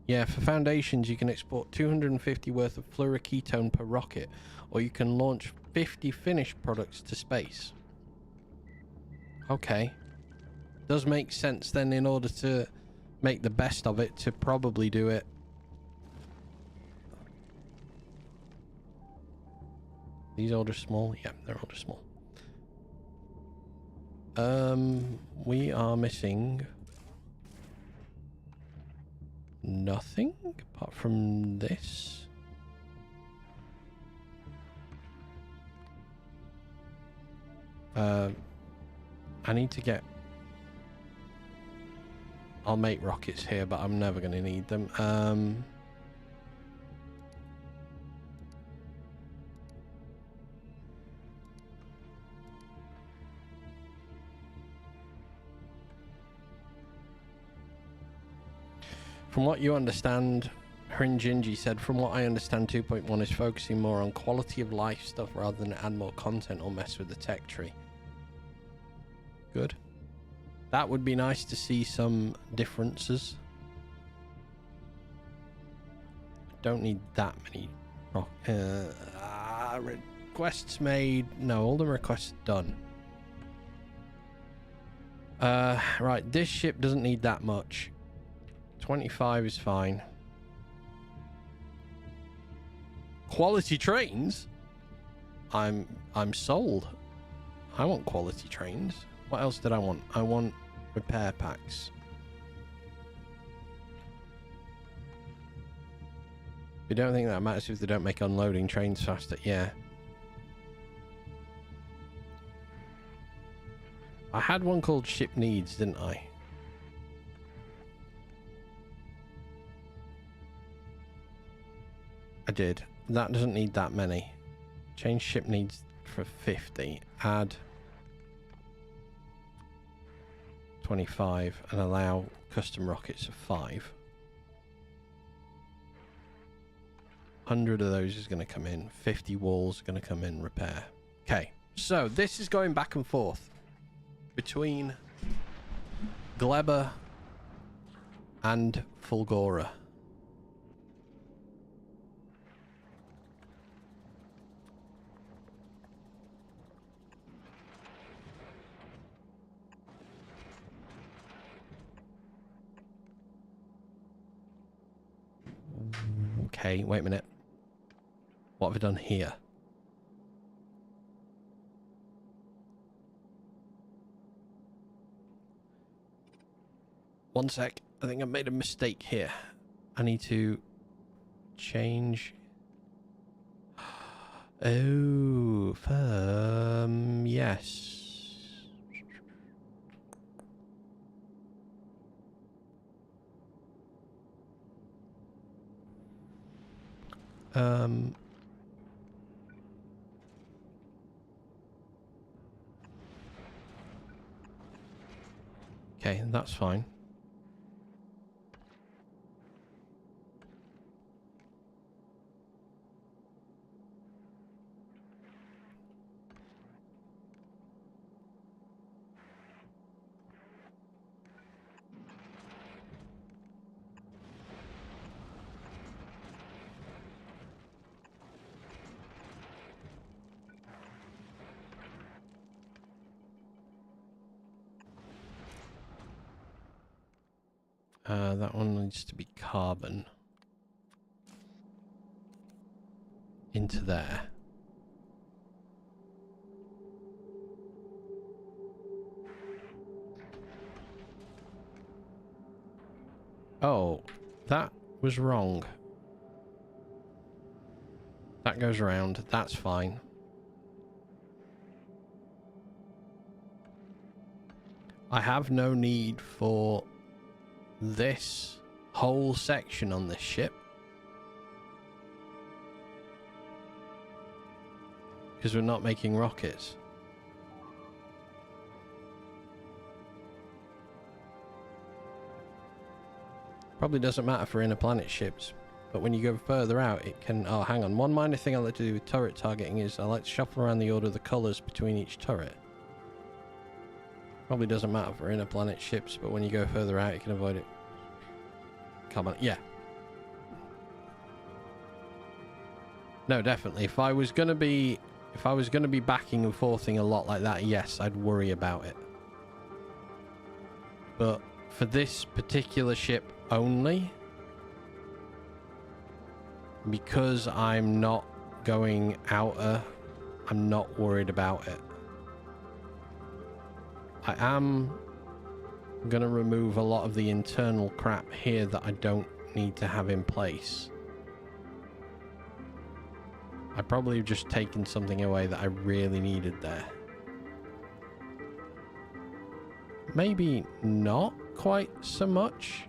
Yeah, for foundations you can export 250 worth of fluoroketone per rocket, or you can launch 50 finished products to space. Okay. Does make sense then, in order to make the best of it, to probably do it. These all just small? Yeah, they're all just small. We are missing nothing apart from this. I need to get... I'll make rockets here, but I'm never going to need them. From what you understand, Hrinjinji said, from what I understand, 2.1 is focusing more on quality of life stuff rather than add more content or mess with the tech tree. Good. That would be nice to see some differences. Don't need that many requests made. No, all the requests done. Right, this ship doesn't need that much. 25 is fine. Quality trains? I'm sold. I want quality trains. What else did I want? I want repair packs. You don't think that matters if they don't make unloading trains faster? Yeah. I had one called Ship Needs, didn't I? I did. That doesn't need that many. Change Ship Needs for 50. Add 25 and allow custom rockets of 5. 100 of those is going to come in. 50 walls are going to come in repair. Okay, so this is going back and forth between Gleba and Fulgora. Okay, wait a minute. What have I done here? One sec. I think I made a mistake here. I need to change. Oh, fuck. yes. Okay, that's fine. That one needs to be carbon into there. Oh, that was wrong. That goes around. That's fine. I have no need for this whole section on this ship, because we're not making rockets. Probably doesn't matter for inner planet ships, but when you go further out it can... Oh, hang on. One minor thing I like to do with turret targeting is I like to shuffle around the order of the colours between each turret. Probably doesn't matter for inner planet ships, but when you go further out you can avoid it. Come on, yeah. No, definitely. If I was gonna be backing and forthing a lot like that, yes, I'd worry about it. But for this particular ship only, because I'm not going outer, I'm not worried about it. I am gonna remove a lot of the internal crap here that I don't need to have in place. I probably have just taken something away that I really needed there. Maybe not quite so much.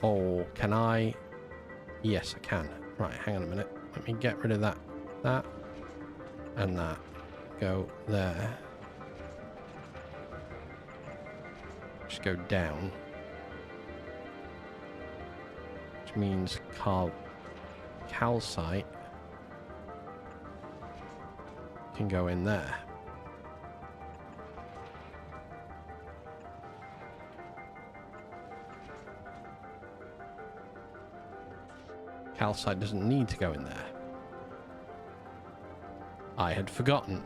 Oh, can I? Yes, I can. Right, hang on a minute. Let me get rid of that. That. And that. Go there. Just go down. Which means calcite can go in there. Calcite doesn't need to go in there. I had forgotten.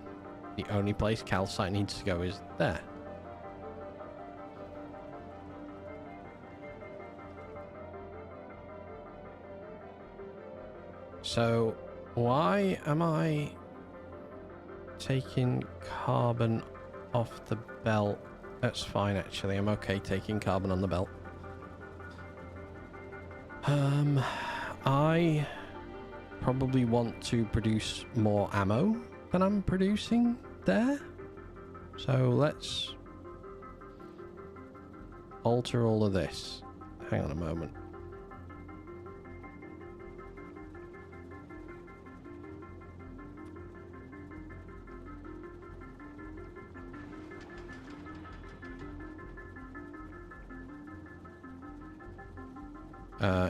The only place calcite needs to go is there. So, why am I taking carbon off the belt? That's fine, actually. I'm okay taking carbon on the belt. I probably want to produce more ammo than I'm producing there. So let's alter all of this. Hang on a moment.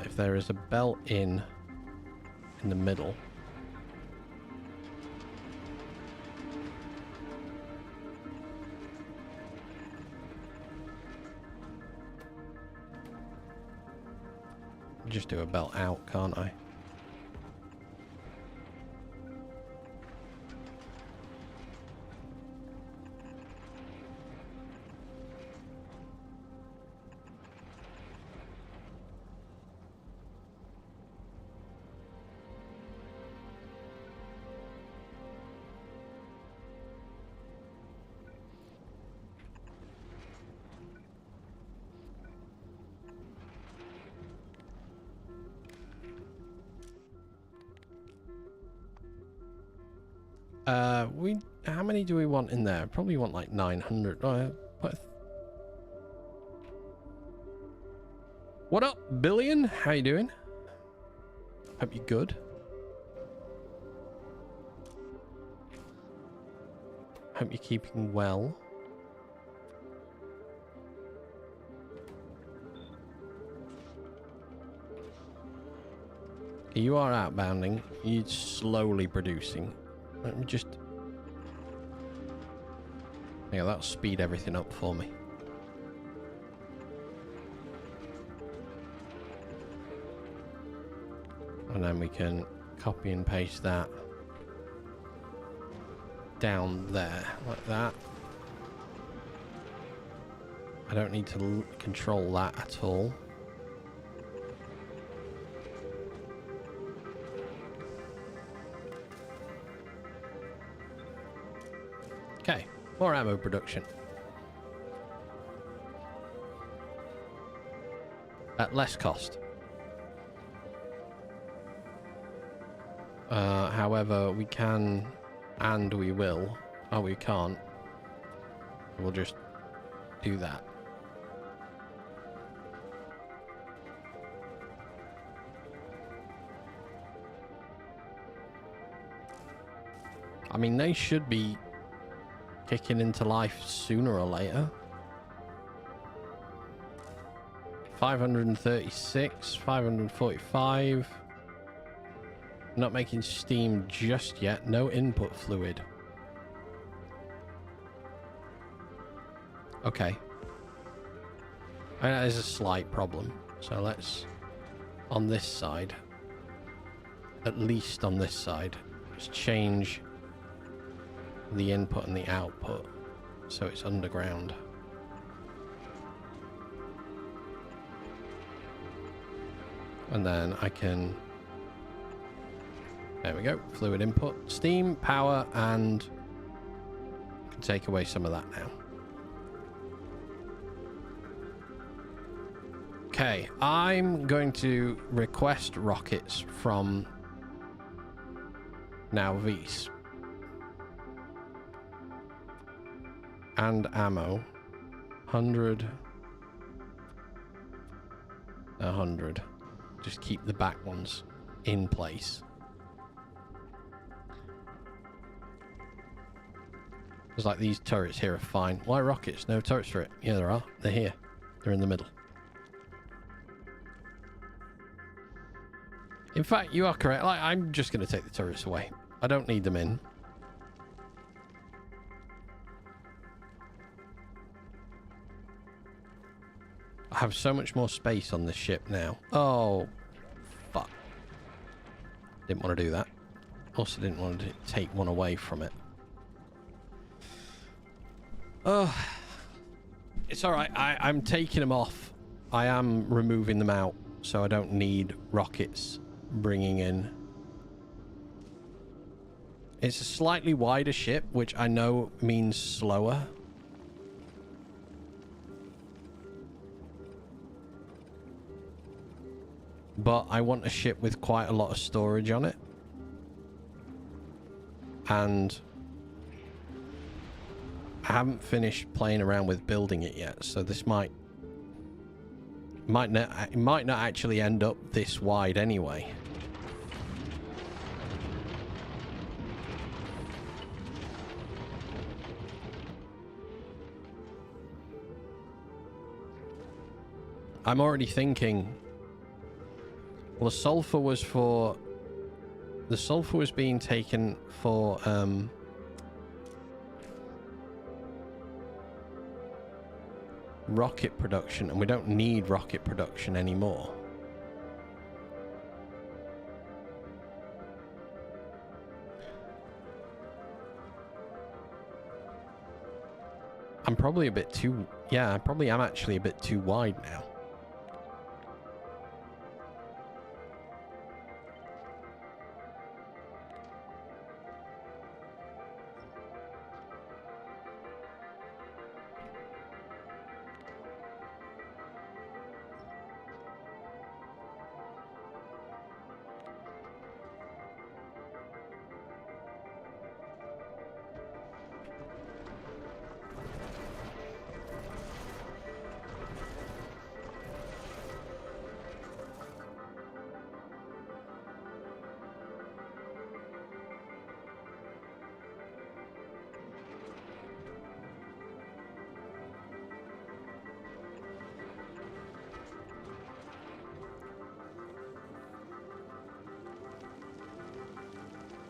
If there is a belt in the middle, just do a belt out, can't I? How many do we want in there? Probably want like 900. What up, Billion? How you doing? Hope you're good. Hope you're keeping well. You are outbounding. You're slowly producing. Let me just... Yeah, that'll speed everything up for me. And then we can copy and paste that down there, like that. I don't need to control that at all. Okay, more ammo production. At less cost. However, we can and we will. Oh, we can't. We'll just do that. I mean, they should be kicking into life sooner or later. 536, 545. Not making steam just yet. No input fluid. Okay. That is a slight problem. So let's, on this side, at least on this side, let's change the input and the output so it's underground. And then I can... There we go. Fluid input, steam, power, and I can take away some of that now. Okay, I'm going to request rockets from now Vise. And ammo. 100. 100. Just keep the back ones in place. It's like these turrets here are fine. Why rockets? No turrets for it. Yeah, there are. They're here. They're in the middle. In fact, you are correct. Like, I'm just going to take the turrets away. I don't need them in. I have so much more space on this ship now. Oh, fuck. Didn't want to do that. Also didn't want to take one away from it. Oh, it's all right. I'm taking them off. I am removing them out, so I don't need rockets bringing in. It's a slightly wider ship, which I know means slower. But I want a ship with quite a lot of storage on it. And I haven't finished playing around with building it yet, so this might not actually end up this wide anyway. I'm already thinking, well, the sulfur was being taken for rocket production, and we don't need rocket production anymore. I'm probably a bit too... Yeah, I probably am actually a bit too wide now.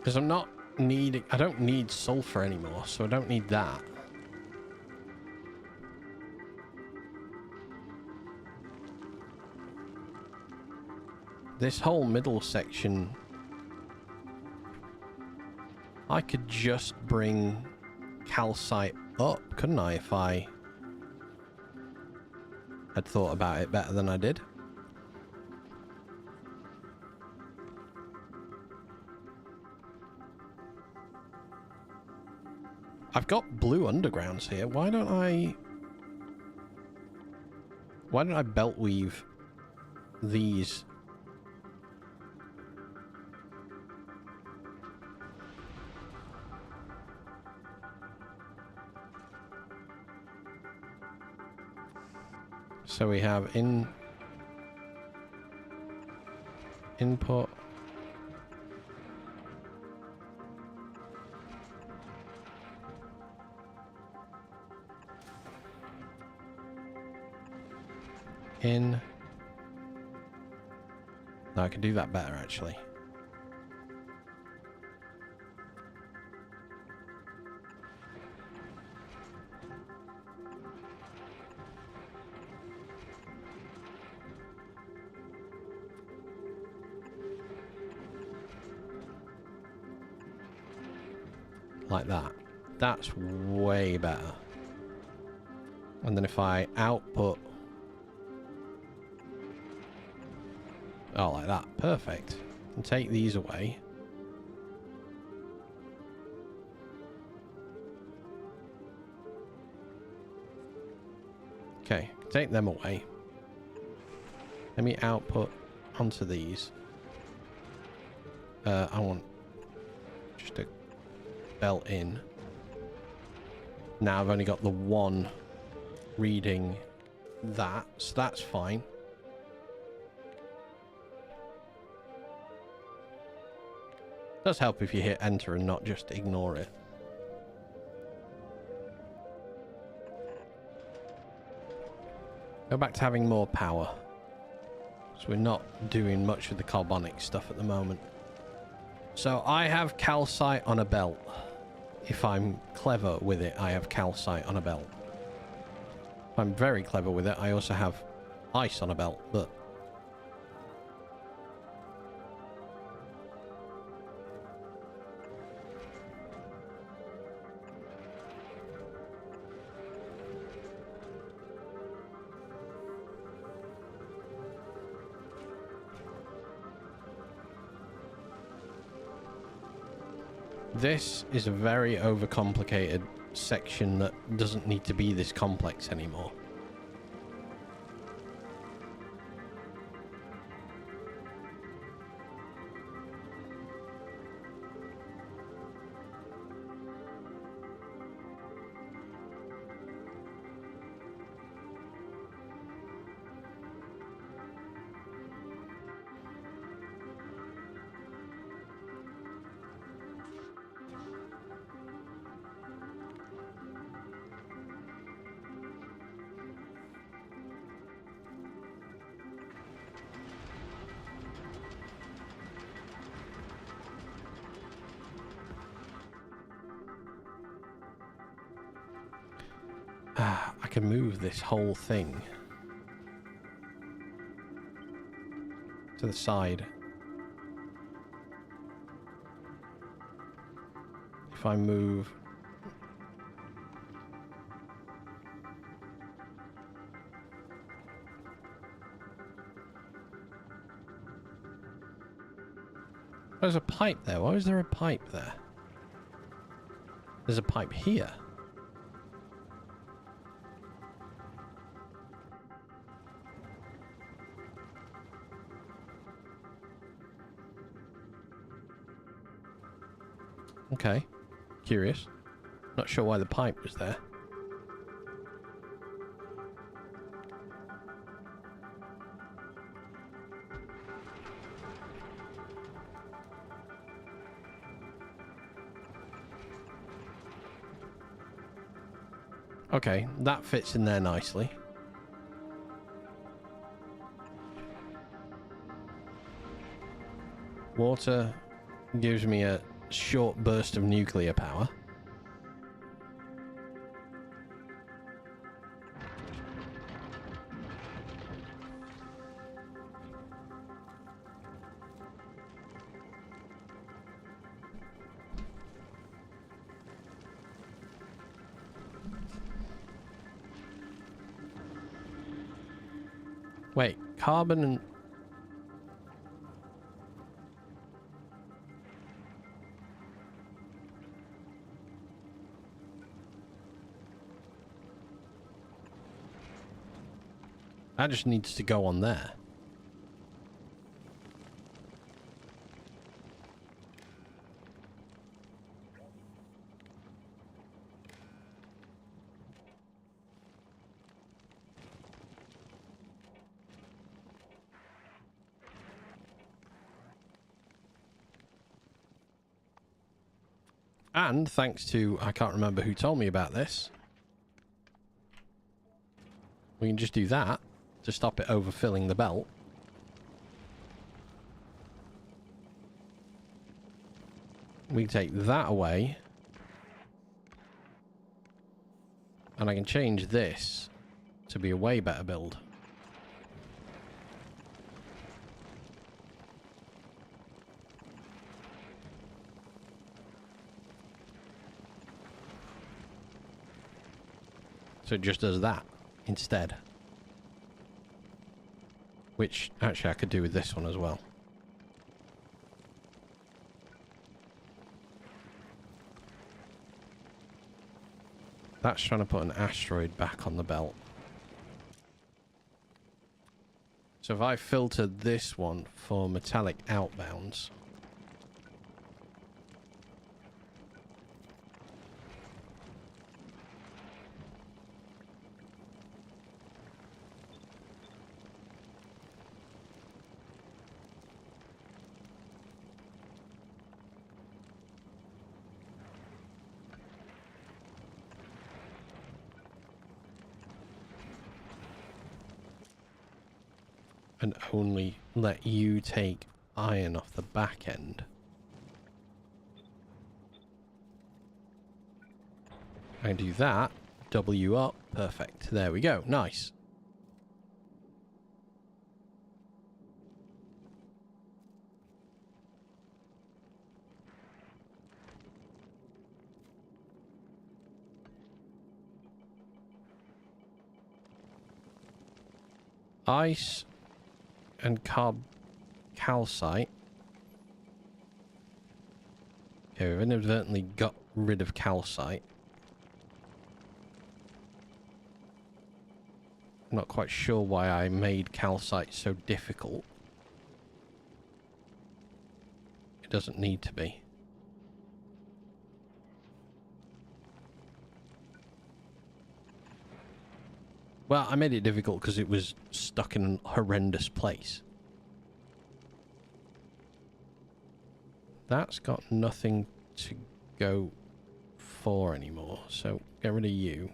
Because I'm not needing... I don't need sulfur anymore, so I don't need that. This whole middle section... I could just bring calcite up, couldn't I, if I had thought about it better than I did? I've got blue undergrounds here. Why don't I belt weave these? So we have input. In. No, I can do that better actually. Like that. That's way better. And then if I output... Oh, like that. Perfect. And take these away. Okay, take them away. Let me output onto these. I want just a belt in. Now I've only got the one reading that, so that's fine. Does help if you hit enter and not just ignore it. Go back to having more power. So we're not doing much with the carbonic stuff at the moment. So I have calcite on a belt. If I'm clever with it, I have calcite on a belt. If I'm very clever with it, I also have ice on a belt, but... This is a very overcomplicated section that doesn't need to be this complex anymore. I can move this whole thing to the side. If I move... There's a pipe there. Why is there a pipe there? There's a pipe here. Okay. Curious. Not sure why the pipe was there. Okay, that fits in there nicely. Water gives me a short burst of nuclear power. Wait, carbon and... That just needs to go on there. And thanks to, I can't remember who told me about this, we can just do that to stop it overfilling the belt. We can take that away. And I can change this to be a way better build. So it just does that instead. Which, actually, I could do with this one as well. That's trying to put an asteroid back on the belt. So if I filter this one for metallic outbounds... and only let you take iron off the back end. I do that, double you up, perfect. There we go, nice. Ice and calcite. Okay, we've inadvertently got rid of calcite. I'm not quite sure why I made calcite so difficult. It doesn't need to be. Well, I made it difficult because it was stuck in a horrendous place. That's got nothing to go for anymore, so get rid of you.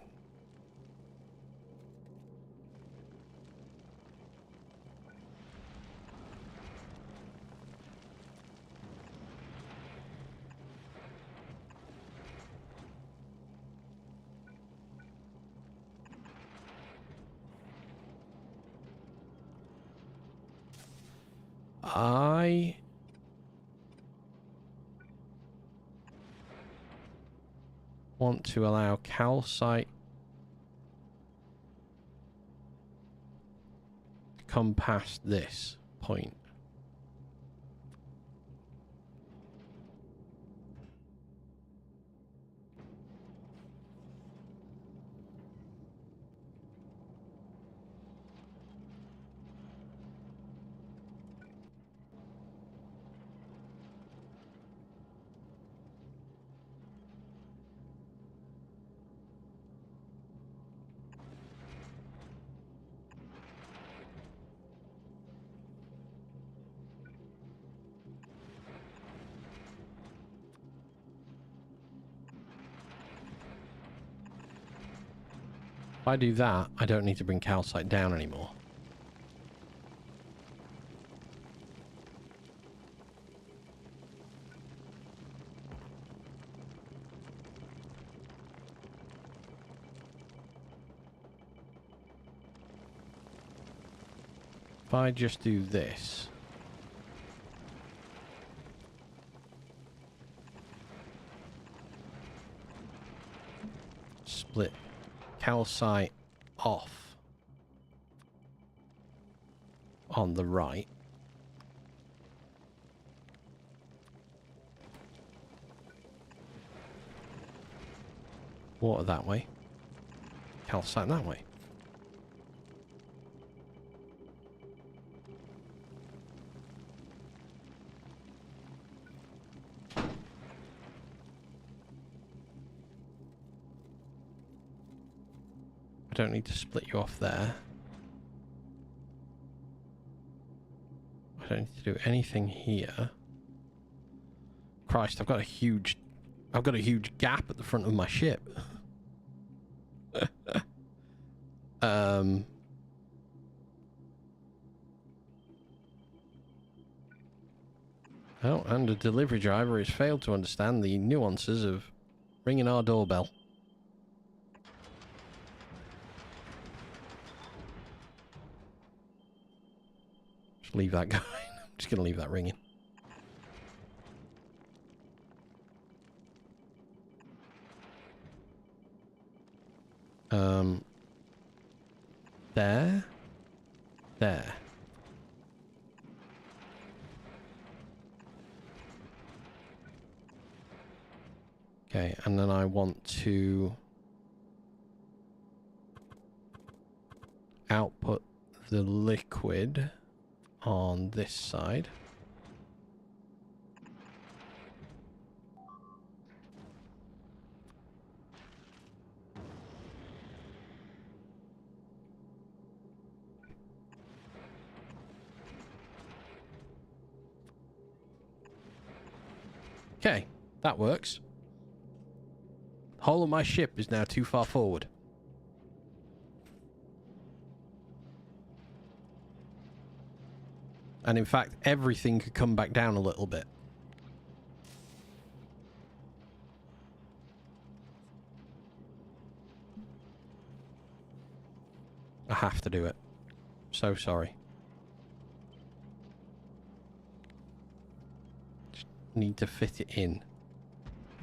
I want to allow calcite to come past this point. If I do that, I don't need to bring calcite down anymore. I just do this... Split calcite off on the right. Water that way. Calcite that way. I don't need to split you off there. I don't need to do anything here. Christ, I've got a huge gap at the front of my ship. Oh, and a delivery driver has failed to understand the nuances of ringing our doorbell. Just leave that going. I'm just gonna leave that ringing. There. There. Okay, and then I want to output the liquid on this side. Okay, that works. The whole of my ship is now too far forward. And in fact, everything could come back down a little bit. I have to do it. So sorry. Just need to fit it in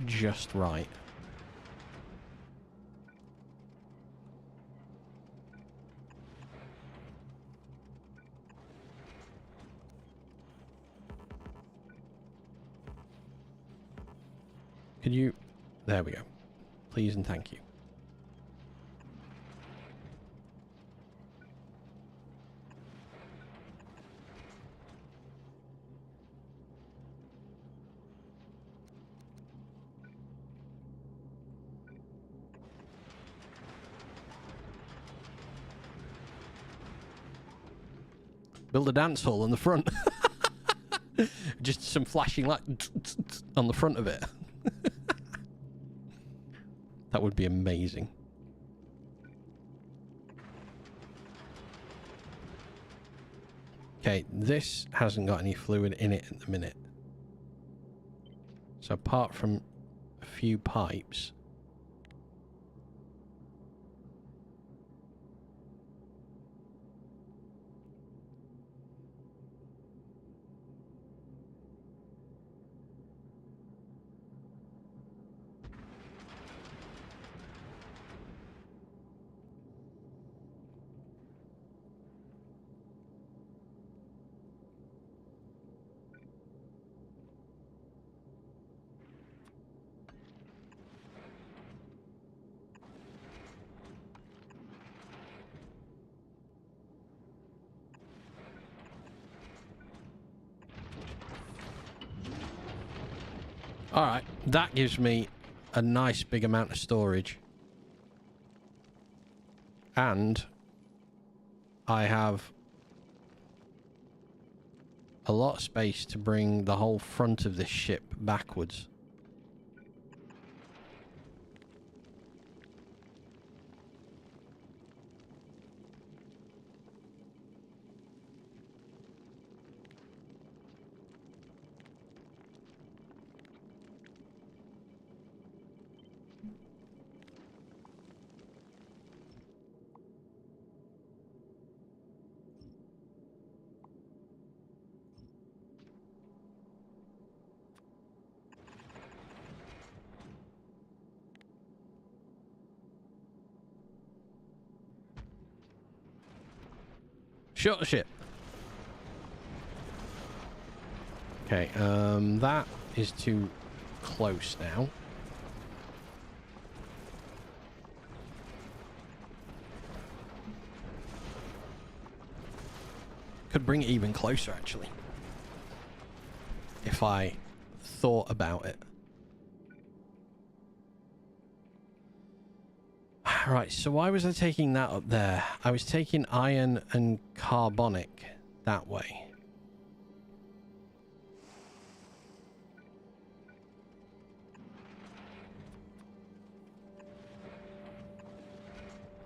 just right. Could you... There we go. Please and thank you. Build a dance hall on the front. Just some flashing light on the front of it. That would be amazing. Okay, this hasn't got any fluid in it at the minute. So apart from a few pipes... Alright, that gives me a nice big amount of storage. And I have a lot of space to bring the whole front of this ship backwards. Shut the ship. Okay, that is too close now. Could bring it even closer, actually. If I thought about it. Right, so why was I taking that up there? I was taking iron and carbonic that way.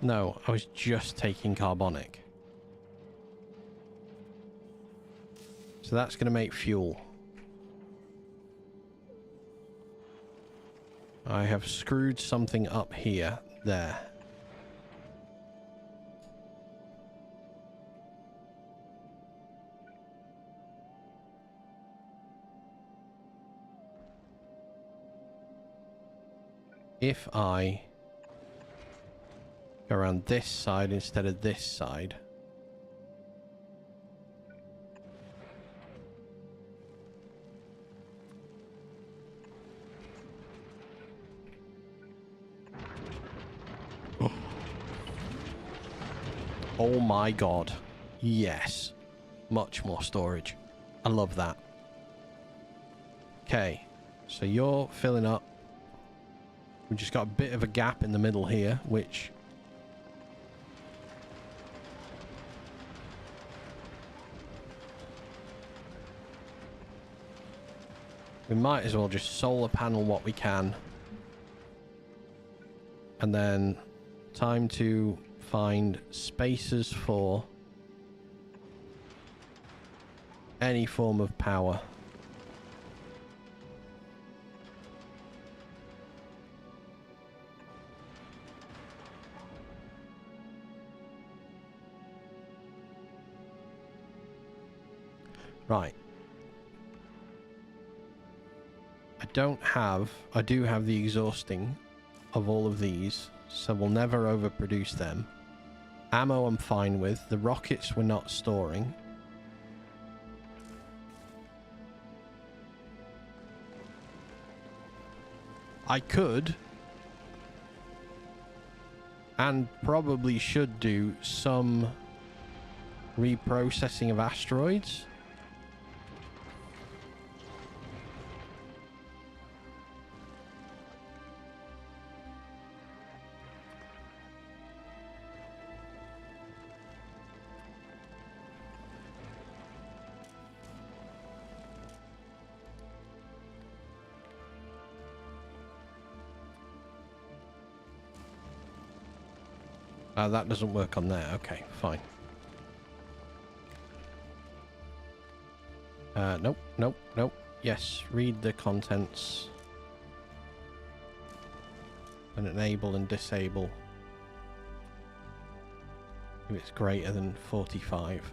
No, I was just taking carbonic. So that's going to make fuel. I have screwed something up here. There. If I go around this side instead of this side. Oh my god. Yes. Much more storage. I love that. Okay. So you're filling up. We've just got a bit of a gap in the middle here, which... we might as well just solar panel what we can. And then time to find spaces for any form of power. Right. I do have the exhausting of all of these, so we'll never overproduce them. Ammo I'm fine with. The rockets we're not storing. I could and probably should do some reprocessing of asteroids. That doesn't work on there. Okay, fine. Nope, nope, nope. Yes, read the contents. And enable and disable. If it's greater than 45.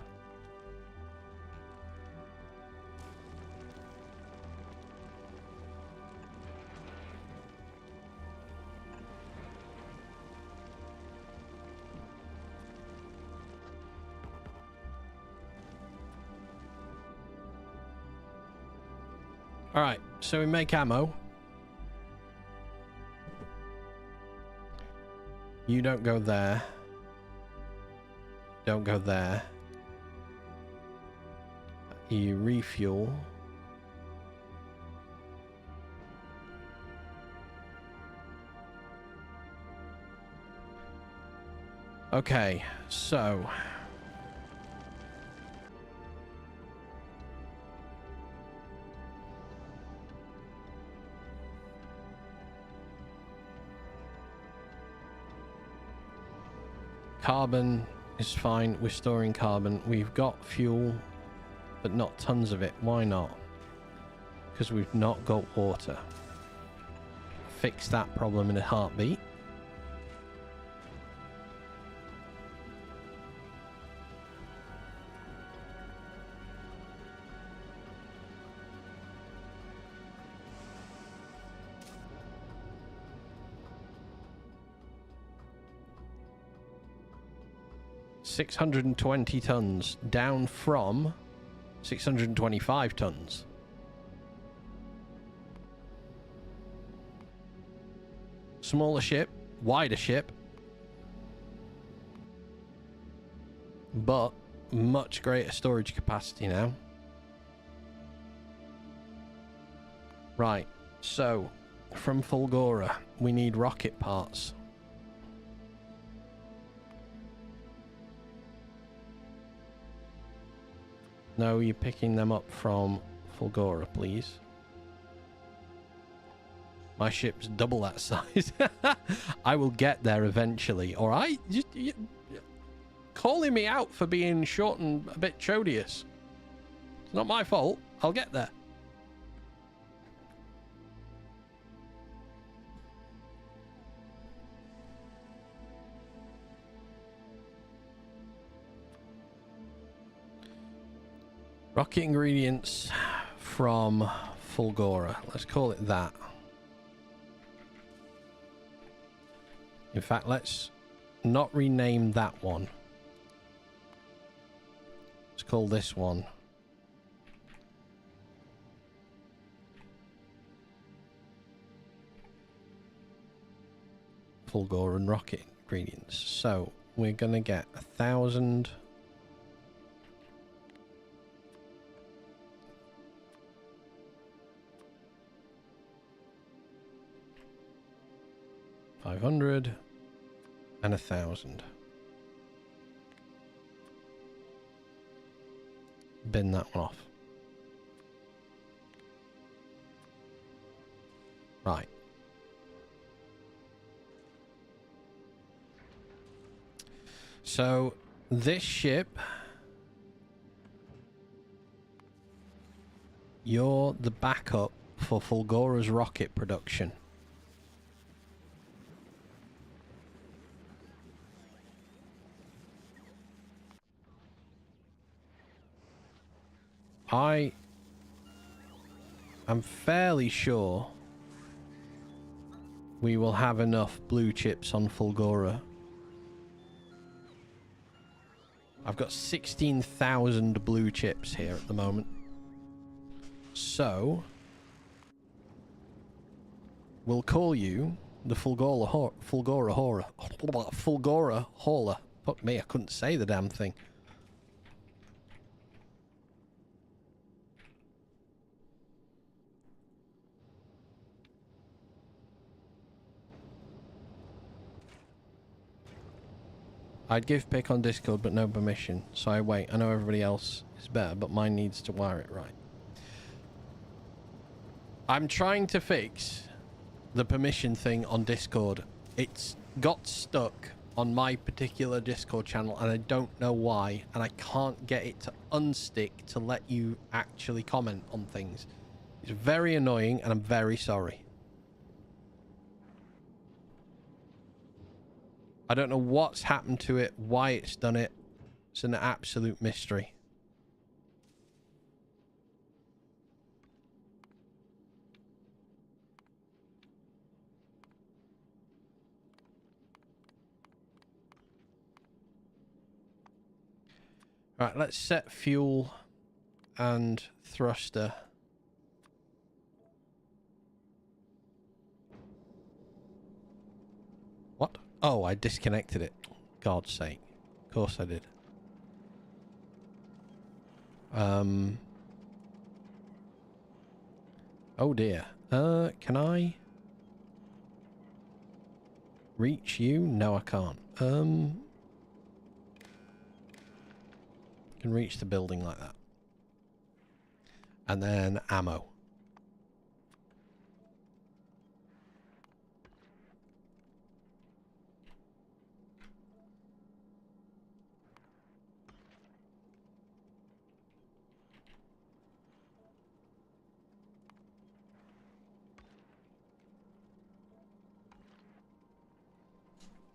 Alright, so we make ammo. You don't go there. Don't go there. You refuel. Okay, so... carbon is fine. We're storing carbon. We've got fuel, but not tons of it. Why not? Because we've not got water. Fix that problem in a heartbeat. 620 tons, down from 625 tons. Smaller ship, wider ship, but much greater storage capacity now. Right, so from Fulgora, we need rocket parts. No, you're picking them up from Fulgora, please. My ship's double that size. I will get there eventually, alright? Calling me out for being short and a bit chodious. It's not my fault. I'll get there. Rocket ingredients from Fulgora. Let's call it that. In fact, let's not rename that one. Let's call this one Fulgoran rocket ingredients. So we're gonna get 1,000. 500 and 1,000. Bin that one off. Right. So this ship, you're the backup for Fulgora's rocket production. I am fairly sure we will have enough blue chips on Fulgora. I've got 16,000 blue chips here at the moment. So we'll call you the Fulgora hauler. Fuck me, I couldn't say the damn thing. I'd give pick on Discord, but no permission. So I wait. I know everybody else is better, but mine needs to wire it right. I'm trying to fix the permission thing on Discord. It's got stuck on my particular Discord channel, and I don't know why. And I can't get it to unstick to let you actually comment on things. It's very annoying, and I'm very sorry. I don't know what's happened to it, why it's done it. It's an absolute mystery. Right, let's set fuel and thruster. What? Oh, I disconnected it. God's sake. Of course I did. Oh dear. Can I reach you? No, I can't. Can reach the building like that. And then ammo.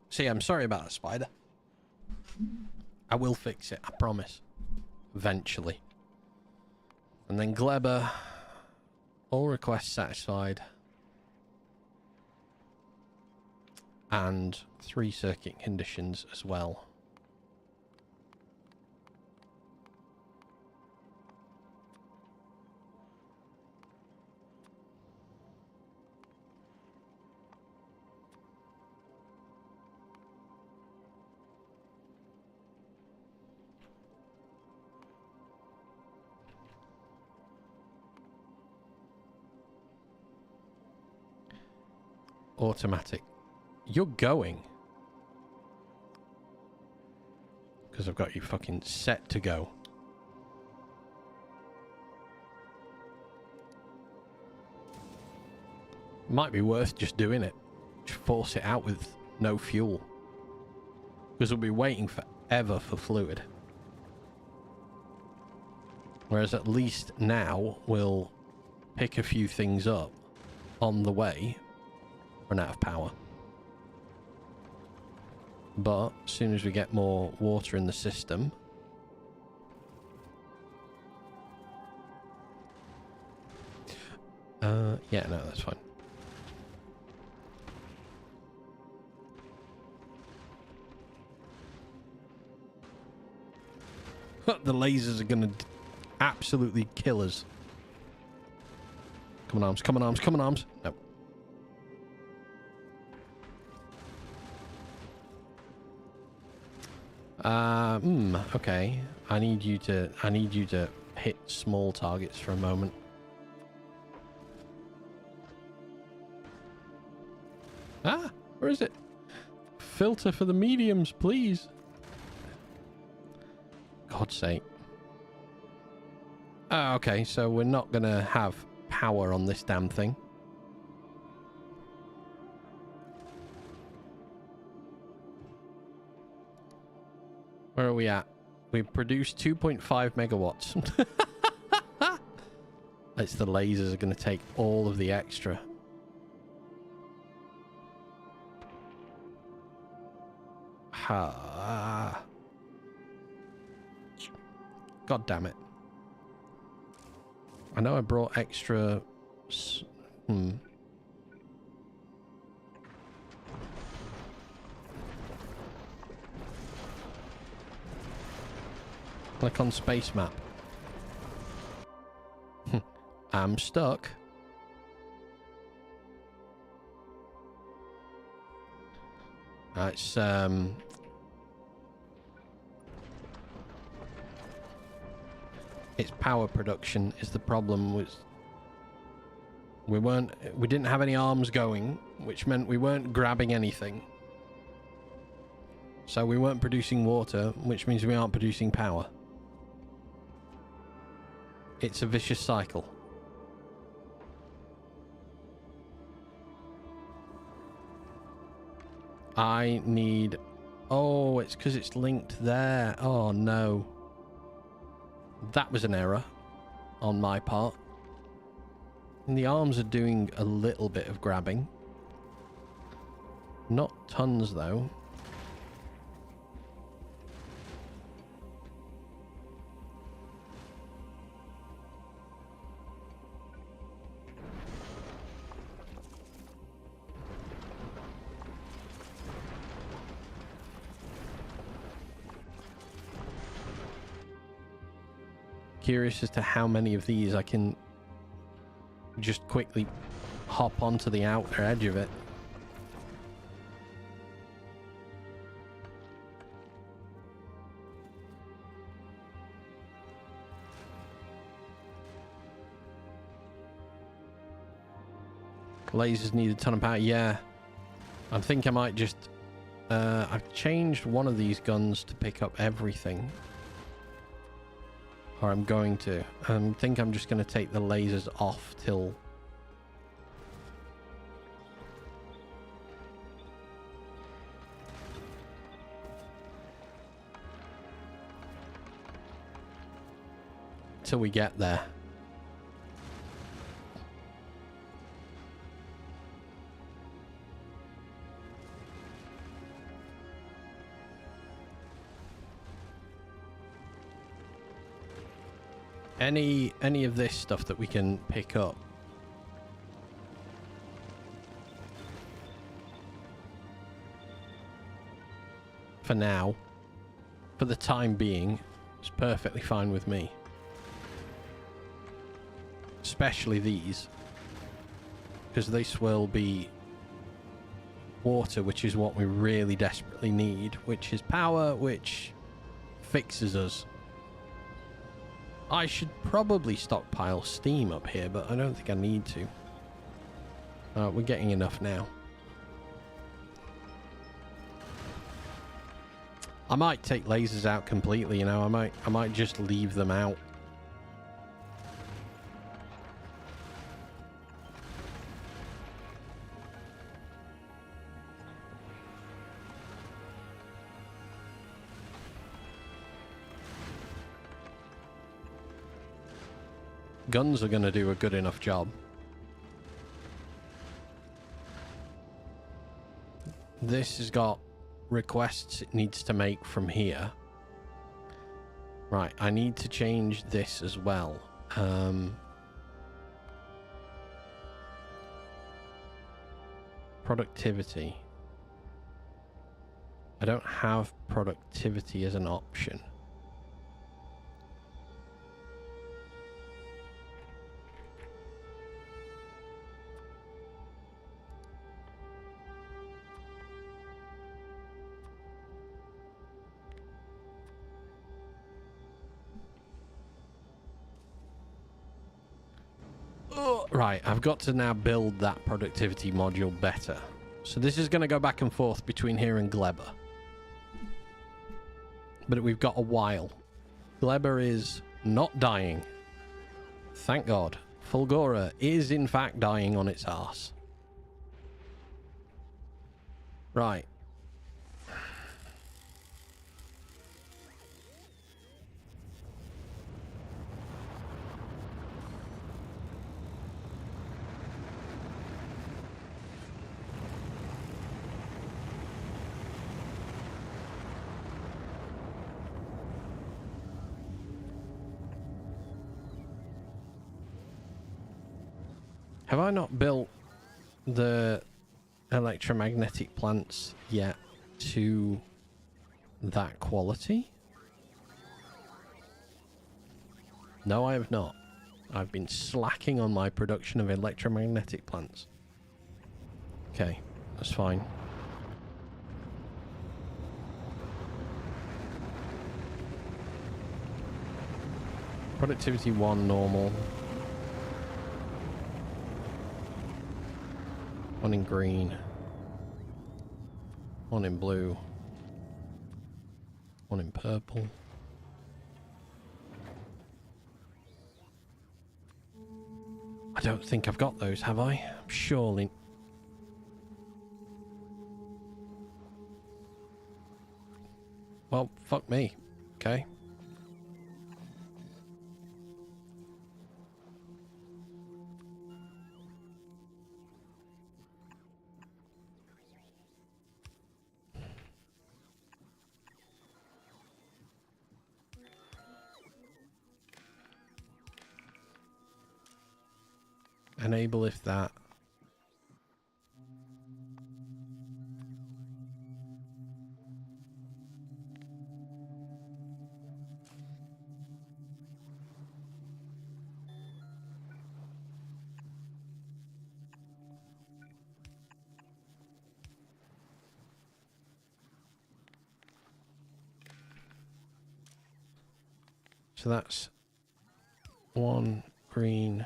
See, I'm sorry about that, Spider. I will fix it, I promise. Eventually. And then Gleber. All requests satisfied. And 3 circuit conditions as well. automatic. You're going. Because I've got you fucking set to go. Might be worth just doing it. Just force it out with no fuel. Because we'll be waiting forever for fluid. Whereas at least now we'll pick a few things up on the way. Run out of power. But as soon as we get more water in the system, yeah, no, that's fine. The lasers are gonna absolutely kill us. Come on, arms, come on, arms, come on, arms. No. Okay. I need you to hit small targets for a moment. Ah, where is it? Filter for the mediums, please. God's sake. Okay, so we're not gonna have power on this damn thing. Where are we at? We've produced 2.5 megawatts. It's the lasers are going to take all of the extra. Ha. God damn it. I know I brought extra... Click on space map. I'm stuck. It's power production is the problem. We didn't have any arms going, which meant we weren't grabbing anything. So we weren't producing water, which means we aren't producing power. It's a vicious cycle. I need... Oh, it's because it's linked there. Oh, no. That was an error on my part. And the arms are doing a little bit of grabbing. Not tons, though. Curious as to how many of these I can just quickly hop onto the outer edge of it. Lasers need a ton of power. Yeah, I think I might just I've changed one of these guns to pick up everything. Or I'm going to. I think I'm just going to take the lasers off till... till we get there. Any of this stuff that we can pick up. For now, for the time being, it's perfectly fine with me. Especially these. Because this will be water, which is what we really desperately need, which is power, which fixes us. I should probably stockpile steam up here, but I don't think I need to. We're getting enough now. I might take lasers out completely, you know. I might just leave them out. Guns are going to do a good enough job. This has got requests it needs to make from here. Right, I need to change this as well. Productivity. I don't have productivity as an option. Right, I've got to now build that productivity module better. So this is going to go back and forth between here and Gleber. But we've got a while. Gleber is not dying. Thank God. Fulgora is in fact dying on its arse. Right. Have I not built the electromagnetic plants yet to that quality? No, I have not. I've been slacking on my production of electromagnetic plants. Okay, that's fine. Productivity 1 normal. 1 in green. 1 in blue. 1 in purple. I don't think I've got those, have I? Surely. Well, fuck me. Okay. Enable if that. So that's 1 green,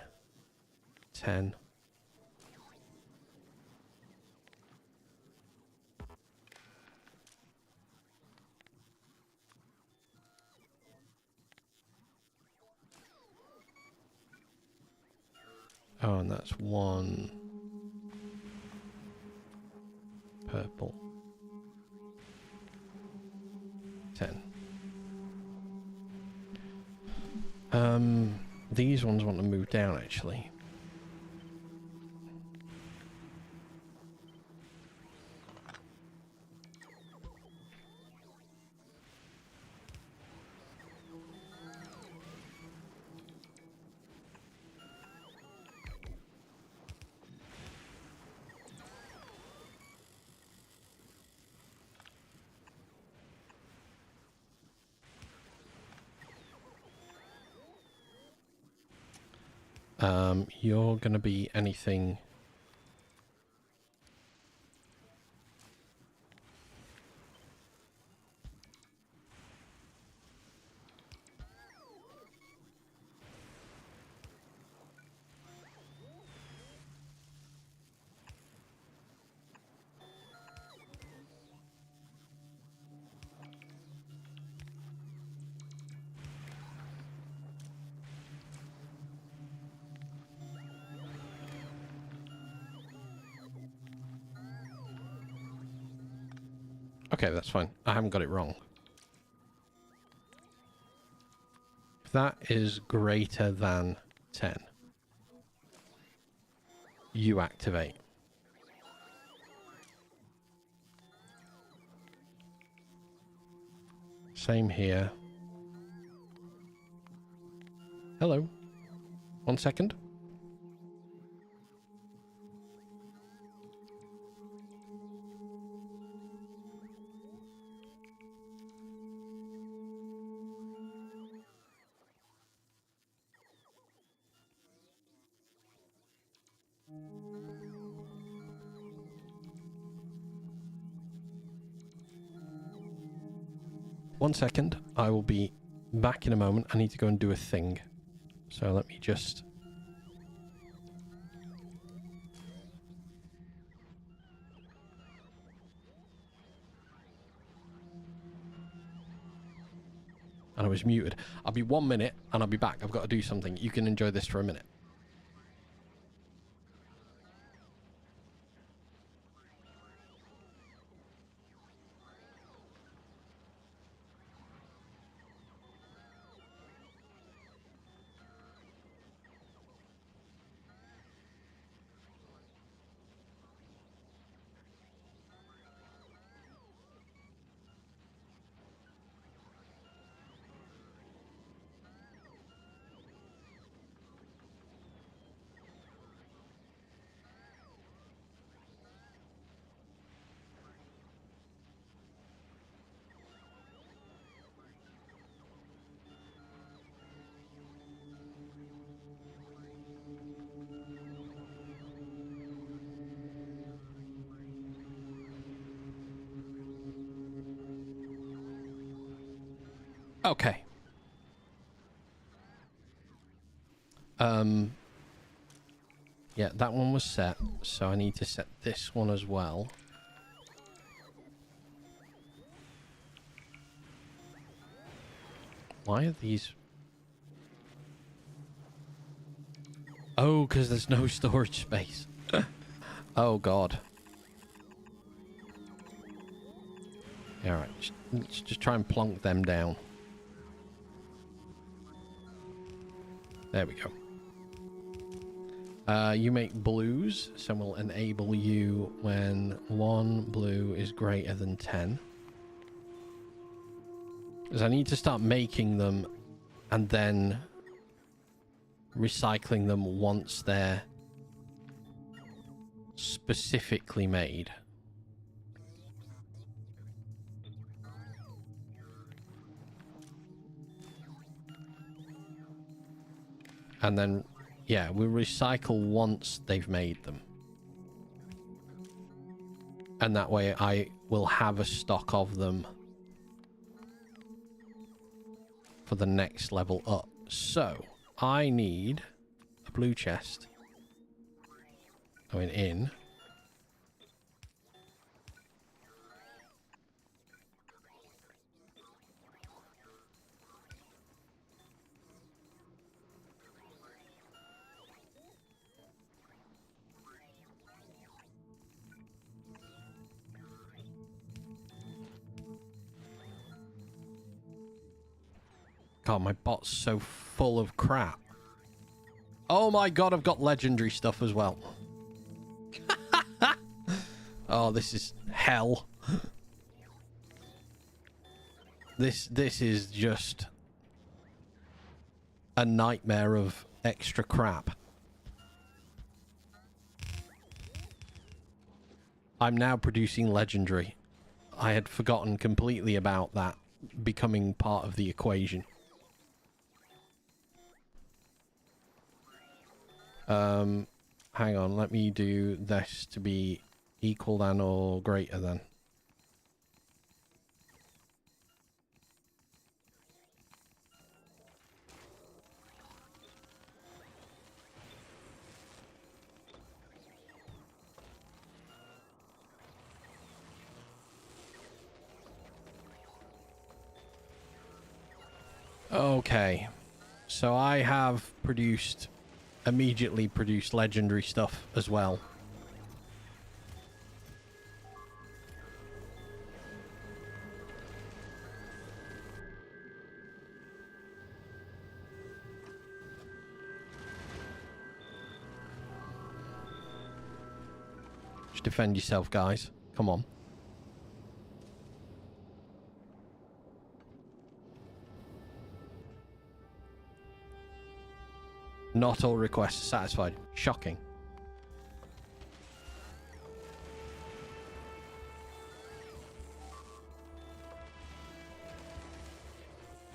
10. Oh, and that's 1 purple. 10. These ones want to move down, actually. You're gonna be anything. Okay, that's fine. I haven't got it wrong. If that is greater than 10, you activate. Same here. Hello. 1 second. One second. I will be back in a moment. I need to go and do a thing. So let me just... And I was muted. I'll be 1 minute and I'll be back. I've got to do something. You can enjoy this for a minute. Okay. Yeah, that one was set, so I need to set this one as well. Why are these... Oh, because there's no storage space. Oh, God. Yeah, alright. Let's just try and plonk them down. There we go. You make blues, so we'll enable you when 1 blue is greater than 10. Because I need to start making them and then recycling them once they're specifically made. And then, yeah, we recycle once they've made them. And that way I will have a stock of them for the next level up. So, I need a blue chest going in. God, my bot's so full of crap. Oh my God, I've got legendary stuff as well. Oh, this is hell. This is just a nightmare of extra crap. I'm now producing legendary. I had forgotten completely about that becoming part of the equation. Hang on, let me do this to be equal than or greater than. Okay, so I have immediately produced legendary stuff as well. Just defend yourself, guys. Come on. Not all requests satisfied. Shocking.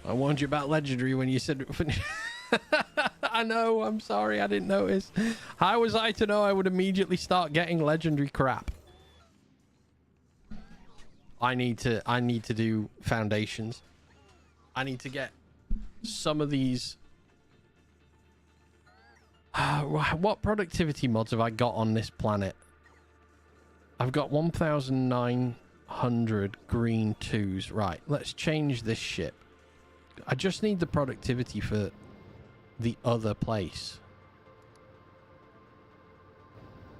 I warned you about legendary when you said... I know, I'm sorry, I didn't notice. How was I to know I would immediately start getting legendary crap? I need to do foundations. I need to get some of these... what productivity mods have I got on this planet? I've got 1,900 green 2s. Right, let's change this ship. I just need the productivity for the other place.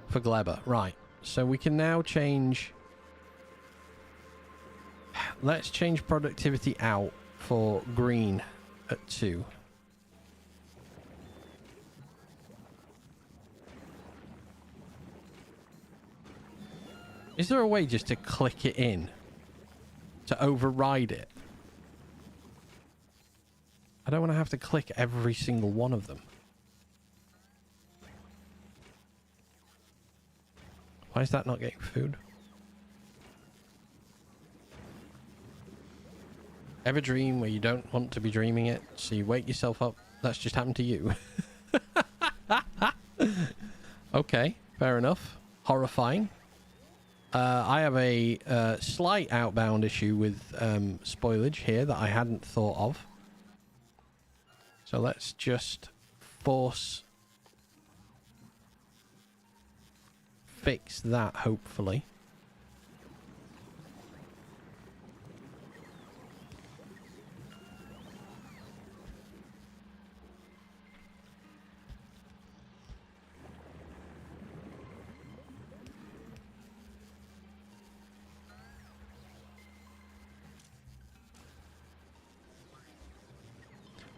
For Gleber. Right, so we can now change... Let's change productivity out for green at 2. Is there a way just to click it in? To override it? I don't want to have to click every single one of them. Why is that not getting food? Ever dream where you don't want to be dreaming it, so you wake yourself up? That's just happened to you. Okay, fair enough. Horrifying. I have a slight outbound issue with spoilage here that I hadn't thought of. So let's just fix that, hopefully.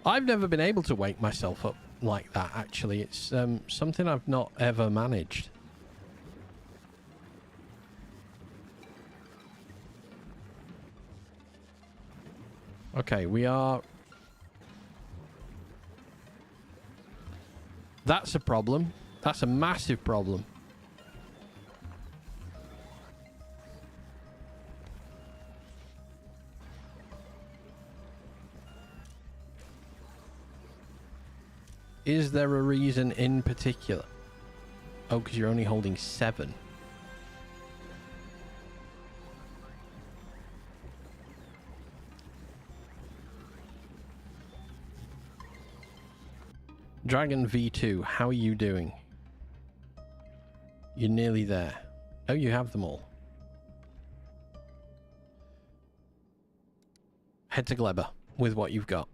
I've never been able to wake myself up like that, actually. It's something I've not ever managed. Okay, we are... That's a problem. That's a massive problem. Is there a reason in particular? Oh, because you're only holding 7. Dragon V2, how are you doing? You're nearly there. Oh, you have them all. Head to Gleber with what you've got.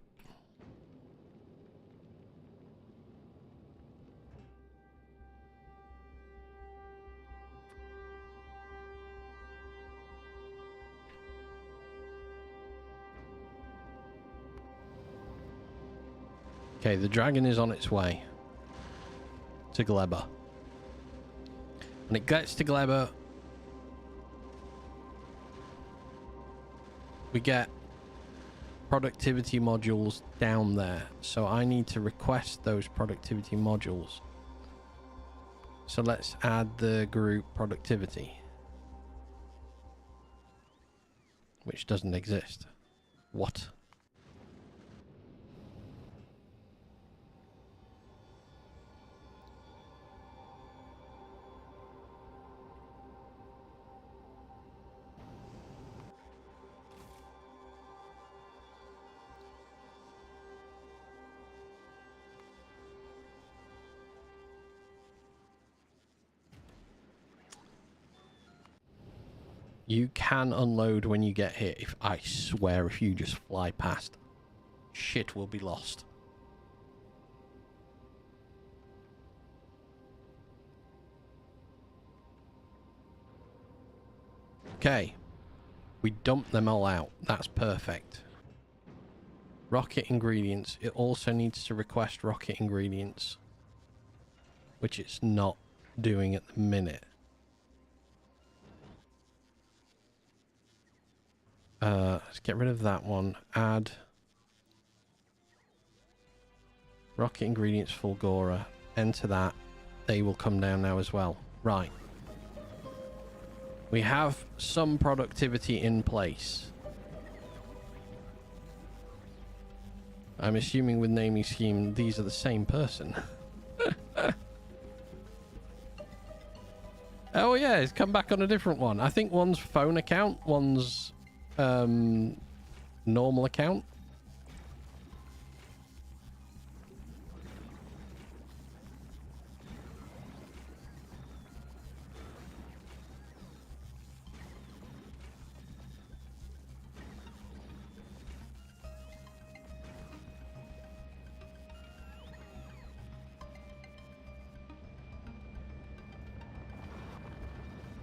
Okay, the dragon is on its way to Gleber. When it gets to Gleber, we get productivity modules down there. So I need to request those productivity modules. So let's add the group productivity, which doesn't exist. What? You can unload when you get hit. If I swear, if you just fly past, shit will be lost. Okay. We dump them all out. That's perfect. Rocket ingredients. It also needs to request rocket ingredients, which it's not doing at the minute. Let's get rid of that one. Add rocket ingredients Fulgora. Enter that. They will come down now as well. Right. We have some productivity in place. I'm assuming with naming scheme, these are the same person. Oh yeah, it's come back on a different one. I think one's phone account, one's normal account.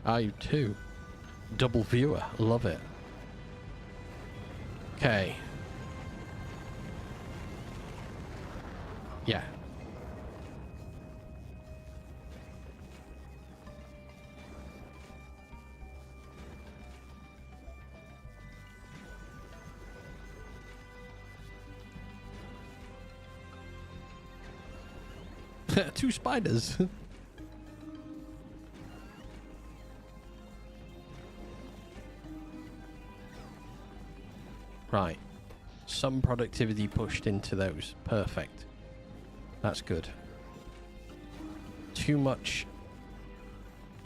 Are you too? Double viewer, love it. Okay. Yeah. Two spiders. Right. Some productivity pushed into those. Perfect. That's good. Too much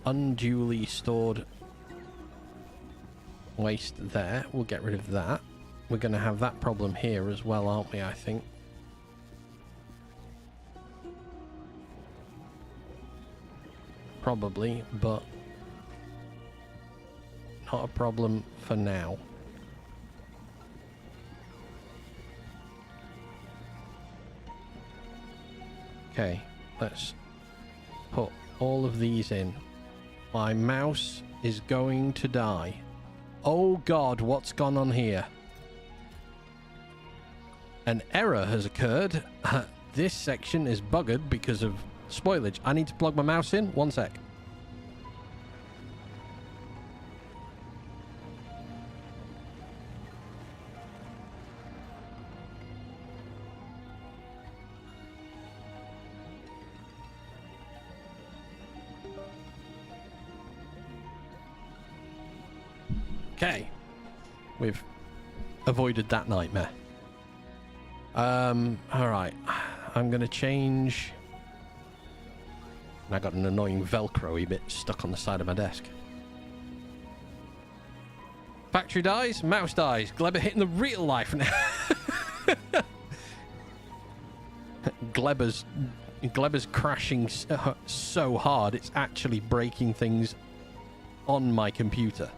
unduly stored waste there. We'll get rid of that. We're going to have that problem here as well, aren't we, I think? Probably, but not a problem for now. Okay, let's put all of these in. My mouse is going to die. Oh God, what's gone on here? An error has occurred. This section is buggered because of spoilage. I need to plug my mouse in. One sec. Okay. We've avoided that nightmare. Alright. I'm gonna change. I got an annoying Velcro-y bit stuck on the side of my desk. Factory dies, mouse dies. Glebber hitting the real life now. Glebber's crashing so hard it's actually breaking things on my computer.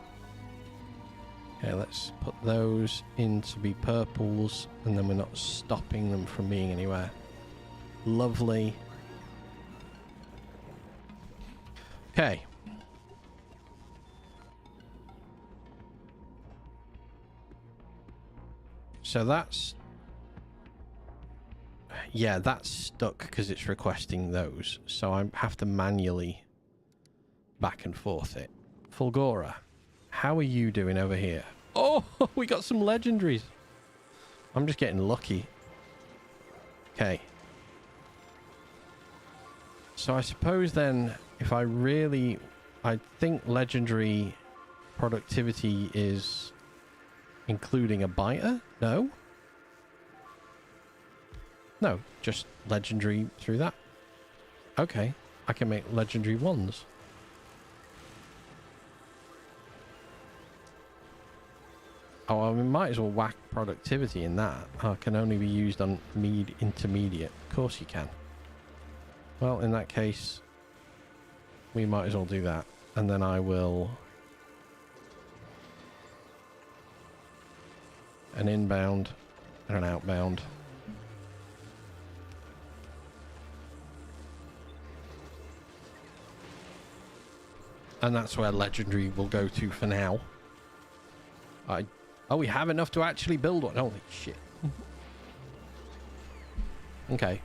Okay, let's put those in to be purples, and then we're not stopping them from being anywhere. Lovely. Okay. So that's... yeah, that's stuck because it's requesting those. So I have to manually back and forth it. Fulgora, how are you doing over here? Oh, we got some legendaries. I'm just getting lucky. Okay. So I suppose then, if I really... I think legendary productivity is including a biter? No? No, just legendary through that. Okay, I can make legendary ones. Oh, I mean, might as well whack productivity in that. Oh, can only be used on intermediate. Of course you can. Well, in that case, we might as well do that. And then I will... an inbound and an outbound. And that's where legendary will go to for now. Oh, we have enough to actually build one. Holy shit. Okay.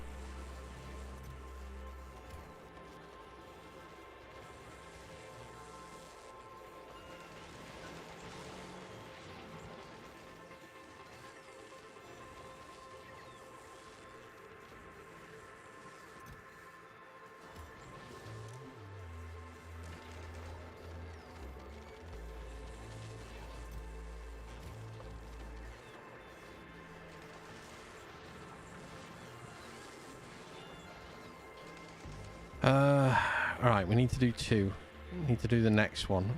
Alright, we need to do 2. We need to do the next one.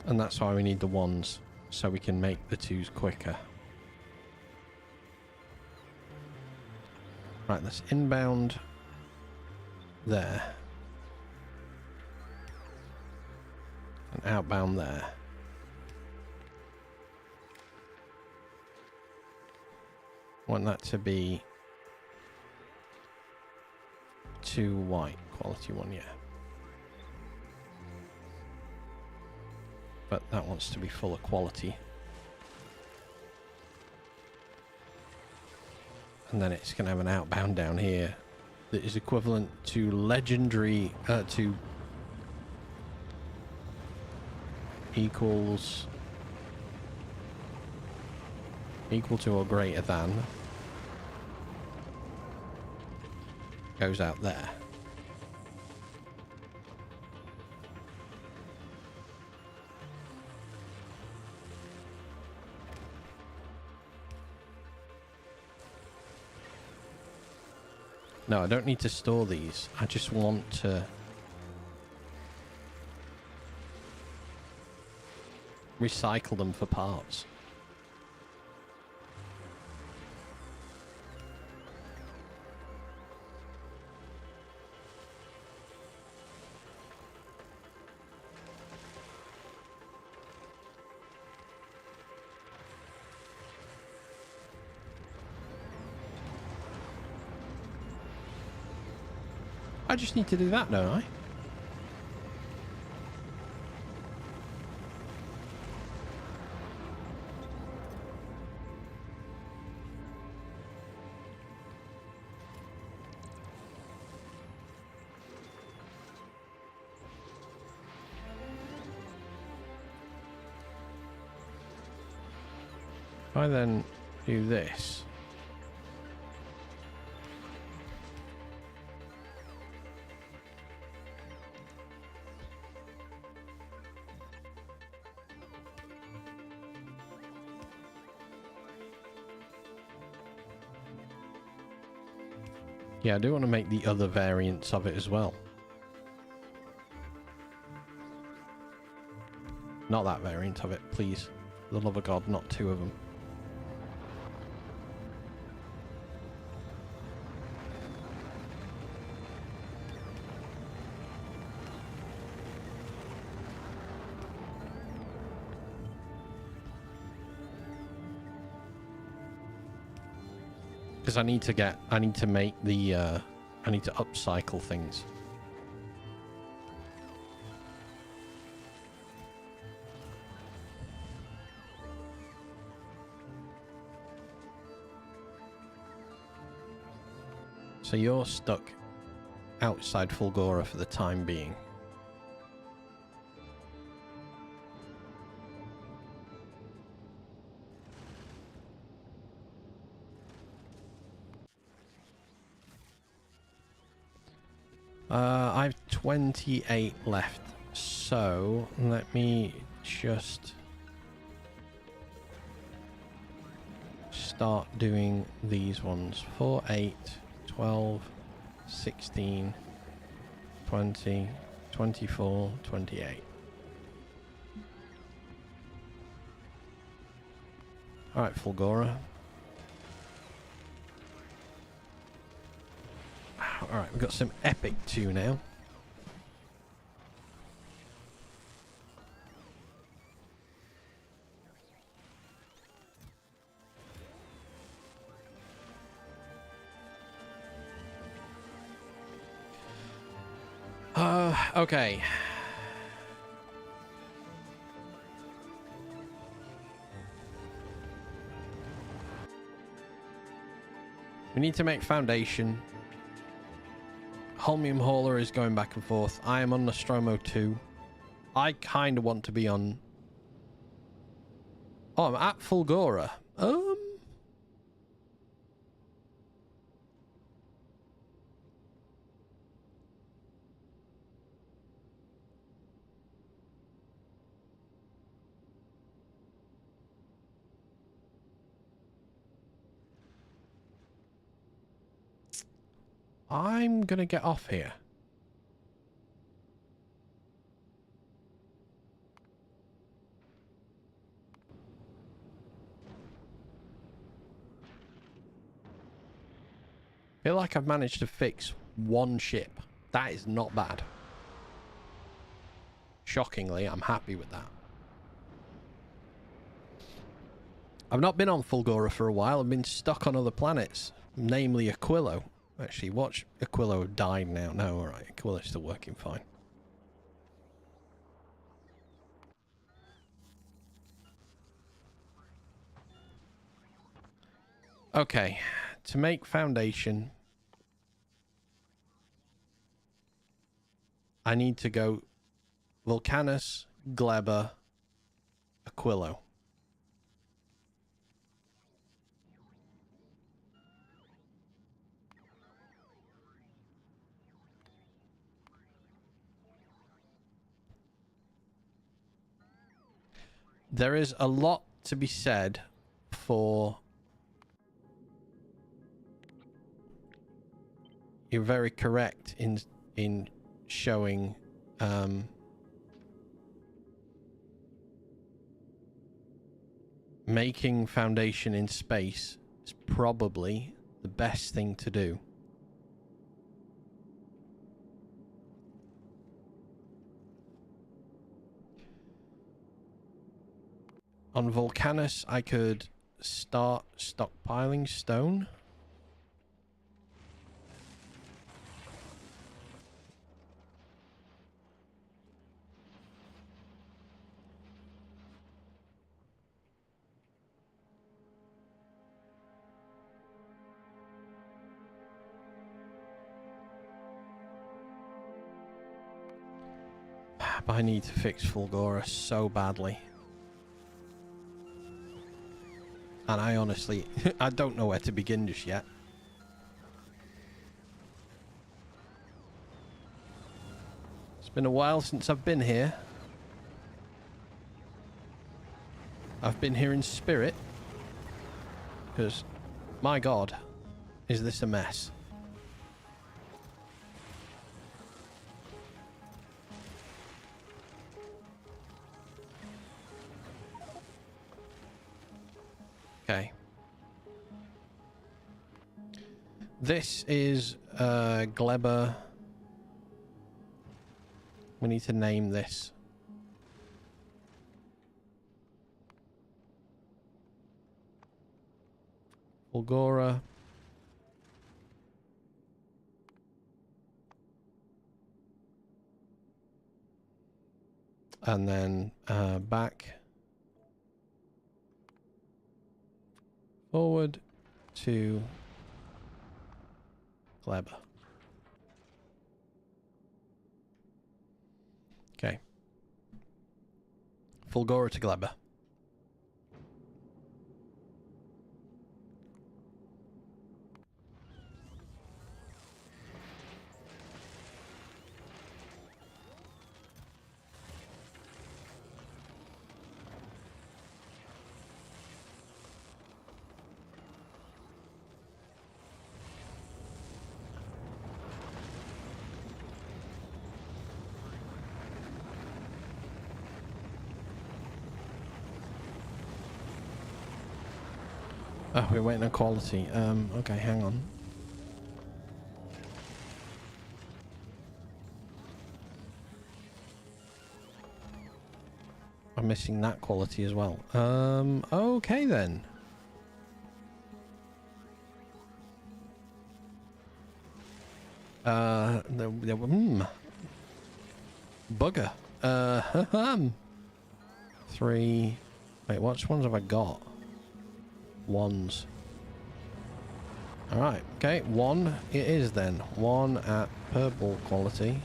And that's why we need the 1s, so we can make the 2s quicker. Right, let's inbound there. And outbound there. Want that to be 2 white, quality 1, yeah. But that wants to be full of quality. And then it's going to have an outbound down here that is equivalent to legendary, to equal to or greater than, goes out there. No, I don't need to store these. I just want to recycle them for parts. I just need to do that, don't I? If I then do this. Yeah, I do want to make the other variants of it as well. Not that variant of it, please. For the love of God, not 2 of them. Because I need to make the, I need to upcycle things. So you're stuck outside Fulgora for the time being. I have 28 left, so let me just start doing these ones. 4, 8, 12, 16, 20, 24, 28. Alright, Fulgora. Alright, we've got some epic 2 now. Okay. We need to make foundation. Holmium Hauler is going back and forth. I am on Nostromo 2. I kind of want to be on... Oh, I'm at Fulgora. I'm gonna get off here. Feel like I've managed to fix one ship. That is not bad. Shockingly, I'm happy with that. I've not been on Fulgora for a while. I've been stuck on other planets, namely Aquilo. Actually, watch Aquilo have died now. No, alright, Aquilo's still working fine. Okay, to make foundation, I need to go Vulcanus, Gleba, Aquilo. There is a lot to be said for... You're very correct in showing making foundation in space is probably the best thing to do. On Vulcanus, I could start stockpiling stone. But I need to fix Fulgora so badly. And I honestly, I don't know where to begin just yet. It's been a while since I've been here. I've been here in spirit. Because, my God, is this a mess. Okay. This is Gleba. We need to name this. Fulgora. And then back. Forward to Gleba. Okay. Fulgora to Gleba. Oh, we're waiting on quality. Okay, hang on. I'm missing that quality as well. Okay then. Bugger. 3. Wait, which ones have I got? Ones. Alright, okay, 1 it is then. 1 at purple quality.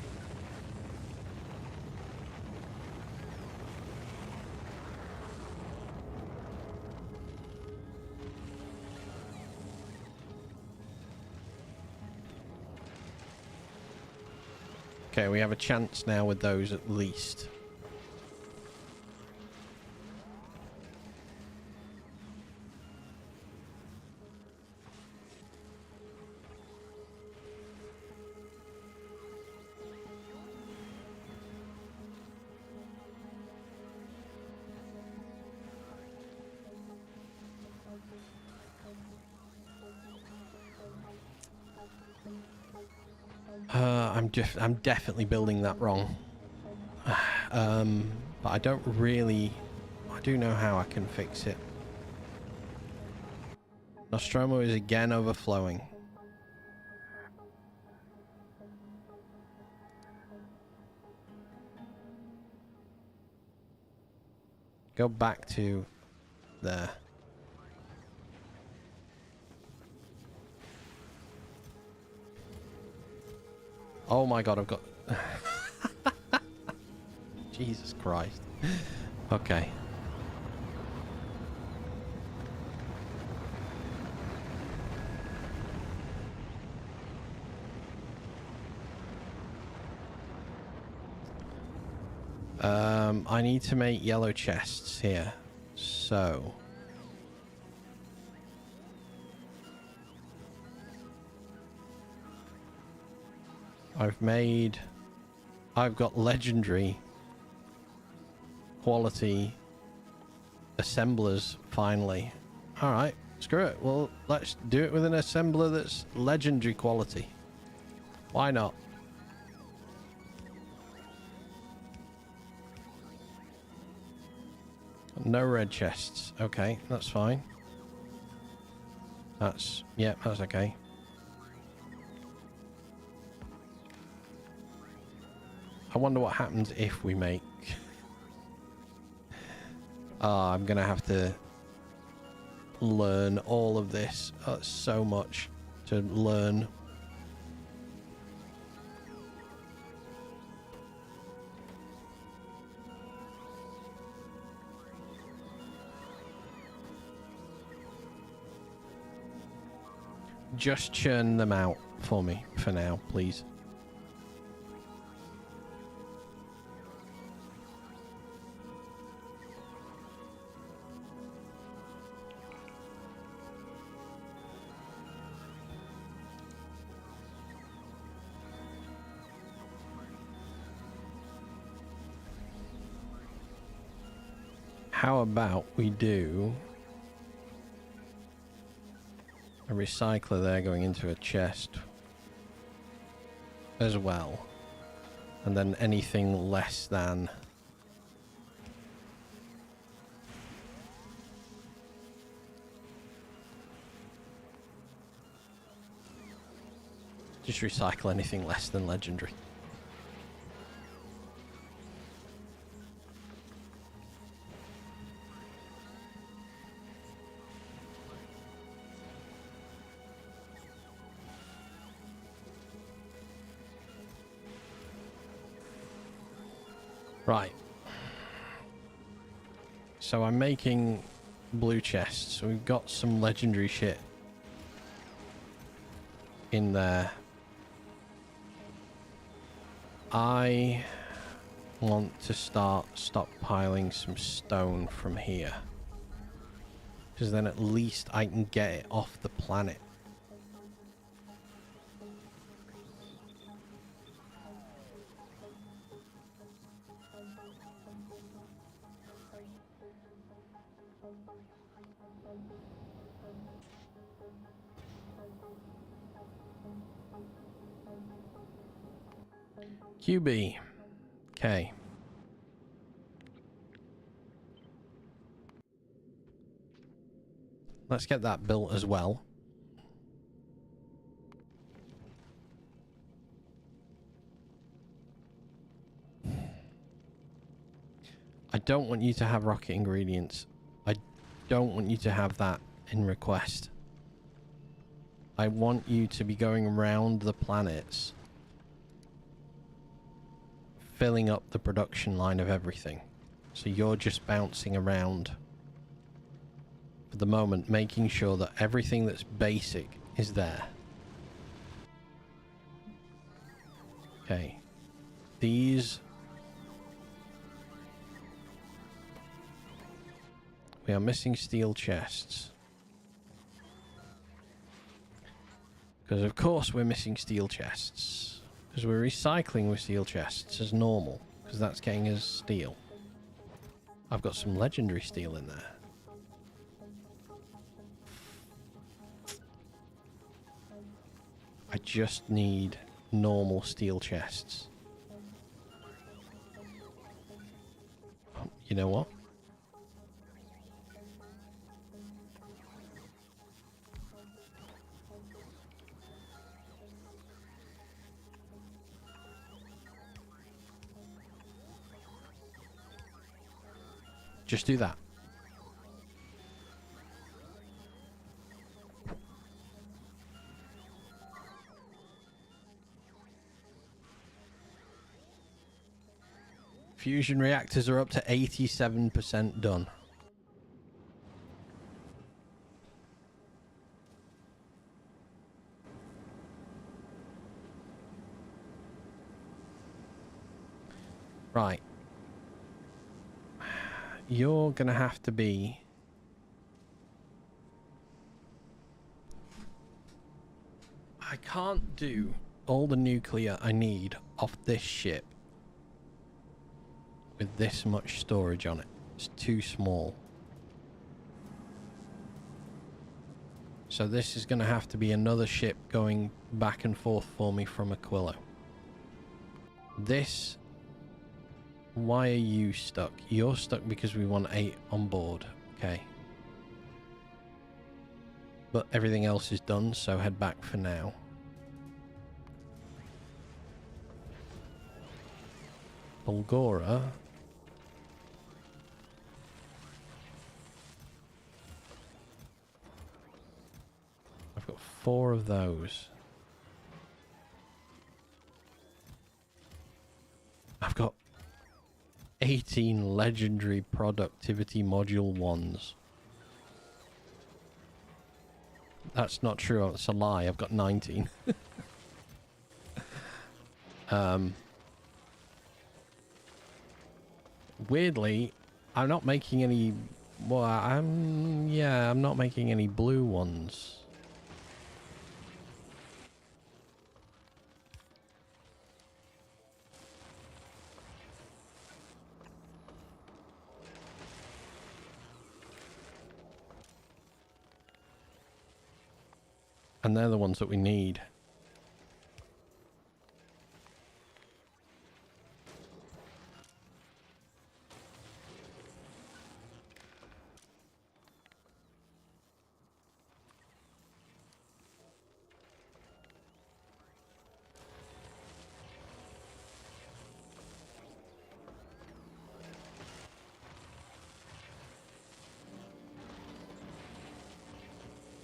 Okay, we have a chance now with those at least. I'm definitely building that wrong. But I don't really... I do know how I can fix it. Nostromo is again overflowing. Go back to there. Oh my god, I've got... Jesus Christ. Okay. I need to make yellow chests here. So... I've got legendary quality assemblers finally. Alright, screw it. Well, let's do it with an assembler that's legendary quality. Why not? No red chests. Okay, that's fine. That's okay. I wonder what happens if we make... I'm gonna have to learn all of this. So much to learn. Just churn them out for me for now, please. How about we do a recycler there going into a chest as well, and then anything less than just recycle anything less than legendary. Right. So I'm making blue chests. So we've got some legendary shit in there. I want to start stockpiling some stone from here, because then at least I can get it off the planet. QB. Okay. Let's get that built as well. I don't want you to have rocket ingredients. I don't want you to have that in request. I want you to be going around the planets, filling up the production line of everything. So you're just bouncing around for the moment, making sure that everything that's basic is there. Okay. These... we are missing steel chests. Because of course we're missing steel chests. Because we're recycling with steel chests as normal. Because that's getting us steel. I've got some legendary steel in there. I just need normal steel chests. You know what? Just do that. Fusion reactors are up to 87% done. Right. You're gonna have to be... I can't do all the nuclear I need off this ship with this much storage on it. It's too small. So this is going to have to be another ship going back and forth for me from Aquilo. This... Why are you stuck? You're stuck because we want 8 on board. Okay. But everything else is done, so head back for now. Bulgora... I've got 4 of those. I've got 18 legendary productivity module 1s. That's not true. It's a lie. I've got 19. Weirdly, I'm not making any... Well, I'm not making any blue ones. And they're the ones that we need.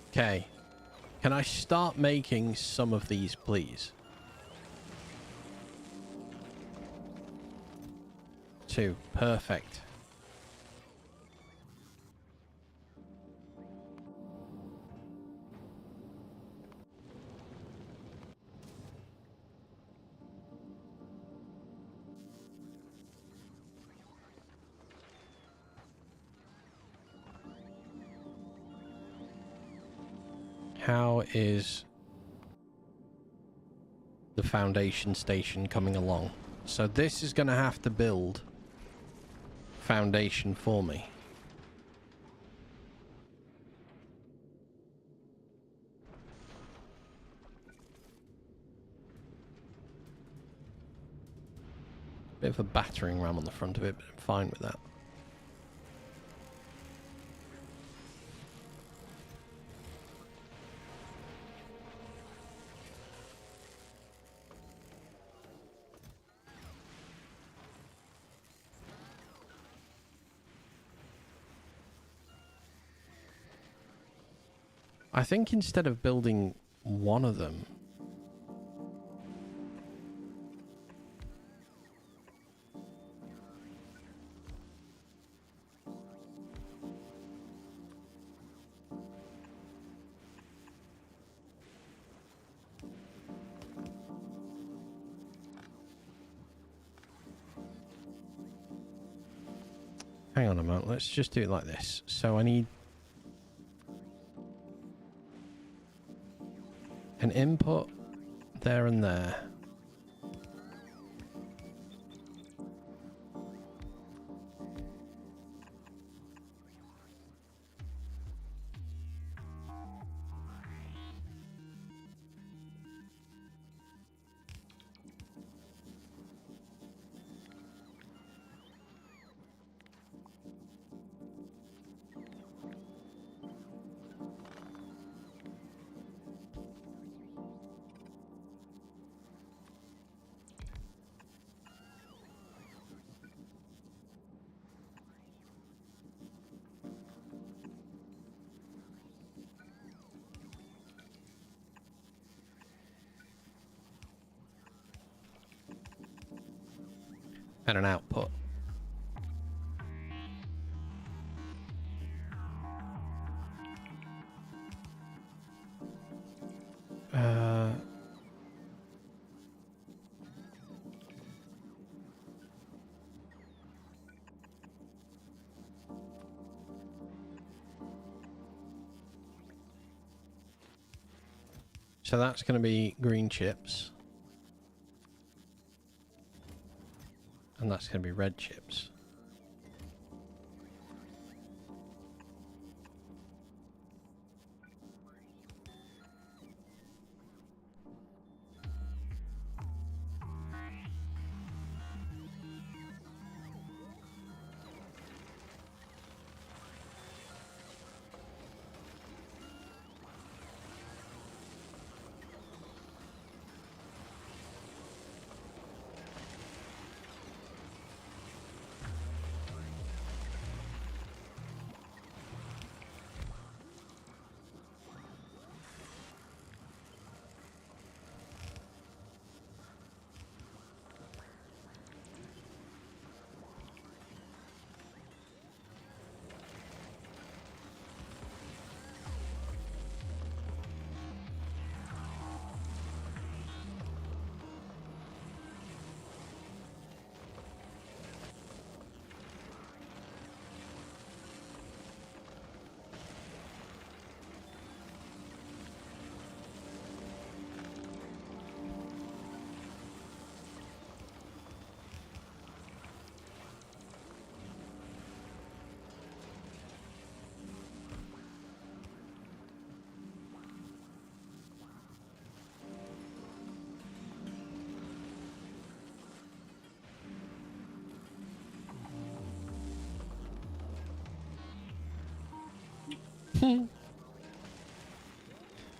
Okay. Can I start making some of these, please? 2. Perfect. How is the foundation station coming along? So this is going to have to build foundation for me. Bit of a battering ram on the front of it, but I'm fine with that. I think instead of building one of them... Hang on a moment, let's just do it like this. So I need an input there and there. and an output. So that's going to be green chips. And that's going to be red chips.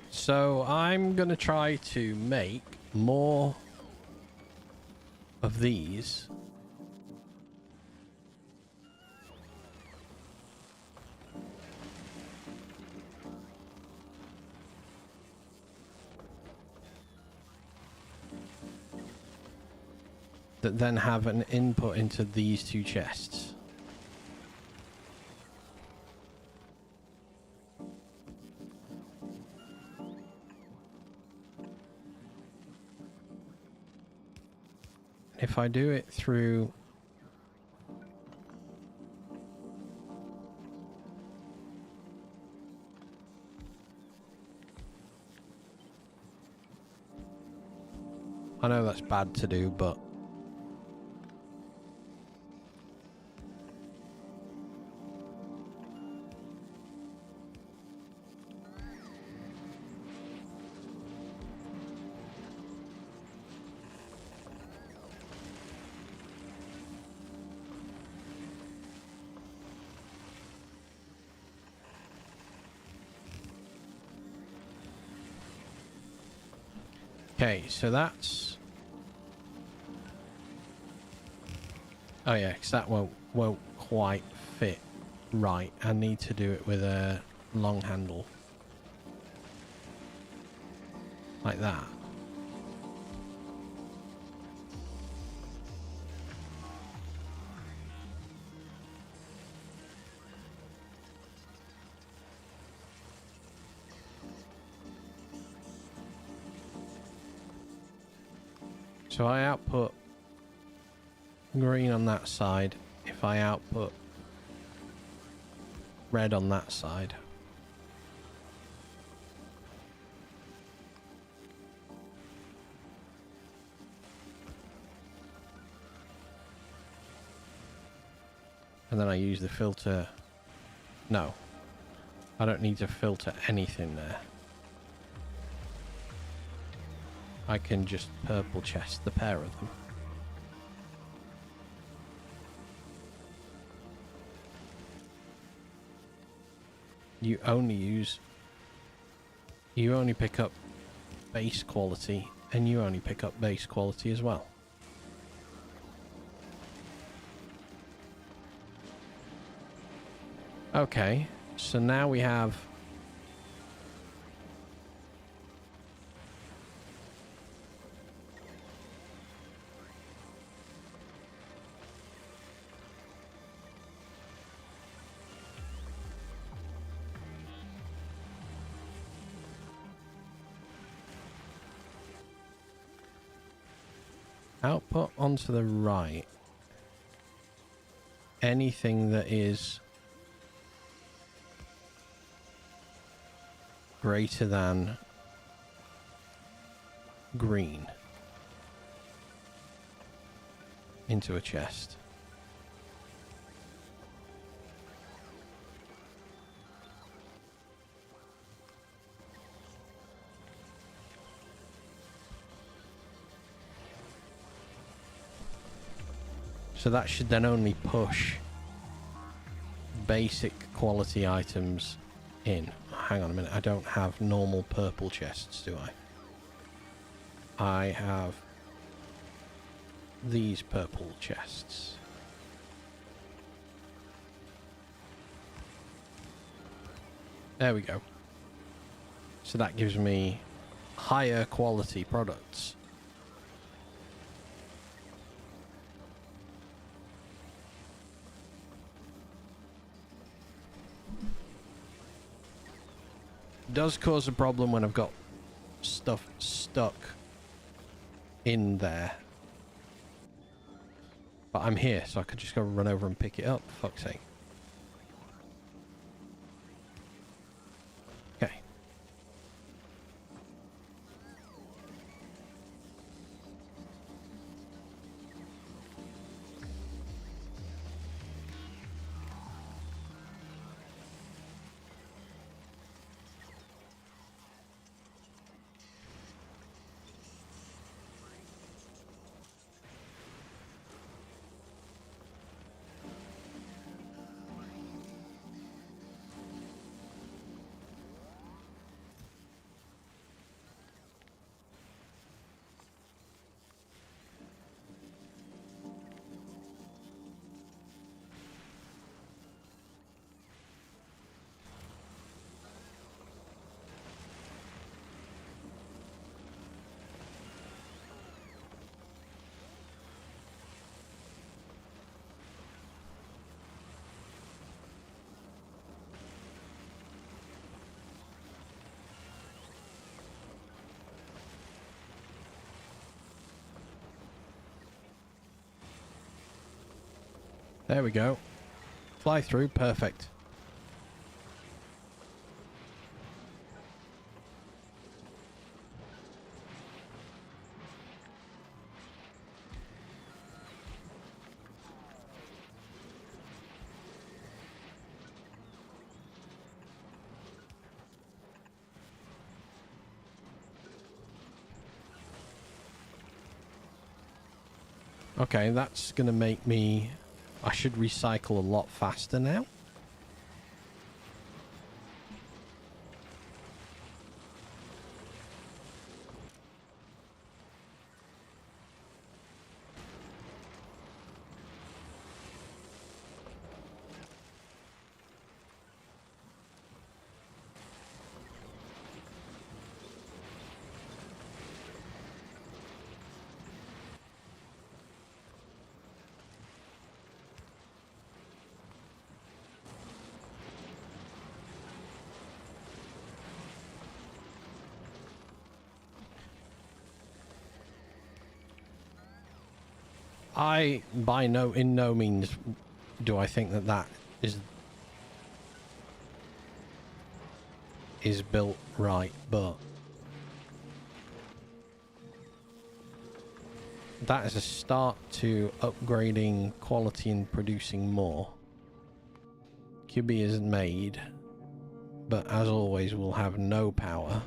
So I'm going to try to make more of these. That then have an input into these two chests. If I do it through... I know that's bad to do, but... Okay, so that's... Oh yeah, because that won't quite fit right. I need to do it with a long handle. Like that. So I output green on that side. If I output red on that side. And then I use the filter. No, I don't need to filter anything there. I can just purple chest the pair of them. You only pick up base quality, and you only pick up base quality as well. Okay, so now we have... Output onto the right. Anything that is greater than green into a chest. So that should then only push basic quality items in. Hang on a minute, I don't have normal purple chests, do I? I have these purple chests. There we go. So that gives me higher quality products. Does cause a problem when I've got stuff stuck in there. But I'm here, so I could just go run over and pick it up, for fuck's sake. Okay. There we go. Fly through, perfect. Okay, that's gonna make me... I should recycle a lot faster now. In no means do I think that that is built right, but that is a start to upgrading quality and producing more. QB isn't made, but as always will have no power.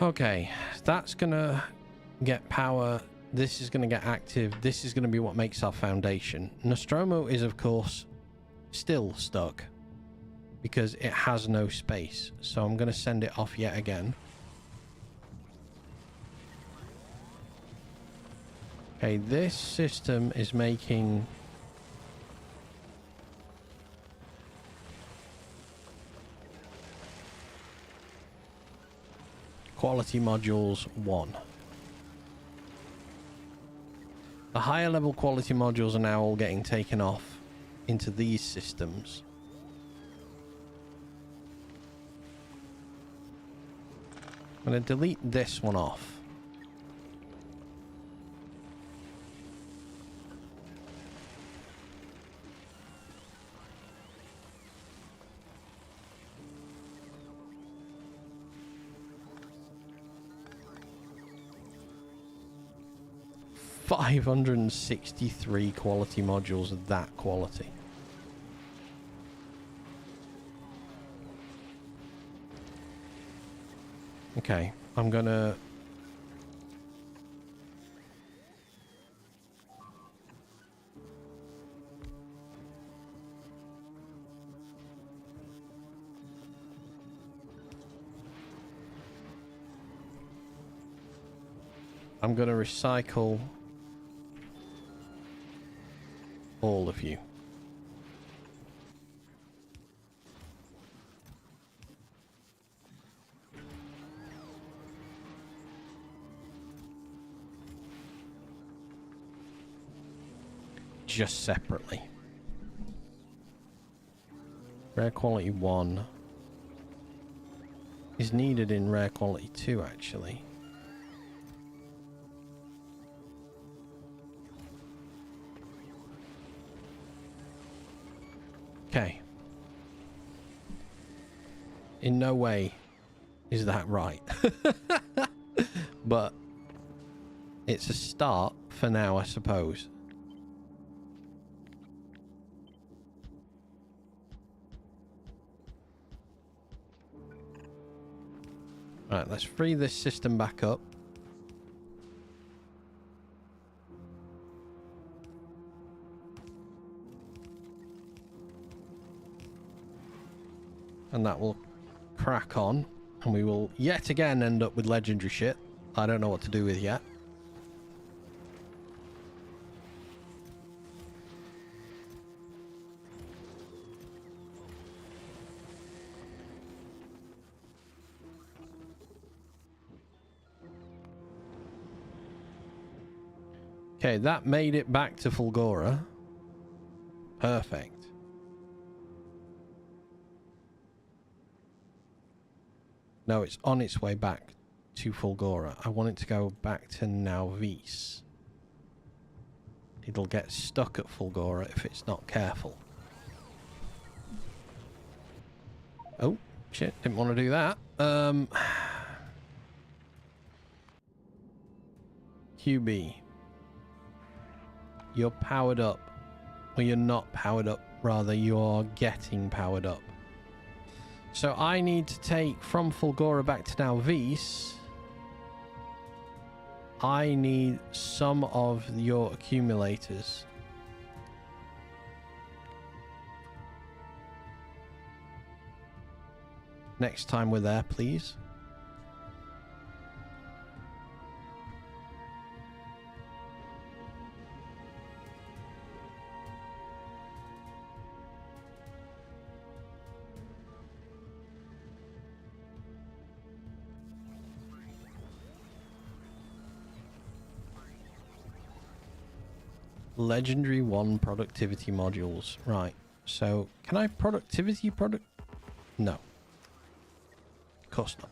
Okay, that's gonna get power. This is gonna get active. This is gonna be what makes our foundation. Nostromo is, of course, still stuck because it has no space. So I'm gonna send it off yet again. Okay, this system is making Quality modules 1. The higher level quality modules are now all getting taken off into these systems. I'm going to delete this one off. $563 quality modules of that quality. Okay, I'm gonna... I'm gonna recycle all of you. Just separately. Rare quality 1 is needed in rare quality 2, actually. Okay. In no way is that right. But it's a start for now, I suppose. Right, let's free this system back up. And that will crack on. And we will yet again end up with legendary shit I don't know what to do with yet. Okay, that made it back to Fulgora. Perfect. No, it's on its way back to Fulgora. I want it to go back to Nauvis. It'll get stuck at Fulgora if it's not careful. Oh, shit. Didn't want to do that. QB. You're powered up. Well, you're not powered up. Rather, you're getting powered up. So I need to take from Fulgora back to Nauvis. I need some of your accumulators. Next time we're there, please. Legendary 1 productivity modules. Right. So, can I productivity product? No. Of course not.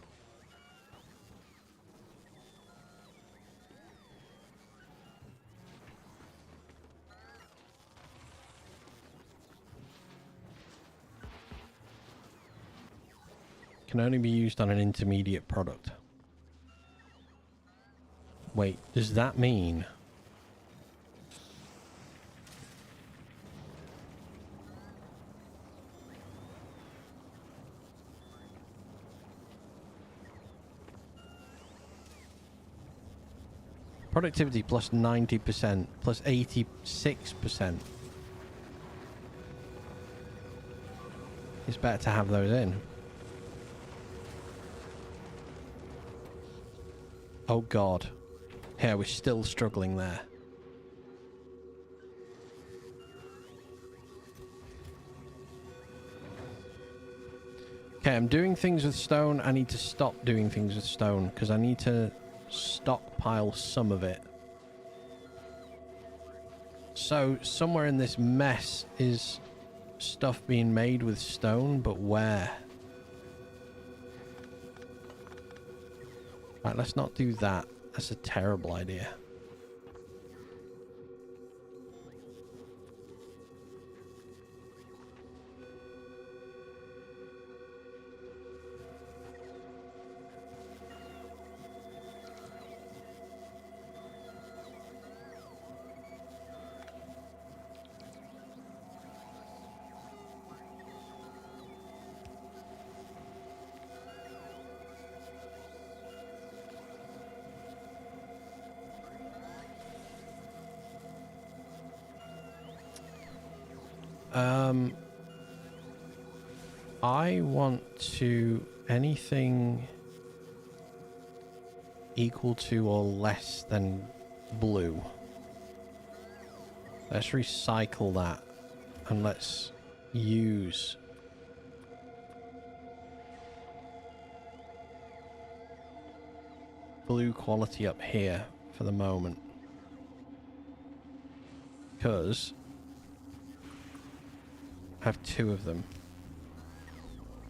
Can only be used on an intermediate product. Wait, does that mean... Productivity plus 90%, plus 86%. It's better to have those in. Oh god. Yeah, we're still struggling there. Okay, I'm doing things with stone. I need to stop doing things with stone because I need to stockpile some of it. So somewhere in this mess is stuff being made with stone, but where? Right, let's not do that. That's a terrible idea. I want to anything equal to or less than blue. Let's recycle that and let's use blue quality up here for the moment. Because I have 2 of them.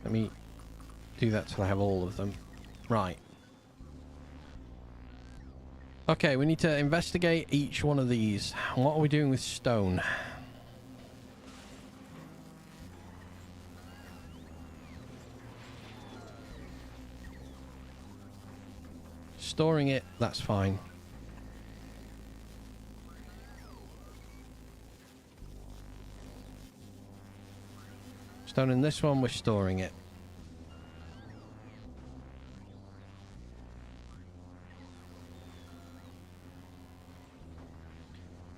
Let me do that till I have all of them. Right. Okay, we need to investigate each one of these. What are we doing with stone? Storing it, that's fine. Stone in this one, we're storing it.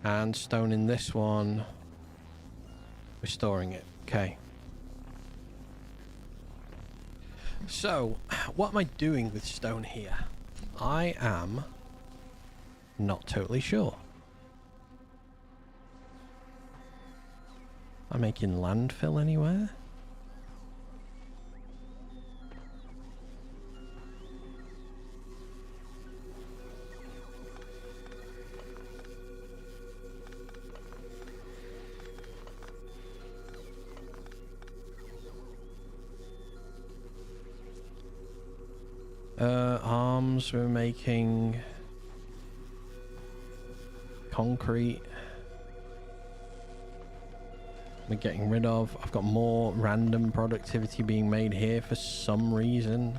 And stone in this one, we're storing it. Okay. So, what am I doing with stone here? I am not totally sure. Am I making landfill anywhere? Arms, we're making concrete. We're getting rid of. I've got more random productivity being made here for some reason.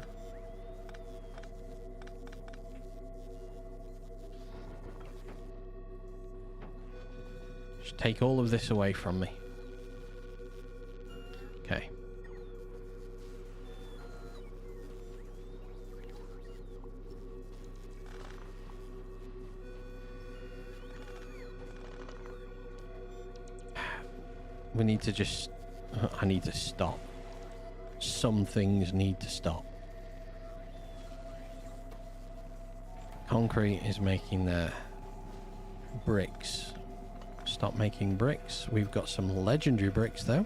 Just take all of this away from me. Okay. We need to just... I need to stop. Some things need to stop. Concrete is making their bricks. Stop making bricks. We've got some legendary bricks though.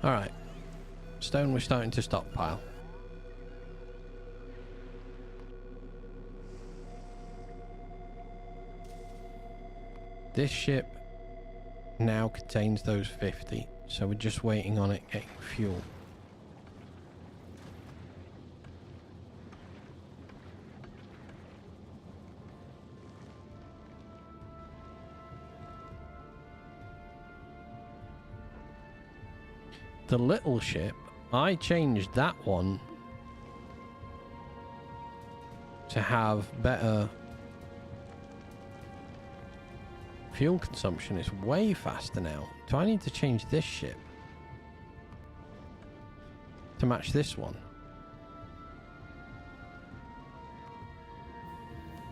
Alright. Stone we're starting to stockpile. This ship now contains those 50, so we're just waiting on it getting fuel. The little ship, I changed that one to have better fuel consumption. Is way faster now. Do I need to change this ship to match this one?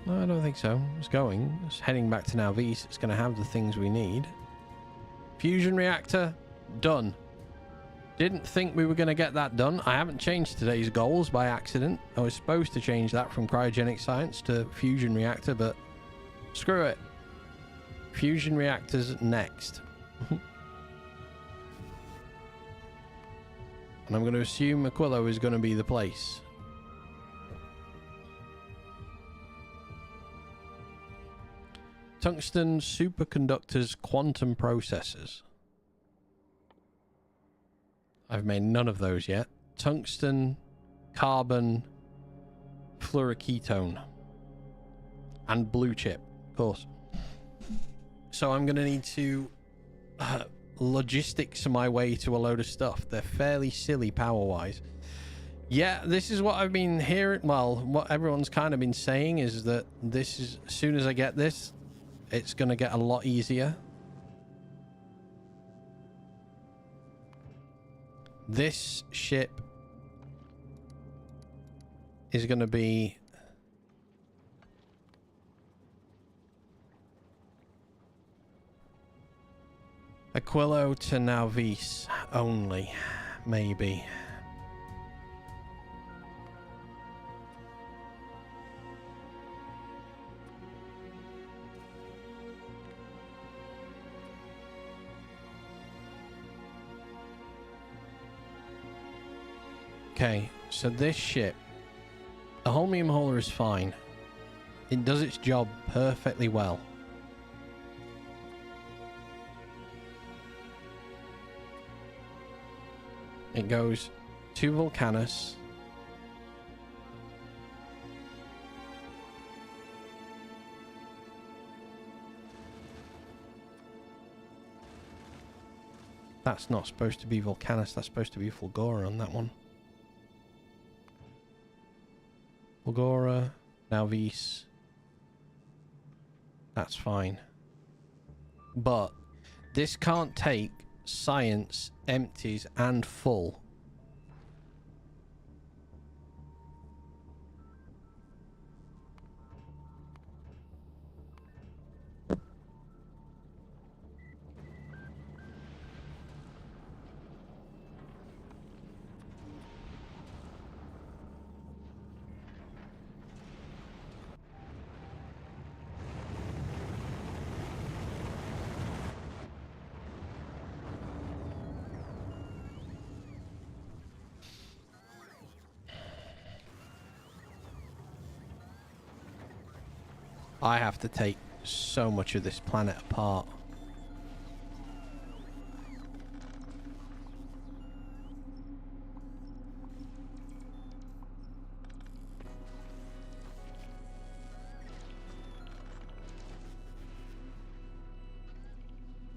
No, I don't think so. It's going. It's heading back to Nalvis. It's going to have the things we need. Fusion reactor, done. Didn't think we were going to get that done. I haven't changed today's goals by accident. I was supposed to change that from cryogenic science to fusion reactor, but screw it. Fusion reactors next. And I'm going to assume Aquilo is going to be the place. Tungsten superconductors quantum processors. I've made none of those yet. Tungsten, carbon, fluoroketone, and blue chip, of course. So I'm going to need to logistics my way to a load of stuff. They're fairly silly power-wise. Yeah, this is what I've been hearing. Well, what everyone's kind of been saying is that this is, as soon as I get this, it's going to get a lot easier. This ship is going to be Aquilo to Nauvis only, maybe. Okay, so this ship, the holmium hauler is fine. It does its job perfectly well. It goes to Vulcanus. That's not supposed to be Vulcanus, that's supposed to be Fulgora on that one. Fulgora, Nauvis. That's fine. But this can't take science, empties, and full. I have to take so much of this planet apart.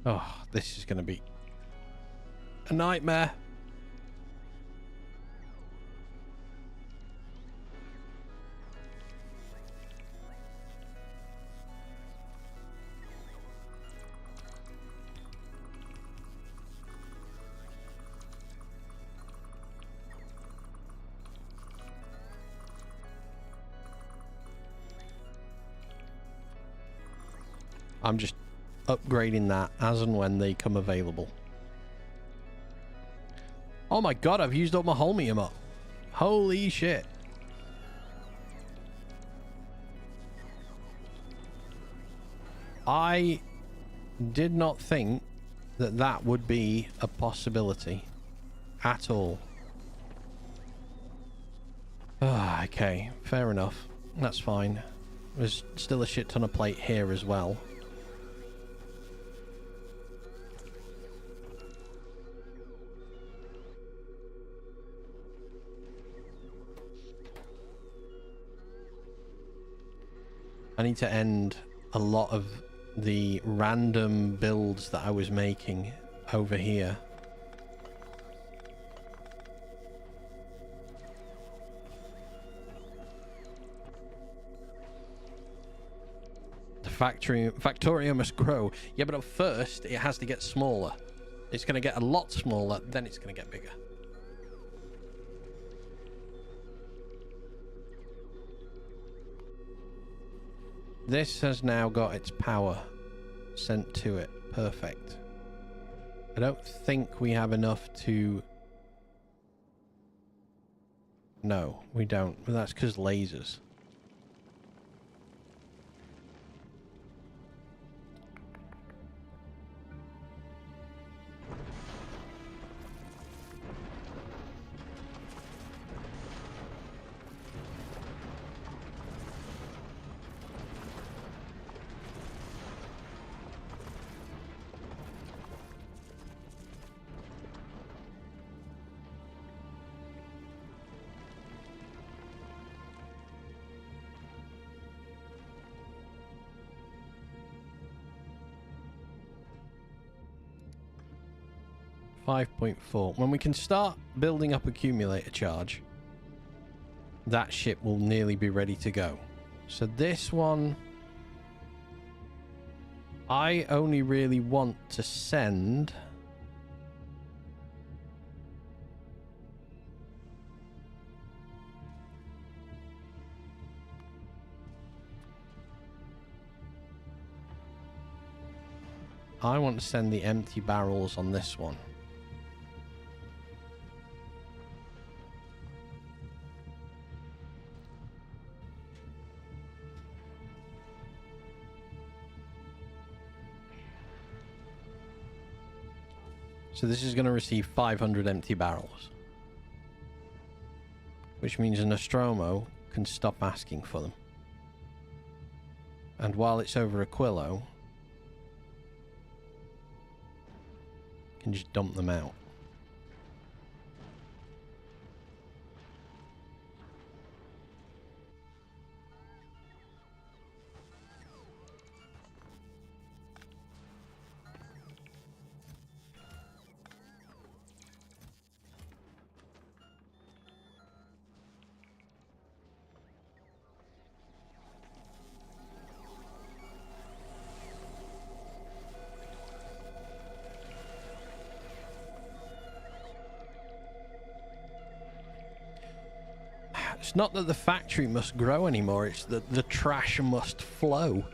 Oh, this is going to be a nightmare. I'm just upgrading that as and when they come available. Oh my god, I've used up my holmium up. Holy shit. I did not think that that would be a possibility at all. Ah, okay, fair enough. That's fine. There's still a shit ton of plate here as well. I need to end a lot of the random builds that I was making over here. The Factorio must grow. Yeah, but at first it has to get smaller. It's going to get a lot smaller, then it's going to get bigger. This has now got its power sent to it. Perfect. I don't think we have enough to... No, we don't. But that's because lasers. 5.4. When we can start building up accumulator charge, that ship will nearly be ready to go. So this one, I only really want to send... I want to send the empty barrels on this one. So this is going to receive 500 empty barrels. Which means a Nostromo can stop asking for them. And while it's over Aquilo, can just dump them out. It's not that the factory must grow anymore, it's that the trash must flow.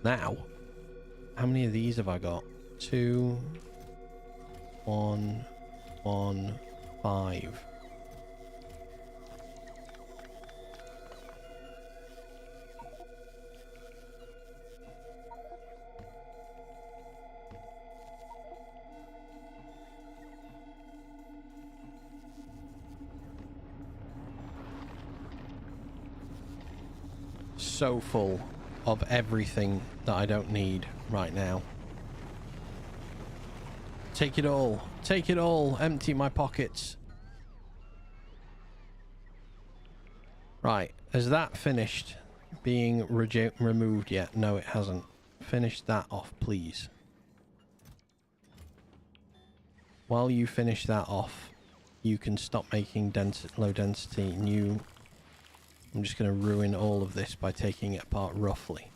Now, how many of these have I got? 2, 1, 1, 5. So full of everything that I don't need right now. Take it all. Take it all. Empty my pockets. Right. Has that finished being removed yet? No, it hasn't. Finish that off, please. While you finish that off, you can stop making low density new. I'm just going to ruin all of this by taking it apart roughly.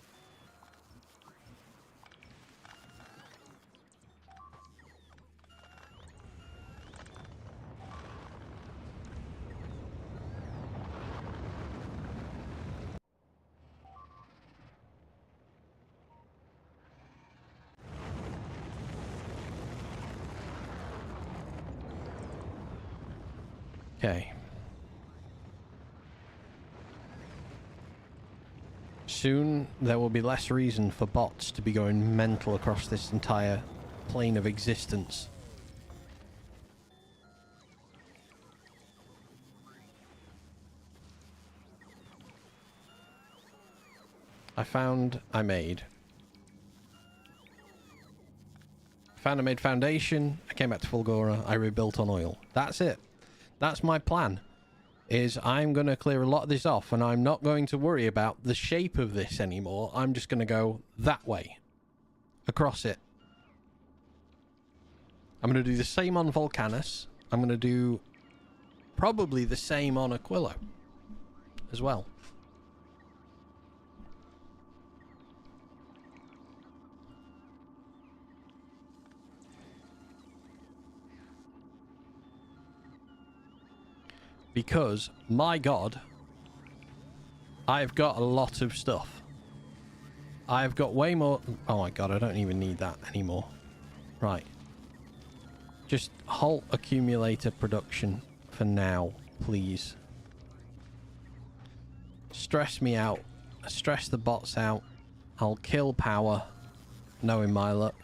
Okay. Soon there will be less reason for bots to be going mental across this entire plane of existence. I made foundation, I came back to Fulgora, I rebuilt on oil. That's it. That's my plan. Is I'm going to clear a lot of this off and I'm not going to worry about the shape of this anymore. I'm just going to go that way. Across it. I'm going to do the same on Volcanus. I'm going to do probably the same on Aquilo as well. Because, my god, I've got a lot of stuff. I've got way more... Oh my god, I don't even need that anymore. Right. Just halt accumulator production for now, please. Stress me out. Stress the bots out. I'll kill power, knowing my luck.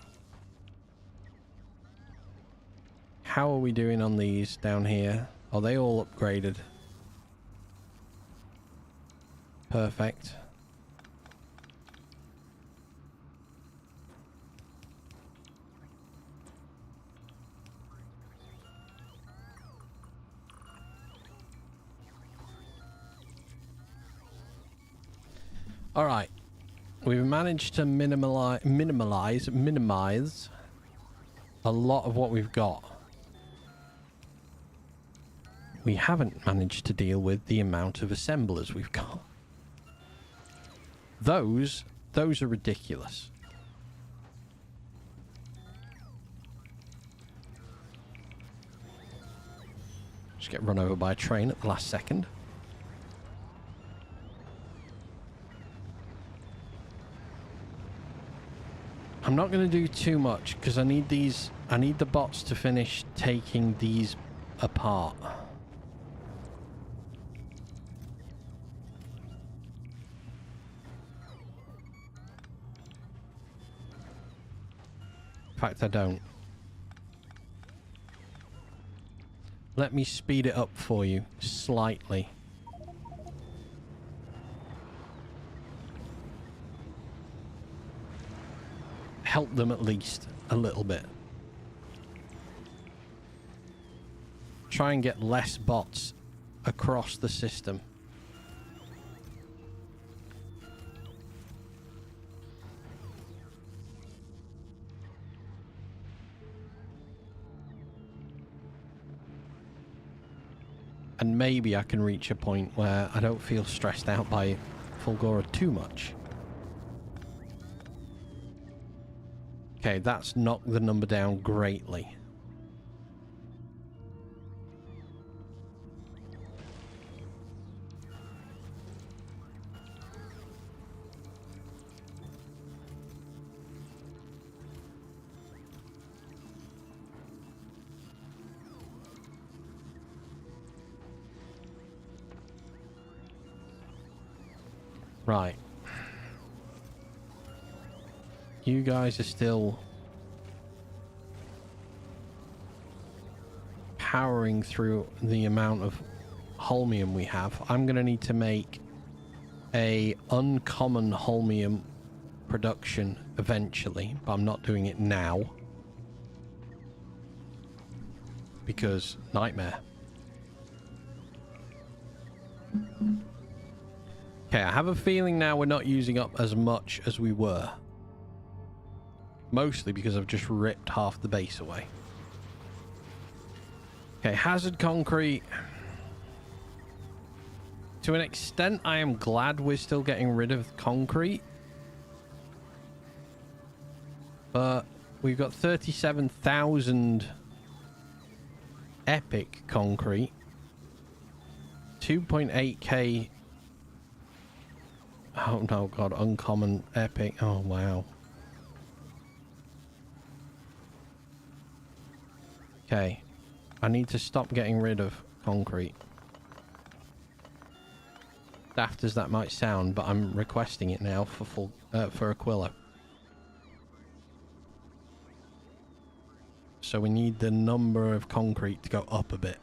How are we doing on these down here? Are they all upgraded? Perfect. All right. We've managed to minimize a lot of what we've got. we haven't managed to deal with the amount of assemblers we've got. Those are ridiculous. Just get run over by a train at the last second. I'm not going to do too much because I need the bots to finish taking these apart. In fact, I don't. Let me speed it up for you slightly. Help them at least a little bit. Try and get less bots across the system. And maybe I can reach a point where I don't feel stressed out by Fulgora too much. Okay, that's knocked the number down greatly. Right. You guys are still powering through the amount of holmium we have. I'm going to need to make a uncommon holmium production eventually, but I'm not doing it now because nightmare. Okay, I have a feeling now we're not using up as much as we were. Mostly because I've just ripped half the base away. Okay, hazard concrete. To an extent, I am glad we're still getting rid of concrete. But we've got 37,000 epic concrete. 2.8k. Oh no, God, uncommon epic. Oh, wow. Okay, I need to stop getting rid of concrete. Daft as that might sound, but I'm requesting it now for Aquila. So we need the number of concrete to go up a bit.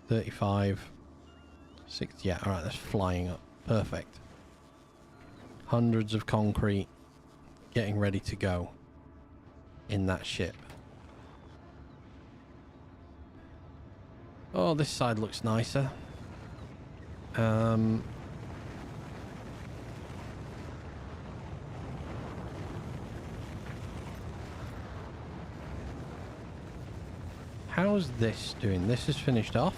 35, 60. Yeah, all right, that's flying up. Perfect. Hundreds of concrete getting ready to go in that ship. Oh, this side looks nicer. How's this doing? This is finished off.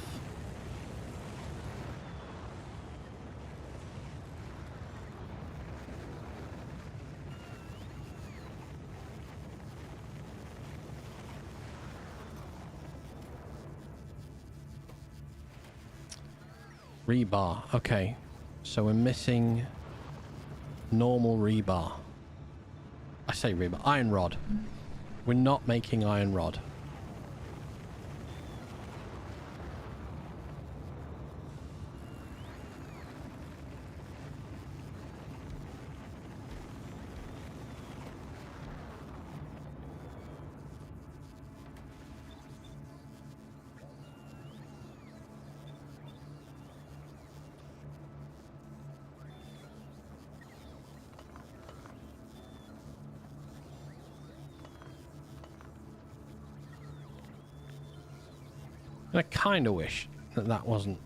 Rebar. Okay. So we're missing normal rebar. I say rebar. Iron rod. We're not making iron rod. And I kind of wish that that wasn't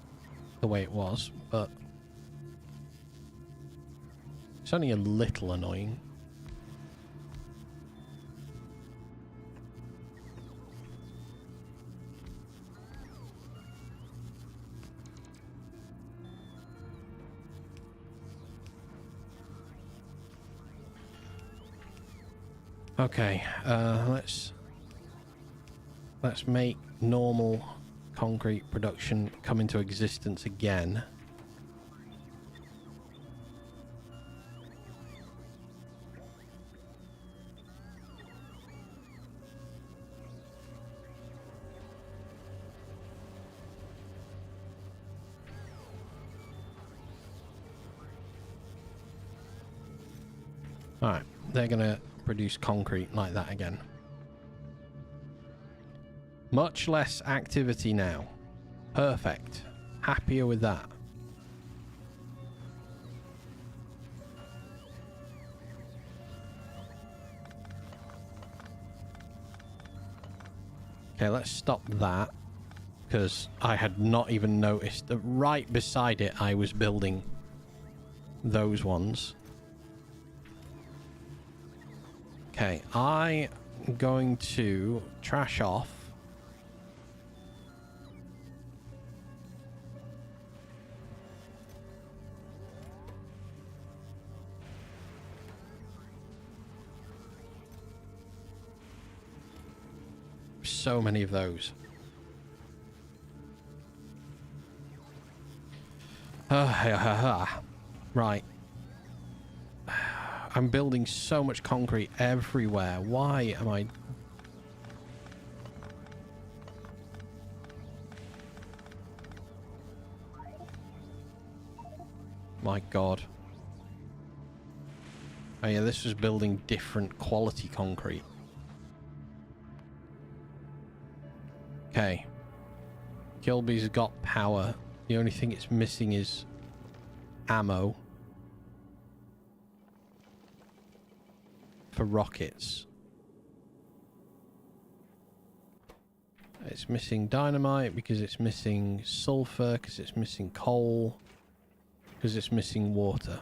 the way it was, but it's only a little annoying. Okay, let's make normal concrete production come into existence again. Alright, they're gonna produce concrete like that again. Much less activity now. Perfect. Happier with that. Okay, let's stop that. Because I had not even noticed that right beside it I was building those ones. Okay, I'm going to trash off. So many of those. Right. I'm building so much concrete everywhere. Why am I... My God. Oh yeah, this was building different quality concrete. Okay. Kilby's got power. The only thing it's missing is ammo for rockets. It's missing dynamite because it's missing sulfur, because it's missing coal, because it's missing water.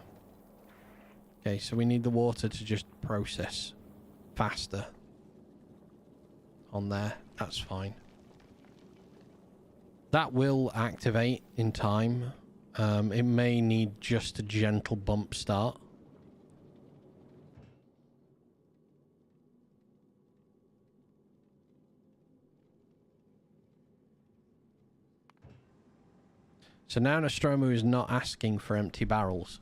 Okay, so we need the water to just process faster on there. That's fine. That will activate in time. It may need just a gentle bump start. So now Nostromo is not asking for empty barrels.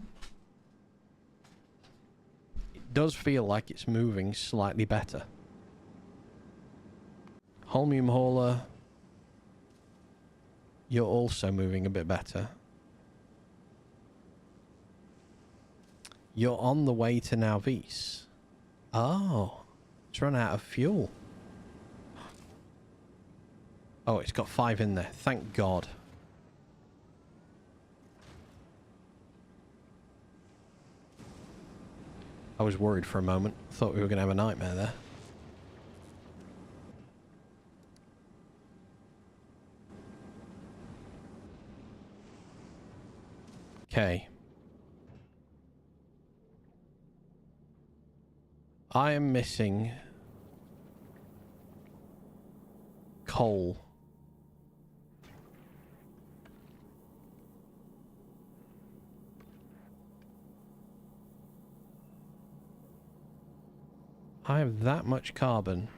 It does feel like it's moving slightly better. Holmium Hauler, you're also moving a bit better. You're on the way to Nauvis. Oh, it's run out of fuel. Oh, it's got 5 in there. Thank God. I was worried for a moment. Thought we were going to have a nightmare there. Okay. I am missing coal. I have that much carbon.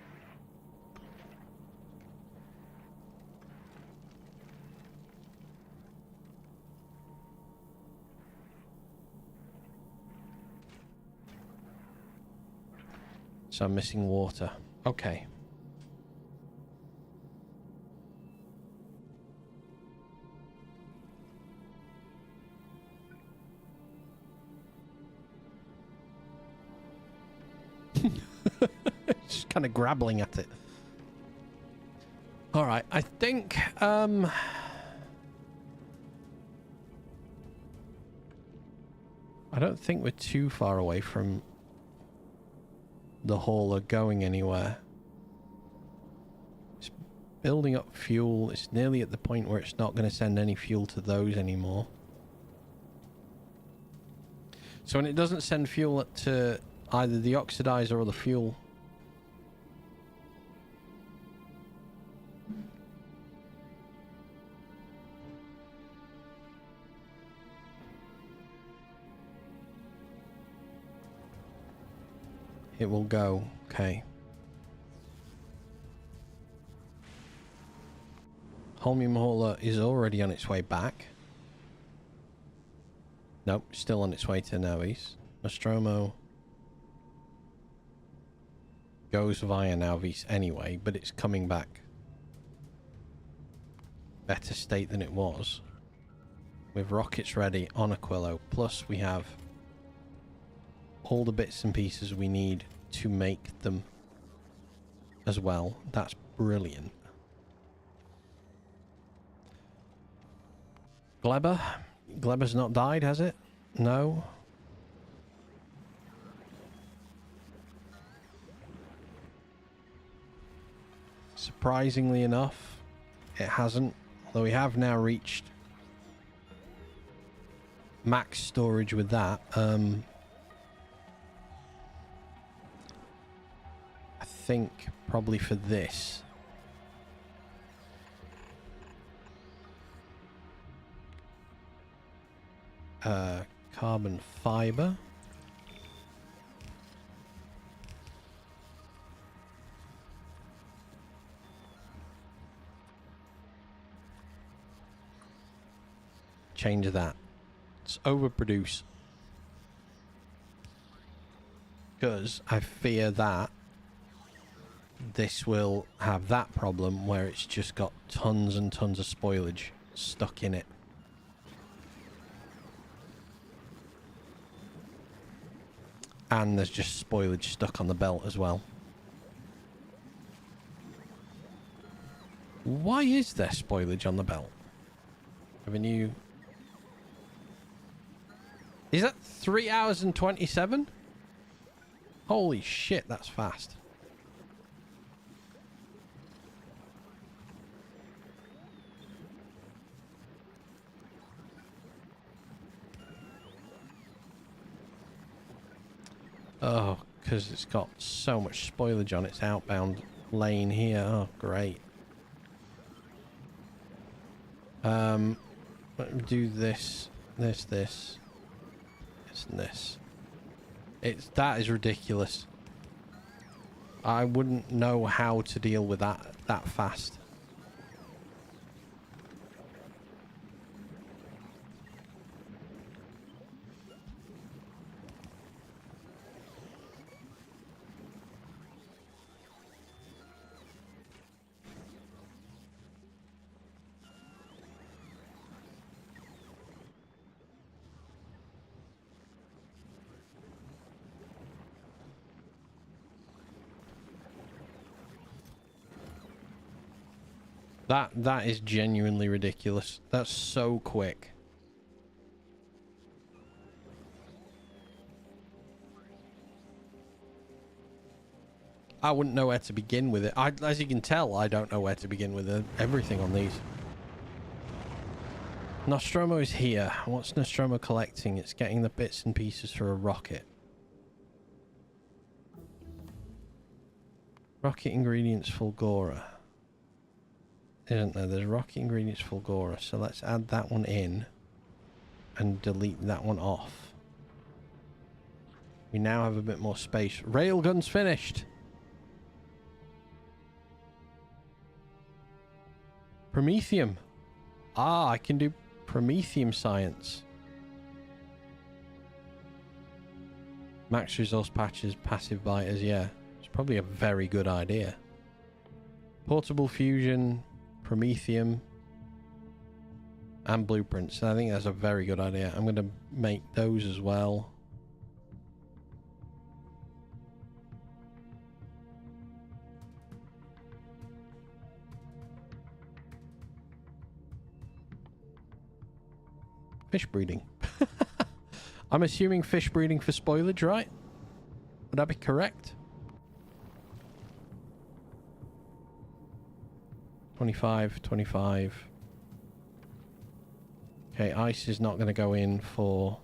So I'm missing water. Okay. Just kind of grabbling at it. All right, I think I don't think we're too far away from the hauler going anywhere. It's building up fuel. It's nearly at the point where it's not going to send any fuel to those anymore. So when it doesn't send fuel to either the oxidizer or the fuel, it will go. Okay. Holmium hauler is already on its way back. Nope, still on its way to Navis. Nostromo goes via Navis anyway, but it's coming back. Better state than it was. With rockets ready on Aquilo. Plus we have all the bits and pieces we need to make them as well. That's brilliant. Gleber? Gleber's not died, has it? No. Surprisingly enough, it hasn't. Although we have now reached max storage with that. I think probably for this. Carbon fiber. Change that. Let's overproduce. Because I fear that this will have that problem where it's just got tons and tons of spoilage stuck in it. And there's just spoilage stuck on the belt as well. Why is there spoilage on the belt? Haven't you... Is that 3 hours and 27? Holy shit, that's fast. Oh, because it's got so much spoilage on its outbound lane here. Oh, great. Let me do this, this, and this. That is ridiculous. I wouldn't know how to deal with that fast. That is genuinely ridiculous. That's so quick. I wouldn't know where to begin with it. As you can tell, I don't know where to begin with everything on these. Nostromo is here. What's Nostromo collecting? It's getting the bits and pieces for a rocket. Rocket ingredients Fulgora. Isn't there? There's rocket ingredients Fulgora. So let's add that one in and delete that one off. We now have a bit more space. Railgun's finished. Promethium. Ah, I can do Promethium science. Max resource patches, passive biters. Yeah, it's probably a very good idea. Portable fusion, Promethium, and blueprints. I think that's a very good idea. I'm going to make those as well. Fish breeding. I'm assuming fish breeding for spoilage, right? Would that be correct? 25, 25. Okay, ice is not going to go in for...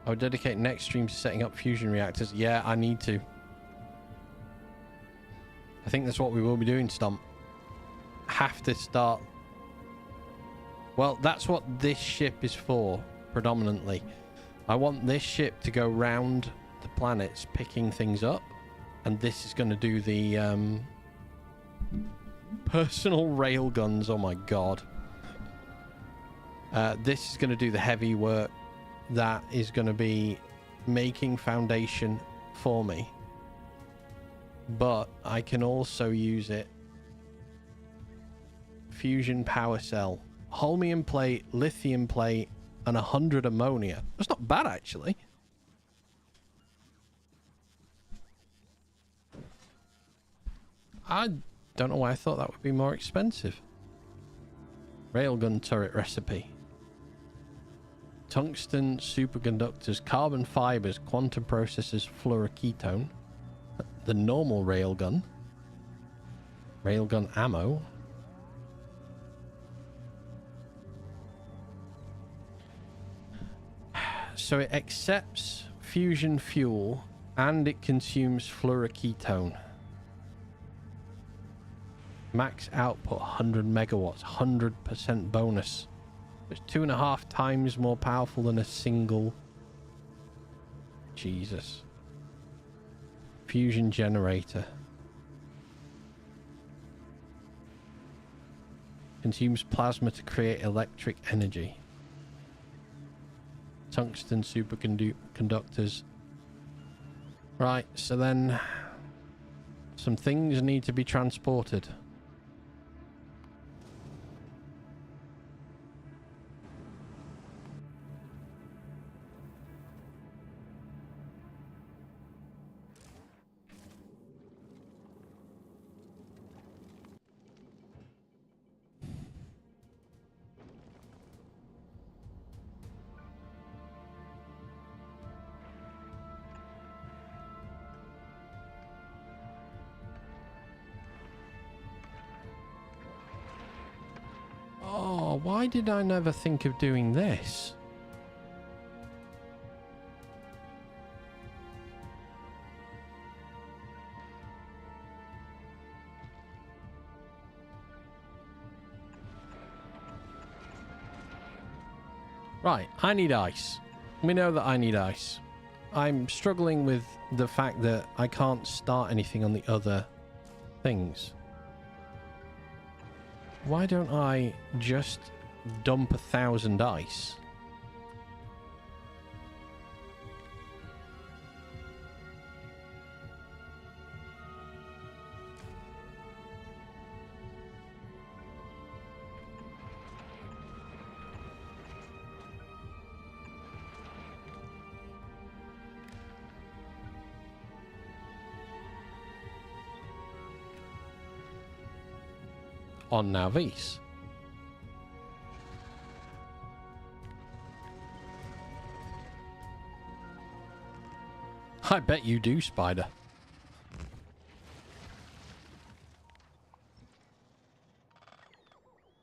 I would dedicate next stream to setting up fusion reactors. Yeah, I need to. I think that's what we will be doing, Stomp. Have to start... Well, that's what this ship is for, predominantly. I want this ship to go round the planets picking things up, and this is going to do the personal rail guns. Oh my god. This is going to do the heavy work. That is going to be making foundation for me. But I can also use it. Fusion power cell. Holmium plate, lithium plate, and 100 ammonia. That's not bad, actually. I don't know why I thought that would be more expensive. Railgun turret recipe. Tungsten superconductors, carbon fibers, quantum processors, fluoroketone. The normal railgun. Railgun ammo. So it accepts fusion fuel and it consumes fluoroketone. Max output 100 megawatts, 100% bonus. It's 2.5 times more powerful than a single. Jesus. Fusion generator. Consumes plasma to create electric energy. Tungsten superconductors. Right, so then some things need to be transported. Oh, why did I never think of doing this? Right, I need ice. We know that I need ice. I'm struggling with the fact that I can't start anything on the other things. Why don't I just dump 1,000 ice? On Navis. I bet you do, Spider.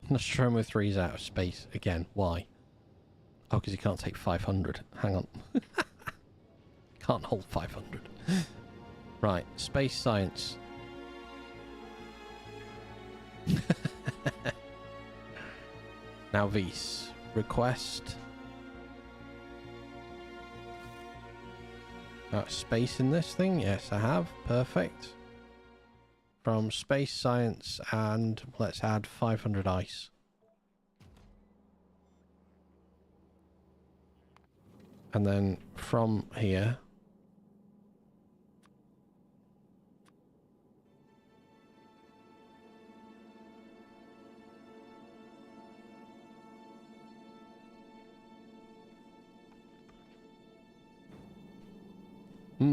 Nostromo 3's out of space again. Why? Oh, because he can't take 500. Hang on. Can't hold 500. Right, space science. Now Vise. Request. Space in this thing? Yes, I have. Perfect. From space science, and let's add 500 ice. And then from here...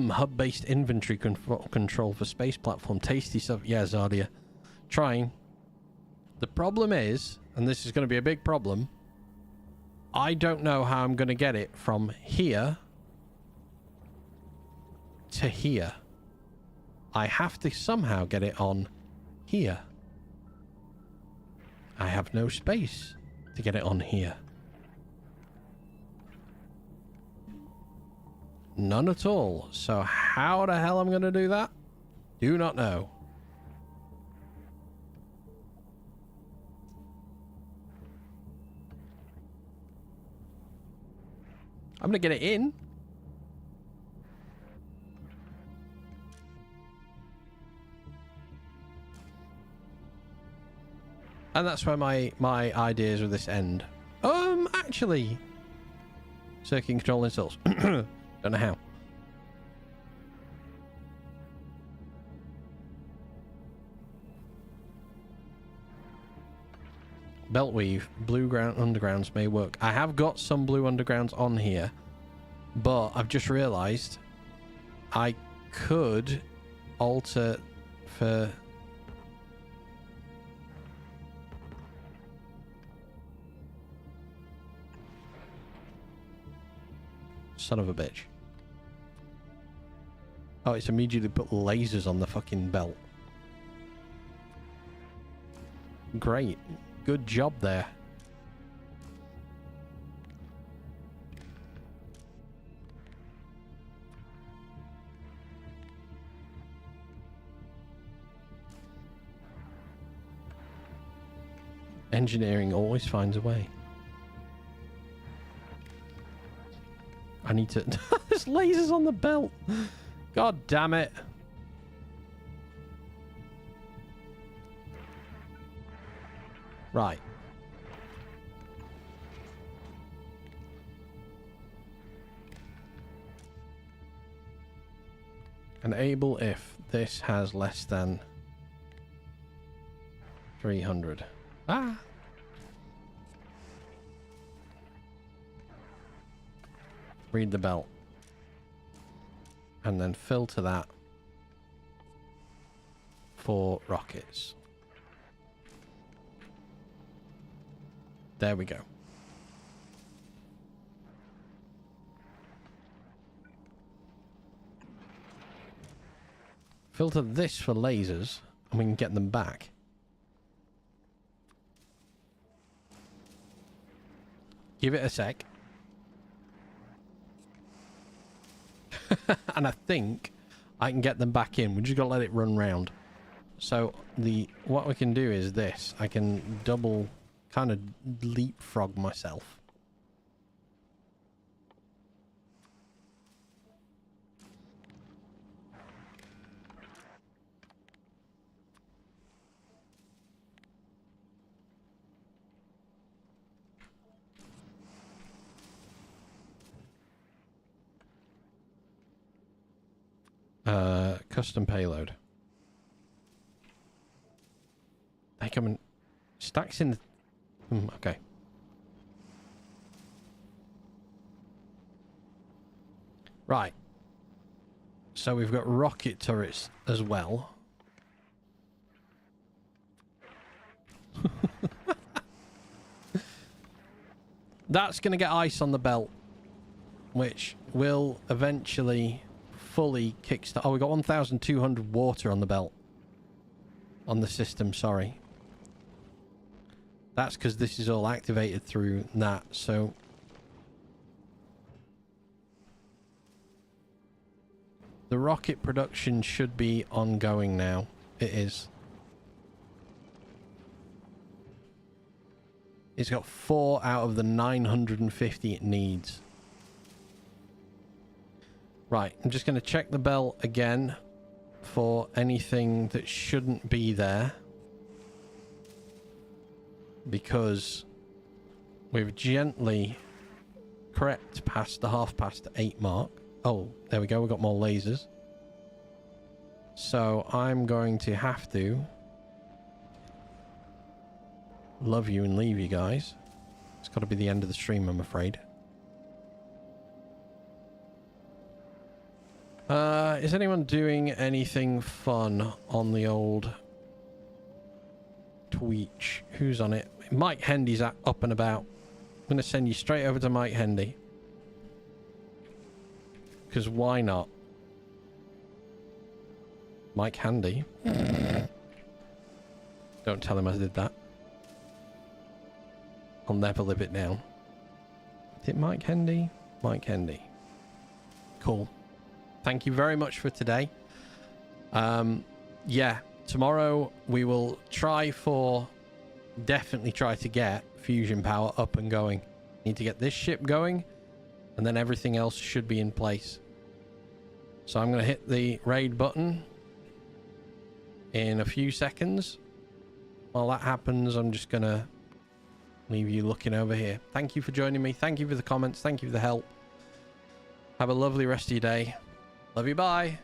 hub-based inventory control for space platform. Tasty stuff. Yeah, Zardia. Trying. The problem is, and this is going to be a big problem, I don't know how I'm going to get it from here to here. I have to somehow get it on here. I have no space to get it on here. None at all. So how the hell I'm going to do that? Do not know. I'm gonna get it in. And that's where my ideas with this end. Actually, circuit control installs. Don't know how. Belt weave, blue ground undergrounds may work. I have got some blue undergrounds on here, but I've just realised I could alter for. Son of a bitch. Oh, it's immediately put lasers on the fucking belt. Great. Good job there. Engineering always finds a way. I need to... There's lasers on the belt. God damn it. Right. Enable if this has less than 300. Ah! Read the belt. And then filter that for rockets. There we go. Filter this for lasers, and we can get them back. Give it a sec. And I think I can get them back in. We just gotta let it run round. So what we can do is this. I can double kind of leapfrog myself. Custom payload. They come in stacks in the... okay. Right. So we've got rocket turrets as well. That's going to get ice on the belt, which will eventually fully kickstart. Oh, we got 1,200 water on the belt. On the system, sorry. That's because this is all activated through that, so... the rocket production should be ongoing now. It is. It's got 4 out of the 950 it needs. Right, I'm just going to check the belt again for anything that shouldn't be there. Because we've gently crept past the 8 mark. Oh, there we go, we've got more lasers. So I'm going to have to love you and leave you guys. It's got to be the end of the stream, I'm afraid. Is anyone doing anything fun on the old Twitch? Who's on it? Mike Hendy's up and about. I'm going to send you straight over to Mike Hendy. Because why not? Mike Handy. Don't tell him I did that. I'll never live it down. Is it Mike Hendy? Mike Hendy. Cool. Thank you very much for today. Yeah, tomorrow we will definitely try to get fusion power up and going. Need to get this ship going and then everything else should be in place. So I'm going to hit the raid button in a few seconds. While that happens, I'm just going to leave you looking over here. Thank you for joining me. Thank you for the comments. Thank you for the help. Have a lovely rest of your day. Love you. Bye.